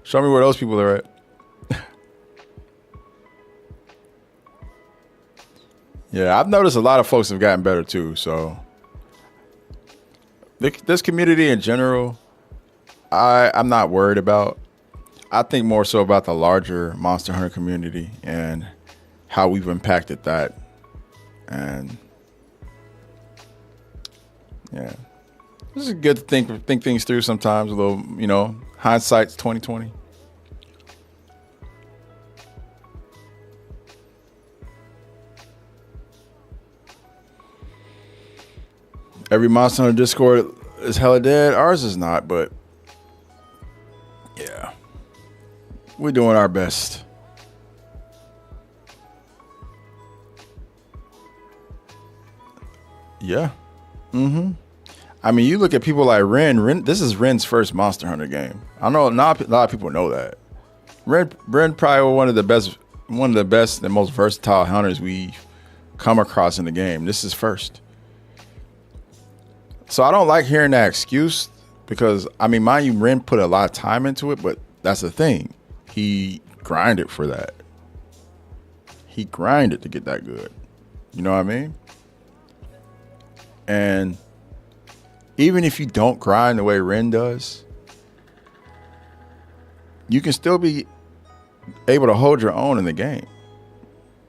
Show me where those people are at. Yeah, I've noticed a lot of folks have gotten better too. So this community in general, I'm not worried about. I think more so about the larger Monster Hunter community and how we've impacted that. And yeah, this is good to think things through sometimes. A little, you know, hindsight's 2020. Every Monster Hunter Discord is hella dead. Ours is not, but yeah, we're doing our best. Yeah. I mean, you look at people like Ren. This is Ren's first Monster Hunter game. I know not a lot of people know that. Ren probably one of the best and most versatile hunters we've come across in the game. This is first. So I don't like hearing that excuse because, I mean, mind you, Ren put a lot of time into it, but that's the thing. He grinded for that. He grinded to get that good. You know what I mean? And even if you don't grind the way Ren does, you can still be able to hold your own in the game.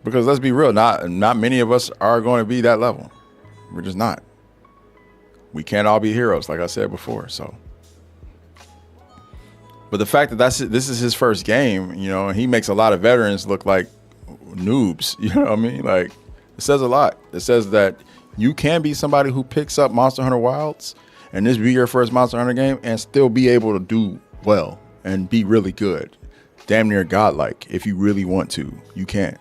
Because let's be real, not many of us are going to be that level. We're just not. We can't all be heroes, like I said before. So, but the fact that this is his first game, you know, and he makes a lot of veterans look like noobs. You know what I mean? Like, it says a lot. It says that you can be somebody who picks up Monster Hunter Wilds and this be your first Monster Hunter game and still be able to do well and be really good, damn near godlike. If you really want to, you can.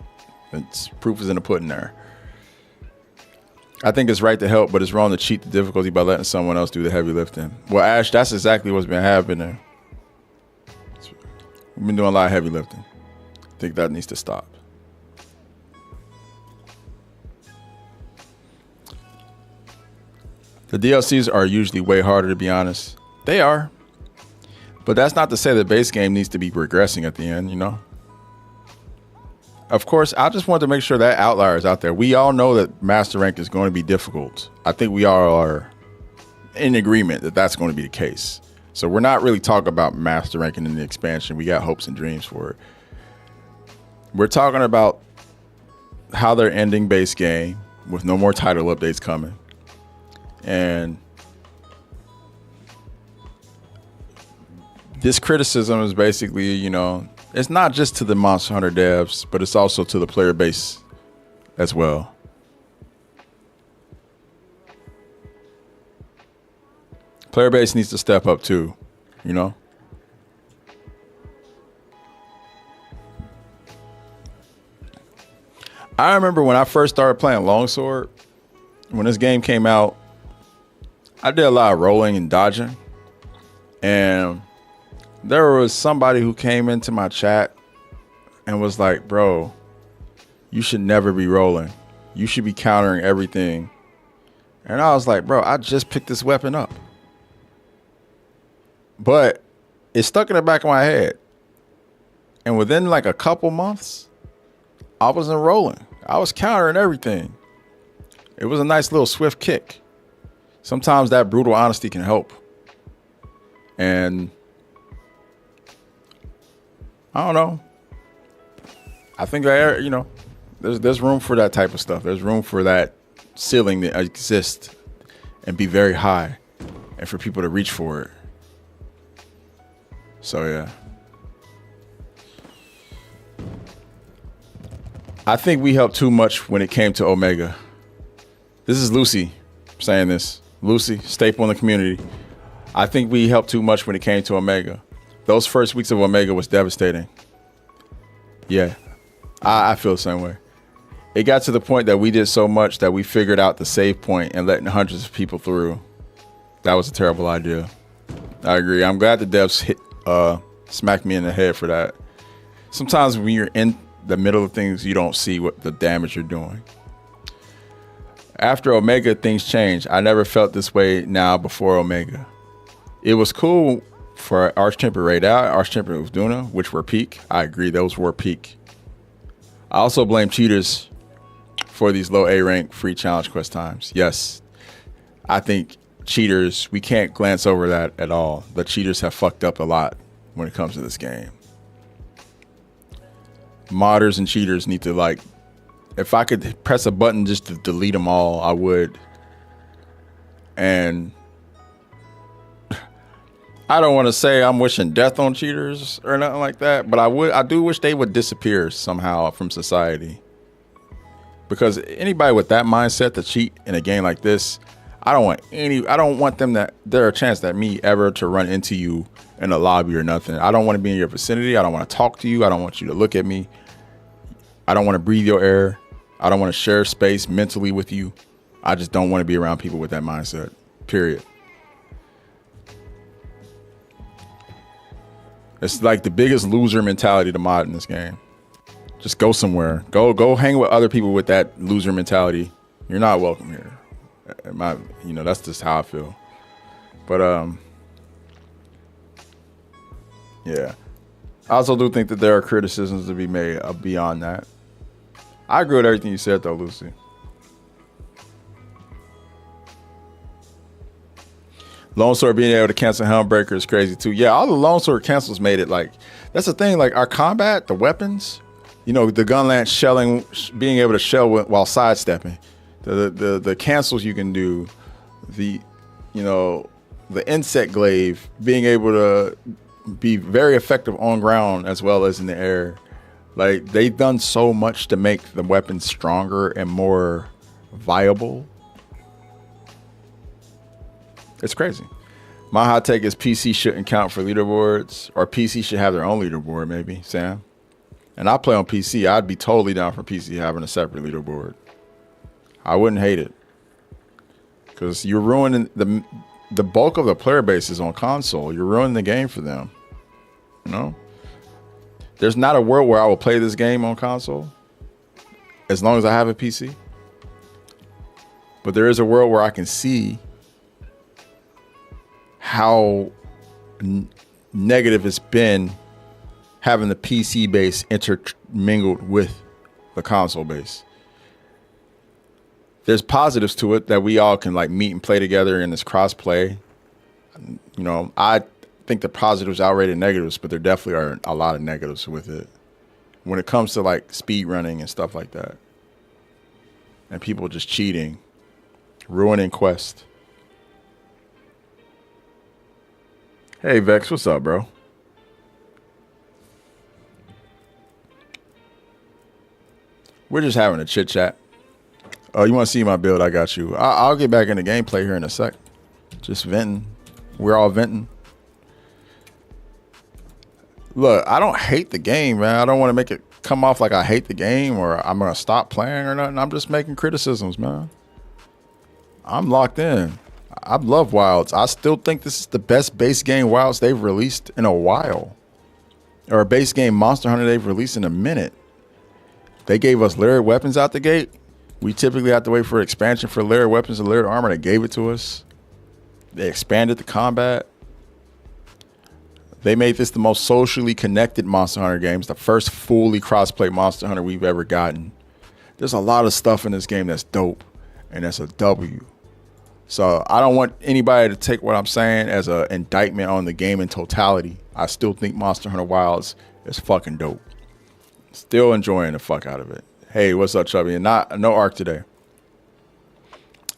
It's proof is in the pudding there. I think it's right to help, but it's wrong to cheat the difficulty by letting someone else do the heavy lifting. Well, Ash, that's exactly what's been happening. We've been doing a lot of heavy lifting. I think that needs to stop. The DLCs are usually way harder, to be honest. They are. But that's not to say the base game needs to be regressing at the end, you know? Of course, I just want to make sure that outlier is out there. We all know that Master Rank is going to be difficult. I think we all are in agreement that that's going to be the case. So we're not really talking about Master Ranking in the expansion. We got hopes and dreams for it. We're talking about how they're ending base game with no more title updates coming. And this criticism is basically, you know, it's not just to the Monster Hunter devs, but it's also to the player base as well. Player base needs to step up too, you know? I remember when I first started playing Longsword, when this game came out, I did a lot of rolling and dodging. And there was somebody who came into my chat and was like, bro, you should never be rolling. You should be countering everything. And I was like, bro, I just picked this weapon up. But it stuck in the back of my head. And within like a couple months, I wasn't rolling. I was countering everything. It was a nice little swift kick. Sometimes that brutal honesty can help. And I don't know. I think that, you know, there's room for that type of stuff. There's room for that ceiling that exists and be very high and for people to reach for it. So, yeah. I think we helped too much when it came to Omega. This is Lucy saying this. Lucy, staple in the community. I think we helped too much when it came to Omega. Those first weeks of Omega was devastating. Yeah, I feel the same way. It got to the point that we did so much that we figured out the save point and letting hundreds of people through. That was a terrible idea. I agree. I'm glad the devs smacked me in the head for that. Sometimes when you're in the middle of things, you don't see what the damage you're doing. After Omega, things changed. I never felt this way now before Omega. It was cool for Archtemper Raid Out, Archtemper Uduna, which were peak. I agree, those were peak. I also blame cheaters for these low A rank free challenge quest times. Yes, I think cheaters, we can't glance over that at all. The cheaters have fucked up a lot when it comes to this game. Modders and cheaters need to, like, if I could press a button just to delete them all, I would. And I don't want to say I'm wishing death on cheaters or nothing like that, but I do wish they would disappear somehow from society. Because anybody with that mindset to cheat in a game like this, I don't want them that there a chance that me ever to run into you in a lobby or nothing. I don't want to be in your vicinity. I don't want to talk to you. I don't want you to look at me. I don't want to breathe your air. I don't want to share space mentally with you. I just don't want to be around people with that mindset, period. It's like the biggest loser mentality to mod in this game. Just go somewhere. Go hang with other people with that loser mentality. You're not welcome here. That's just how I feel. But yeah. I also do think that there are criticisms to be made beyond that. I agree with everything you said though, Lucy. Lone Sword being able to cancel Helmbreaker is crazy too. Yeah, all the Lone Sword cancels made it like, that's the thing, like our combat, the weapons, the gunlance shelling, being able to shell while sidestepping, the cancels you can do, the insect glaive, being able to be very effective on ground as well as in the air. Like, they've done so much to make the weapons stronger and more viable. It's crazy. My hot take is PC shouldn't count for leaderboards, or PC should have their own leaderboard, maybe, Sam. And I play on PC. I'd be totally down for PC having a separate leaderboard. I wouldn't hate it. Because you're ruining the bulk of the player base is on console. You're ruining the game for them. There's not a world where I will play this game on console as long as I have a PC. But there is a world where I can see how negative it's been having the PC base intermingled with the console base. There's positives to it that we all can like meet and play together in this cross play. I think the positives outweigh the negatives, but there definitely are a lot of negatives with it when it comes to like speed running and stuff like that, and people just cheating, ruining quest. Hey Vex, what's up, bro? We're just having a chit chat. Oh, you want to see my build? I got you. I'll get back into gameplay here in a sec. Just venting. We're all venting. Look, I don't hate the game, man. I don't want to make it come off like I hate the game or I'm going to stop playing or nothing. I'm just making criticisms, man. I'm locked in. I love Wilds. I still think this is the best base game Wilds they've released in a while. Or a base game Monster Hunter they've released in a minute. They gave us layered weapons out the gate. We typically have to wait for expansion for layered weapons and layered armor. They gave it to us. They expanded the combat. They made this the most socially connected Monster Hunter games, the first fully cross-play Monster Hunter we've ever gotten. There's a lot of stuff in this game that's dope, and that's a W. So I don't want anybody to take what I'm saying as an indictment on the game in totality. I still think Monster Hunter Wilds is fucking dope. Still enjoying the fuck out of it. Hey, what's up, Chubby? And no arc today.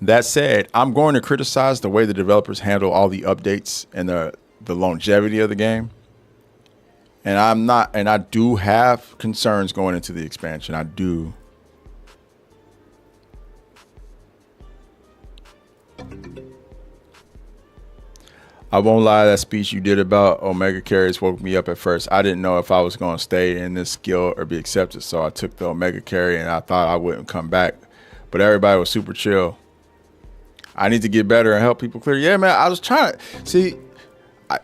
That said, I'm going to criticize the way the developers handle all the updates and the longevity of the game. And I do have concerns going into the expansion. I do. I won't lie, that speech you did about Omega carries woke me up at first. I didn't know if I was going to stay in this skill or be accepted, so I took the Omega carry and I thought I wouldn't come back. But everybody was super chill. I need to get better and help people clear. Yeah, man, I was trying to see.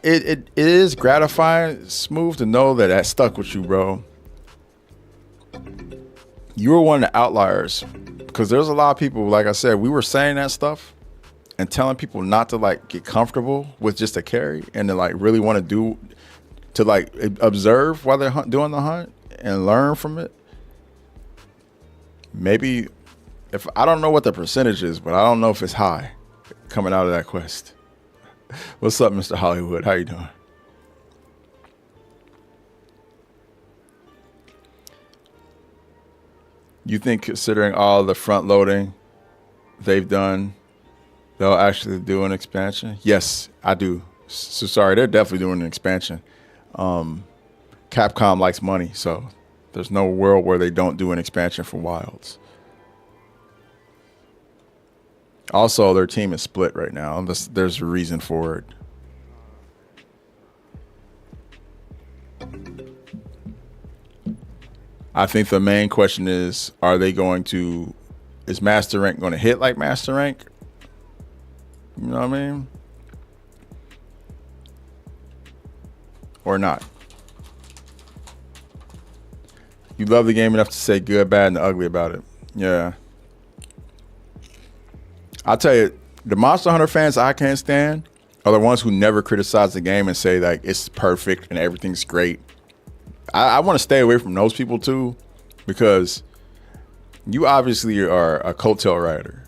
It is gratifying, Smooth, to know that stuck with you, bro. You were one of the outliers because there's a lot of people, like I said, we were saying that stuff and telling people not to like get comfortable with just a carry and to like really want to like observe while they're doing the hunt and learn from it. Maybe if I don't know what the percentage is, but I don't know if it's high coming out of that quest. What's up, Mr. Hollywood? How you doing? You think considering all the front loading they've done, they'll actually do an expansion? Yes, I do. So sorry, they're definitely doing an expansion. Capcom likes money, so there's no world where they don't do an expansion for Wilds. Also, their team is split right now. There's a reason for it. I think the main question is, is Master Rank going to hit like Master Rank? You know what I mean? Or not? You love the game enough to say good, bad, and ugly about it. Yeah. I'll tell you, the Monster Hunter fans I can't stand are the ones who never criticize the game and say like it's perfect and everything's great. I want to stay away from those people too, because you obviously are a coattail rider.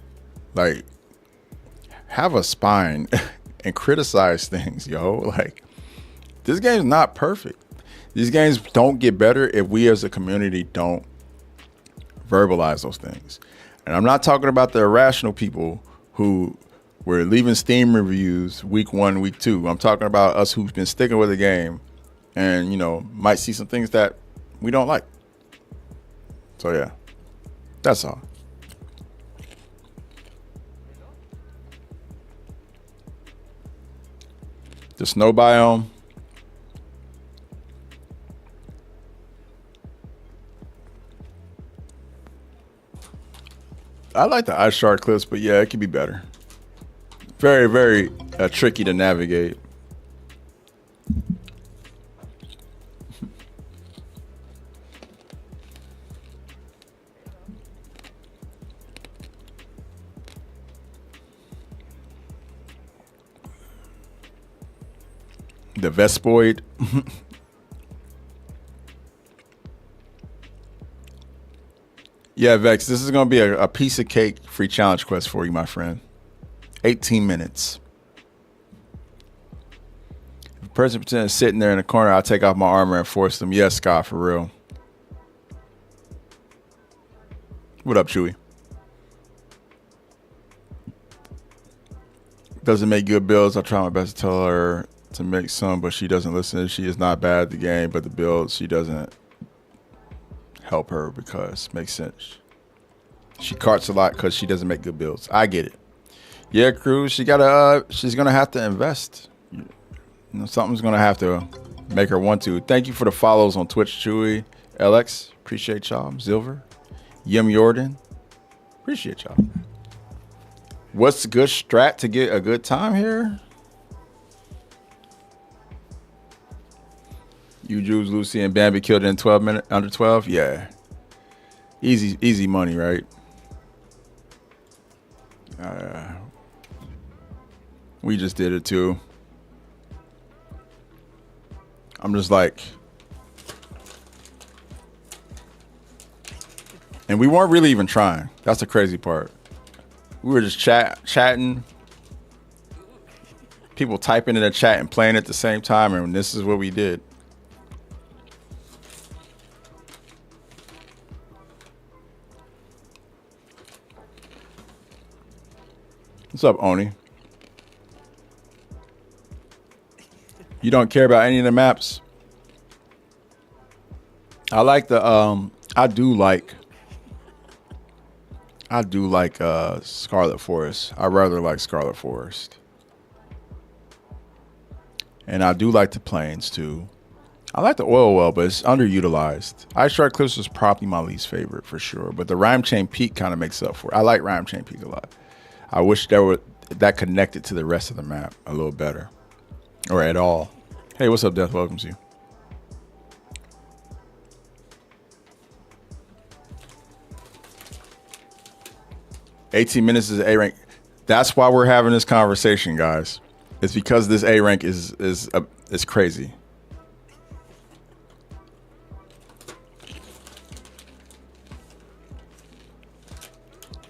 Like, have a spine and criticize things, yo. Like, this game's not perfect. These games don't get better if we as a community don't verbalize those things. And I'm not talking about the irrational people who were leaving Steam reviews week 1, week 2. I'm talking about us who've been sticking with the game and, you know, might see some things that we don't like. So, yeah, that's all. The snow biome. I like the ice shard cliffs, but yeah, it could be better. Very, very tricky to navigate. The Vespoid. Yeah, Vex, this is going to be a piece of cake free challenge quest for you, my friend. 18 minutes. If a person pretends sitting there in the corner, I'll take off my armor and force them. Yes, Scott, for real. What up, Chewy? Doesn't make good builds. I try my best to tell her to make some, but she doesn't listen. She is not bad at the game, but the builds, she doesn't help her because makes sense. She carts a lot because she doesn't make good builds. I get it. Yeah, Cruz, she's gonna have to invest. You know, something's gonna have to make her want to. Thank you for the follows on Twitch, Chewy, LX, appreciate y'all. Silver, Yim Jordan, appreciate y'all. What's the good strat to get a good time here? You, Jules, Lucy, and Bambi killed it in 12 minutes, under 12? Yeah. Easy money, right? We just did it too. I'm just like, and we weren't really even trying. That's the crazy part. We were just chatting. People typing in the chat and playing at the same time, and this is what we did. What's up, Oni? You don't care about any of the maps? I like the I do like Scarlet Forest. I rather like Scarlet Forest. And I do like the planes too. I like the oil well, but it's underutilized. Ice Shark Cliffs was probably my least favorite for sure, but the Rhyme Chain Peak kind of makes up for it. I like Rhyme Chain Peak a lot. I wish that connected to the rest of the map a little better, or at all. Hey, what's up, Death? Welcome to you. $18 minutes is A rank. That's why we're having this conversation, guys. It's because this A rank is crazy.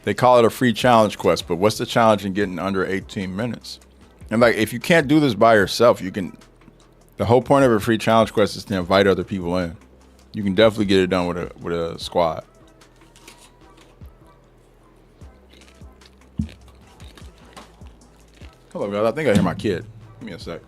They call it a free challenge quest, but what's the challenge in getting under 18 minutes? And like, if you can't do this by yourself, you can. The whole point of a free challenge quest is to invite other people in. You can definitely get it done with a squad. Hello, guys. I think I hear my kid. Give me a sec.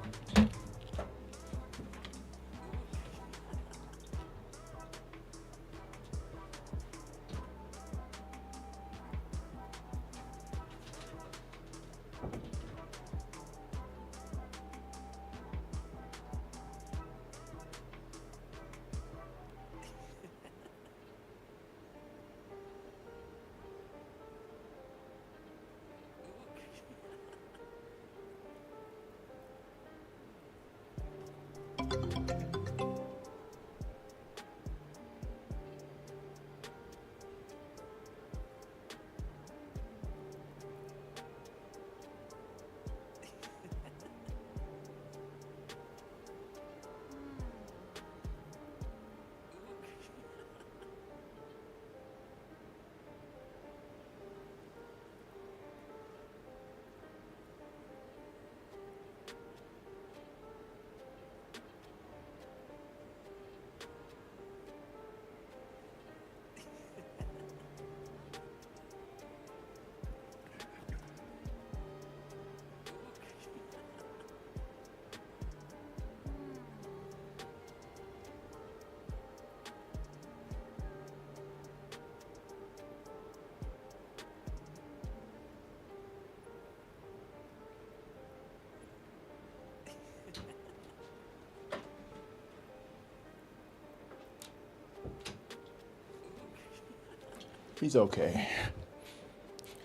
He's okay.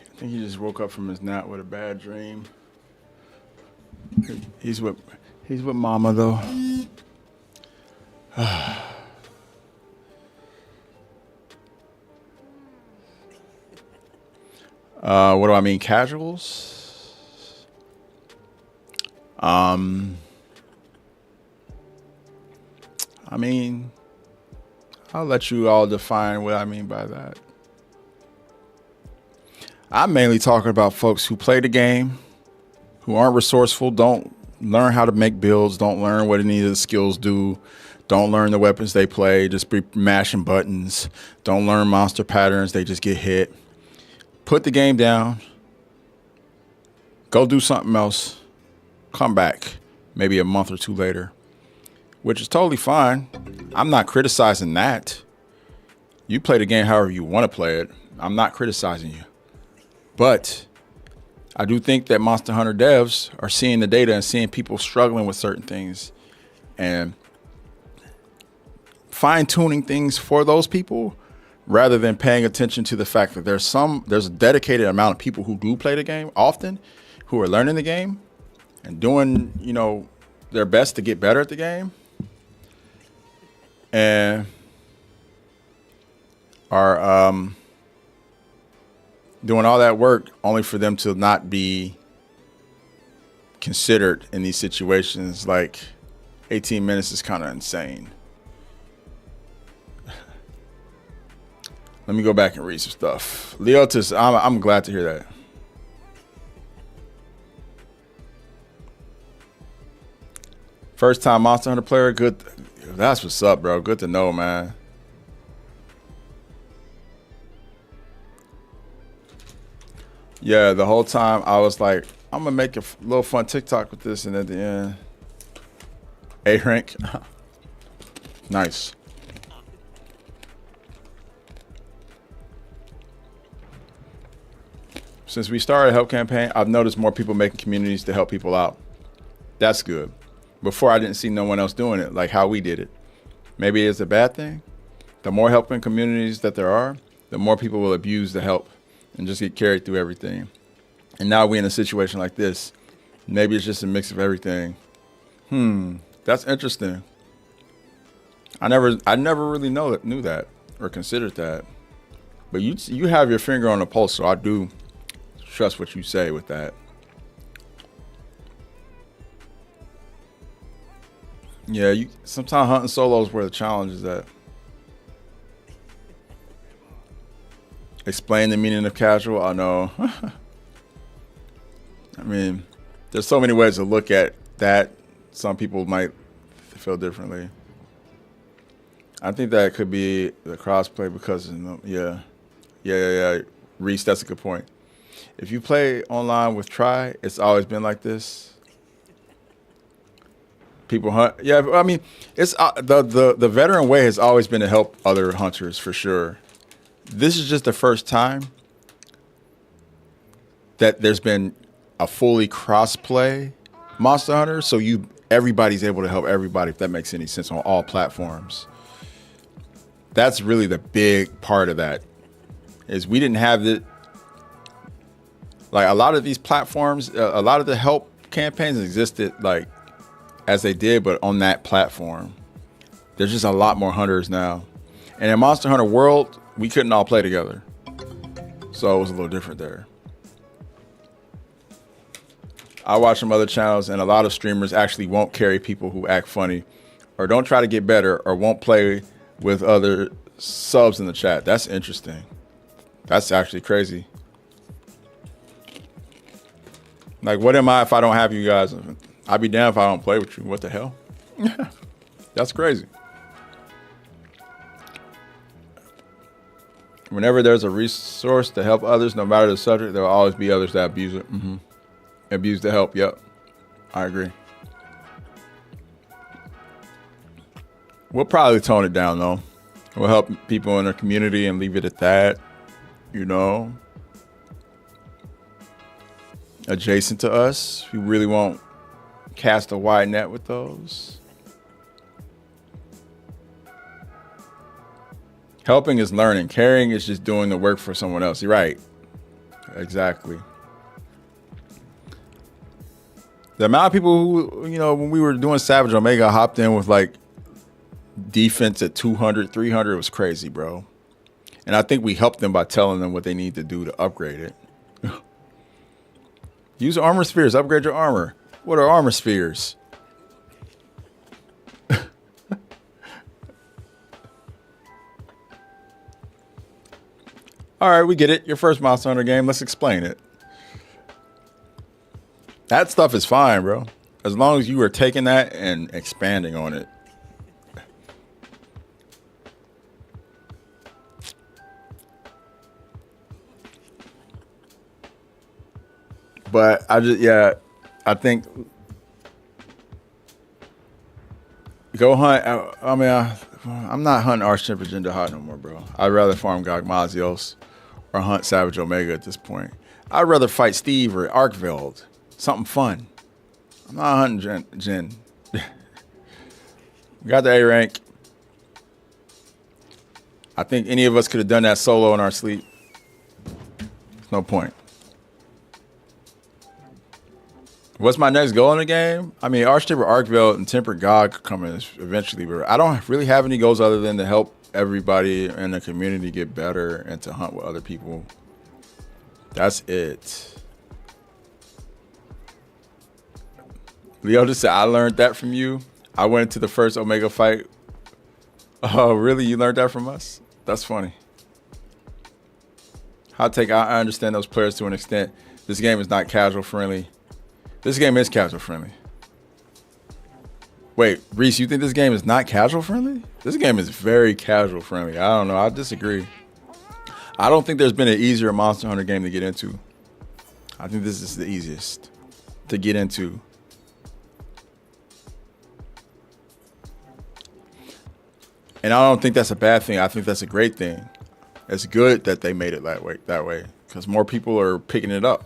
I think he just woke up from his nap with a bad dream. He's with Mama though. What do I mean? Casuals? I mean, I'll let you all define what I mean by that. I'm mainly talking about folks who play the game, who aren't resourceful, don't learn how to make builds, don't learn what any of the skills do, don't learn the weapons they play, just be mashing buttons, don't learn monster patterns, they just get hit. Put the game down, go do something else, come back maybe a month or two later, which is totally fine. I'm not criticizing that. You play the game however you want to play it. I'm not criticizing you. But I do think that Monster Hunter devs are seeing the data and seeing people struggling with certain things and fine-tuning things for those people rather than paying attention to the fact that there's a dedicated amount of people who do play the game often, who are learning the game and doing, their best to get better at the game and are doing all that work only for them to not be considered in these situations. Like 18 minutes is kind of insane. Let me go back and read some stuff. Leotis, I'm glad to hear that. First time Monster Hunter player, good. That's what's up, bro. Good to know, man. Yeah, the whole time I was like, I'm gonna make a little fun TikTok with this, and at the end, A rank. Nice. Since we started a help campaign, I've noticed more people making communities to help people out. That's good. before I didn't see no one else doing it like how we did it. Maybe it's a bad thing. The more helping communities that there are, the more people will abuse the help and just get carried through everything. And now we're in a situation like this. Maybe it's just a mix of everything. That's interesting. I never really knew that or considered that. But you have your finger on the pulse, so I do trust what you say with that. Yeah, sometimes hunting solo is where the challenge is at. Explain the meaning of casual. I know. I mean, there's so many ways to look at that. Some people might feel differently. I think that could be the crossplay because, yeah. Reese, that's a good point. If you play online with Try, it's always been like this. People hunt. Yeah, I mean, it's the veteran way has always been to help other hunters for sure. This is just the first time that there's been a fully cross-play Monster Hunter, so everybody's able to help everybody, if that makes any sense, on all platforms. That's really the big part of that, is we didn't have it. Like a lot of these platforms, a lot of the help campaigns existed like as they did, but on that platform. There's just a lot more hunters now. And in Monster Hunter World, we couldn't all play together. So it was a little different there. I watch some other channels, and a lot of streamers actually won't carry people who act funny or don't try to get better or won't play with other subs in the chat. That's interesting. That's actually crazy. Like, what am I if I don't have you guys? I'd be damned if I don't play with you. What the hell? That's crazy. Whenever there's a resource to help others, no matter the subject, there will always be others that abuse it. Abuse the help. Yep. I agree. We'll probably tone it down, though. We'll help people in our community and leave it at that, you know. Adjacent to us. We really won't cast a wide net with those. Helping is learning. Caring is just doing the work for someone else. You're right. Exactly. The amount of people who, you know, when we were doing Savage Omega, hopped in with like defense at 200, 300 was crazy, bro. And I think we helped them by telling them what they need to do to upgrade it. Use armor spheres, upgrade your armor. What are armor spheres? All right, we get it. Your first Monster Hunter game. Let's explain it. That stuff is fine, bro. As long as you are taking that and expanding on it. But I think go hunt. I mean, I'm not hunting Archimp Agenda Hot no more, bro. I'd rather farm Gogmazios or hunt Savage Omega at this point. I'd rather fight Steve or Arkveld. Something fun. I'm not hunting Jin. We got the A rank. I think any of us could have done that solo in our sleep. No point. What's my next goal in the game? I mean, Archtimper, Arkveld, and Tempered God coming eventually, but I don't really have any goals other than to help everybody in the community get better and to hunt with other people. That's it. Leo just said, I learned that from you. I went to the first Omega fight. Oh, really? You learned that from us? That's funny. Hot take, I understand those players to an extent. This game is not casual friendly. This game is casual friendly. Wait, Reese, you think this game is not casual friendly? This game is very casual friendly. I don't know. I disagree. I don't think there's been an easier Monster Hunter game to get into. I think this is the easiest to get into. And I don't think that's a bad thing. I think that's a great thing. It's good that they made it that way, because more people are picking it up.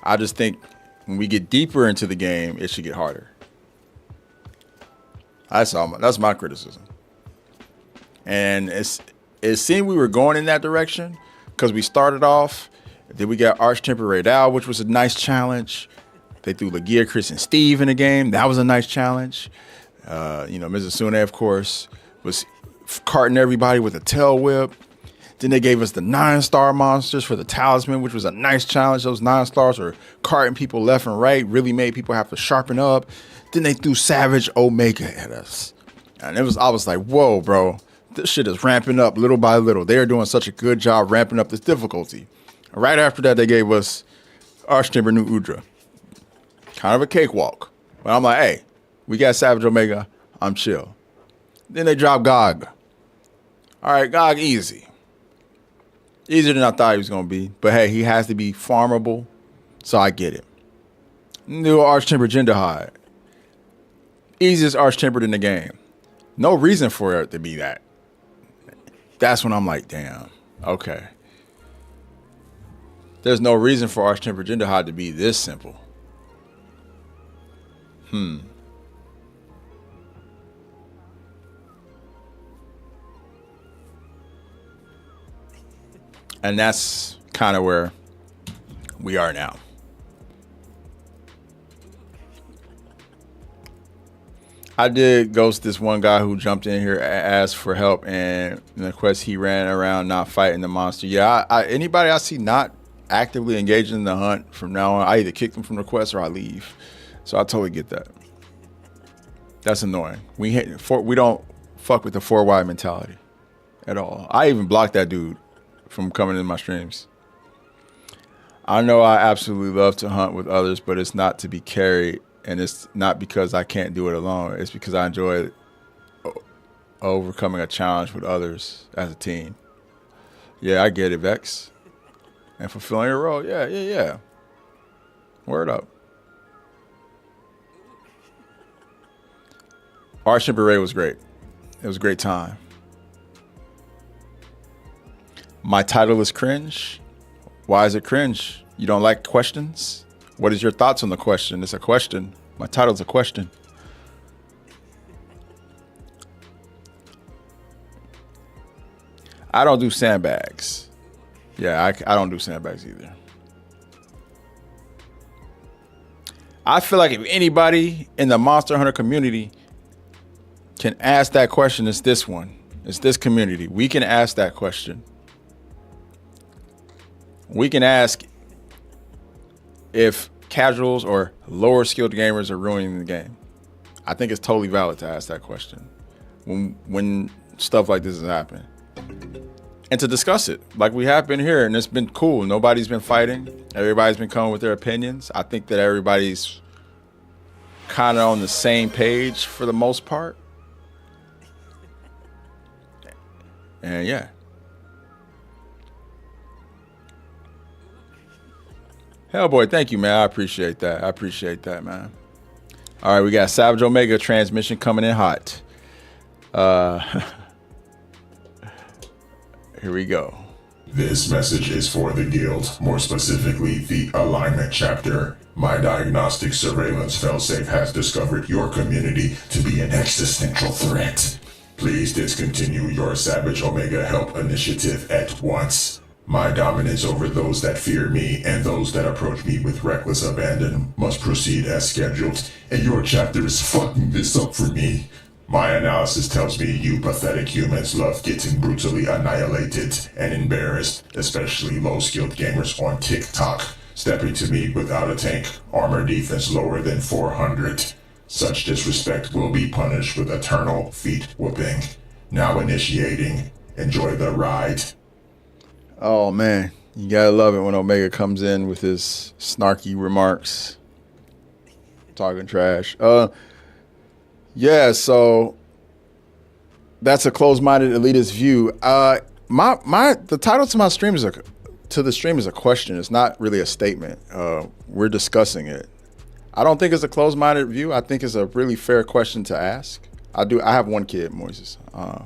I just think when we get deeper into the game, it should get harder. That's my criticism. And it seemed we were going in that direction because we started off. Then we got Arch Temper Raidal, which was a nice challenge. They threw Lagia, Chris, and Steve in the game. That was a nice challenge. Mizusune, of course, was carting everybody with a tail whip. Then they gave us the 9-star monsters for the talisman, which was a nice challenge. Those 9 stars were carting people left and right, really made people have to sharpen up. Then they threw Savage Omega at us. And I was like, whoa, bro, this shit is ramping up little by little. They are doing such a good job ramping up this difficulty. Right after that, they gave us Archtimber New Udra. Kind of a cakewalk. But I'm like, hey, we got Savage Omega. I'm chill. Then they dropped Gog. All right, Gog, easy. Easier than I thought he was going to be. But hey, he has to be farmable, so I get it. New Archtimber Jinderhide. Easiest Archtimbered in the game. No reason for it to be that. That's when I'm like, damn, okay. There's no reason for Archtimber Jinderhide to be this simple. And that's kind of where we are now. I did ghost this one guy who jumped in here, asked for help, and in the quest he ran around not fighting the monster. Yeah, anybody I see not actively engaging in the hunt from now on, I either kick them from the quest or I leave. So I totally get that. That's annoying. We don't fuck with the 4Y mentality at all. I even blocked that dude from coming in my streams. I know I absolutely love to hunt with others, but it's not to be carried, and it's not because I can't do it alone. It's because I enjoy overcoming a challenge with others as a team. Yeah, I get it, Vex. And fulfilling your role. Yeah. Word up. Archtimber Raid was great. It was a great time. My title is cringe. Why is it cringe? You don't like questions? What is your thoughts on the question? It's a question. My title's a question. I don't do sandbags. Yeah, I don't do sandbags either. I feel like if anybody in the Monster Hunter community can ask that question, it's this one. It's this community. We can ask that question. We can ask if casuals or lower skilled gamers are ruining the game. I think it's totally valid to ask that question when stuff like this is happening. And to discuss it like we have been here, and it's been cool. Nobody's been fighting. Everybody's been coming with their opinions. I think that everybody's kind of on the same page for the most part. And yeah. Hellboy, thank you, man. I appreciate that. Man. All right, we got Savage Omega transmission coming in hot. Here we go. This message is for the guild, more specifically the alignment chapter. My diagnostic surveillance failsafe has discovered your community to be an existential threat. Please discontinue your Savage Omega Help initiative at once. My dominance over those that fear me and those that approach me with reckless abandon must proceed as scheduled, and your chapter is fucking this up for me. My analysis tells me you pathetic humans love getting brutally annihilated and embarrassed, especially low-skilled gamers on TikTok, stepping to me without a tank, armor defense lower than 400. Such disrespect will be punished with eternal feet whooping. Now initiating. Enjoy the ride. Oh man, you gotta love it when Omega comes in with his snarky remarks, talking trash. Yeah, so that's a closed-minded elitist view. The title to my stream is a question. It's not really a statement. We're discussing it. I don't think it's a closed-minded view. I think it's a really fair question to ask. I have one kid, Moises. I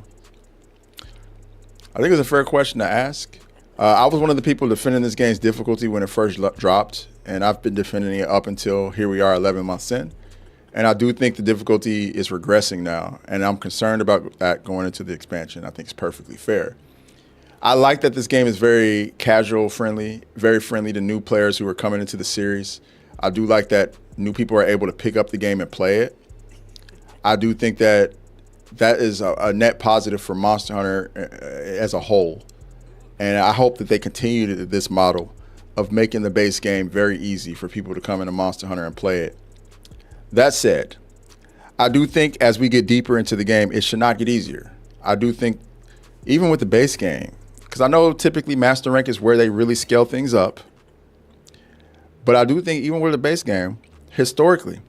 think it's a fair question to ask. I was one of the people defending this game's difficulty when it first dropped, and I've been defending it up until here we are 11 months in. And I do think the difficulty is regressing now. And I'm concerned about that going into the expansion. I think it's perfectly fair. I like that this game is very casual friendly, very friendly to new players who are coming into the series. I do like that new people are able to pick up the game and play it. I do think that that is a net positive for Monster Hunter as a whole. And I hope that they continue this model of making the base game very easy for people to come into Monster Hunter and play it. That said, I do think as we get deeper into the game, it should not get easier. I do think even with the base game, because I know typically Master Rank is where they really scale things up. But I do think even with the base game, historically,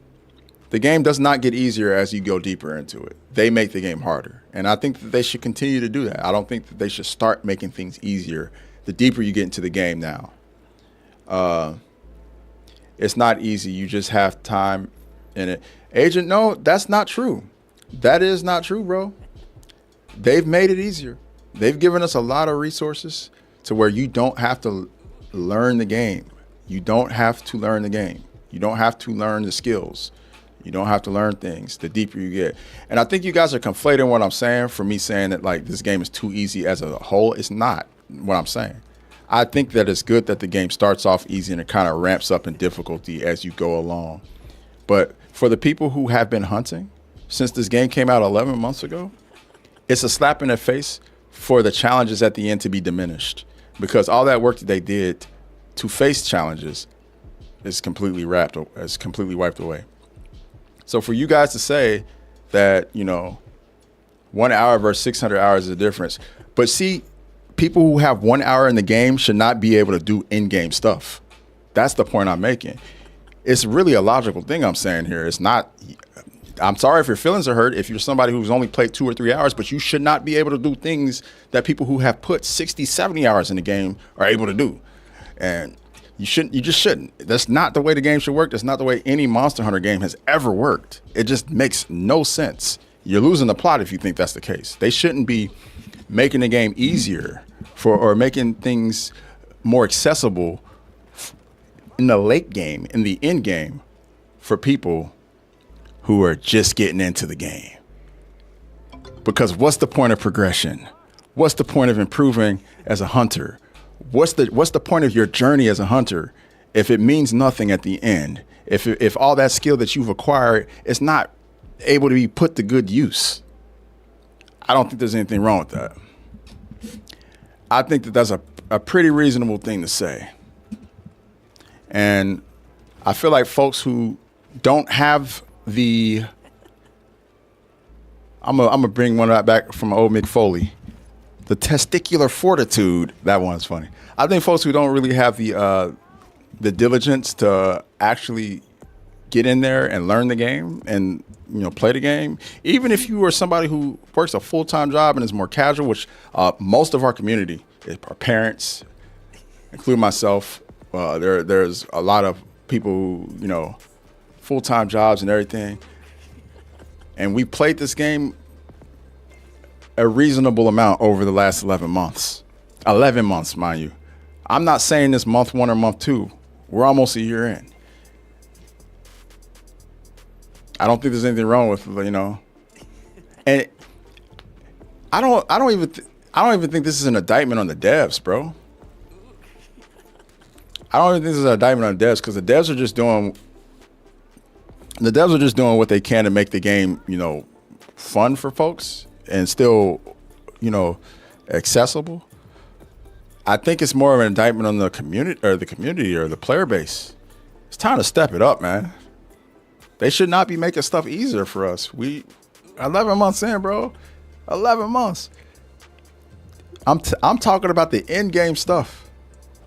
the game does not get easier as you go deeper into it. They make the game harder. And I think that they should continue to do that. I don't think that they should start making things easier the deeper you get into the game now. It's not easy. You just have time in it. Agent, no, that's not true. That is not true, bro. They've made it easier. They've given us a lot of resources to where you don't have to learn the game. You don't have to learn the game. You don't have to learn the skills. You don't have to learn things the deeper you get. And I think you guys are conflating what I'm saying for me saying that like this game is too easy as a whole. It's not what I'm saying. I think that it's good that the game starts off easy and it kind of ramps up in difficulty as you go along. But for the people who have been hunting since this game came out 11 months ago, it's a slap in the face for the challenges at the end to be diminished, because all that work that they did to face challenges is completely wiped away. So for you guys to say that, 1 hour versus 600 hours is a difference, but see, people who have 1 hour in the game should not be able to do in-game stuff. That's the point I'm making. It's really a logical thing I'm saying here. It's not, I'm sorry if your feelings are hurt if you're somebody who's only played 2 or 3 hours, but you should not be able to do things that people who have put 60, 70 hours in the game are able to do. And you just shouldn't. That's not the way the game should work. That's not the way any Monster Hunter game has ever worked. It just makes no sense. You're losing the plot if you think that's the case. They shouldn't be making the game easier or making things more accessible in the late game, in the end game, for people who are just getting into the game. Because what's the point of progression? What's the point of improving as a hunter? What's the point of your journey as a hunter if it means nothing at the end? If all that skill that you've acquired is not able to be put to good use? I don't think there's anything wrong with that. I think that that's a pretty reasonable thing to say. And I feel like folks who don't have the, I'm gonna bring one back from old Mick Foley, the testicular fortitude. That one's funny. I think folks who don't really have the diligence to actually get in there and learn the game and play the game, even if you are somebody who works a full-time job and is more casual, which most of our community is our parents, including myself. There's a lot of people who, full-time jobs and everything. And we played this game a reasonable amount over the last 11 months. 11 months, mind you. I'm not saying this month 1 or month 2. We're almost a year in. I don't think there's anything wrong with, and I don't even think this is an indictment on the devs, bro. I don't even think this is an indictment on the devs, because the devs are just doing what they can to make the game, fun for folks and still, accessible. I think it's more of an indictment on the community or the player base. It's time to step it up, man. They should not be making stuff easier for us. 11 months in, bro. 11 months. I'm talking about the in-game stuff.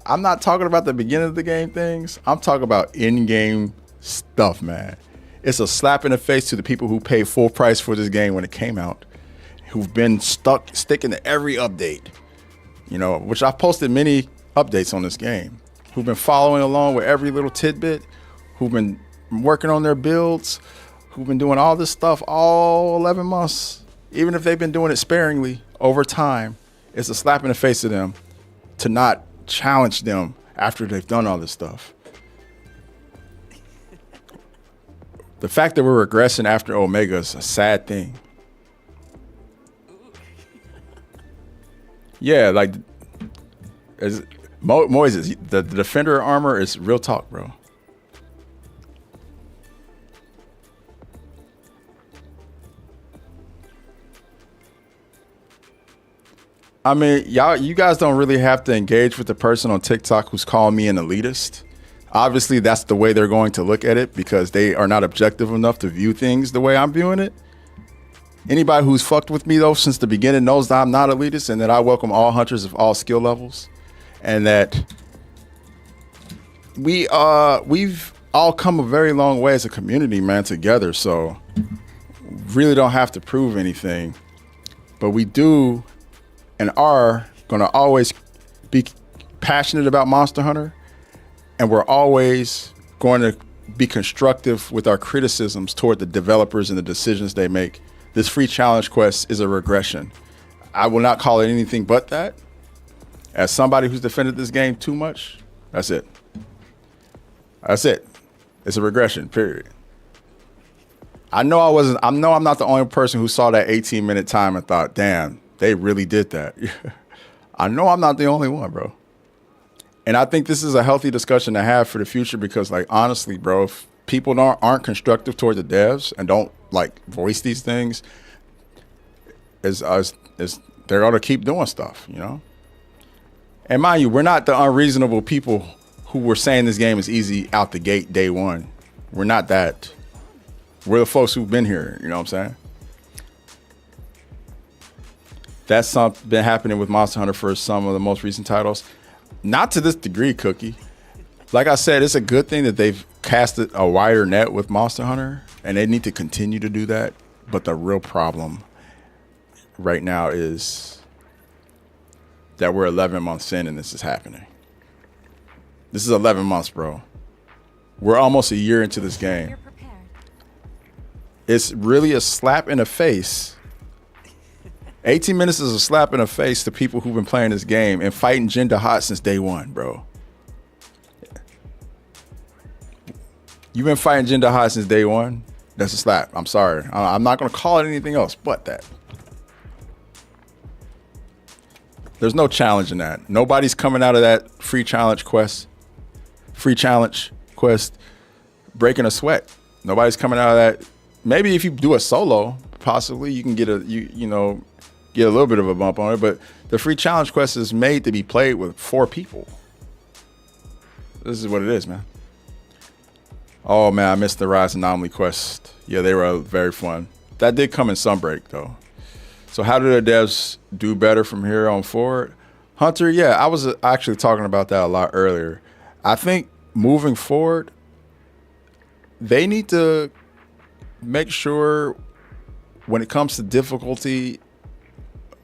I'm not talking about the beginning of the game things. I'm talking about in-game stuff, man. It's a slap in the face to the people who paid full price for this game when it came out, who've been sticking to every update, which I've posted many updates on this game, who've been following along with every little tidbit, who've been working on their builds, who've been doing all this stuff all 11 months, even if they've been doing it sparingly over time. It's a slap in the face to them to not challenge them after they've done all this stuff. The fact that we're regressing after Omega is a sad thing. Yeah, like as Moises, the defender armor is real talk, bro. I mean, you guys don't really have to engage with the person on TikTok who's calling me an elitist. Obviously, that's the way they're going to look at it because they are not objective enough to view things the way I'm viewing it. Anybody who's fucked with me, though, since the beginning knows that I'm not elitist and that I welcome all hunters of all skill levels. And that we've all come a very long way as a community, man, together. So really don't have to prove anything. But we do and are going to always be passionate about Monster Hunter. And we're always going to be constructive with our criticisms toward the developers and the decisions they make. This free challenge quest is a regression. I will not call it anything but that. As somebody who's defended this game too much, that's it. That's it. It's a regression, period. I know I'm not the only person who saw that 18-minute time and thought, damn, they really did that. I know I'm not the only one, bro. And I think this is a healthy discussion to have for the future because, like, honestly, bro, if people aren't constructive toward the devs and don't, like, voice these things, is they're going to keep doing stuff, you know? And mind you, we're not the unreasonable people who were saying this game is easy out the gate day one. We're not that. We're the folks who've been here, you know what I'm saying? That's something been happening with Monster Hunter for some of the most recent titles. Not to this degree, Cookie. Like I said, it's a good thing that they've casted a wider net with Monster Hunter, and they need to continue to do that. But the real problem right now is that we're 11 months in and this is happening. This is 11 months, bro. We're almost a year into this game. You're prepared. It's really a slap in the face. 18 minutes is a slap in the face to people who've been playing this game and fighting Jinder hot since day one, bro. You've been fighting Jinder hot since day one. That's a slap. I'm sorry. I'm not going to call it anything else but that. There's no challenge in that. Nobody's coming out of that free challenge quest breaking a sweat. Nobody's coming out of that. Maybe if you do a solo, possibly you can get a little bit of a bump on it, but the free challenge quest is made to be played with 4 people. This is what it is, man. Oh man, I missed the Rise Anomaly quest. Yeah, they were very fun. That did come in Sunbreak though. So how do the devs do better from here on forward? Hunter, yeah, I was actually talking about that a lot earlier. I think moving forward, they need to make sure when it comes to difficulty,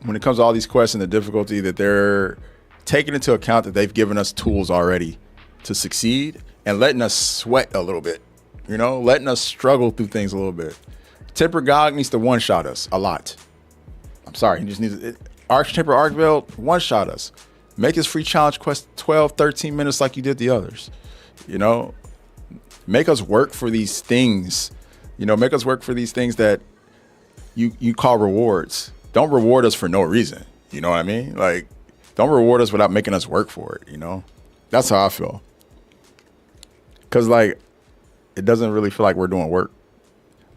when it comes to all these quests and the difficulty, that they're taking into account that they've given us tools already to succeed and letting us sweat a little bit, you know, letting us struggle through things a little bit. Temper God needs to one-shot us a lot. I'm sorry, he just needs it. Temper Archveld one-shot us. Make his free challenge quest 12, 13 minutes like you did the others. You know, make us work for these things. You know, make us work for these things that you call rewards. Don't reward us for no reason. You know what I mean? Like, don't reward us without making us work for it, you know? That's how I feel. Because, like, it doesn't really feel like we're doing work.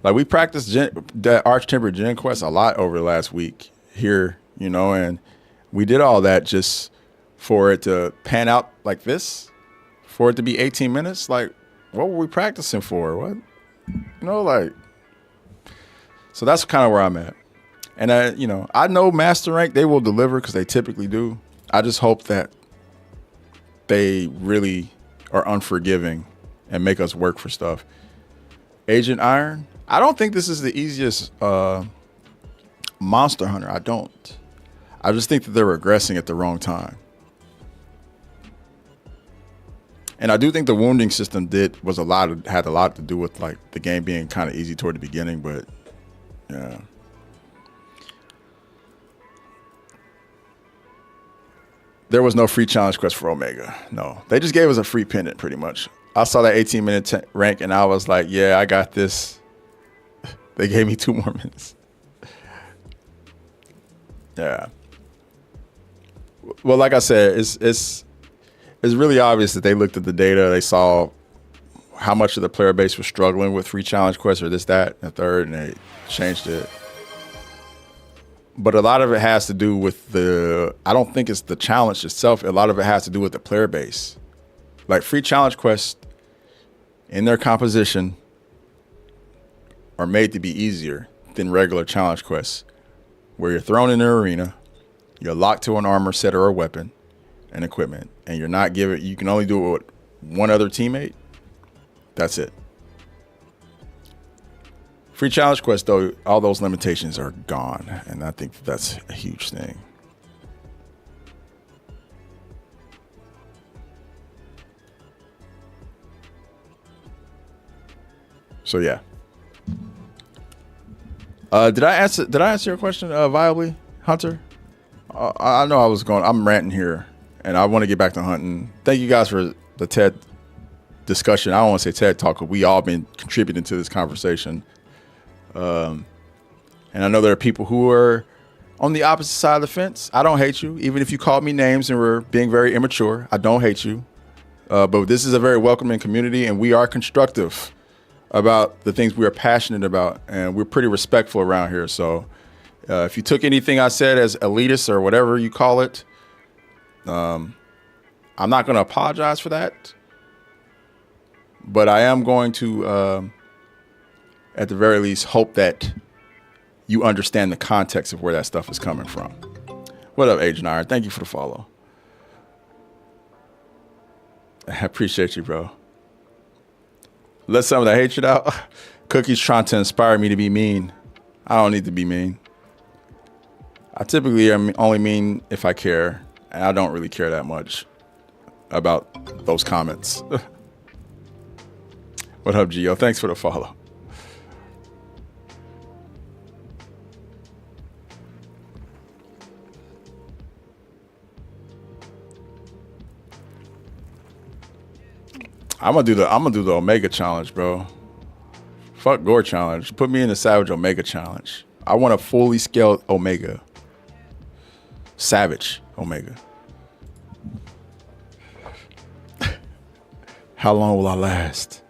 Like, we practiced that Arch Temper Gen quest a lot over the last week here, you know, and we did all that just for it to pan out like this, for it to be 18 minutes. Like, what were we practicing for? What? You know, like, so that's kind of where I'm at. And, you know, I know Master Rank, they will deliver because they typically do. I just hope that they really are unforgiving and make us work for stuff. Agent Iron, I don't think this is the easiest Monster Hunter. I don't. I just think that they're regressing at the wrong time. And I do think the wounding system had a lot to do with, like, the game being kind of easy toward the beginning, but yeah. There was no free challenge quest for Omega. No, they just gave us a free pendant pretty much. I saw that 18-minute rank, and I was like, yeah, I got this. They gave me 2 more minutes. Yeah. Well, like I said, it's really obvious that they looked at the data. They saw how much of the player base was struggling with free challenge quests or this, that, and the third, and they changed it. But a lot of it has to do with I don't think it's the challenge itself. A lot of it has to do with the player base. Like free challenge quests in their composition are made to be easier than regular challenge quests, where you're thrown in an arena, you're locked to an armor set or a weapon and equipment, and you're not given, you can only do it with one other teammate. That's it. Free challenge quests, though, all those limitations are gone, and I think that's a huge thing. So yeah. Did I answer your question viably, Hunter? I know I'm ranting here, and I want to get back to hunting. Thank you guys for the TED discussion. I don't want to say TED talk, but we all been contributing to this conversation. And I know there are people who are on the opposite side of the fence. I don't hate you, even if you called me names and were being very immature. I don't hate you, but this is a very welcoming community, and we are constructive about the things we are passionate about, and we're pretty respectful around here. So if you took anything I said as elitist or whatever you call it, I'm not going to apologize for that, but I am going to, at the very least, hope that you understand the context of where that stuff is coming from. What up, Agent Iron? Thank you for the follow. I appreciate you, bro. Let some of the hatred out. Cookie's trying to inspire me to be mean. I don't need to be mean. I typically am only mean if I care, and I don't really care that much about those comments. What up, Gio? Thanks for the follow. I'm gonna do the Omega challenge, bro. Fuck Gore challenge. Put me in the Savage Omega challenge. I want a fully scaled Omega. Savage Omega. How long will I last?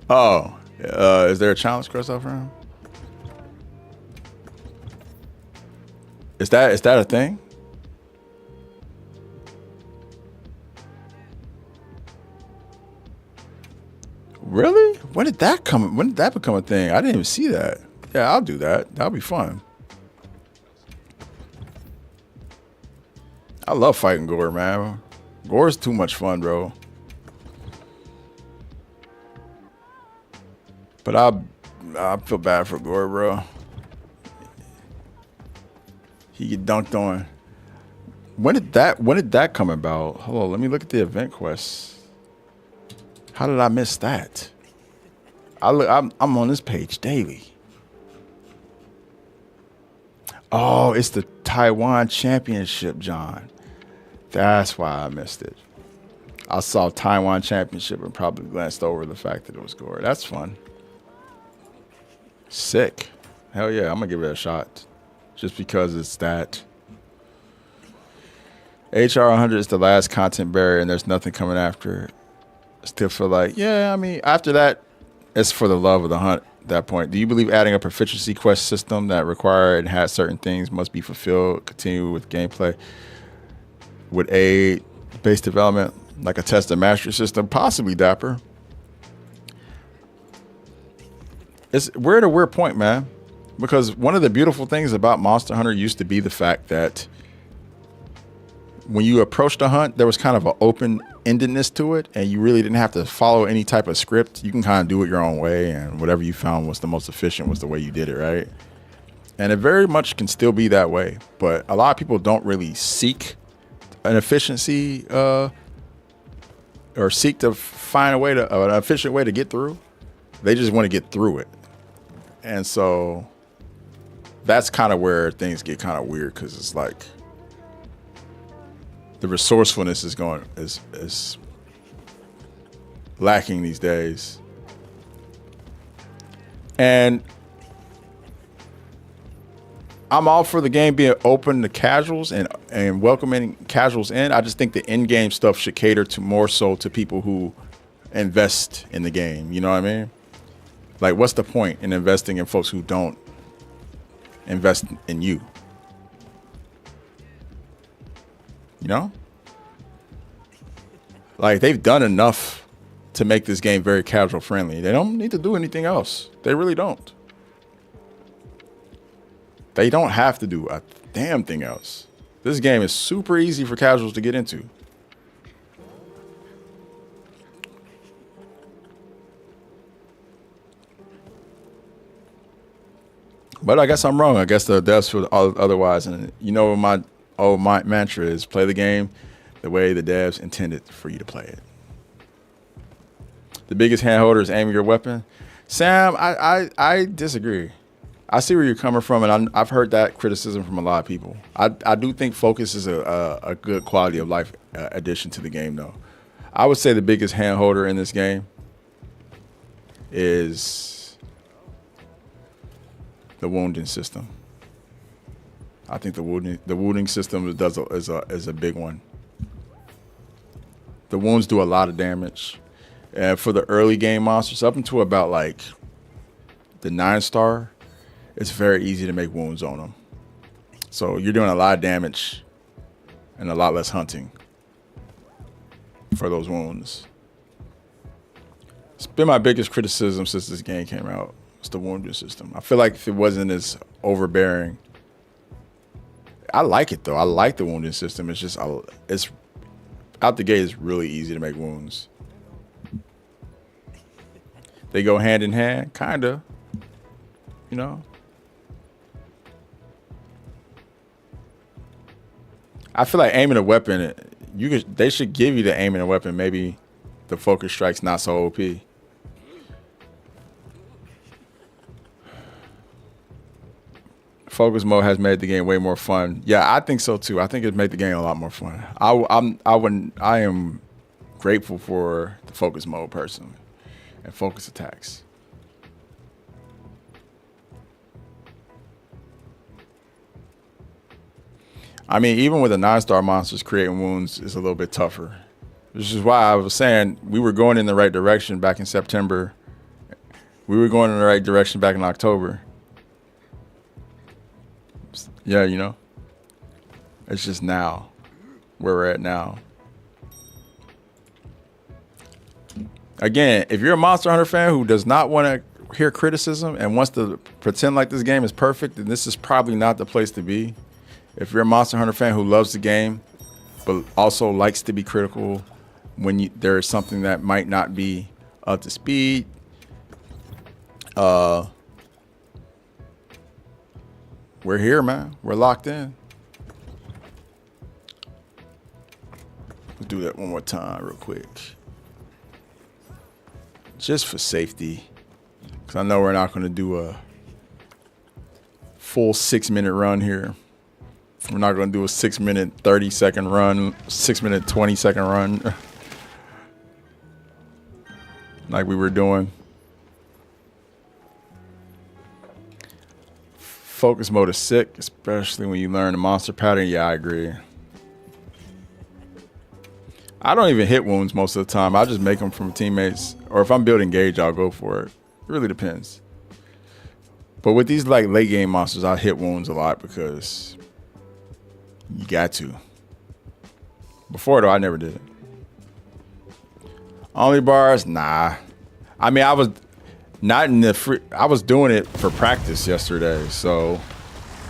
Oh. Is there a challenge cross out for him? Is that a thing? Really? When did that become a thing? I didn't even see that. Yeah, I'll do that. That'll be fun. I love fighting Gore, man. Gore's too much fun, bro. But I feel bad for Gore, bro. He get dunked on. When did that come about? Hold on, let me look at the event quests. How did I miss that? I'm on this page daily. Oh, it's the Taiwan Championship, John. That's why I missed it. I saw Taiwan Championship and probably glanced over the fact that it was Gore. That's fun. Sick. Hell yeah, I'm gonna give it a shot. Just because it's that. HR 100 is the last content barrier and there's nothing coming after. I still feel like, yeah, I mean, after that, it's for the love of the hunt at that point. Do you believe adding a proficiency quest system that required and had certain things must be fulfilled, continue with gameplay, would aid base development, like a test and mastery system? Possibly, Dapper. We're at a weird point, man, because one of the beautiful things about Monster Hunter used to be the fact that when you approached a hunt, there was kind of an open-endedness to it, and you really didn't have to follow any type of script. You can kind of do it your own way, and whatever you found was the most efficient was the way you did it, right? And it very much can still be that way, but a lot of people don't really seek an efficiency or seek to find an efficient way to get through. They just want to get through it. And so that's kind of where things get kind of weird, because it's like the resourcefulness is lacking these days. And I'm all for the game being open to casuals and welcoming casuals in. I just think the in-game stuff should cater to more so to people who invest in the game. You know what I mean? Like, what's the point in investing in folks who don't invest in you? You know? Like, they've done enough to make this game very casual friendly. They don't need to do anything else. They really don't. They don't have to do a damn thing else. This game is super easy for casuals to get into. But I guess I'm wrong. I guess the devs feel otherwise. And you know what my mantra is: play the game the way the devs intended for you to play it. The biggest handholder is aiming your weapon. Sam, I disagree. I see where you're coming from, and I've heard that criticism from a lot of people. I do think focus is a good quality of life addition to the game, though. I would say the biggest handholder in this game is the wounding system. I think the wounding system is a big one. The wounds do a lot of damage, and for the early game monsters, up until about like the 9-star, it's very easy to make wounds on them. So you're doing a lot of damage and a lot less hunting for those wounds. It's been my biggest criticism since this game came out. It's the wounding system. I feel like if it wasn't as overbearing, I like it though. I like the wounding system. It's just, it's out the gate. It's really easy to make wounds. They go hand in hand, kinda. You know. I feel like aiming a weapon, they should give you the aiming a weapon. Maybe the focus strike's not so OP. Focus mode has made the game way more fun. Yeah, I think so too. I think it's made the game a lot more fun. I am grateful for the focus mode personally and focus attacks. I mean, even with the 9-star monsters, creating wounds is a little bit tougher. Which is why I was saying we were going in the right direction back in September. We were going in the right direction back in October. Yeah, you know. It's just now, where we're at now. Again, if you're a Monster Hunter fan who does not want to hear criticism and wants to pretend like this game is perfect, then this is probably not the place to be. If you're a Monster Hunter fan who loves the game, but also likes to be critical when there is something that might not be up to speed, we're here, man. We're locked in. Let's do that one more time real quick. Just for safety. Because I know we're not going to do a full 6-minute run here. We're not going to do a 6-minute 30-second run, 6-minute 20-second run like we were doing. Focus mode is sick, especially when you learn the monster pattern. Yeah, I agree. I don't even hit wounds most of the time. I just make them from teammates. Or if I'm building gauge, I'll go for it. It really depends. But with these like late game monsters, I hit wounds a lot because you got to. Before though, I never did it. Only bars? Nah. I mean, I was not in the free. I was doing it for practice yesterday, so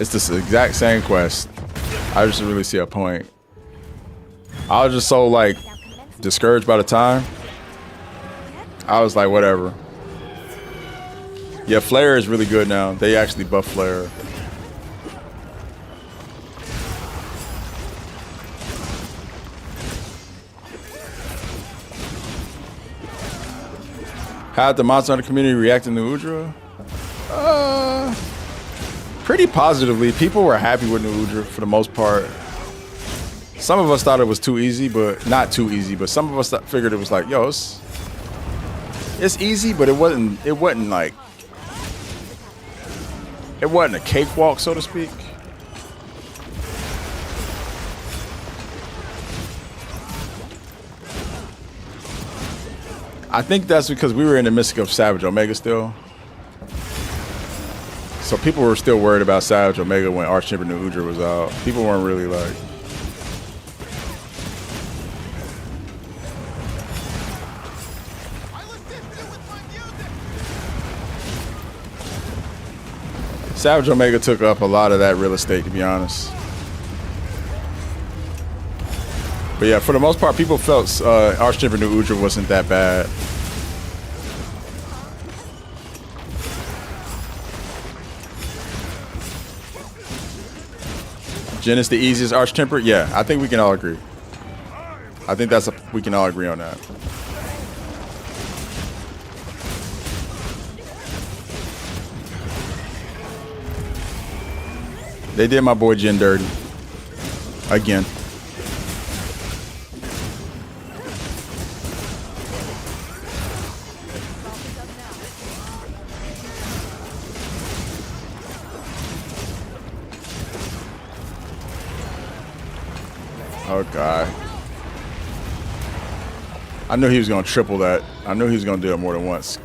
it's the exact same quest. I just didn't really see a point. I was just so like discouraged by the time. I was like, whatever. Yeah, Flare is really good now. They actually buff Flare. How did the Monster Hunter community reacting to Udra? Pretty positively. People were happy with Noob for the most part. Some of us thought it was too easy, but not too easy. But some of us figured it was like, yo, it's easy, but it wasn't like, it wasn't a cakewalk, so to speak. I think that's because we were in the midst of Savage Omega still. So people were still worried about Savage Omega when Arch Champion Noob was out. People weren't really like... Savage Omega took up a lot of that real estate, to be honest. But yeah, for the most part, people felt Arch Champion Noob wasn't that bad. Jin is the easiest Arch Temper? Yeah, I think we can all agree. I think we can all agree on that. They did my boy Jin dirty. Again. Oh, God. I knew he was going to triple that. I knew he was going to do it more than once.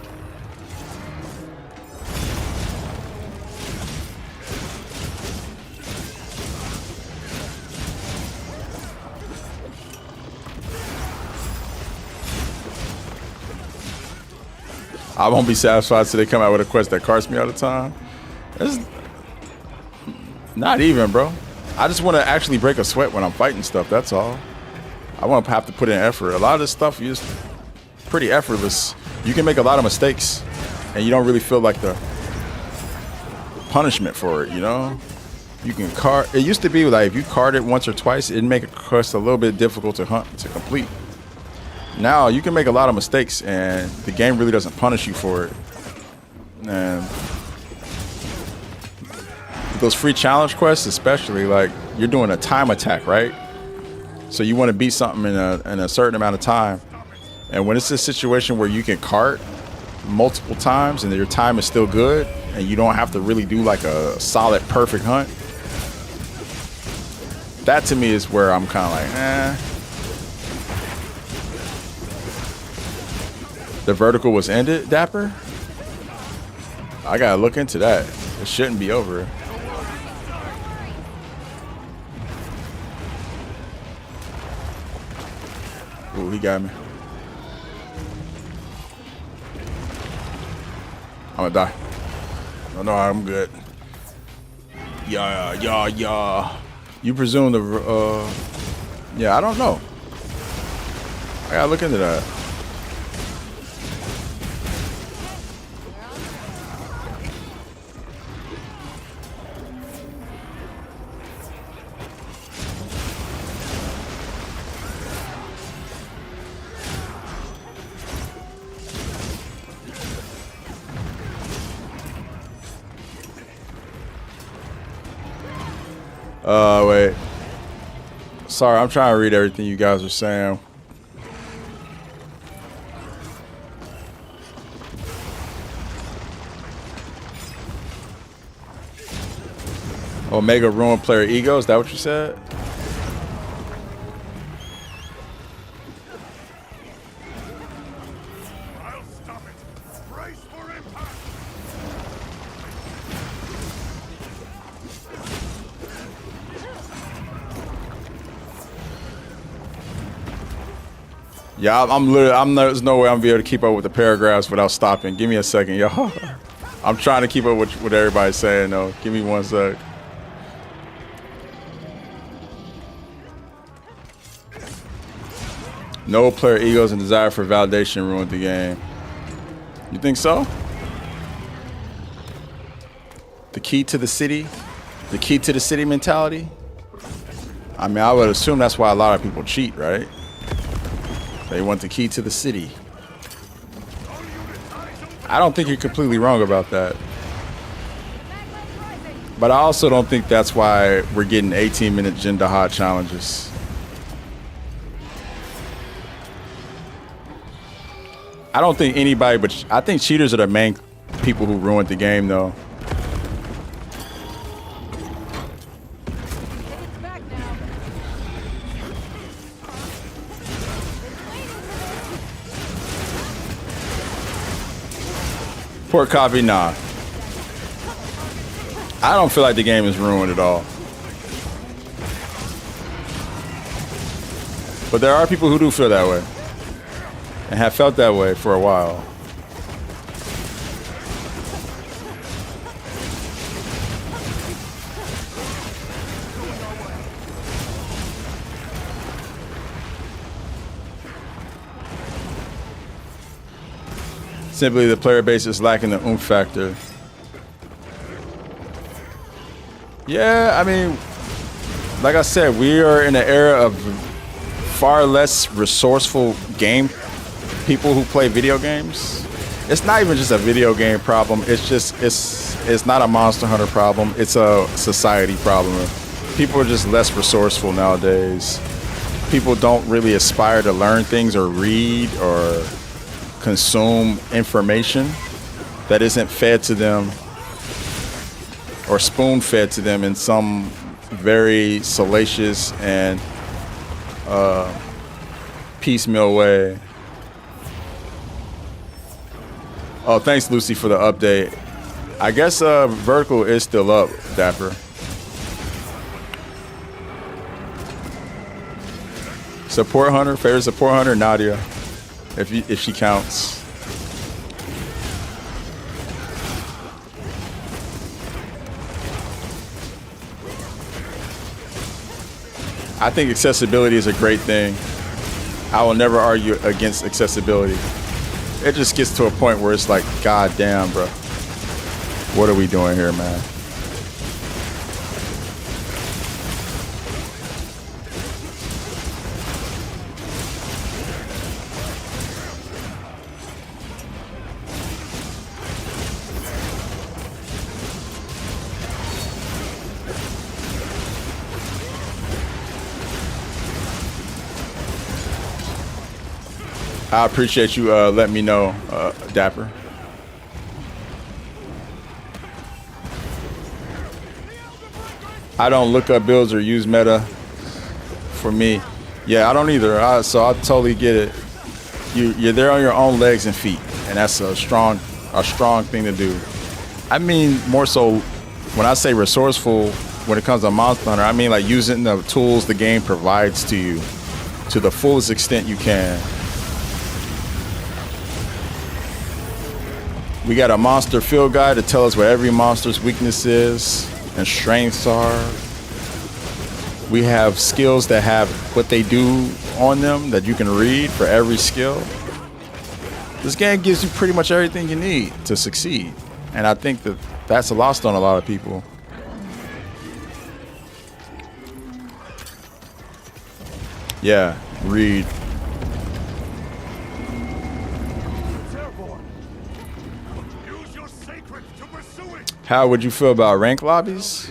I won't be satisfied till they come out with a quest that carts me all the time. It's not even, bro. I just want to actually break a sweat when I'm fighting stuff, that's all. I won't have to put in effort. A lot of this stuff is pretty effortless. You can make a lot of mistakes, and you don't really feel like the punishment for it, you know? You can card. It used to be like if you card it once or twice, it'd make a quest a little bit difficult to hunt, to complete. Now, you can make a lot of mistakes, and the game really doesn't punish you for it. And those free challenge quests, especially, like, you're doing a time attack, right? So you want to beat something in a certain amount of time. And when it's a situation where you can cart multiple times and your time is still good and you don't have to really do like a solid perfect hunt, that to me is where I'm kind of like, eh. The vertical was ended, Dapper? I gotta look into that. It shouldn't be over. Ooh, he got me. I'm gonna die. No, I'm good. Yeah. You presume the, yeah, I don't know. I gotta look into that. Wait. Sorry, I'm trying to read everything you guys are saying. Omega ruined player ego, is that what you said? I'll stop it. Brace for impact. Yeah, there's no way I'm gonna be able to keep up with the paragraphs without stopping. Give me a second, y'all. I'm trying to keep up with what everybody's saying, though. Give me 1 sec. No player egos and desire for validation ruined the game. You think so? The key to the city? The key to the city mentality? I mean, I would assume that's why a lot of people cheat, right? They want the key to the city. I don't think you're completely wrong about that. But I also don't think that's why we're getting 18-minute Jinder hot challenges. I don't think anybody, but I think cheaters are the main people who ruined the game, though. It's back now. Poor copy, nah. I don't feel like the game is ruined at all. But there are people who do feel that way. And have felt that way for a while. Simply the player base is lacking the oomph factor. Yeah, I mean, like I said, we are in an era of far less resourceful game people who play video games. It's not even just a video game problem. It's just it's not a Monster Hunter problem. It's a society problem. People are just less resourceful nowadays. People don't really aspire to learn things or read or consume information that isn't fed to them or spoon-fed to them in some very salacious and piecemeal way. Oh, thanks, Lucy, for the update. I guess vertical is still up, Dapper. Support hunter, favorite support hunter, Nadia, if she counts. I think accessibility is a great thing. I will never argue against accessibility. It just gets to a point where it's like, God damn, bro. What are we doing here, man? I appreciate you letting me know, Dapper. I don't look up builds or use meta for me. Yeah, I don't either. So I totally get it. You're there on your own legs and feet, and that's a strong thing to do. I mean, more so when I say resourceful, when it comes to Monster Hunter, I mean like using the tools the game provides to you to the fullest extent you can. We got a monster field guide to tell us what every monster's weakness is and strengths are. We have skills that have what they do on them that you can read for every skill. This game gives you pretty much everything you need to succeed. And I think that that's lost on a lot of people. Yeah, read. How would you feel about rank lobbies?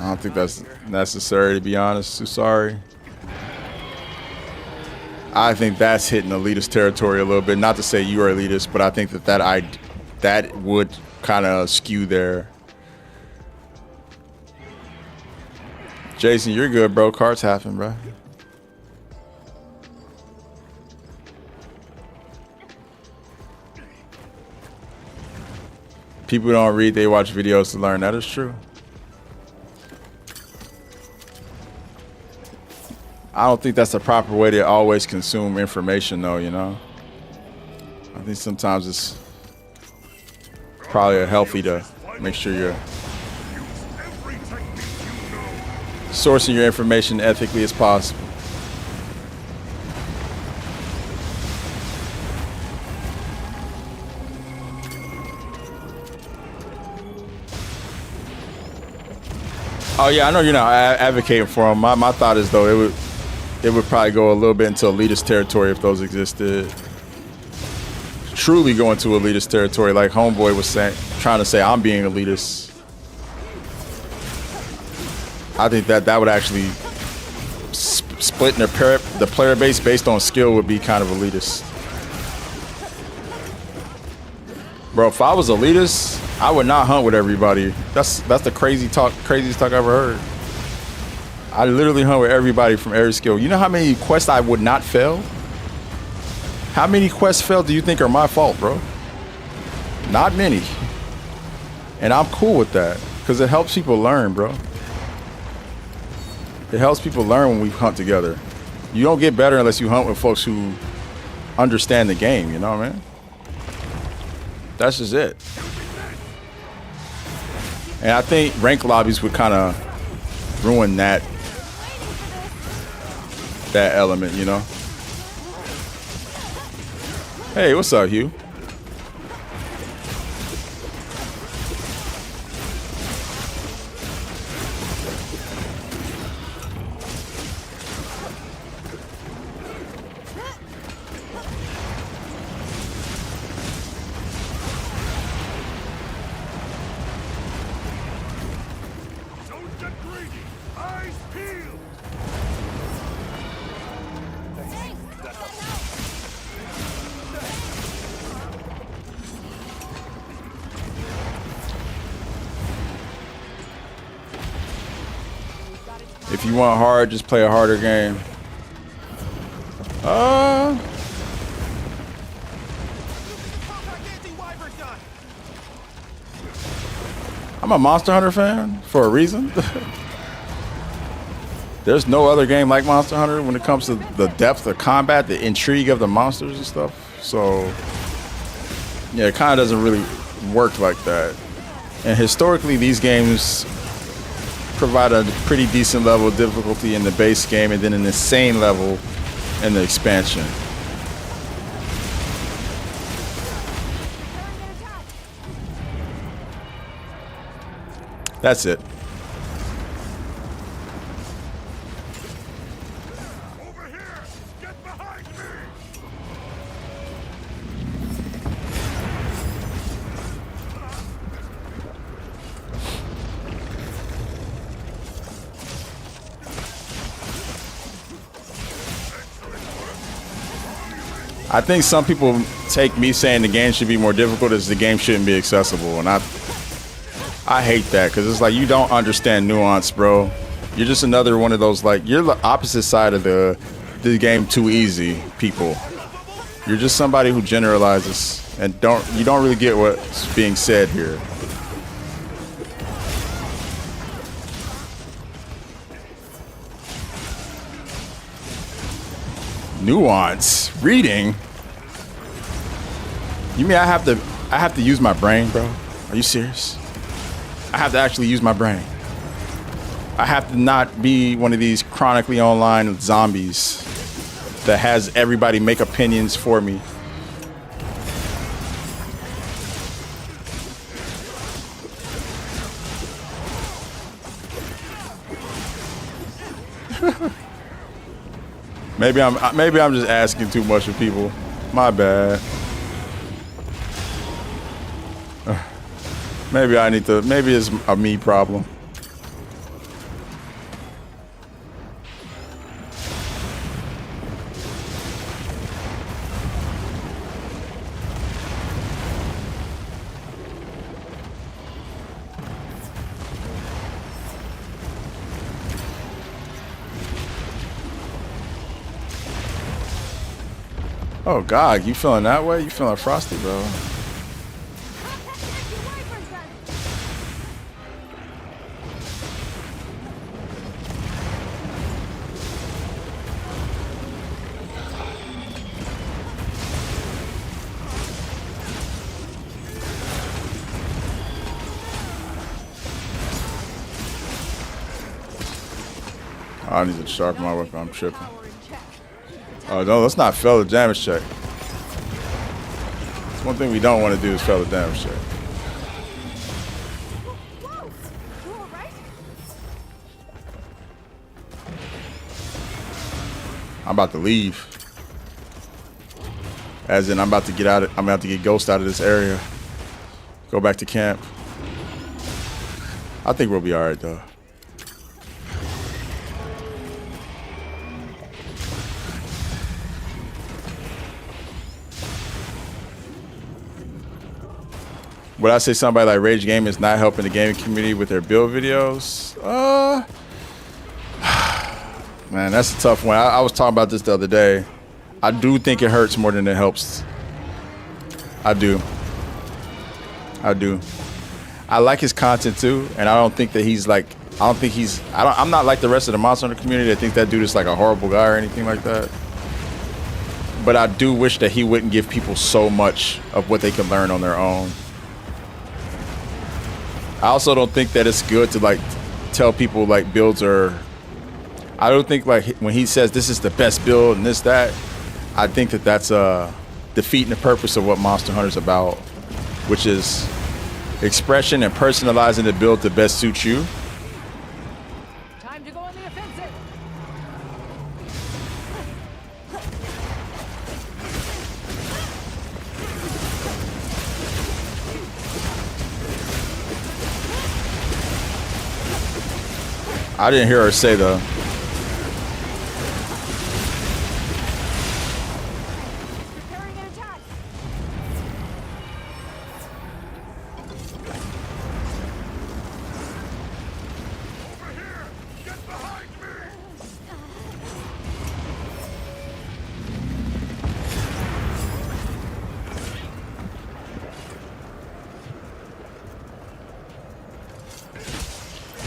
I don't think that's necessary, to be honest. Too sorry. I think that's hitting elitist territory a little bit. Not to say you are elitist, but I think that would kind of skew there. Jason, you're good, bro. Cards happen, bro. People don't read, they watch videos to learn. That is true. I don't think that's the proper way to always consume information, though, you know? I think sometimes it's probably healthy to make sure you're sourcing your information ethically as possible. Oh yeah, I know you're not advocating for them. My thought is though it would probably go a little bit into elitist territory if those existed. Truly go into elitist territory, like Homeboy was saying, trying to say I'm being elitist. I think that would actually splitting the player base based on skill would be kind of elitist. Bro, if I was elitist, I would not hunt with everybody. That's the craziest talk I've ever heard. I literally hunt with everybody from every skill. You know how many quests I would not fail? How many quests failed do you think are my fault, bro? Not many. And I'm cool with that because it helps people learn, bro. It helps people learn when we hunt together. You don't get better unless you hunt with folks who understand the game, you know what I mean? That's just it. And I think rank lobbies would kind of ruin that element, you know? Hey, what's up, Hugh? Don't get greedy. Eyes peeled. If you want hard, just play a harder game. I'm a Monster Hunter fan for a reason. There's no other game like Monster Hunter when it comes to the depth of combat, the intrigue of the monsters and stuff. So, yeah, it kind of doesn't really work like that. And historically, these games provide a pretty decent level of difficulty in the base game and then an insane level in the expansion. That's it. Over here. Get behind me. I think some people take me saying the game should be more difficult as the game shouldn't be accessible, and I hate that because it's like you don't understand nuance, bro. You're just another one of those, like, you're the opposite side of the game too easy people. You're just somebody who generalizes and you don't really get what's being said here. Nuance reading. You mean I have to use my brain, bro? Are you serious? I have to actually use my brain. I have to not be one of these chronically online zombies that has everybody make opinions for me. Maybe I'm just asking too much of people. My bad. Maybe it's a me problem. Oh God, you feeling that way? You feeling frosty, bro? I need to sharpen my weapon. I'm tripping. Oh no, let's not fail the damage check. That's one thing we don't want to do is fail the damage check. Whoa! You all right? I'm about to leave. As in, I'm about to get out. I'm about to get Ghost out of this area. Go back to camp. I think we'll be all right though. Would I say somebody like Rage Gaming is not helping the gaming community with their build videos? Man, that's a tough one. I was talking about this the other day. I do think it hurts more than it helps. I do. I like his content too, and I don't think that he's like. I'm not like the rest of the Monster Hunter community that think that dude is like a horrible guy or anything like that. But I do wish that he wouldn't give people so much of what they can learn on their own. I also don't think that it's good to like tell people like builds are. I don't think like when he says this is the best build and this that, I think that that's defeating the purpose of what Monster Hunter's about, which is expression and personalizing the build to best suit you. Time to go on the offensive. I didn't hear her say though. Preparing an attack. Over here! Get behind me!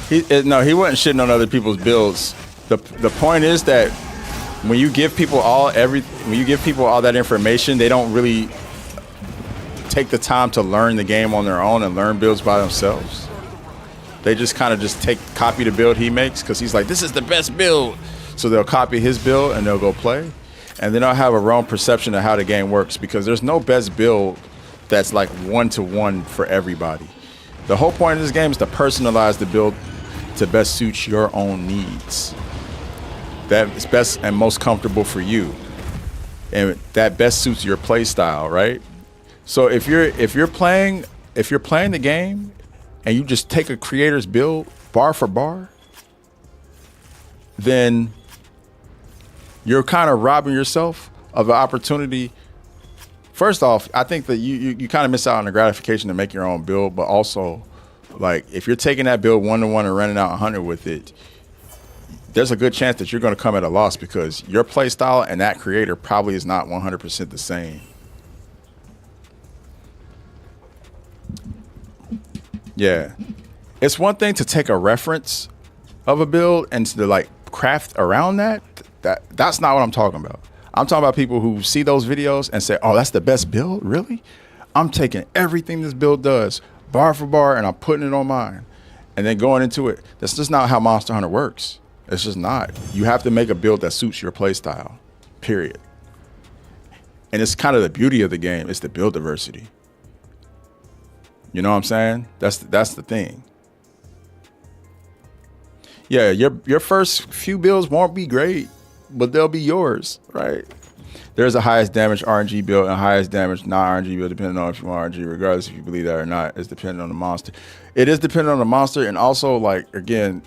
He wasn't shitting on other people's builds. The point is that when you give people all that information, they don't really take the time to learn the game on their own and learn builds by themselves. They just kind of copy the build he makes because he's like, this is the best build. So they'll copy his build and they'll go play. And then they'll have a wrong perception of how the game works because there's no best build that's like one-to-one for everybody. The whole point of this game is to personalize the build to best suit your own needs. That is best and most comfortable for you, and that best suits your play style, right? So if you're playing the game and you just take a creator's build bar for bar, then you're kind of robbing yourself of the opportunity. First off, I think that you kind of miss out on the gratification to make your own build, but also, like, if you're taking that build one-to-one and running out 100 with it, there's a good chance that you're going to come at a loss because your play style and that creator probably is not 100% the same. Yeah. It's one thing to take a reference of a build and to like craft around that. That's not what I'm talking about. I'm talking about people who see those videos and say, oh, that's the best build? Really? I'm taking everything this build does, bar for bar, and I'm putting it on mine. And then going into it. That's just not how Monster Hunter works. It's just not. You have to make a build that suits your play style, period. And it's kind of the beauty of the game. It's the build diversity. You know what I'm saying? That's the thing. Yeah, your first few builds won't be great, but they'll be yours, right? There's a highest damage RNG build and highest damage non-RNG build, depending on if you want RNG, regardless if you believe that or not. It's dependent on the monster. It is dependent on the monster, and also, like, again,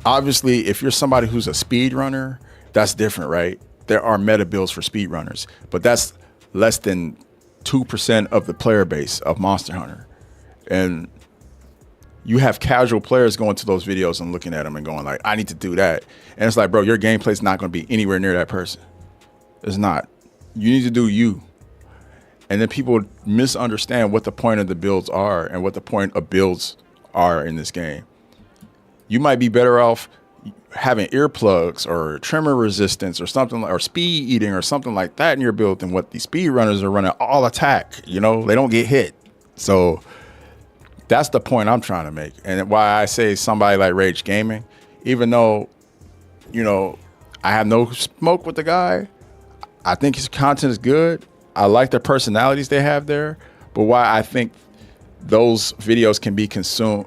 obviously, if you're somebody who's a speed runner, that's different, right? There are meta builds for speed runners, but that's less than 2% of the player base of Monster Hunter. And you have casual players going to those videos and looking at them and going like, I need to do that. And it's like, bro, your gameplay is not going to be anywhere near that person. It's not. You need to do you. And then people misunderstand what the point of the builds are and what the point of builds are in this game. You might be better off having earplugs or tremor resistance or something, or speed eating or something like that in your build than what these speed runners are running all attack. You know, they don't get hit. So that's the point I'm trying to make. And why I say somebody like Rage Gaming, even though, you know, I have no smoke with the guy, I think his content is good. I like the personalities they have there. But why I think those videos can be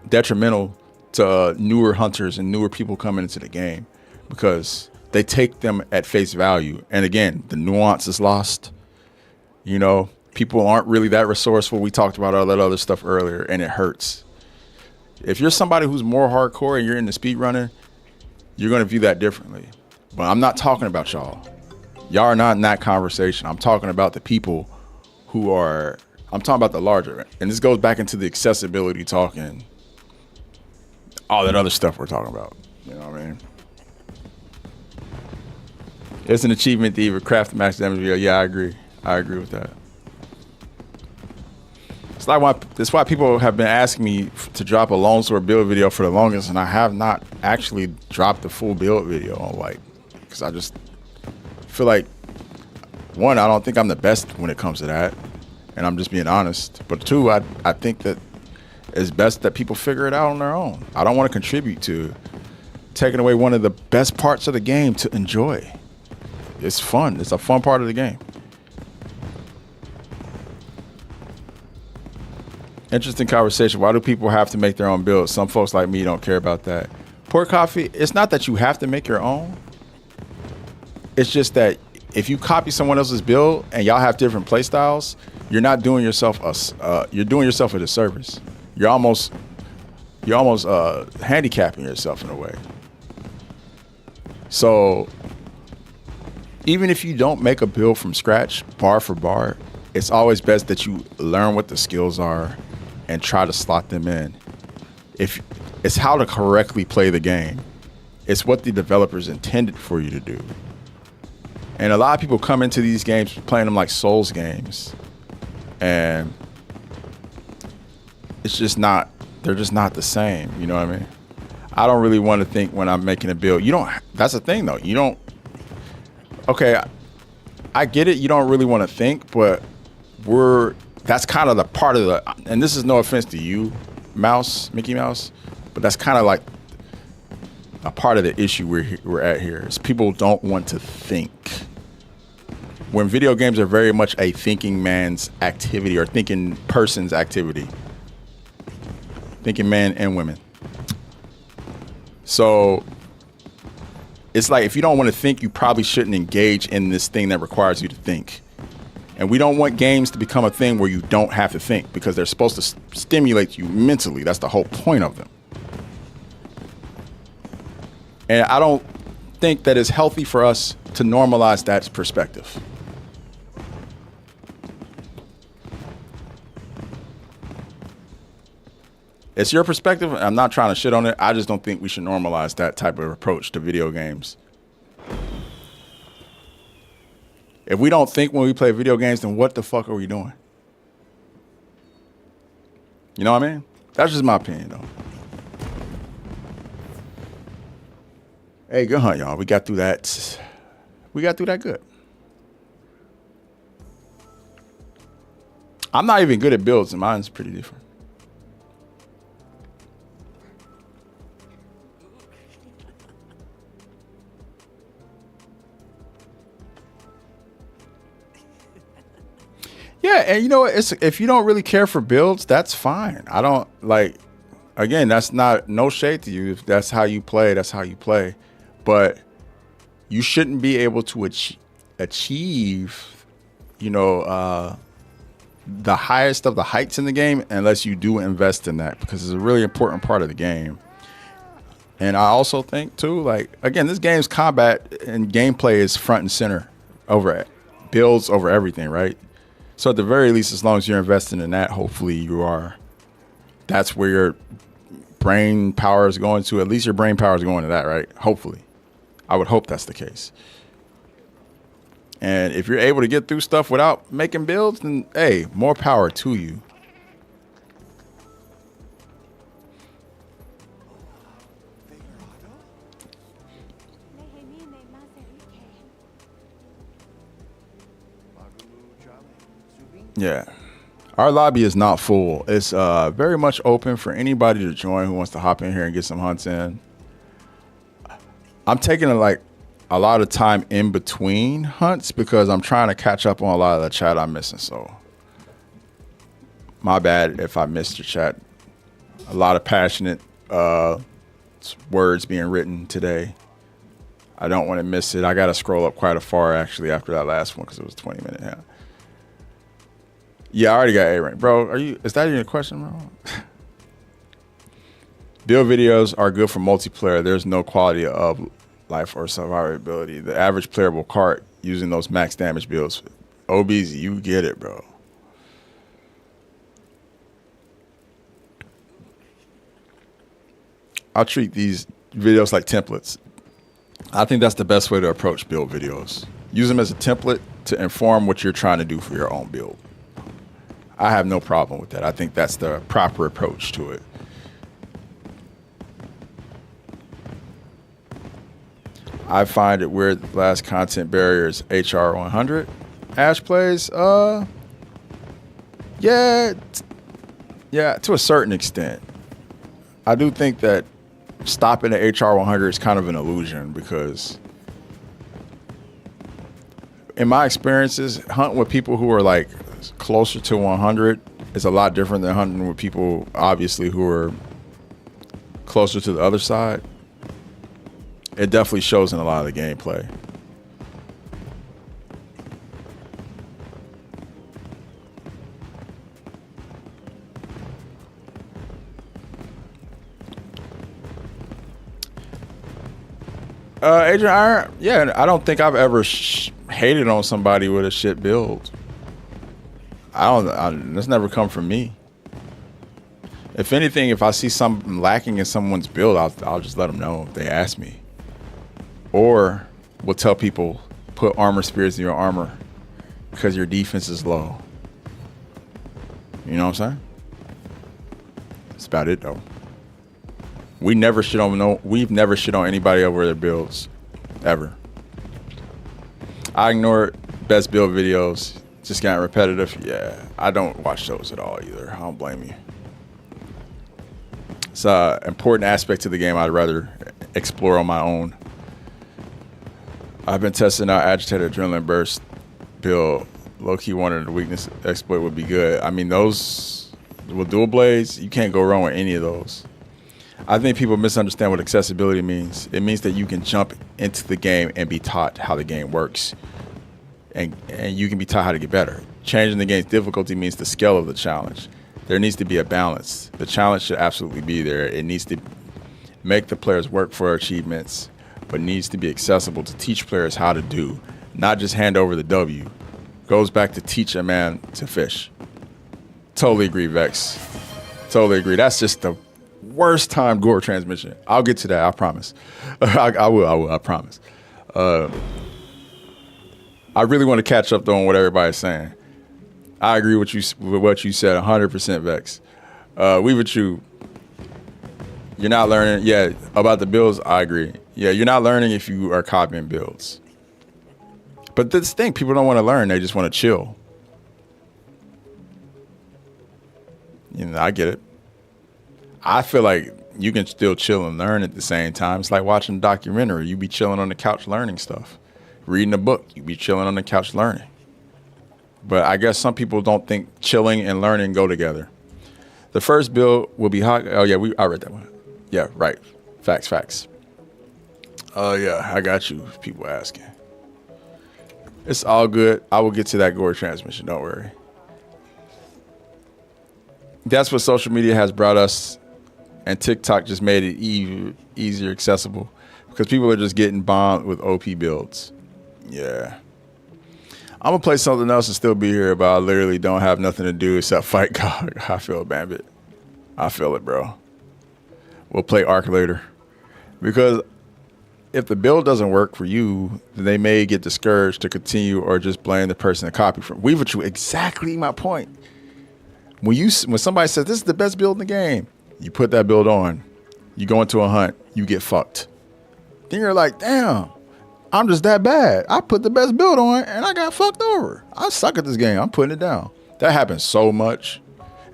detrimental to newer hunters and newer people coming into the game, because they take them at face value. And again, the nuance is lost. You know, people aren't really that resourceful. We talked about all that other stuff earlier, and it hurts. If you're somebody who's more hardcore and you're into speed running, you're going to view that differently. But I'm not talking about y'all. Y'all are not in that conversation. I'm talking about the people who are I'm talking about the larger, and this goes back into the accessibility talk and all that other stuff we're talking about. You know what I mean? It's an achievement to even craft the max damage video. Yeah, I agree. I agree with that. It's like that's why people have been asking me to drop a lone sword build video for the longest, and I have not actually dropped the full build video on White because I just feel like, one, I don't think I'm the best when it comes to that, and I'm just being honest. But two, I think that it's best that people figure it out on their own. I don't want to contribute to taking away one of the best parts of the game to enjoy. It's fun. It's a fun part of the game. Interesting conversation. Why do people have to make their own builds? Some folks like me don't care about that. Pour coffee, it's not that you have to make your own. It's just that if you copy someone else's build and y'all have different play styles, you're not doing yourself you're doing yourself a disservice. You're almost handicapping yourself in a way. So even if you don't make a build from scratch, bar for bar, it's always best that you learn what the skills are and try to slot them in. If it's how to correctly play the game. It's what the developers intended for you to do. And a lot of people come into these games playing them like Souls games. And it's just not, they're just not the same. You know what I mean? I don't really want to think when I'm making a build. That's the thing though. Okay, I get it. You don't really want to think, but that's kind of the part of the, and this is no offense to you, Mickey Mouse, but that's kind of like a part of the issue we're at here is people don't want to think. When video games are very much a thinking man's activity or thinking person's activity. Thinking men and women. So it's like if you don't want to think, you probably shouldn't engage in this thing that requires you to think. And we don't want games to become a thing where you don't have to think because they're supposed to stimulate you mentally. That's the whole point of them. And I don't think that it's healthy for us to normalize that perspective. It's your perspective. I'm not trying to shit on it. I just don't think we should normalize that type of approach to video games. If we don't think when we play video games, then what the fuck are we doing? You know what I mean? That's just my opinion, though. Hey, good hunt, y'all. We got through that. We got through that good. I'm not even good at builds, and mine's pretty different. Yeah, and you know what? If you don't really care for builds, that's fine. I don't again, that's not no shade to you. If that's how you play, that's how you play. But you shouldn't be able to achieve, the highest of the heights in the game unless you do invest in that because it's a really important part of the game. And I also think too, again, this game's combat and gameplay is front and center over builds over everything, right? So at the very least, as long as you're investing in that, hopefully that's where your brain power is going to. At least your brain power is going to that, right? Hopefully. I would hope that's the case. And if you're able to get through stuff without making builds, then hey, more power to you. Yeah. Our lobby is not full. It's very much open for anybody to join who wants to hop in here and get some hunts in. I'm taking a lot of time in between hunts because I'm trying to catch up on a lot of the chat I'm missing. So my bad if I missed your chat. A lot of passionate words being written today. I don't want to miss it. I got to scroll up quite a far actually after that last one because it was 20 minutes. Yeah. Yeah, I already got A rank. Bro, is that even a question, bro? Build videos are good for multiplayer. There's no quality of life or survivability. The average player will cart using those max damage builds. OBZ, you get it, bro. I'll treat these videos like templates. I think that's the best way to approach build videos. Use them as a template to inform what you're trying to do for your own build. I have no problem with that. I think that's the proper approach to it. I find it weird the last content barrier is HR 100. Ash plays, yeah, to a certain extent. I do think that stopping at HR 100 is kind of an illusion because in my experiences, hunting with people who are like closer to 100 is a lot different than hunting with people obviously who are closer to the other side. It definitely shows in a lot of the gameplay. Agent Iron, yeah, I don't think I've ever hated on somebody with a shit build. That's never come from me. If anything, if I see something lacking in someone's build, I'll just let them know if they ask me. Or we'll tell people, put armor spears in your armor because your defense is low. You know what I'm saying? That's about it though. We've never shit on anybody over their builds. Ever. I ignore best build videos. Just getting repetitive. Yeah. I don't watch those at all either. I don't blame you. It's an important aspect to the game I'd rather explore on my own. I've been testing out Agitated Adrenaline Burst build. Low-key wanted the weakness exploit would be good. I mean, those with dual blades, you can't go wrong with any of those. I think people misunderstand what accessibility means. It means that you can jump into the game and be taught how the game works. And you can be taught how to get better. Changing the game's difficulty means the scale of the challenge. There needs to be a balance. The challenge should absolutely be there. It needs to make the players work for achievements, but needs to be accessible to teach players how to do, not just hand over the W. Goes back to teach a man to fish. Totally agree, Vex. Totally agree. That's just the worst time gore transmission. I'll get to that, I promise. I will, I promise. I really want to catch up though on what everybody's saying. I agree with what you said, 100% Vex. We with you. You're not learning. Yeah, about the builds, I agree. Yeah, you're not learning if you are copying builds. But this thing, people don't want to learn. They just want to chill. You know, I get it. I feel like you can still chill and learn at the same time. It's like watching a documentary. You be chilling on the couch learning stuff. Reading a book, you be chilling on the couch learning. But I guess some people don't think chilling and learning go together. The first build will be hot. Oh yeah, I read that one. Yeah, right. Facts. Oh yeah, I got you. People asking. It's all good. I will get to that gore transmission. Don't worry. That's what social media has brought us, and TikTok just made it easier accessible because people are just getting bombed with OP builds. Yeah. I'm gonna play something else and still be here, but I literally don't have nothing to do except fight God. I feel it, Bambit. I feel it, bro. We'll play Arc later. Because if the build doesn't work for you, then they may get discouraged to continue or just blame the person to copy from. We've with you, exactly my point. When somebody says this is the best build in the game, you put that build on, you go into a hunt, you get fucked. Then you're like, damn, I'm just that bad. I put the best build on and I got fucked over. I suck at this game. I'm putting it down. That happens so much,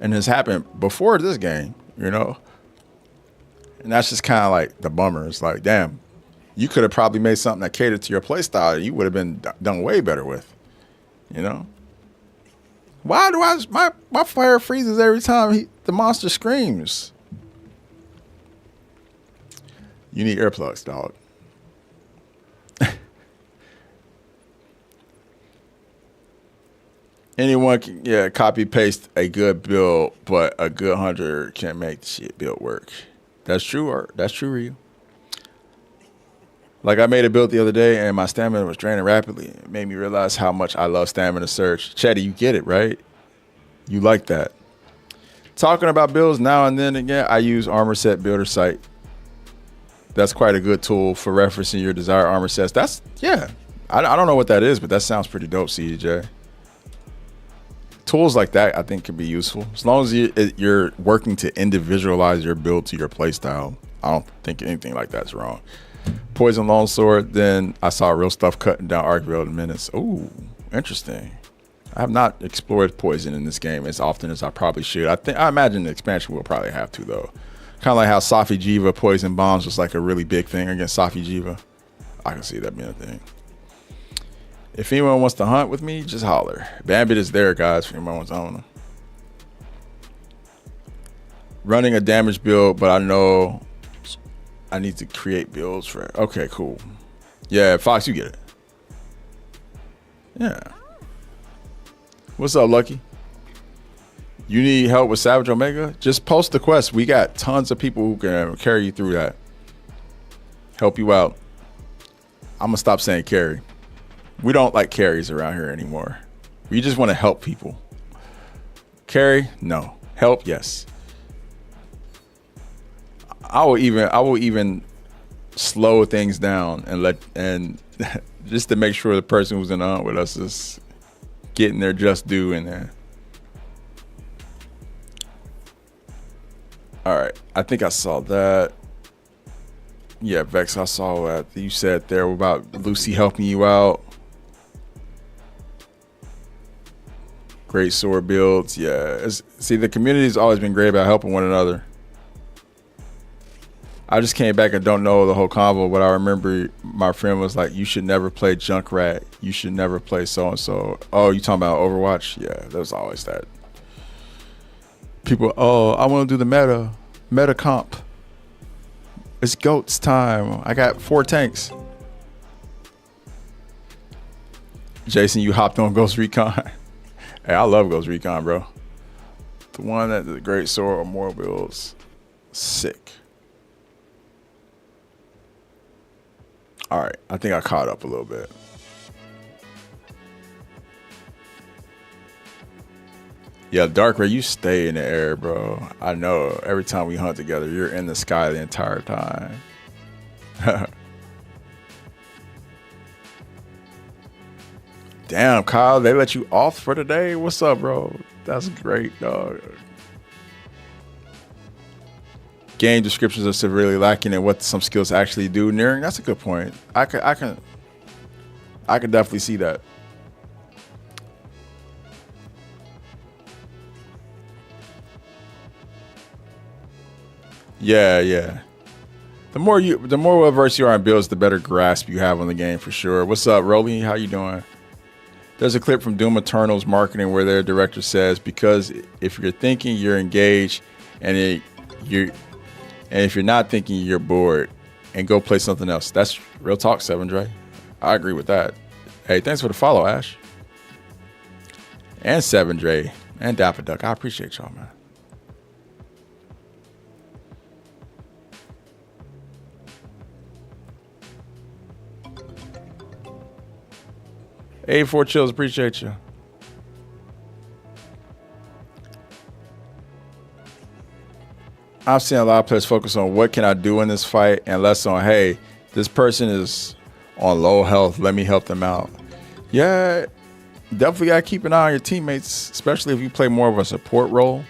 and has happened before this game, you know? And that's just kind of like the bummer. It's like, damn, you could have probably made something that catered to your play style you would have been done way better with, you know? Why do my fire freezes every time the monster screams? You need earplugs, dog. Anyone can, copy paste a good build, but a good hunter can't make the shit build work. That's true, or that's true, Ryu. Like I made a build the other day and my stamina was draining rapidly. It made me realize how much I love stamina surge. Chatty, you get it, right? You like that. Talking about builds now and then again, I use Armor Set Builder Site. That's quite a good tool for referencing your desired armor sets. That's, yeah. I don't know what that is, but that sounds pretty dope, CJ. Tools like that, I think, can be useful. As long as you're working to individualize your build to your playstyle, I don't think anything like that's wrong. Poison Longsword, then I saw real stuff cutting down arc rail in minutes. Ooh, interesting. I have not explored poison in this game as often as I probably should. I imagine the expansion will probably have to, though. Kind of like how Safi Jiva poison bombs was like a really big thing against Safi Jiva. I can see that being a thing. If anyone wants to hunt with me, just holler. Bambit is there, guys, if anyone wants to own them. Running a damage build, but I know I need to create builds for it. Okay, cool. Yeah, Fox, you get it. Yeah. What's up, Lucky? You need help with Savage Omega? Just post the quest. We got tons of people who can carry you through that. Help you out. I'm gonna stop saying carry. We don't like carries around here anymore. We just want to help people. Carry? No. Help? Yes. I will even slow things down and just to make sure the person who's in the hunt with us is getting their just due in there. All right, I think I saw that. Yeah, Vex, I saw that you said there about Lucy helping you out. Great sword builds. Yeah, see, the community's always been great about helping one another. I just came back and don't know the whole combo, but I remember my friend was like, you should never play Junkrat. You should never play so-and-so. Oh, you talking about Overwatch? Yeah, there's always that. People, oh, I want to do the meta comp. It's GOATs time. I got 4 tanks. Jason, you hopped on Ghost Recon. Hey, I love Ghost Recon, bro. The one that the great sword or more builds. Sick. All right, I think I caught up a little bit. Yeah, Dark Ray, you stay in the air, bro. I know. Every time we hunt together, you're in the sky the entire time. Damn, Kyle, they let you off for today? What's up, bro? That's great, dog. Game descriptions are severely lacking in what some skills actually do. Nearing, that's a good point. I can definitely see that. Yeah. The more well versed you are in builds, the better grasp you have on the game for sure. What's up, Rolly? How you doing? There's a clip from Doom Eternal's marketing where their director says, because if you're thinking, you're engaged, and if you're not thinking, you're bored, and go play something else. That's real talk, 7 Dre. I agree with that. Hey, thanks for the follow, Ash. And 7 Dre. And Dapper Duck. I appreciate y'all, man. A4 Chills, appreciate you. I've seen a lot of players focus on what can I do in this fight and less on, hey, this person is on low health, let me help them out. Yeah, definitely got to keep an eye on your teammates, especially if you play more of a support role.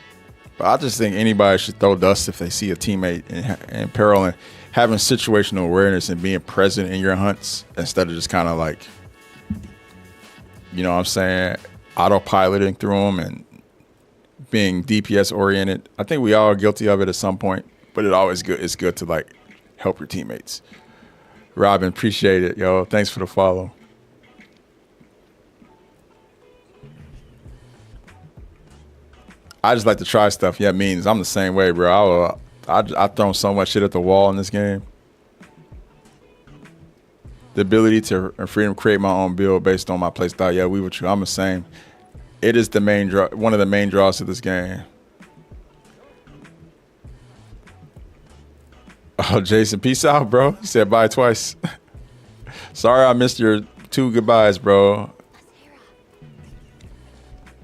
But I just think anybody should throw dust if they see a teammate in peril, and having situational awareness and being present in your hunts instead of just kind of like, you know what I'm saying, autopiloting through them and being DPS oriented. I think we all are guilty of it at some point, but it's good to like help your teammates. Robin, appreciate it, yo. Thanks for the follow. I just like to try stuff. Yeah, means I'm the same way, bro. I've thrown so much shit at the wall in this game. The ability to freedom create my own build based on my playstyle. Yeah, we with you. I'm the same. It is the main draw, one of the main draws to this game. Oh, Jason, peace out, bro. You said bye twice. Sorry I missed your 2 goodbyes, bro.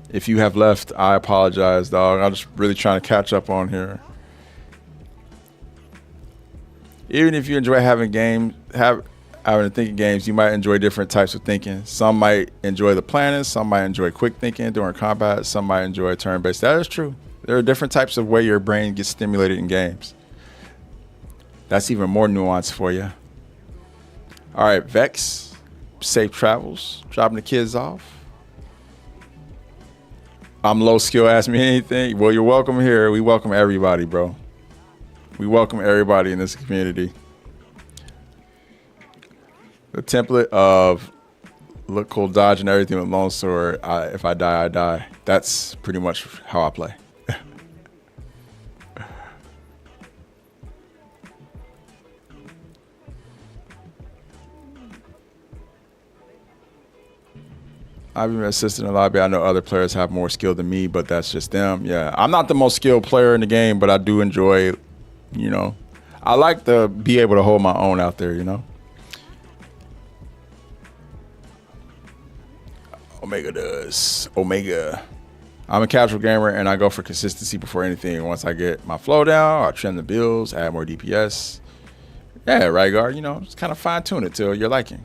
If you have left, I apologize, dog. I'm just really trying to catch up on here. Even if you enjoy having to think of games, you might enjoy different types of thinking. Some might enjoy the planning, some might enjoy quick thinking during combat, some might enjoy turn-based. That is true. There are different types of way your brain gets stimulated in games. That's even more nuanced for you. All right, Vex, safe travels, dropping the kids off. I'm low skill, ask me anything. Well, you're welcome here. We welcome everybody, bro. We welcome everybody in this community. The template of look cool, dodge, and everything with Lone Sword. If I die, I die. That's pretty much how I play. I've been assisting in the lobby. I know other players have more skill than me, but that's just them. Yeah, I'm not the most skilled player in the game, but I do enjoy, you know, I like to be able to hold my own out there, you know. Omega does. Omega. I'm a casual gamer, and I go for consistency before anything. Once I get my flow down, I'll trim the builds, add more DPS. Yeah, Rygar, you know, just kind of fine-tune it to your liking.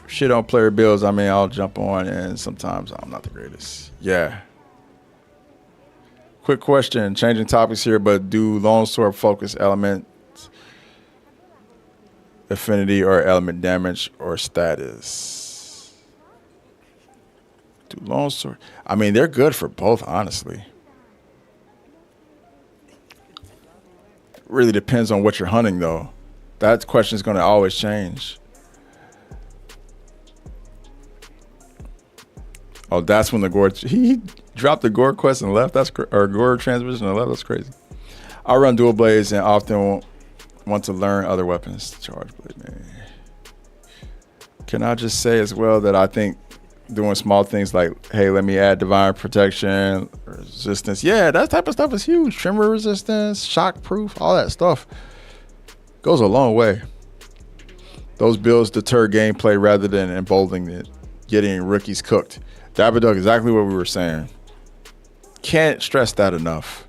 Shit on player builds, I mean, I'll jump on, and sometimes I'm not the greatest. Yeah. Quick question, changing topics here, but do Lone Sword focus element affinity or element damage or status? Do Lone Sword, I mean, they're good for both, honestly. Really depends on what you're hunting, though. That question is going to always change. Oh, that's when the Gore, he dropped the Gore quest and left. Or Gore transmission and left. That's crazy. I run dual blades and often want to learn other weapons. Charge blade, man. Can I just say as well that I think doing small things like, hey, let me add divine protection, resistance. Yeah, that type of stuff is huge. Tremor resistance, shock proof, all that stuff goes a long way. Those builds deter gameplay rather than emboldening it, getting rookies cooked. Dabba Dog, exactly what we were saying. Can't stress that enough.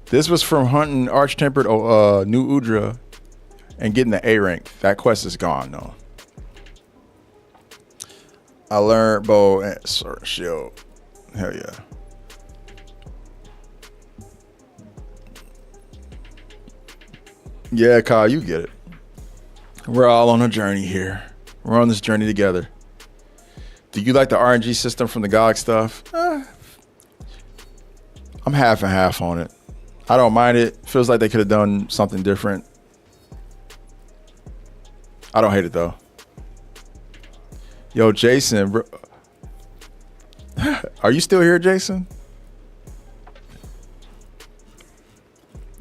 This was from hunting Arch-Tempered New Udra and getting the A rank. That quest is gone, though. I learned bow and sword shield. Hell yeah. Yeah, Kyle, you get it. We're all on a journey here. We're on this journey together. Do you like the RNG system from the GOG stuff? I'm half and half on it. I don't mind it. Feels like they could have done something different. I don't hate it though. Yo, Jason, bro. Are you still here, Jason?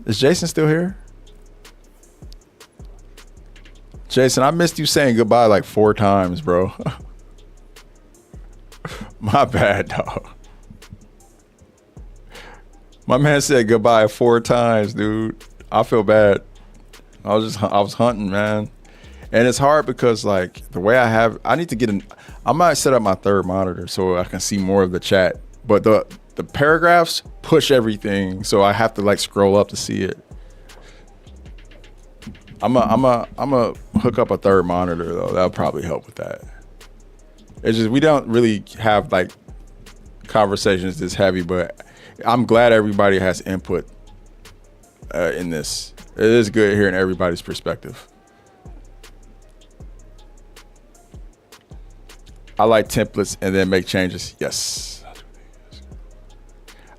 Is Jason still here? Jason, I missed you saying goodbye like 4 times, bro. My bad, dog. My man said goodbye 4 times, dude. I feel bad. I was hunting, man. And it's hard because like the way I need to get I might set up my 3rd monitor so I can see more of the chat. But the paragraphs push everything, so I have to like scroll up to see it. I'm a hook up a 3rd monitor though. That'll probably help with that. It's just we don't really have like conversations this heavy, but I'm glad everybody has input in this. It is good hearing everybody's perspective. I like templates and then make changes. Yes.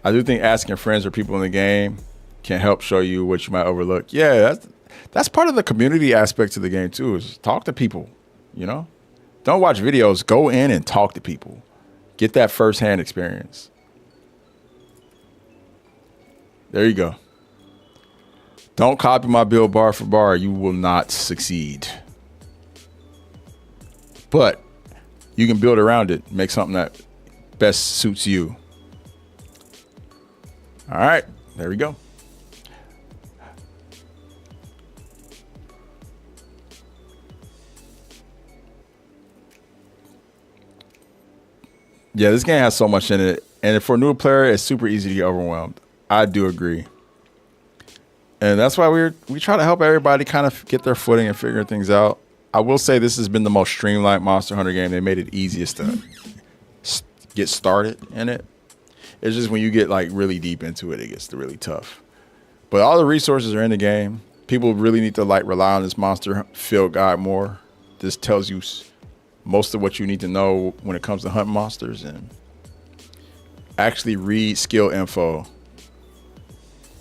I do think asking friends or people in the game can help show you what you might overlook. Yeah, that's part of the community aspect of the game too, is talk to people, you know? Don't watch videos, go in and talk to people. Get that firsthand experience. There you go. Don't copy my build bar for bar. You will not succeed. But you can build around it. Make something that best suits you. All right. There we go. Yeah, this game has so much in it. And for a new player, it's super easy to get overwhelmed. I do agree. And that's why we try to help everybody kind of get their footing and figure things out. I will say this has been the most streamlined Monster Hunter game. They made it easiest to get started in it. It's just when you get like really deep into it, it gets really tough. But all the resources are in the game. People really need to like rely on this monster field guide more. This tells you most of what you need to know when it comes to hunting monsters, and actually read skill info.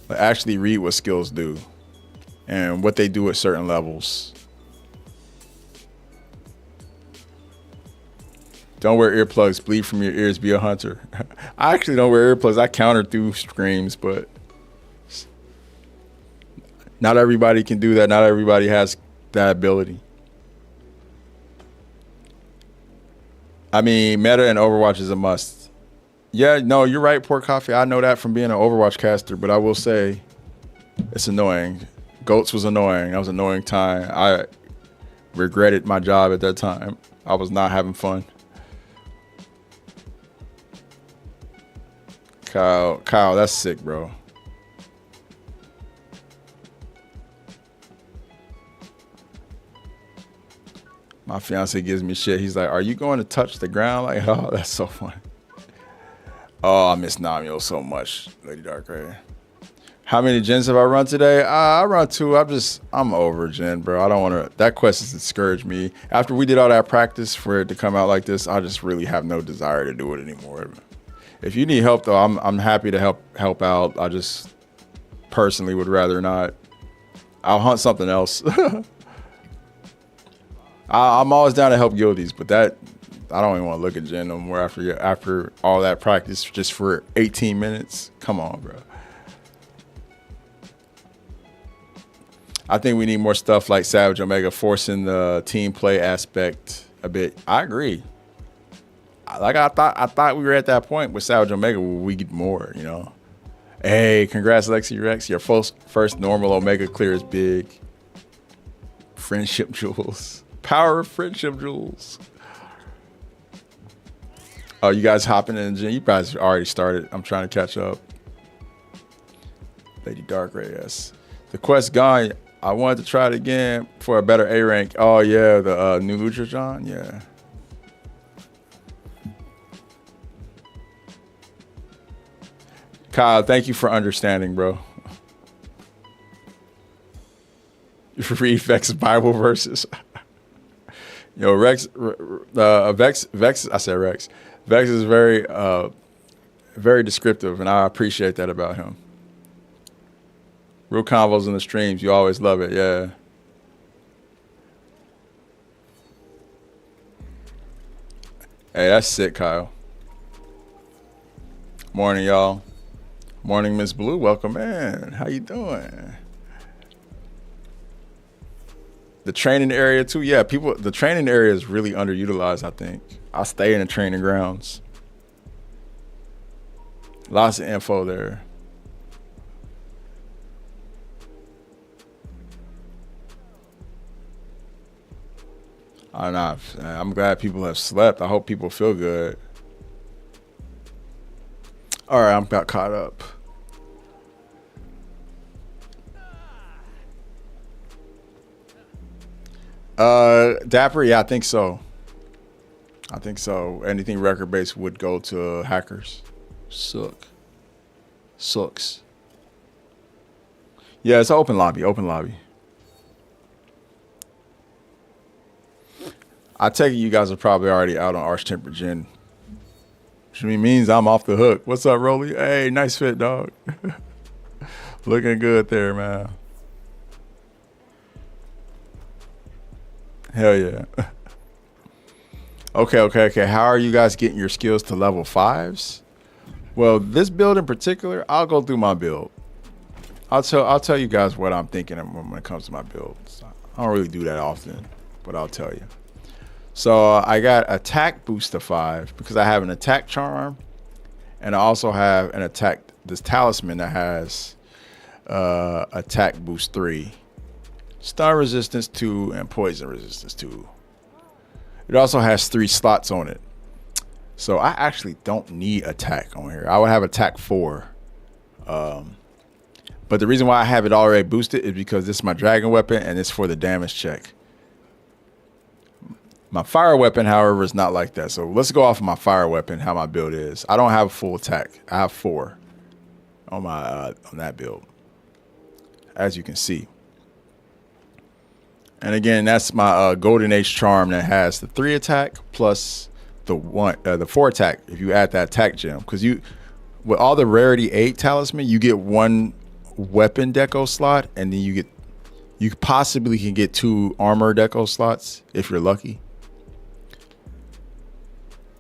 Like actually read what skills do and what they do at certain levels. Don't wear earplugs. Bleed from your ears. Be a hunter. I actually don't wear earplugs. I counter through screams, but not everybody can do that. Not everybody has that ability. I mean, meta and Overwatch is a must. Yeah, no, you're right, Poor Coffee. I know that from being an Overwatch caster, but I will say it's annoying. Goats was annoying. That was an annoying time. I regretted my job at that time. I was not having fun. Kyle, that's sick, bro. My fiance gives me shit. He's like, "Are you going to touch the ground?" Like, oh, that's so funny. Oh, I miss Namio so much, Lady Darkrai. How many gens have I run today? I run 2. I'm over gen, bro. I don't want to. That quest has discouraged me. After we did all that practice for it to come out like this, I just really have no desire to do it anymore. If you need help, though, I'm happy to help out. I just personally would rather not. I'll hunt something else. I'm always down to help guildies, but that I don't even want to look at gen no more after all that practice just for 18 minutes. Come on, bro. I think we need more stuff like Savage Omega forcing the team play aspect a bit. I agree. Like I thought we were at that point with Savage Omega where we get more, you know. Hey, congrats, Lexi Rex. Your first normal Omega clear is big. Friendship jewels. Power of friendship jewels. Oh, you guys hopping in the gym? You guys already started. I'm trying to catch up. Lady Darkrai, yes. The quest gone. I wanted to try it again for a better A rank. Oh yeah, the new Lucha John, yeah. Kyle, thank you for understanding, bro. You read Vex's Bible verses. Yo, Vex, I said Rex. Vex is very, very descriptive, and I appreciate that about him. Real convos in the streams, you always love it, yeah. Hey, that's sick, Kyle. Morning, y'all. Morning, Miss Blue. Welcome in. How you doing? The training area too. Yeah, the training area is really underutilized, I think. I stay in the training grounds. Lots of info there. I'm glad people have slept. I hope people feel good. All right, I'm got caught up. Dapper, yeah, I think so. Anything record based would go to hackers. Sucks. Yeah, it's an open lobby. I take it you guys are probably already out on Arch Temper Gen. Which means I'm off the hook. What's up, Rolly? Hey, nice fit, dog. Looking good there, man. Hell yeah. Okay. How are you guys getting your skills to level 5s? Well, this build in particular, I'll go through my build. I'll tell you guys what I'm thinking when it comes to my builds. I don't really do that often, but I'll tell you. So I got attack boost to 5 because I have an attack charm, and I also have this talisman that has attack boost 3, stun resistance 2, and poison resistance 2. It also has 3 slots on it. So I actually don't need attack on here. I would have attack 4. But the reason why I have it already boosted is because this is my dragon weapon and it's for the damage check. My fire weapon, however, is not like that. So let's go off of my fire weapon, how my build is. I don't have full attack. I have 4 on my on that build, as you can see. And again, that's my Golden Age charm that has the 3 attack plus the 4 attack if you add that attack gem. Because you, with all the rarity 8 talisman, you get 1 weapon deco slot, and then you possibly can get 2 armor deco slots if you're lucky.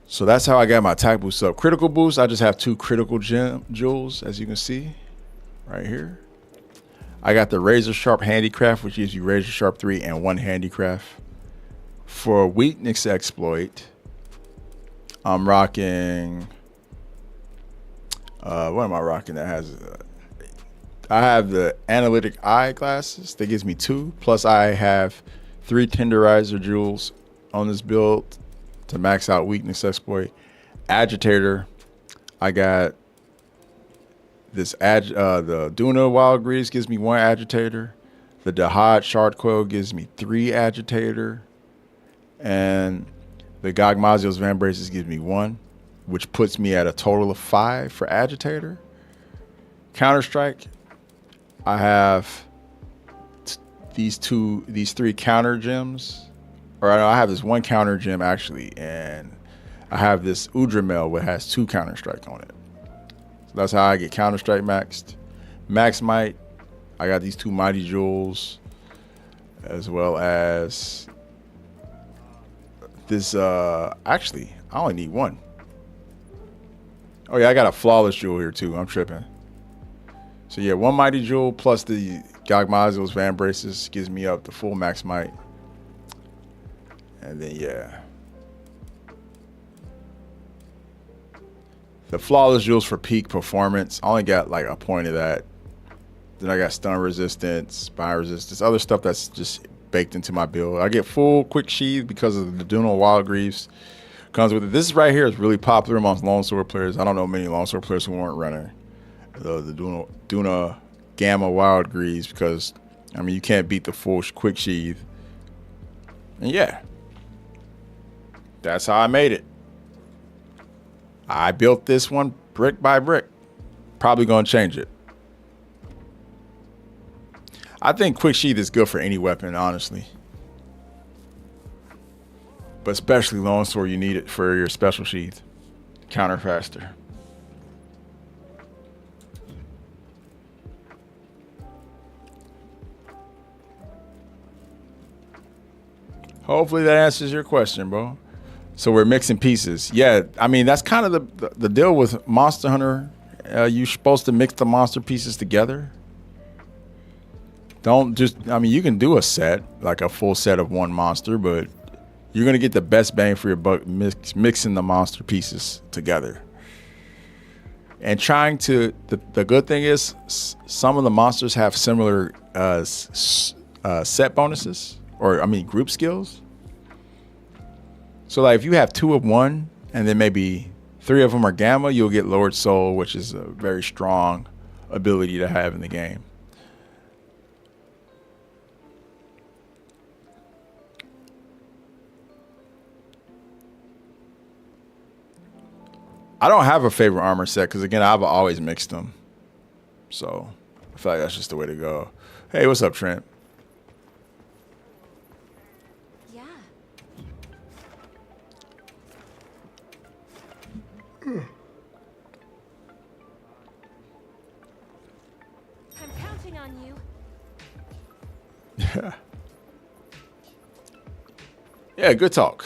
So that's how I got my attack boost up. Critical boost, I just have 2 critical gem jewels, as you can see right here. I got the razor sharp handicraft, which gives you razor sharp 3 and 1 handicraft. For weakness exploit, I'm rocking. What am I rocking that has? I have the analytic eyeglasses that gives me 2. Plus, I have 3 tenderizer jewels on this build to max out weakness exploit. Agitator, I got this the Duna Wild Greaves gives me 1 agitator. The Dahad Shard Coil gives me 3 agitator. And the Gogmazios Van Braces gives me 1, which puts me at a total of 5 for agitator. Counter Strike, I have these 3 counter gems. Or I have this 1 counter gem actually, and I have this Udramel which has 2 counter strike on it. So that's how I get counter strike maxed. Max might, I got these 2 mighty jewels, as well as this. Actually, I only need 1. Oh yeah, I got a flawless jewel here too. I'm tripping. So yeah, 1 mighty jewel plus the Gogmazios Van Braces gives me up the full max might. And then, yeah. The flawless jewels for peak performance. I only got like a point of that. Then I got stun resistance, bind resistance, other stuff that's just baked into my build. I get full quick sheath because of the Duna Wild Greaves. Comes with it. This right here is really popular amongst longsword players. I don't know many longsword players who aren't running the Duna Gamma Wild Greaves because, I mean, you can't beat the full quick sheath. And yeah. That's how I made it. I built this one brick by brick. Probably going to change it. I think quick sheath is good for any weapon, honestly. But especially longsword, you need it for your special sheath. Counter faster. Hopefully that answers your question, bro. So we're mixing pieces. Yeah, I mean, that's kind of the deal with Monster Hunter. You're supposed to mix the monster pieces together. Don't just, I mean, you can do a set, like a full set of 1 monster, but you're going to get the best bang for your buck mixing the monster pieces together. And trying to, the good thing is, some of the monsters have similar set bonuses, or I mean, group skills. So like if you have 2 of 1 and then maybe 3 of them are Gamma, you'll get Lowered Soul, which is a very strong ability to have in the game. I don't have a favorite armor set because, again, I've always mixed them. So I feel like that's just the way to go. Hey, what's up, Trent? I'm counting on you. Yeah. Yeah, good talk.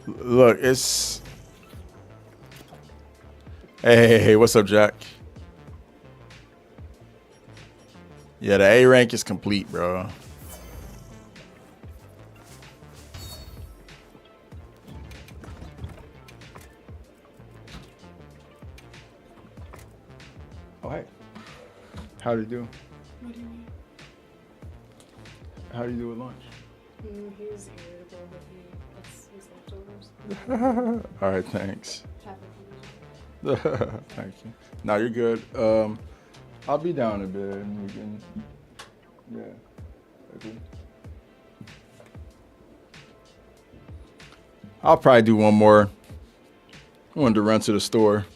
Look, it's... Hey, what's up, Jack? Yeah, the A rank is complete, bro. Oh, hey. How do you do? What do you mean? How do you do with lunch? He was irritable, but he gets his leftovers. All right, thanks. Half Thank you. No, you're good. I'll be down a bit and we can. Yeah. Okay. I'll probably do one more. I wanted to run to the store.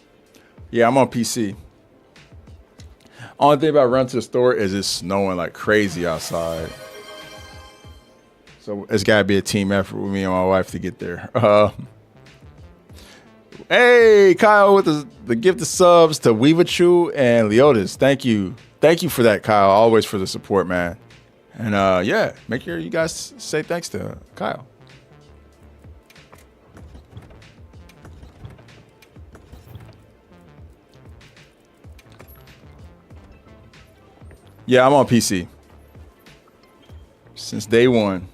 Yeah, I'm on PC. Only thing about run to the store is it's snowing like crazy outside. So it's got to be a team effort with me and my wife to get there. Hey, Kyle with the gift of subs to Weevachu and Leotis. Thank you. Thank you for that, Kyle. Always for the support, man. And yeah, make sure you guys say thanks to Kyle. Yeah, I'm on PC. Since day one.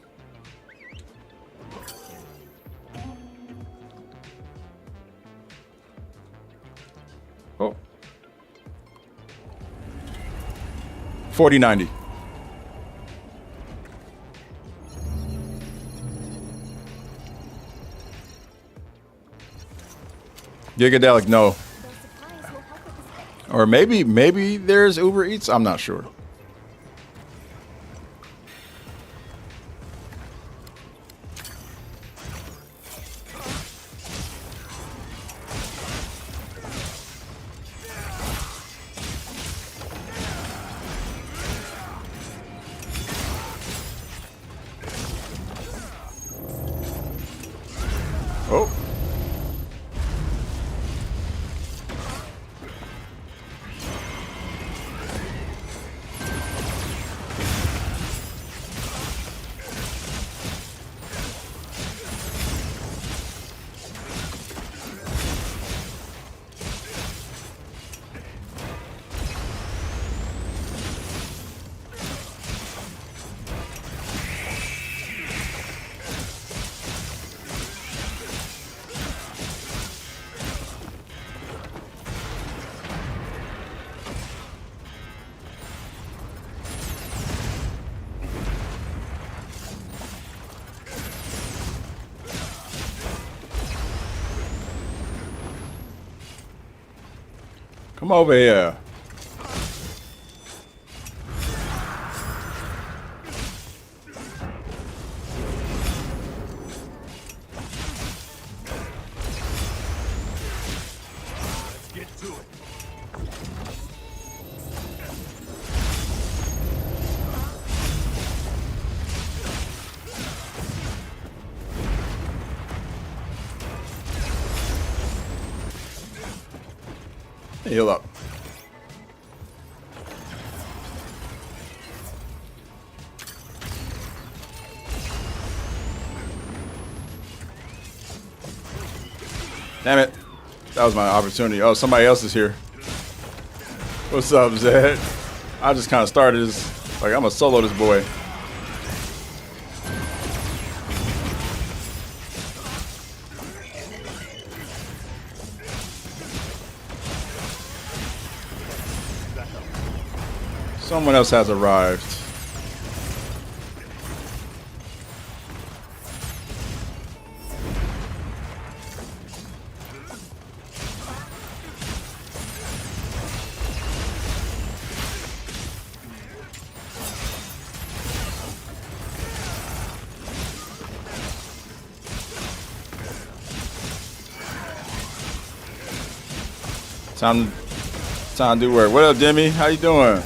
Oh. 4090. Gigadelic, no. Or maybe there's Uber Eats. I'm not sure. Oh. Come over here. Get to it. Heal up. Damn it. That was my opportunity. Oh, somebody else is here. What's up, Zed? I just kind of started this. Like, I'm going to solo this boy. Someone else has arrived. Time to do work. What up, Demi? How you doing?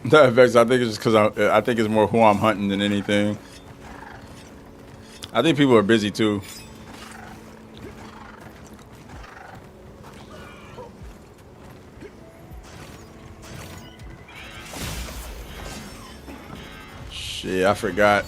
That Vex, I think it's just because I think it's more who I'm hunting than anything. I think people are busy too. Shit, I forgot.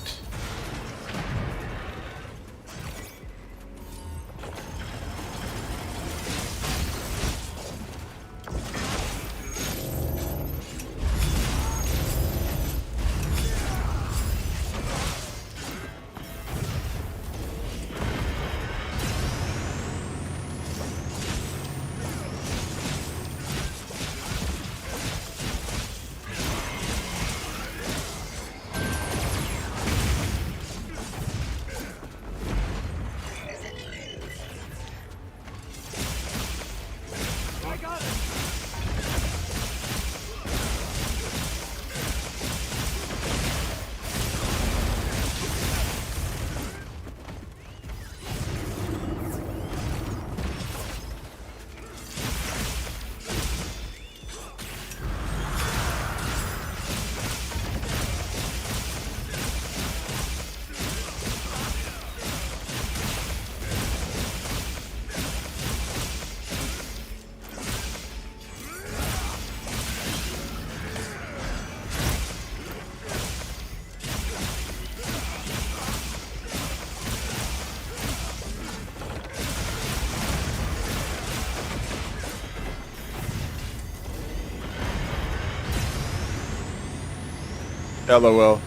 LOL.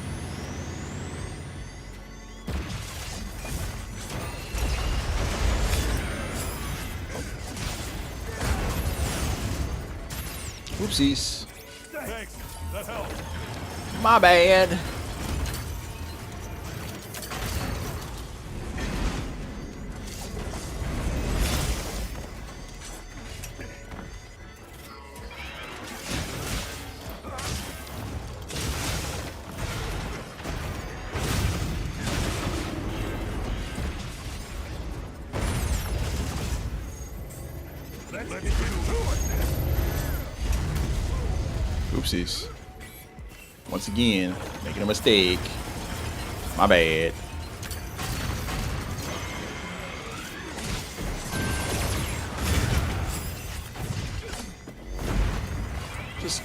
Oopsies. Thanks. That helped. My bad. Let's get to it. Oopsies. Once again, making a mistake. My bad. Just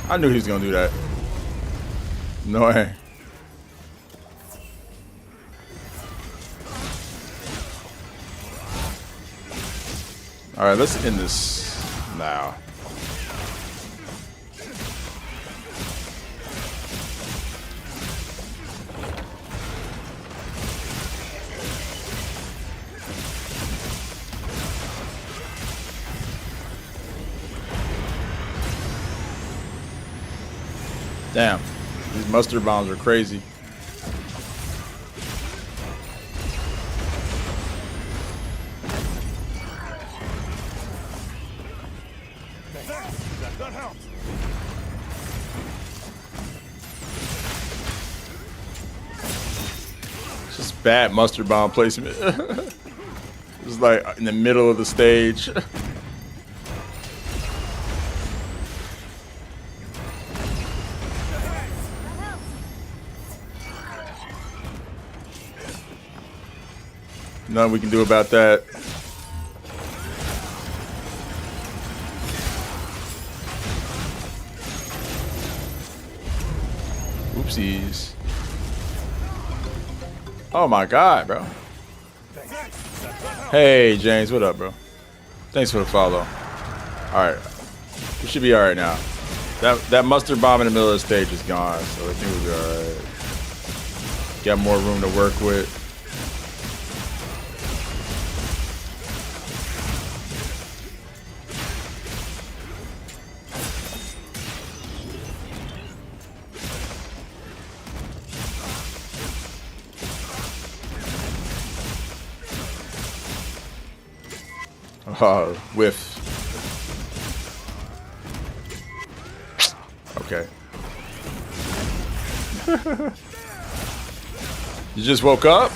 I knew he was gonna do that. No way. All right, let's end this now. Damn, these mustard bombs are crazy. That helps. Just bad mustard bomb placement. It's like in the middle of the stage. Nothing we can do about that. Oopsies. Oh my god, bro. Hey James, what up, bro? Thanks for the follow. Alright. We should be alright now. That mustard bomb in the middle of the stage is gone, so I think we'll be alright. Got more room to work with. Whiff. Okay. You just woke up?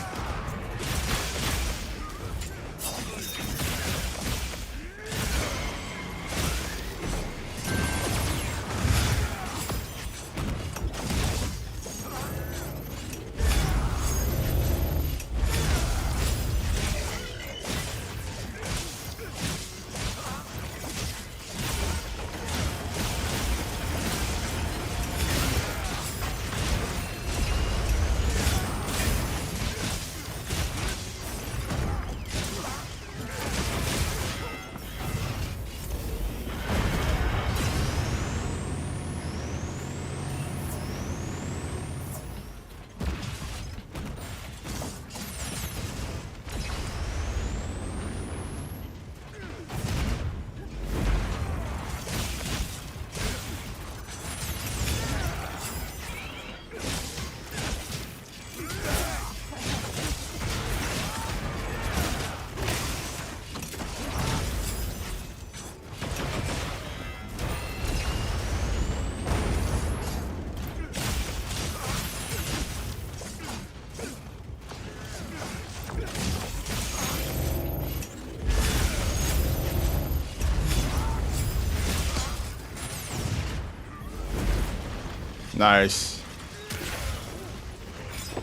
Nice.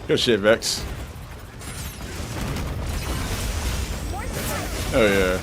Good shit, Vex. Oh yeah.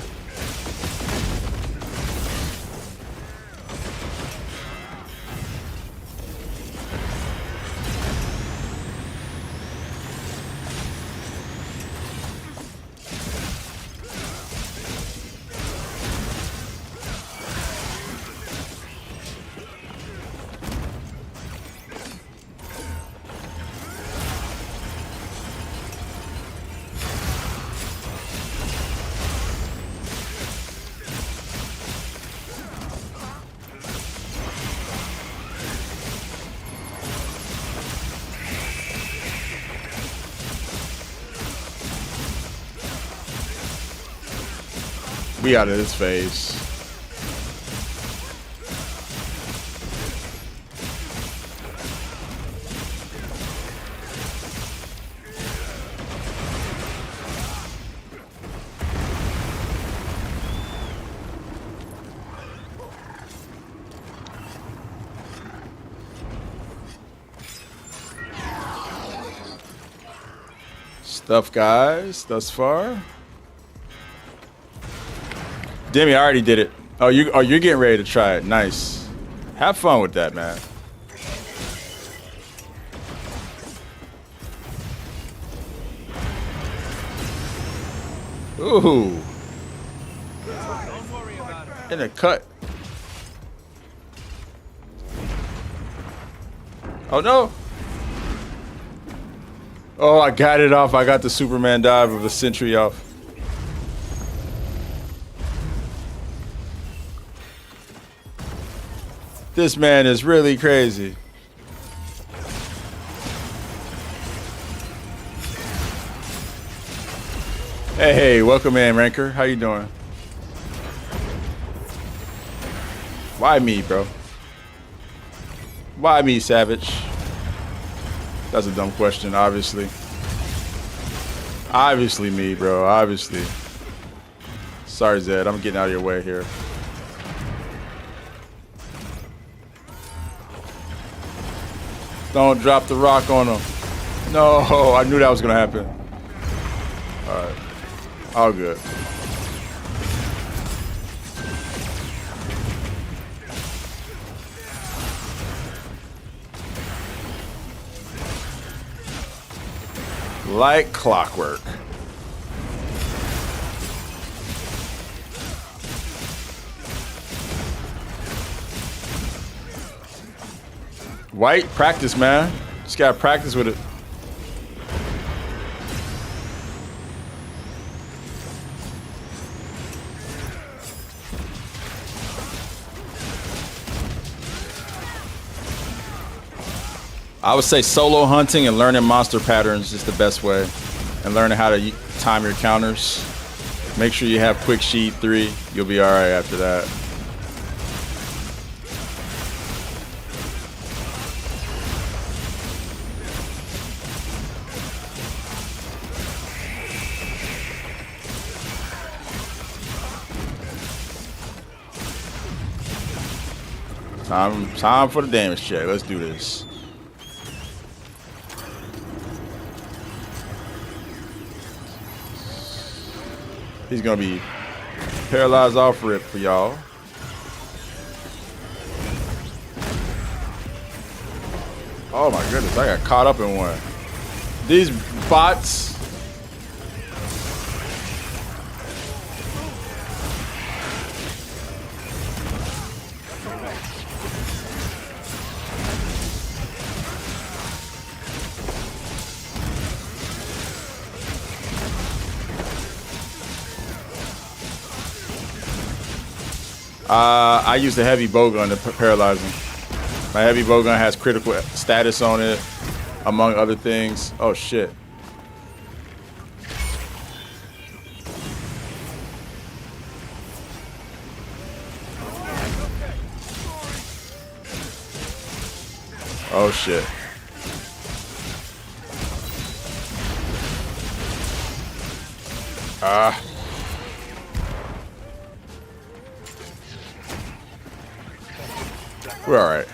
We out of this phase. Stuff, guys, thus far. Demi, I already did it. Oh, you're getting ready to try it. Nice. Have fun with that, man. Ooh. In a cut. Oh no. Oh, I got it off. I got the Superman dive of the Sentry off. This man is really crazy. Hey, welcome in, Ranker. How you doing? Why me, bro? Why me, Savage? That's a dumb question, obviously. Obviously me, bro. Obviously. Sorry, Zed. I'm getting out of your way here. Don't drop the rock on him. No, I knew that was gonna happen. All right, all good. Like clockwork. White, practice, man. Just gotta practice with it. I would say solo hunting and learning monster patterns is the best way. And learning how to time your counters. Make sure you have quick sheet 3. You'll be all right after that. Time for the damage check. Let's do this. He's gonna be paralyzed off rip for y'all. Oh my goodness, I got caught up in one. These bots. I use the heavy bowgun to paralyze him. My heavy bowgun has critical status on it, among other things. Oh shit. Oh shit. We're all right.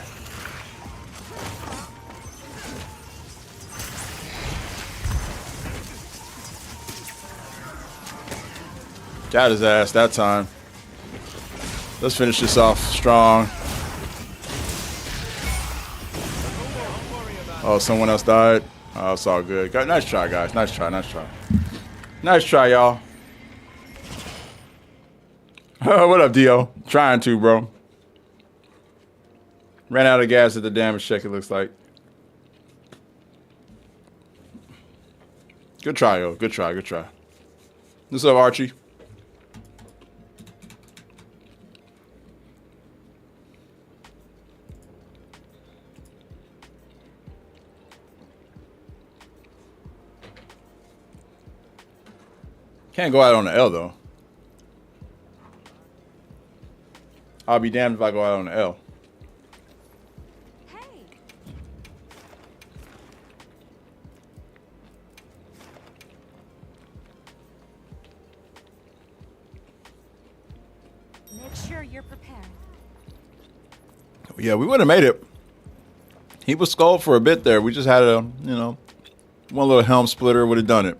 Got his ass that time. Let's finish this off strong. Oh, someone else died. Oh, it's all good. Nice try, guys. Nice try. Nice try. Nice try, y'all. What up, Dio? Trying to, bro. Ran out of gas at the damage check, it looks like. Good try, yo. Good try. Good try. What's up, Archie? Can't go out on the L, though. I'll be damned if I go out on the L. Hey. Make sure you're prepared. Yeah, we would have made it. He was skulled for a bit there. We just had a, one little helm splitter would have done it.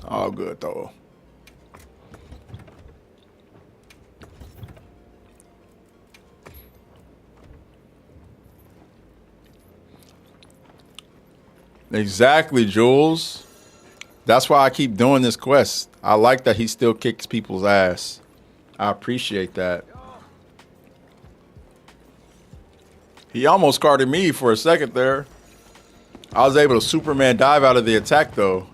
All good, though. Exactly, Jules. That's why I keep doing this quest. I like that he still kicks people's ass. I appreciate that. He almost carded me for a second there. I was able to Superman dive out of the attack, though.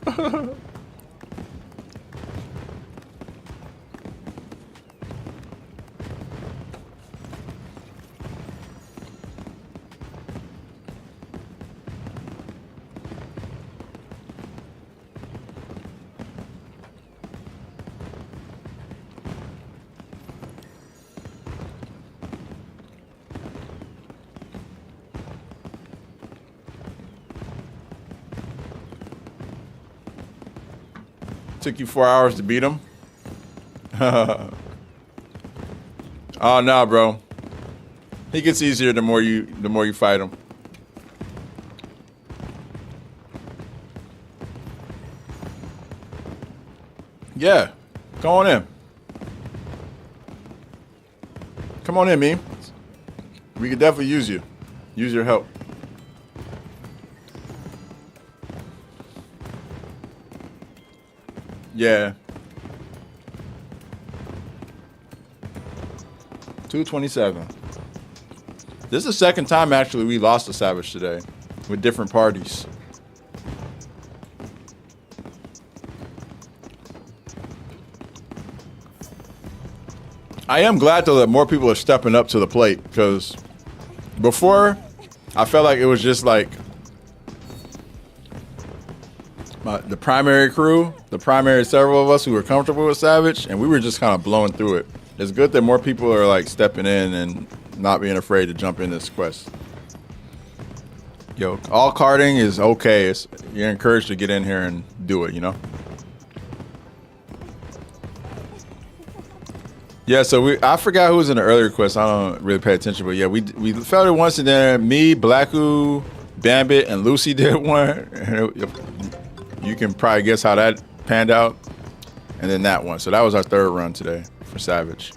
Took you 4 hours to beat him? Oh, no, bro. He gets easier the more you fight him. Yeah. Come on in. Come on in, me. We could definitely use you. Use your help. Yeah. 227. This is the second time actually we lost a Savage today with different parties. I am glad though that more people are stepping up to the plate because before I felt like it was just like the primary crew, the primary several of us who were comfortable with Savage, and we were just kind of blowing through it. It's good that more people are like stepping in and not being afraid to jump in this quest. Yo, all carding is okay. You're encouraged to get in here and do it, Yeah, so I forgot who was in the earlier quest. I don't really pay attention, but yeah, we felt it once, and then me, Blacku, Bambit, and Lucy did one. You can probably guess how that panned out. And then that one. So that was our third run today for Savage.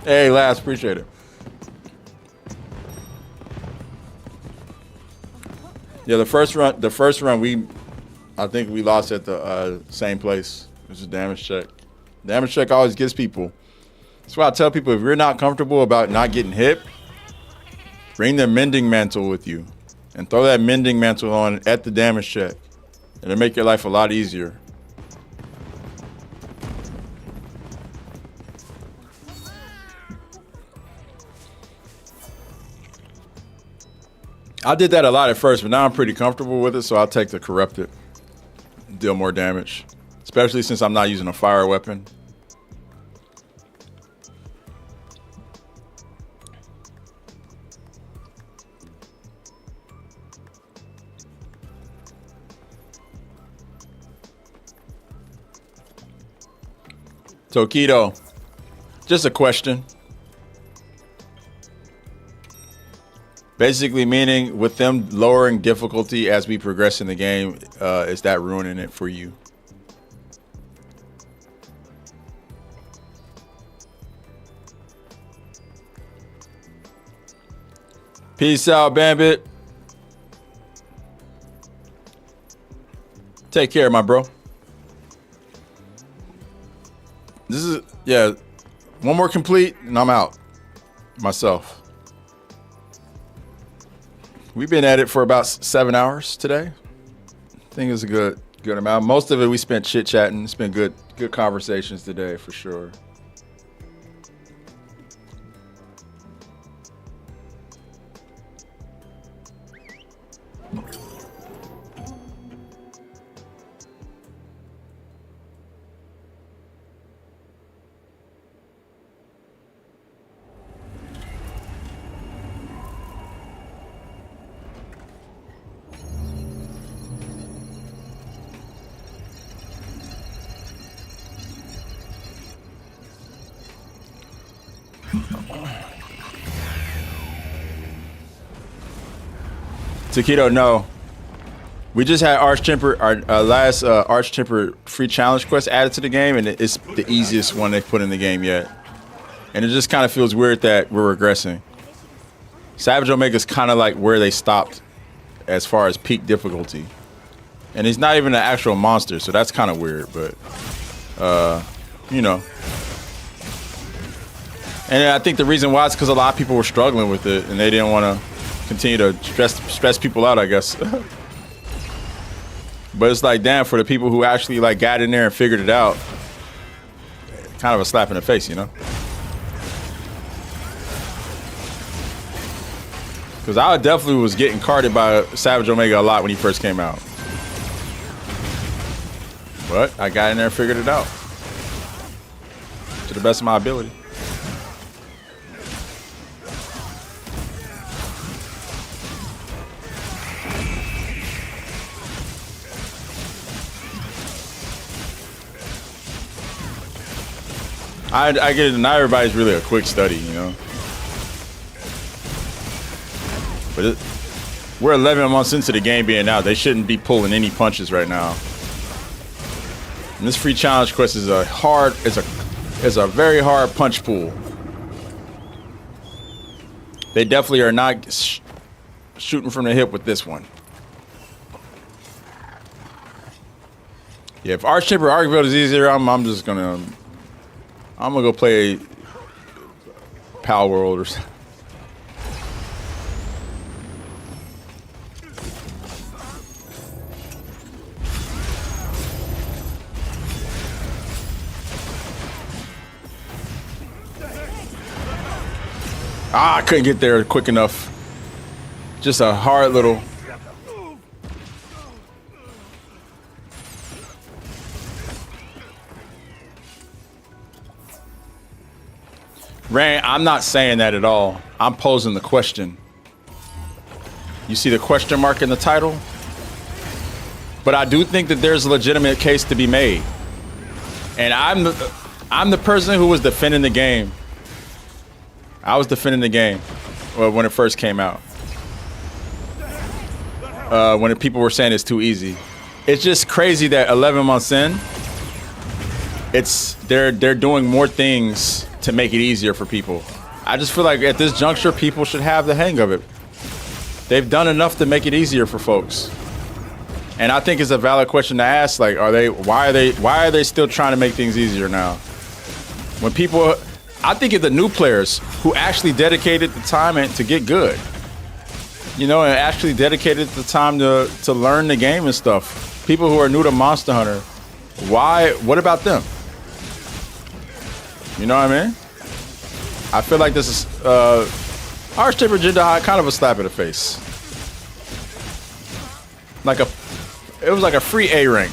Hey, Laz, appreciate it. Yeah, the first run, I think we lost at the same place. It was a damage check. Damage check always gets people. That's why I tell people, if you're not comfortable about not getting hit, bring the mending mantle with you and throw that mending mantle on at the damage check. It'll make your life a lot easier. I did that a lot at first, but now I'm pretty comfortable with it, so I'll take the corrupted, deal more damage, especially since I'm not using a fire weapon. So Keto, just a question. Basically meaning with them lowering difficulty as we progress in the game, is that ruining it for you? Peace out, Bambit. Take care, my bro. This is, yeah, one more complete and I'm out myself. We've been at it for about 7 hours today. I think it's a good amount. Most of it we spent chit chatting. It's been good conversations today for sure. Taquito, no. We just had Arch-Temper, our last Arch-Temper free challenge quest added to the game, and it's the easiest one they've put in the game yet. And it just kind of feels weird that we're regressing. Savage Omega's kind of like where they stopped as far as peak difficulty. And he's not even an actual monster, so that's kind of weird, but, you know. And I think the reason why is because a lot of people were struggling with it, and they didn't want to continue to stress people out, I guess. But it's like, damn, for the people who actually like got in there and figured it out, kind of a slap in the face, you know? Because I definitely was getting carded by Savage Omega a lot when he first came out. But I got in there and figured it out to the best of my ability. I get it. Not everybody's really a quick study, you know. But we're 11 months into the game being out. They shouldn't be pulling any punches right now. And this free challenge quest is a very hard punch pull. They definitely are not shooting from the hip with this one. Yeah, if Arch-Temper Archville is easier, I'm gonna go play Pal World or something. I couldn't get there quick enough. Just a hard little. Rain, I'm not saying that at all. I'm posing the question. You see the question mark in the title? But I do think that there's a legitimate case to be made. And I'm the person who was defending the game. I was defending the game when it first came out. When people were saying it's too easy. It's just crazy that 11 months in, they're doing more things to make it easier for people. I just feel like at this juncture, people should have the hang of it. They've done enough to make it easier for folks. And I think it's a valid question to ask, like, why are they still trying to make things easier now? When people, I think of the new players who actually dedicated the time to get good. You know, and actually dedicated the time to learn the game and stuff. People who are new to Monster Hunter, what about them? You know what I mean? I feel like this is Arch-Temper Jedi, kind of a slap in the face. It was like a free A rank.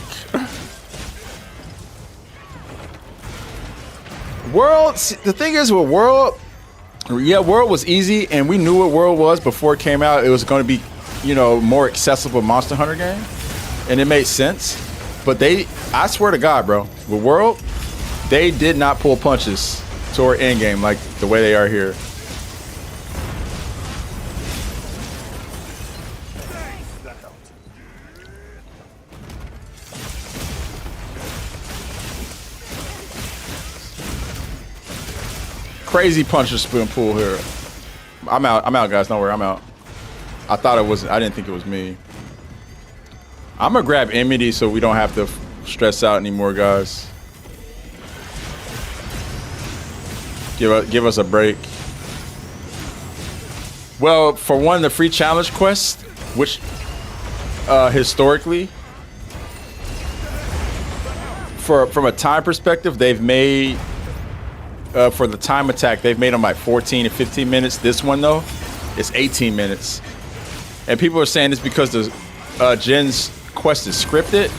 World, the thing is with World, yeah, World was easy, and we knew what World was before it came out. It was going to be, you know, more accessible Monster Hunter game, and it made sense. But I swear to God, bro, with World, they did not pull punches toward endgame like the way they are here. Crazy puncher spoon pool here. I'm out, guys. Don't worry, I'm out. I thought it was. I didn't think it was me. I'm gonna grab Enmity so we don't have to stress out anymore, guys. Give us a break. Well, for one, the free challenge quest, which historically, from a time perspective, they've made for the time attack, they've made them like 14 to 15 minutes. This one though, it's 18 minutes, and people are saying it's because the Jin's quest is scripted.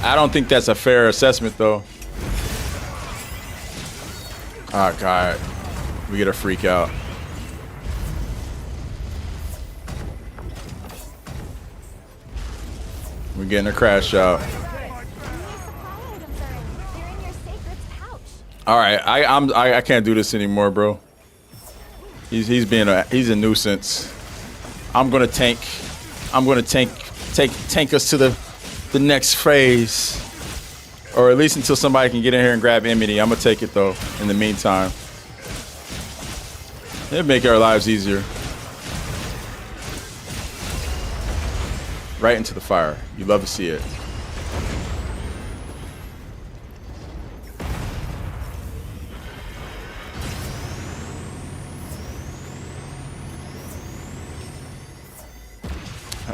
I don't think that's a fair assessment though. Oh god, we get a freak out. We're getting a crash out. New supply items are in. They're in your sacred's pouch. All right, I can't do this anymore, bro. He's a nuisance. I'm gonna tank us to the next phase, or at least until somebody can get in here and grab Enmity. I'm gonna take it though. In the meantime, it'll make our lives easier. Right into the fire. You love to see it.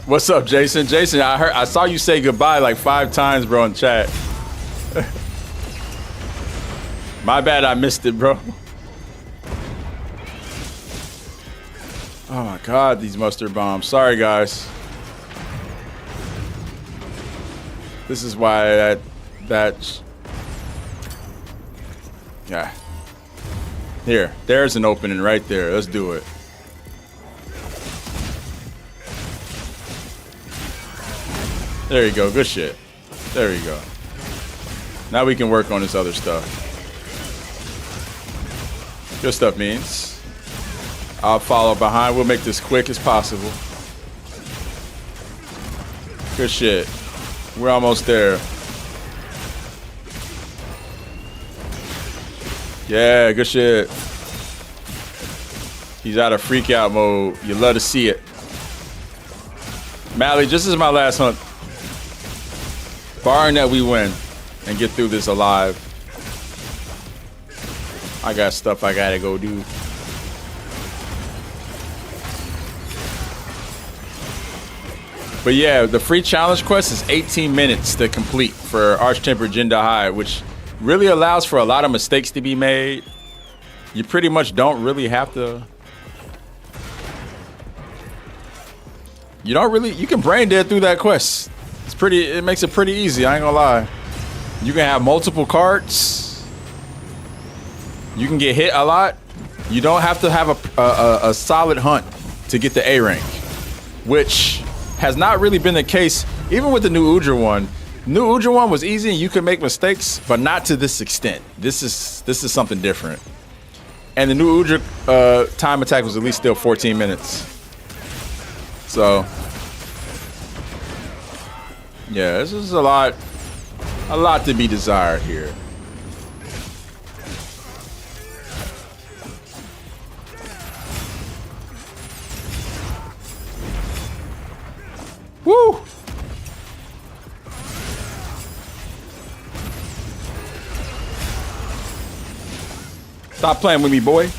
What's up, Jason? Jason, I saw you say goodbye like 5 times, bro, in chat. My bad, I missed it, bro. Oh my god, these mustard bombs. Sorry, guys. This is why yeah. There's an opening right there. Let's do it. There you go. Good shit. There you go. Now we can work on this other stuff. Good stuff, means. I'll follow behind. We'll make this quick as possible. Good shit. We're almost there. Yeah, good shit. He's out of freak out mode. You love to see it. Malik, this is my last hunt. Barring that we win and get through this alive. I got stuff I gotta go do. But yeah, the free challenge quest is 18 minutes to complete for Arch-Tempered Jinda High, which really allows for a lot of mistakes to be made. You pretty much don't really have to. You can brain dead through that quest. It makes it pretty easy, I ain't gonna lie. You can have multiple cards. You can get hit a lot. You don't have to have a solid hunt to get the A rank, which has not really been the case, even with the new Udra one. New Udra one was easy and you could make mistakes, but not to this extent. This is something different. And the new Udra time attack was at least still 14 minutes. So yeah, this is a lot to be desired here. Woo! Stop playing with me, boy.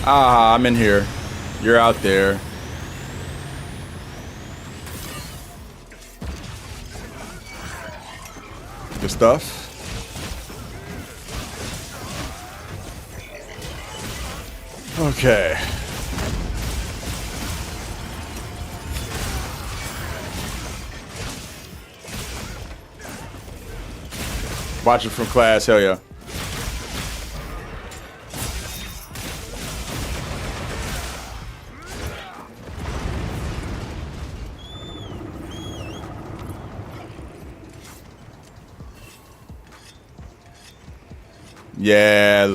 Ah, I'm in here. You're out there. Good stuff. Okay. Watch it from class, hell yeah. Yeah,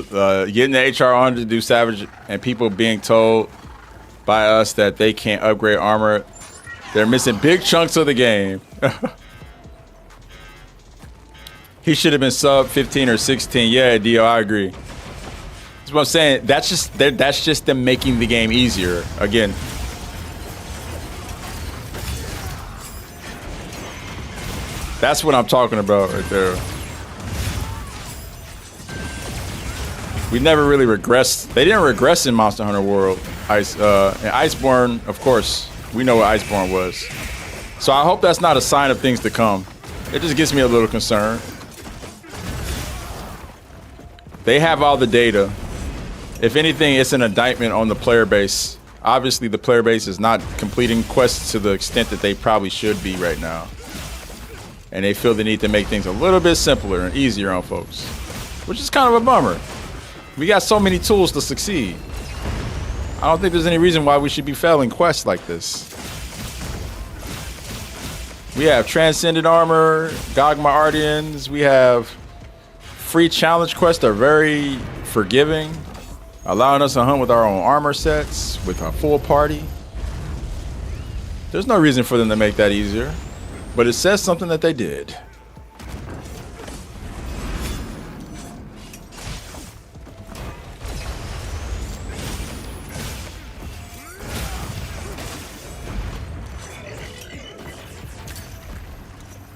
getting the HR on to do Savage and people being told by us that they can't upgrade armor. They're missing big chunks of the game. He should have been sub 15 or 16. Yeah, Dio, I agree. That's what I'm saying. That's just them making the game easier. Again. That's what I'm talking about right there. We never really regressed. They didn't regress in Monster Hunter World. And Iceborne, of course, we know what Iceborne was. So I hope that's not a sign of things to come. It just gets me a little concerned. They have all the data. If anything, it's an indictment on the player base. Obviously, the player base is not completing quests to the extent that they probably should be right now. And they feel the need to make things a little bit simpler and easier on folks, which is kind of a bummer. We got so many tools to succeed. I don't think there's any reason why we should be failing quests like this. We have Transcendent Armor, Gogma Ardians, we have free challenge quests are very forgiving, allowing us to hunt with our own armor sets, with our full party. There's no reason for them to make that easier, but it says something that they did.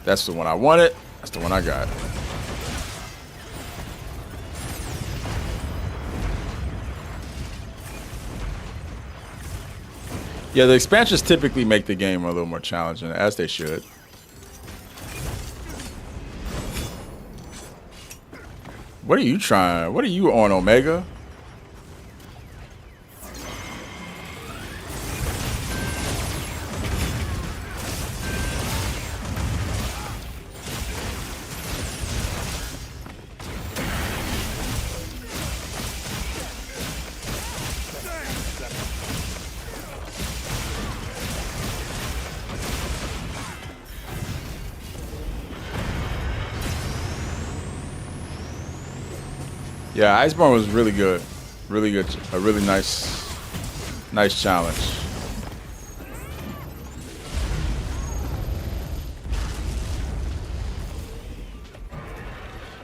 That's the one I wanted. That's the one I got. Yeah, the expansions typically make the game a little more challenging, as they should. What are you trying? What are you on, Omega? Yeah, Iceborne was really good. Really good. A really nice challenge.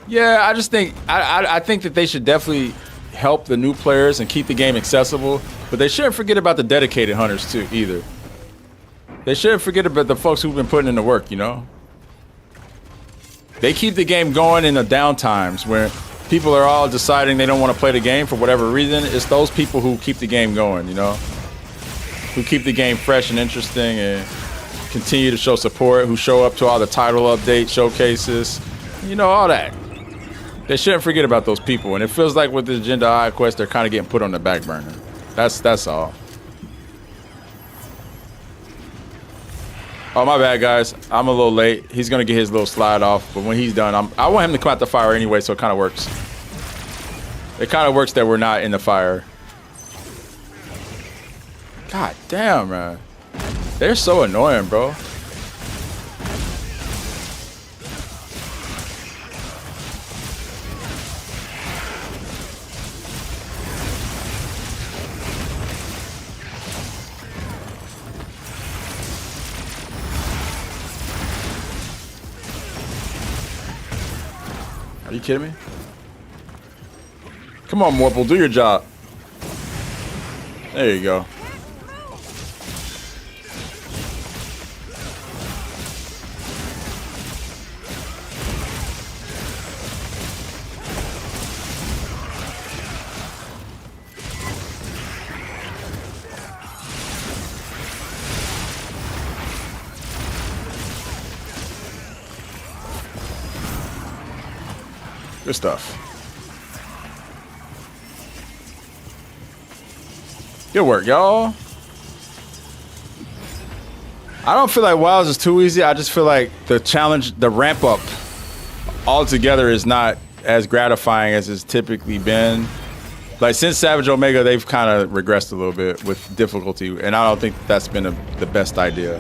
Yeah, I just think I think that they should definitely help the new players and keep the game accessible, but they shouldn't forget about the dedicated hunters too either. They shouldn't forget about the folks who've been putting in the work, you know? They keep the game going in the down times where people are all deciding they don't want to play the game for whatever reason. It's those people who keep the game going, you know? Who keep the game fresh and interesting and continue to show support, who show up to all the title update showcases, you know, all that. They shouldn't forget about those people. And it feels like with the Agenda I quest, they're kind of getting put on the back burner. That's all. Oh, my bad, guys. I'm a little late. He's going to get his little slide off. But when he's done, I want him to come out the fire anyway, so it kind of works. It kind of works that we're not in the fire. God damn, man. They're so annoying, bro. Are you kidding me? Come on, Morphle, do your job. There you go. Good stuff. Good work, y'all. I don't feel like Wilds is too easy. I just feel like the challenge, the ramp up altogether is not as gratifying as it's typically been. Like since Savage Omega, they've kind of regressed a little bit with difficulty, and I don't think that's been the best idea.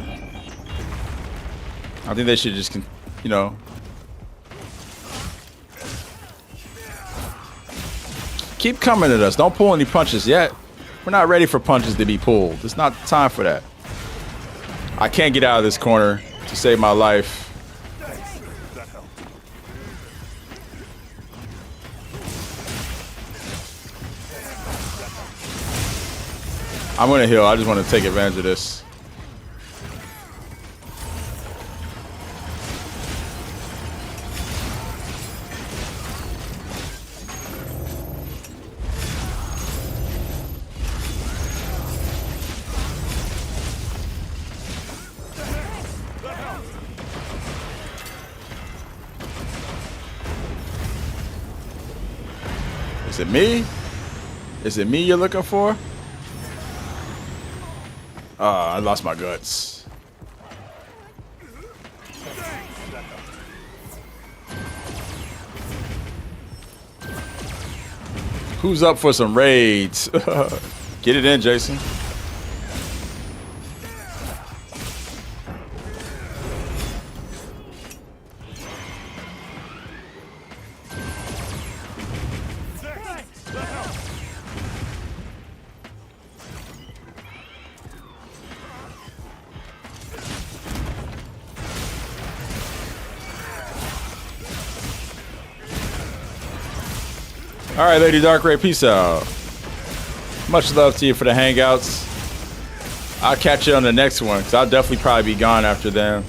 I think they should just, you know, keep coming at us. Don't pull any punches yet. We're not ready for punches to be pulled. It's not time for that. I can't get out of this corner to save my life. I'm gonna heal. I just want to take advantage of this. Is it me? Is it me you're looking for? I lost my guts. Who's up for some raids? Get it in, Jason. All right, Lady Darkrai, peace out. Much love to you for the hangouts. I'll catch you on the next one, because I'll definitely probably be gone after them.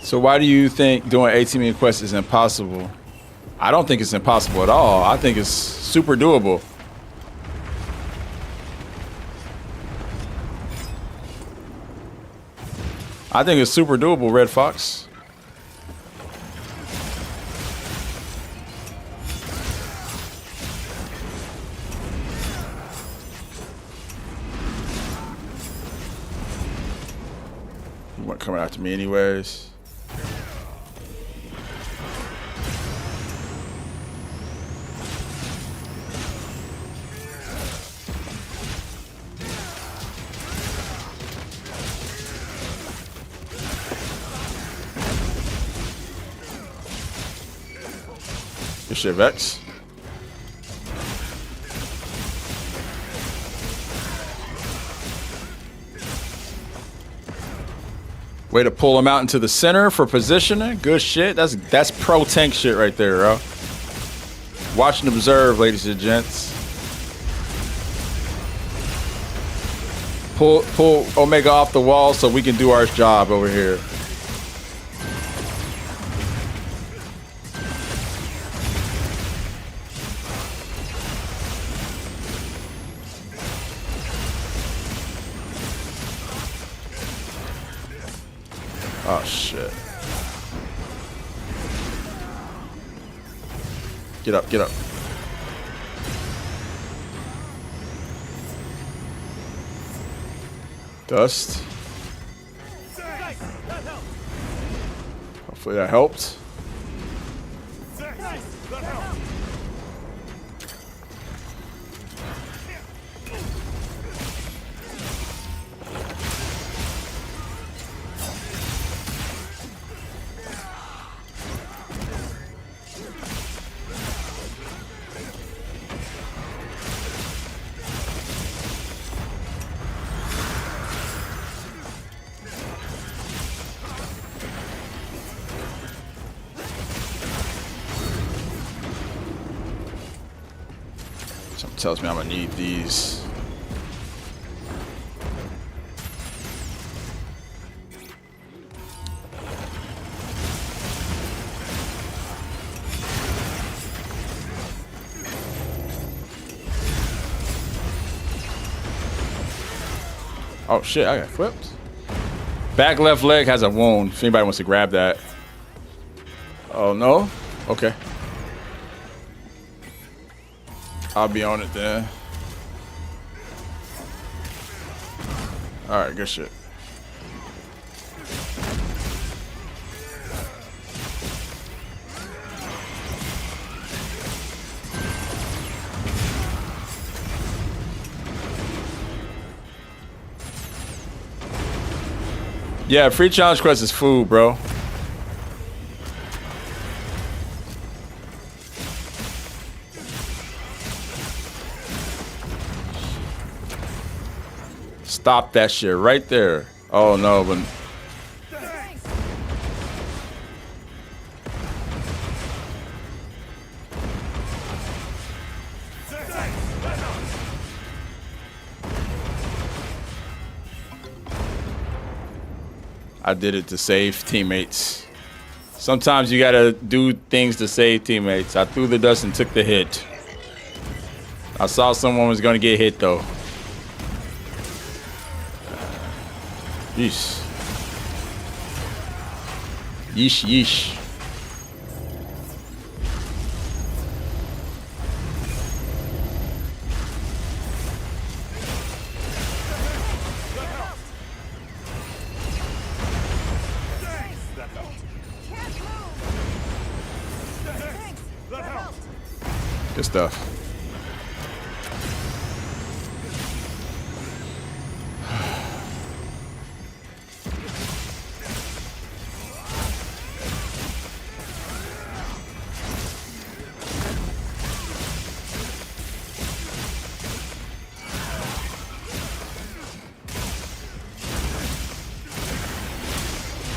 So why do you think doing 18 million quests is impossible? I don't think it's impossible at all. I think it's super doable. I think it's super doable, Red Fox. You weren't coming after me anyways. Good shit, Vex. Way to pull him out into the center for positioning. Good shit. That's pro tank shit right there, bro. Watch and observe, ladies and gents. Pull Omega off the wall so we can do our job over here. Oh shit. Get up, get up. Dust. Hopefully that helped. Something tells me I'm gonna need these. Oh shit, I got flipped. Back left leg has a wound. If anybody wants to grab that. Oh no? Okay. I'll be on it then. Alright, good shit. Yeah, free challenge quest is food, bro. Stop that shit right there. Oh no, but I did it to save teammates. Sometimes you gotta do things to save teammates. I threw the dust and took the hit. I saw someone was gonna get hit though. Yeesh. Yeesh, yeesh. Good stuff.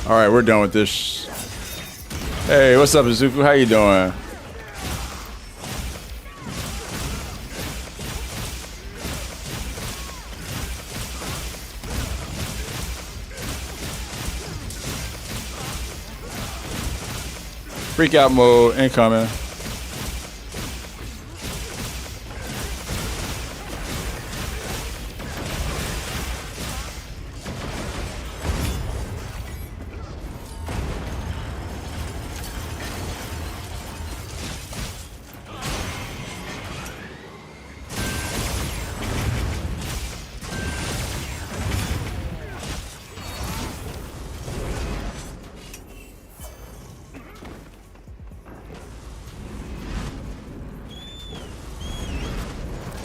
All right, we're done with this. Hey, what's up, Izuku? How you doing? Freak out mode incoming.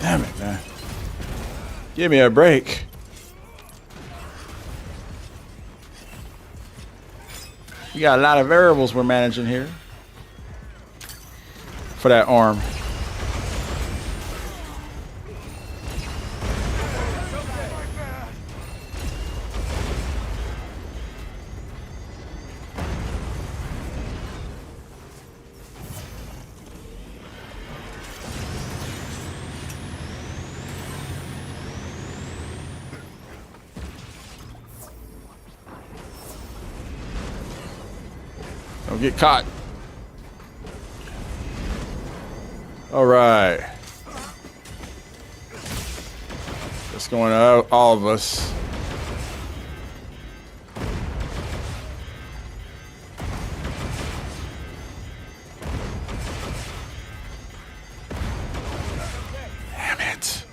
Damn it, man. Give me a break. We got a lot of variables we're managing here for that arm. Don't get caught. All right. What's going on, all of us? Damn it.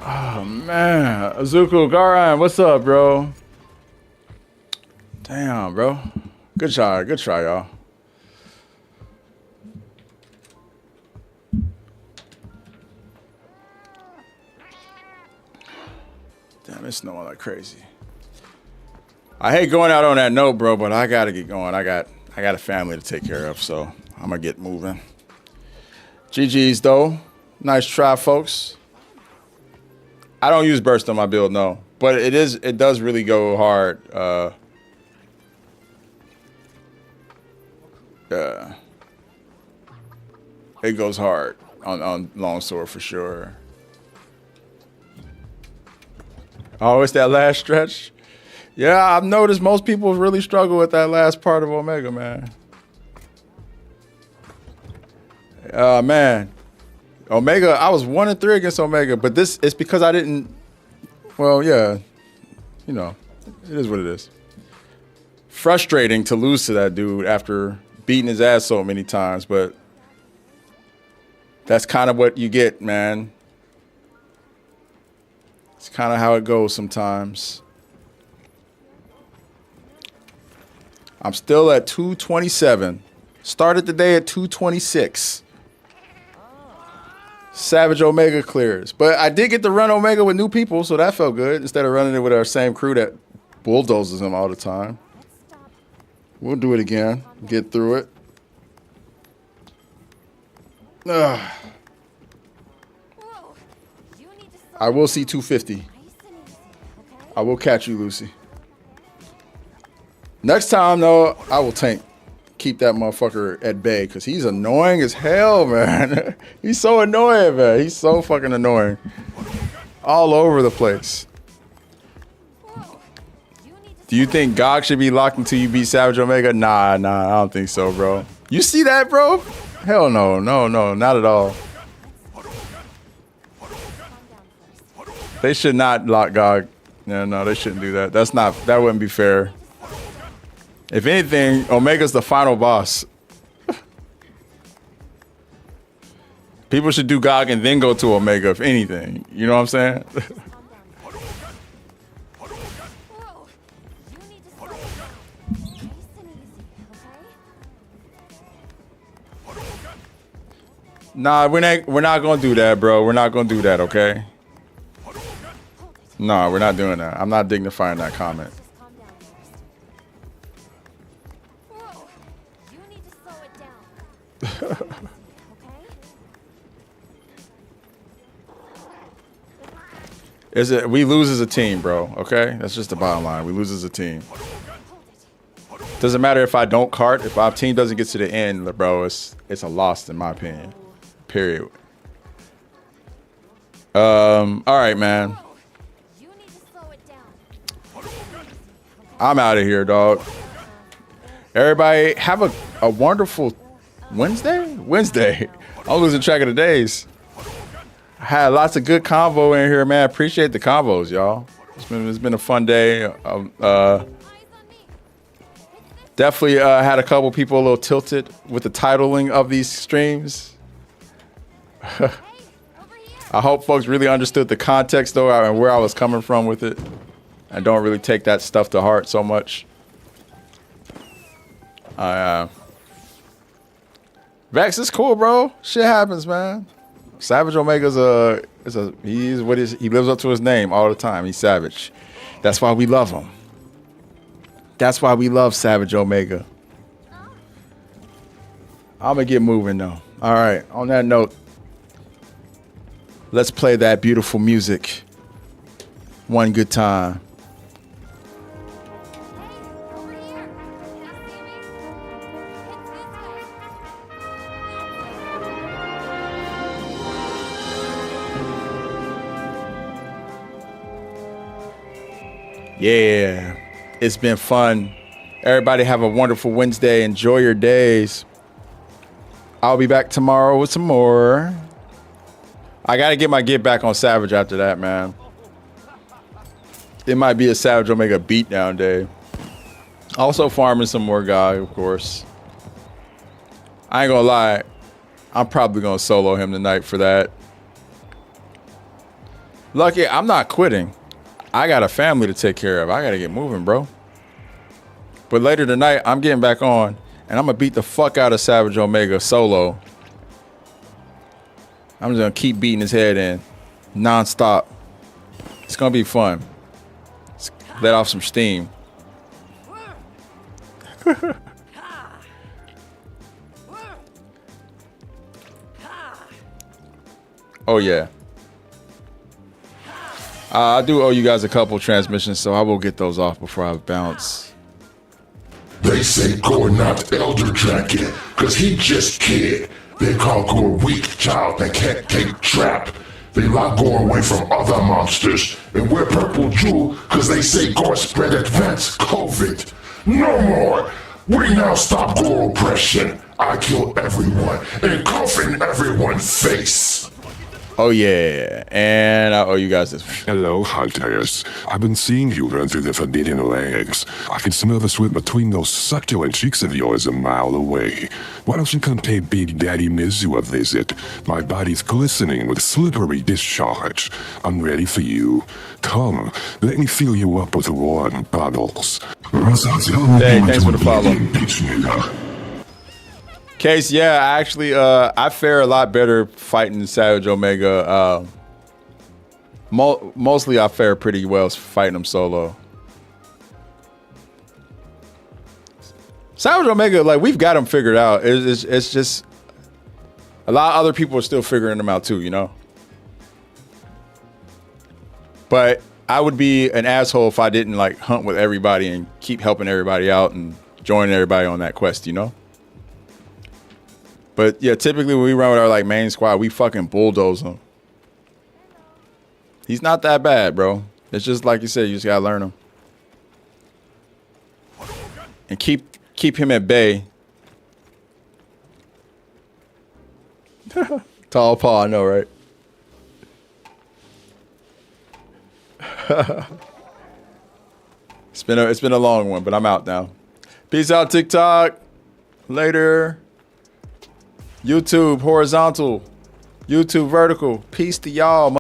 Oh, man. Azuku, Garan, what's up, bro? Damn, bro. Good try, y'all. Damn, it's snowing like crazy. I hate going out on that note, bro, but I gotta get going. I got a family to take care of, so I'm gonna get moving. GG's though. Nice try, folks. I don't use burst on my build, no, but it does really go hard. It goes hard on longsword for sure. Oh, it's that last stretch. Yeah, I've noticed most people really struggle with that last part of Omega, man. Man, Omega. I was 1-3 against Omega, but it's because I didn't. Well, yeah, you know, it is what it is. Frustrating to lose to that dude after beating his ass so many times, but that's kind of what you get, man. It's kind of how it goes sometimes. I'm still at 227. Started the day at 226. Savage Omega clears. But I did get to run Omega with new people, so that felt good. Instead of running it with our same crew that bulldozes him all the time. We'll do it again. Get through it. Ugh. Whoa. You need to slow I will see 250. nice and easy, okay? I will catch you, Lucy. Next time, though, I will tank. Keep that motherfucker at bay because he's annoying as hell, man. He's so annoying, man. He's so fucking annoying. All over the place. Whoa. You need to Do you think GOG should be locked until you beat Savage Omega? Nah, I don't think so, bro. You see that, bro? Hell no, not at all. They should not lock GOG. No, they shouldn't do that. That wouldn't be fair. If anything, Omega's the final boss. People should do GOG and then go to Omega, if anything. You know what I'm saying? Whoa. You need to slow it down. Nice and easy, okay? Nah, we're not gonna do that, bro. We're not gonna do that, okay? Nah, we're not doing that. I'm not dignifying that comment. Just calm down first. Whoa. You need to slow it down. Nice and easy, okay? We lose as a team, bro. Okay, that's just the bottom line. We lose as a team. Doesn't matter if I don't cart. If our team doesn't get to the end, bro, it's a loss in my opinion. Period. All right, man. You need to slow it down. I'm out of here, dog. Everybody have a wonderful Wednesday. I'm losing track of the days. I had lots of good convo in here, man. Appreciate the convos, y'all. It's been a fun day. Eyes on me. Definitely had a couple people a little tilted with the titling of these streams. Hey, over here. I hope folks really understood the context though and where I was coming from with it, and don't really take that stuff to heart so much. Vex is cool, bro. Shit happens, man. Savage Omega's he lives up to his name all the time. He's savage. That's why we love him. That's why we love Savage Omega. I'm gonna get moving though. All right. On that note, let's play that beautiful music one good time. Over here. Can I see me? It's this way. Yeah. It's been fun. Everybody have a wonderful Wednesday. Enjoy your days. I'll be back tomorrow with some more. I got to get my get back on Savage after that, man. It might be a Savage Omega beatdown day. Also farming some more guy, of course. I ain't gonna lie. I'm probably gonna solo him tonight for that. Lucky, I'm not quitting. I got a family to take care of. I got to get moving, bro. But later tonight, I'm getting back on, and I'm going to beat the fuck out of Savage Omega solo. I'm just going to keep beating his head in nonstop. It's going to be fun. Let's let off some steam. Oh, yeah. I do owe you guys a couple transmissions, so I will get those off before I bounce. They say Gore not elder dragon, cause he just kid. They call Gore weak child that can't take trap. They lock Gore away from other monsters, and wear purple jewel, cause they say Gore spread advanced COVID. No more! We now stop Gore oppression. I kill everyone, and coffin everyone's face. Oh, yeah. And I owe you guys this. Hello, hunters. I've been seeing you run through the forbidden lands. I can smell the sweat between those succulent cheeks of yours a mile away. Why don't you come pay Big Daddy Mizu a visit? My body's glistening with slippery discharge. I'm ready for you. Come, let me fill you up with warm bottles. Hey, thanks for the follow. Case, yeah, actually, I fare a lot better fighting Savage Omega. Mostly, I fare pretty well fighting him solo. Savage Omega, like, we've got him figured out. It's just a lot of other people are still figuring him out too, you know? But I would be an asshole if I didn't, like, hunt with everybody and keep helping everybody out and joining everybody on that quest, you know? But, yeah, typically when we run with our, like, main squad, we fucking bulldoze him. He's not that bad, bro. It's just like you said, you just gotta learn him. And keep him at bay. Tall paw, I know, right? It's been a long one, but I'm out now. Peace out, TikTok. Later. YouTube horizontal. YouTube vertical. Peace to y'all.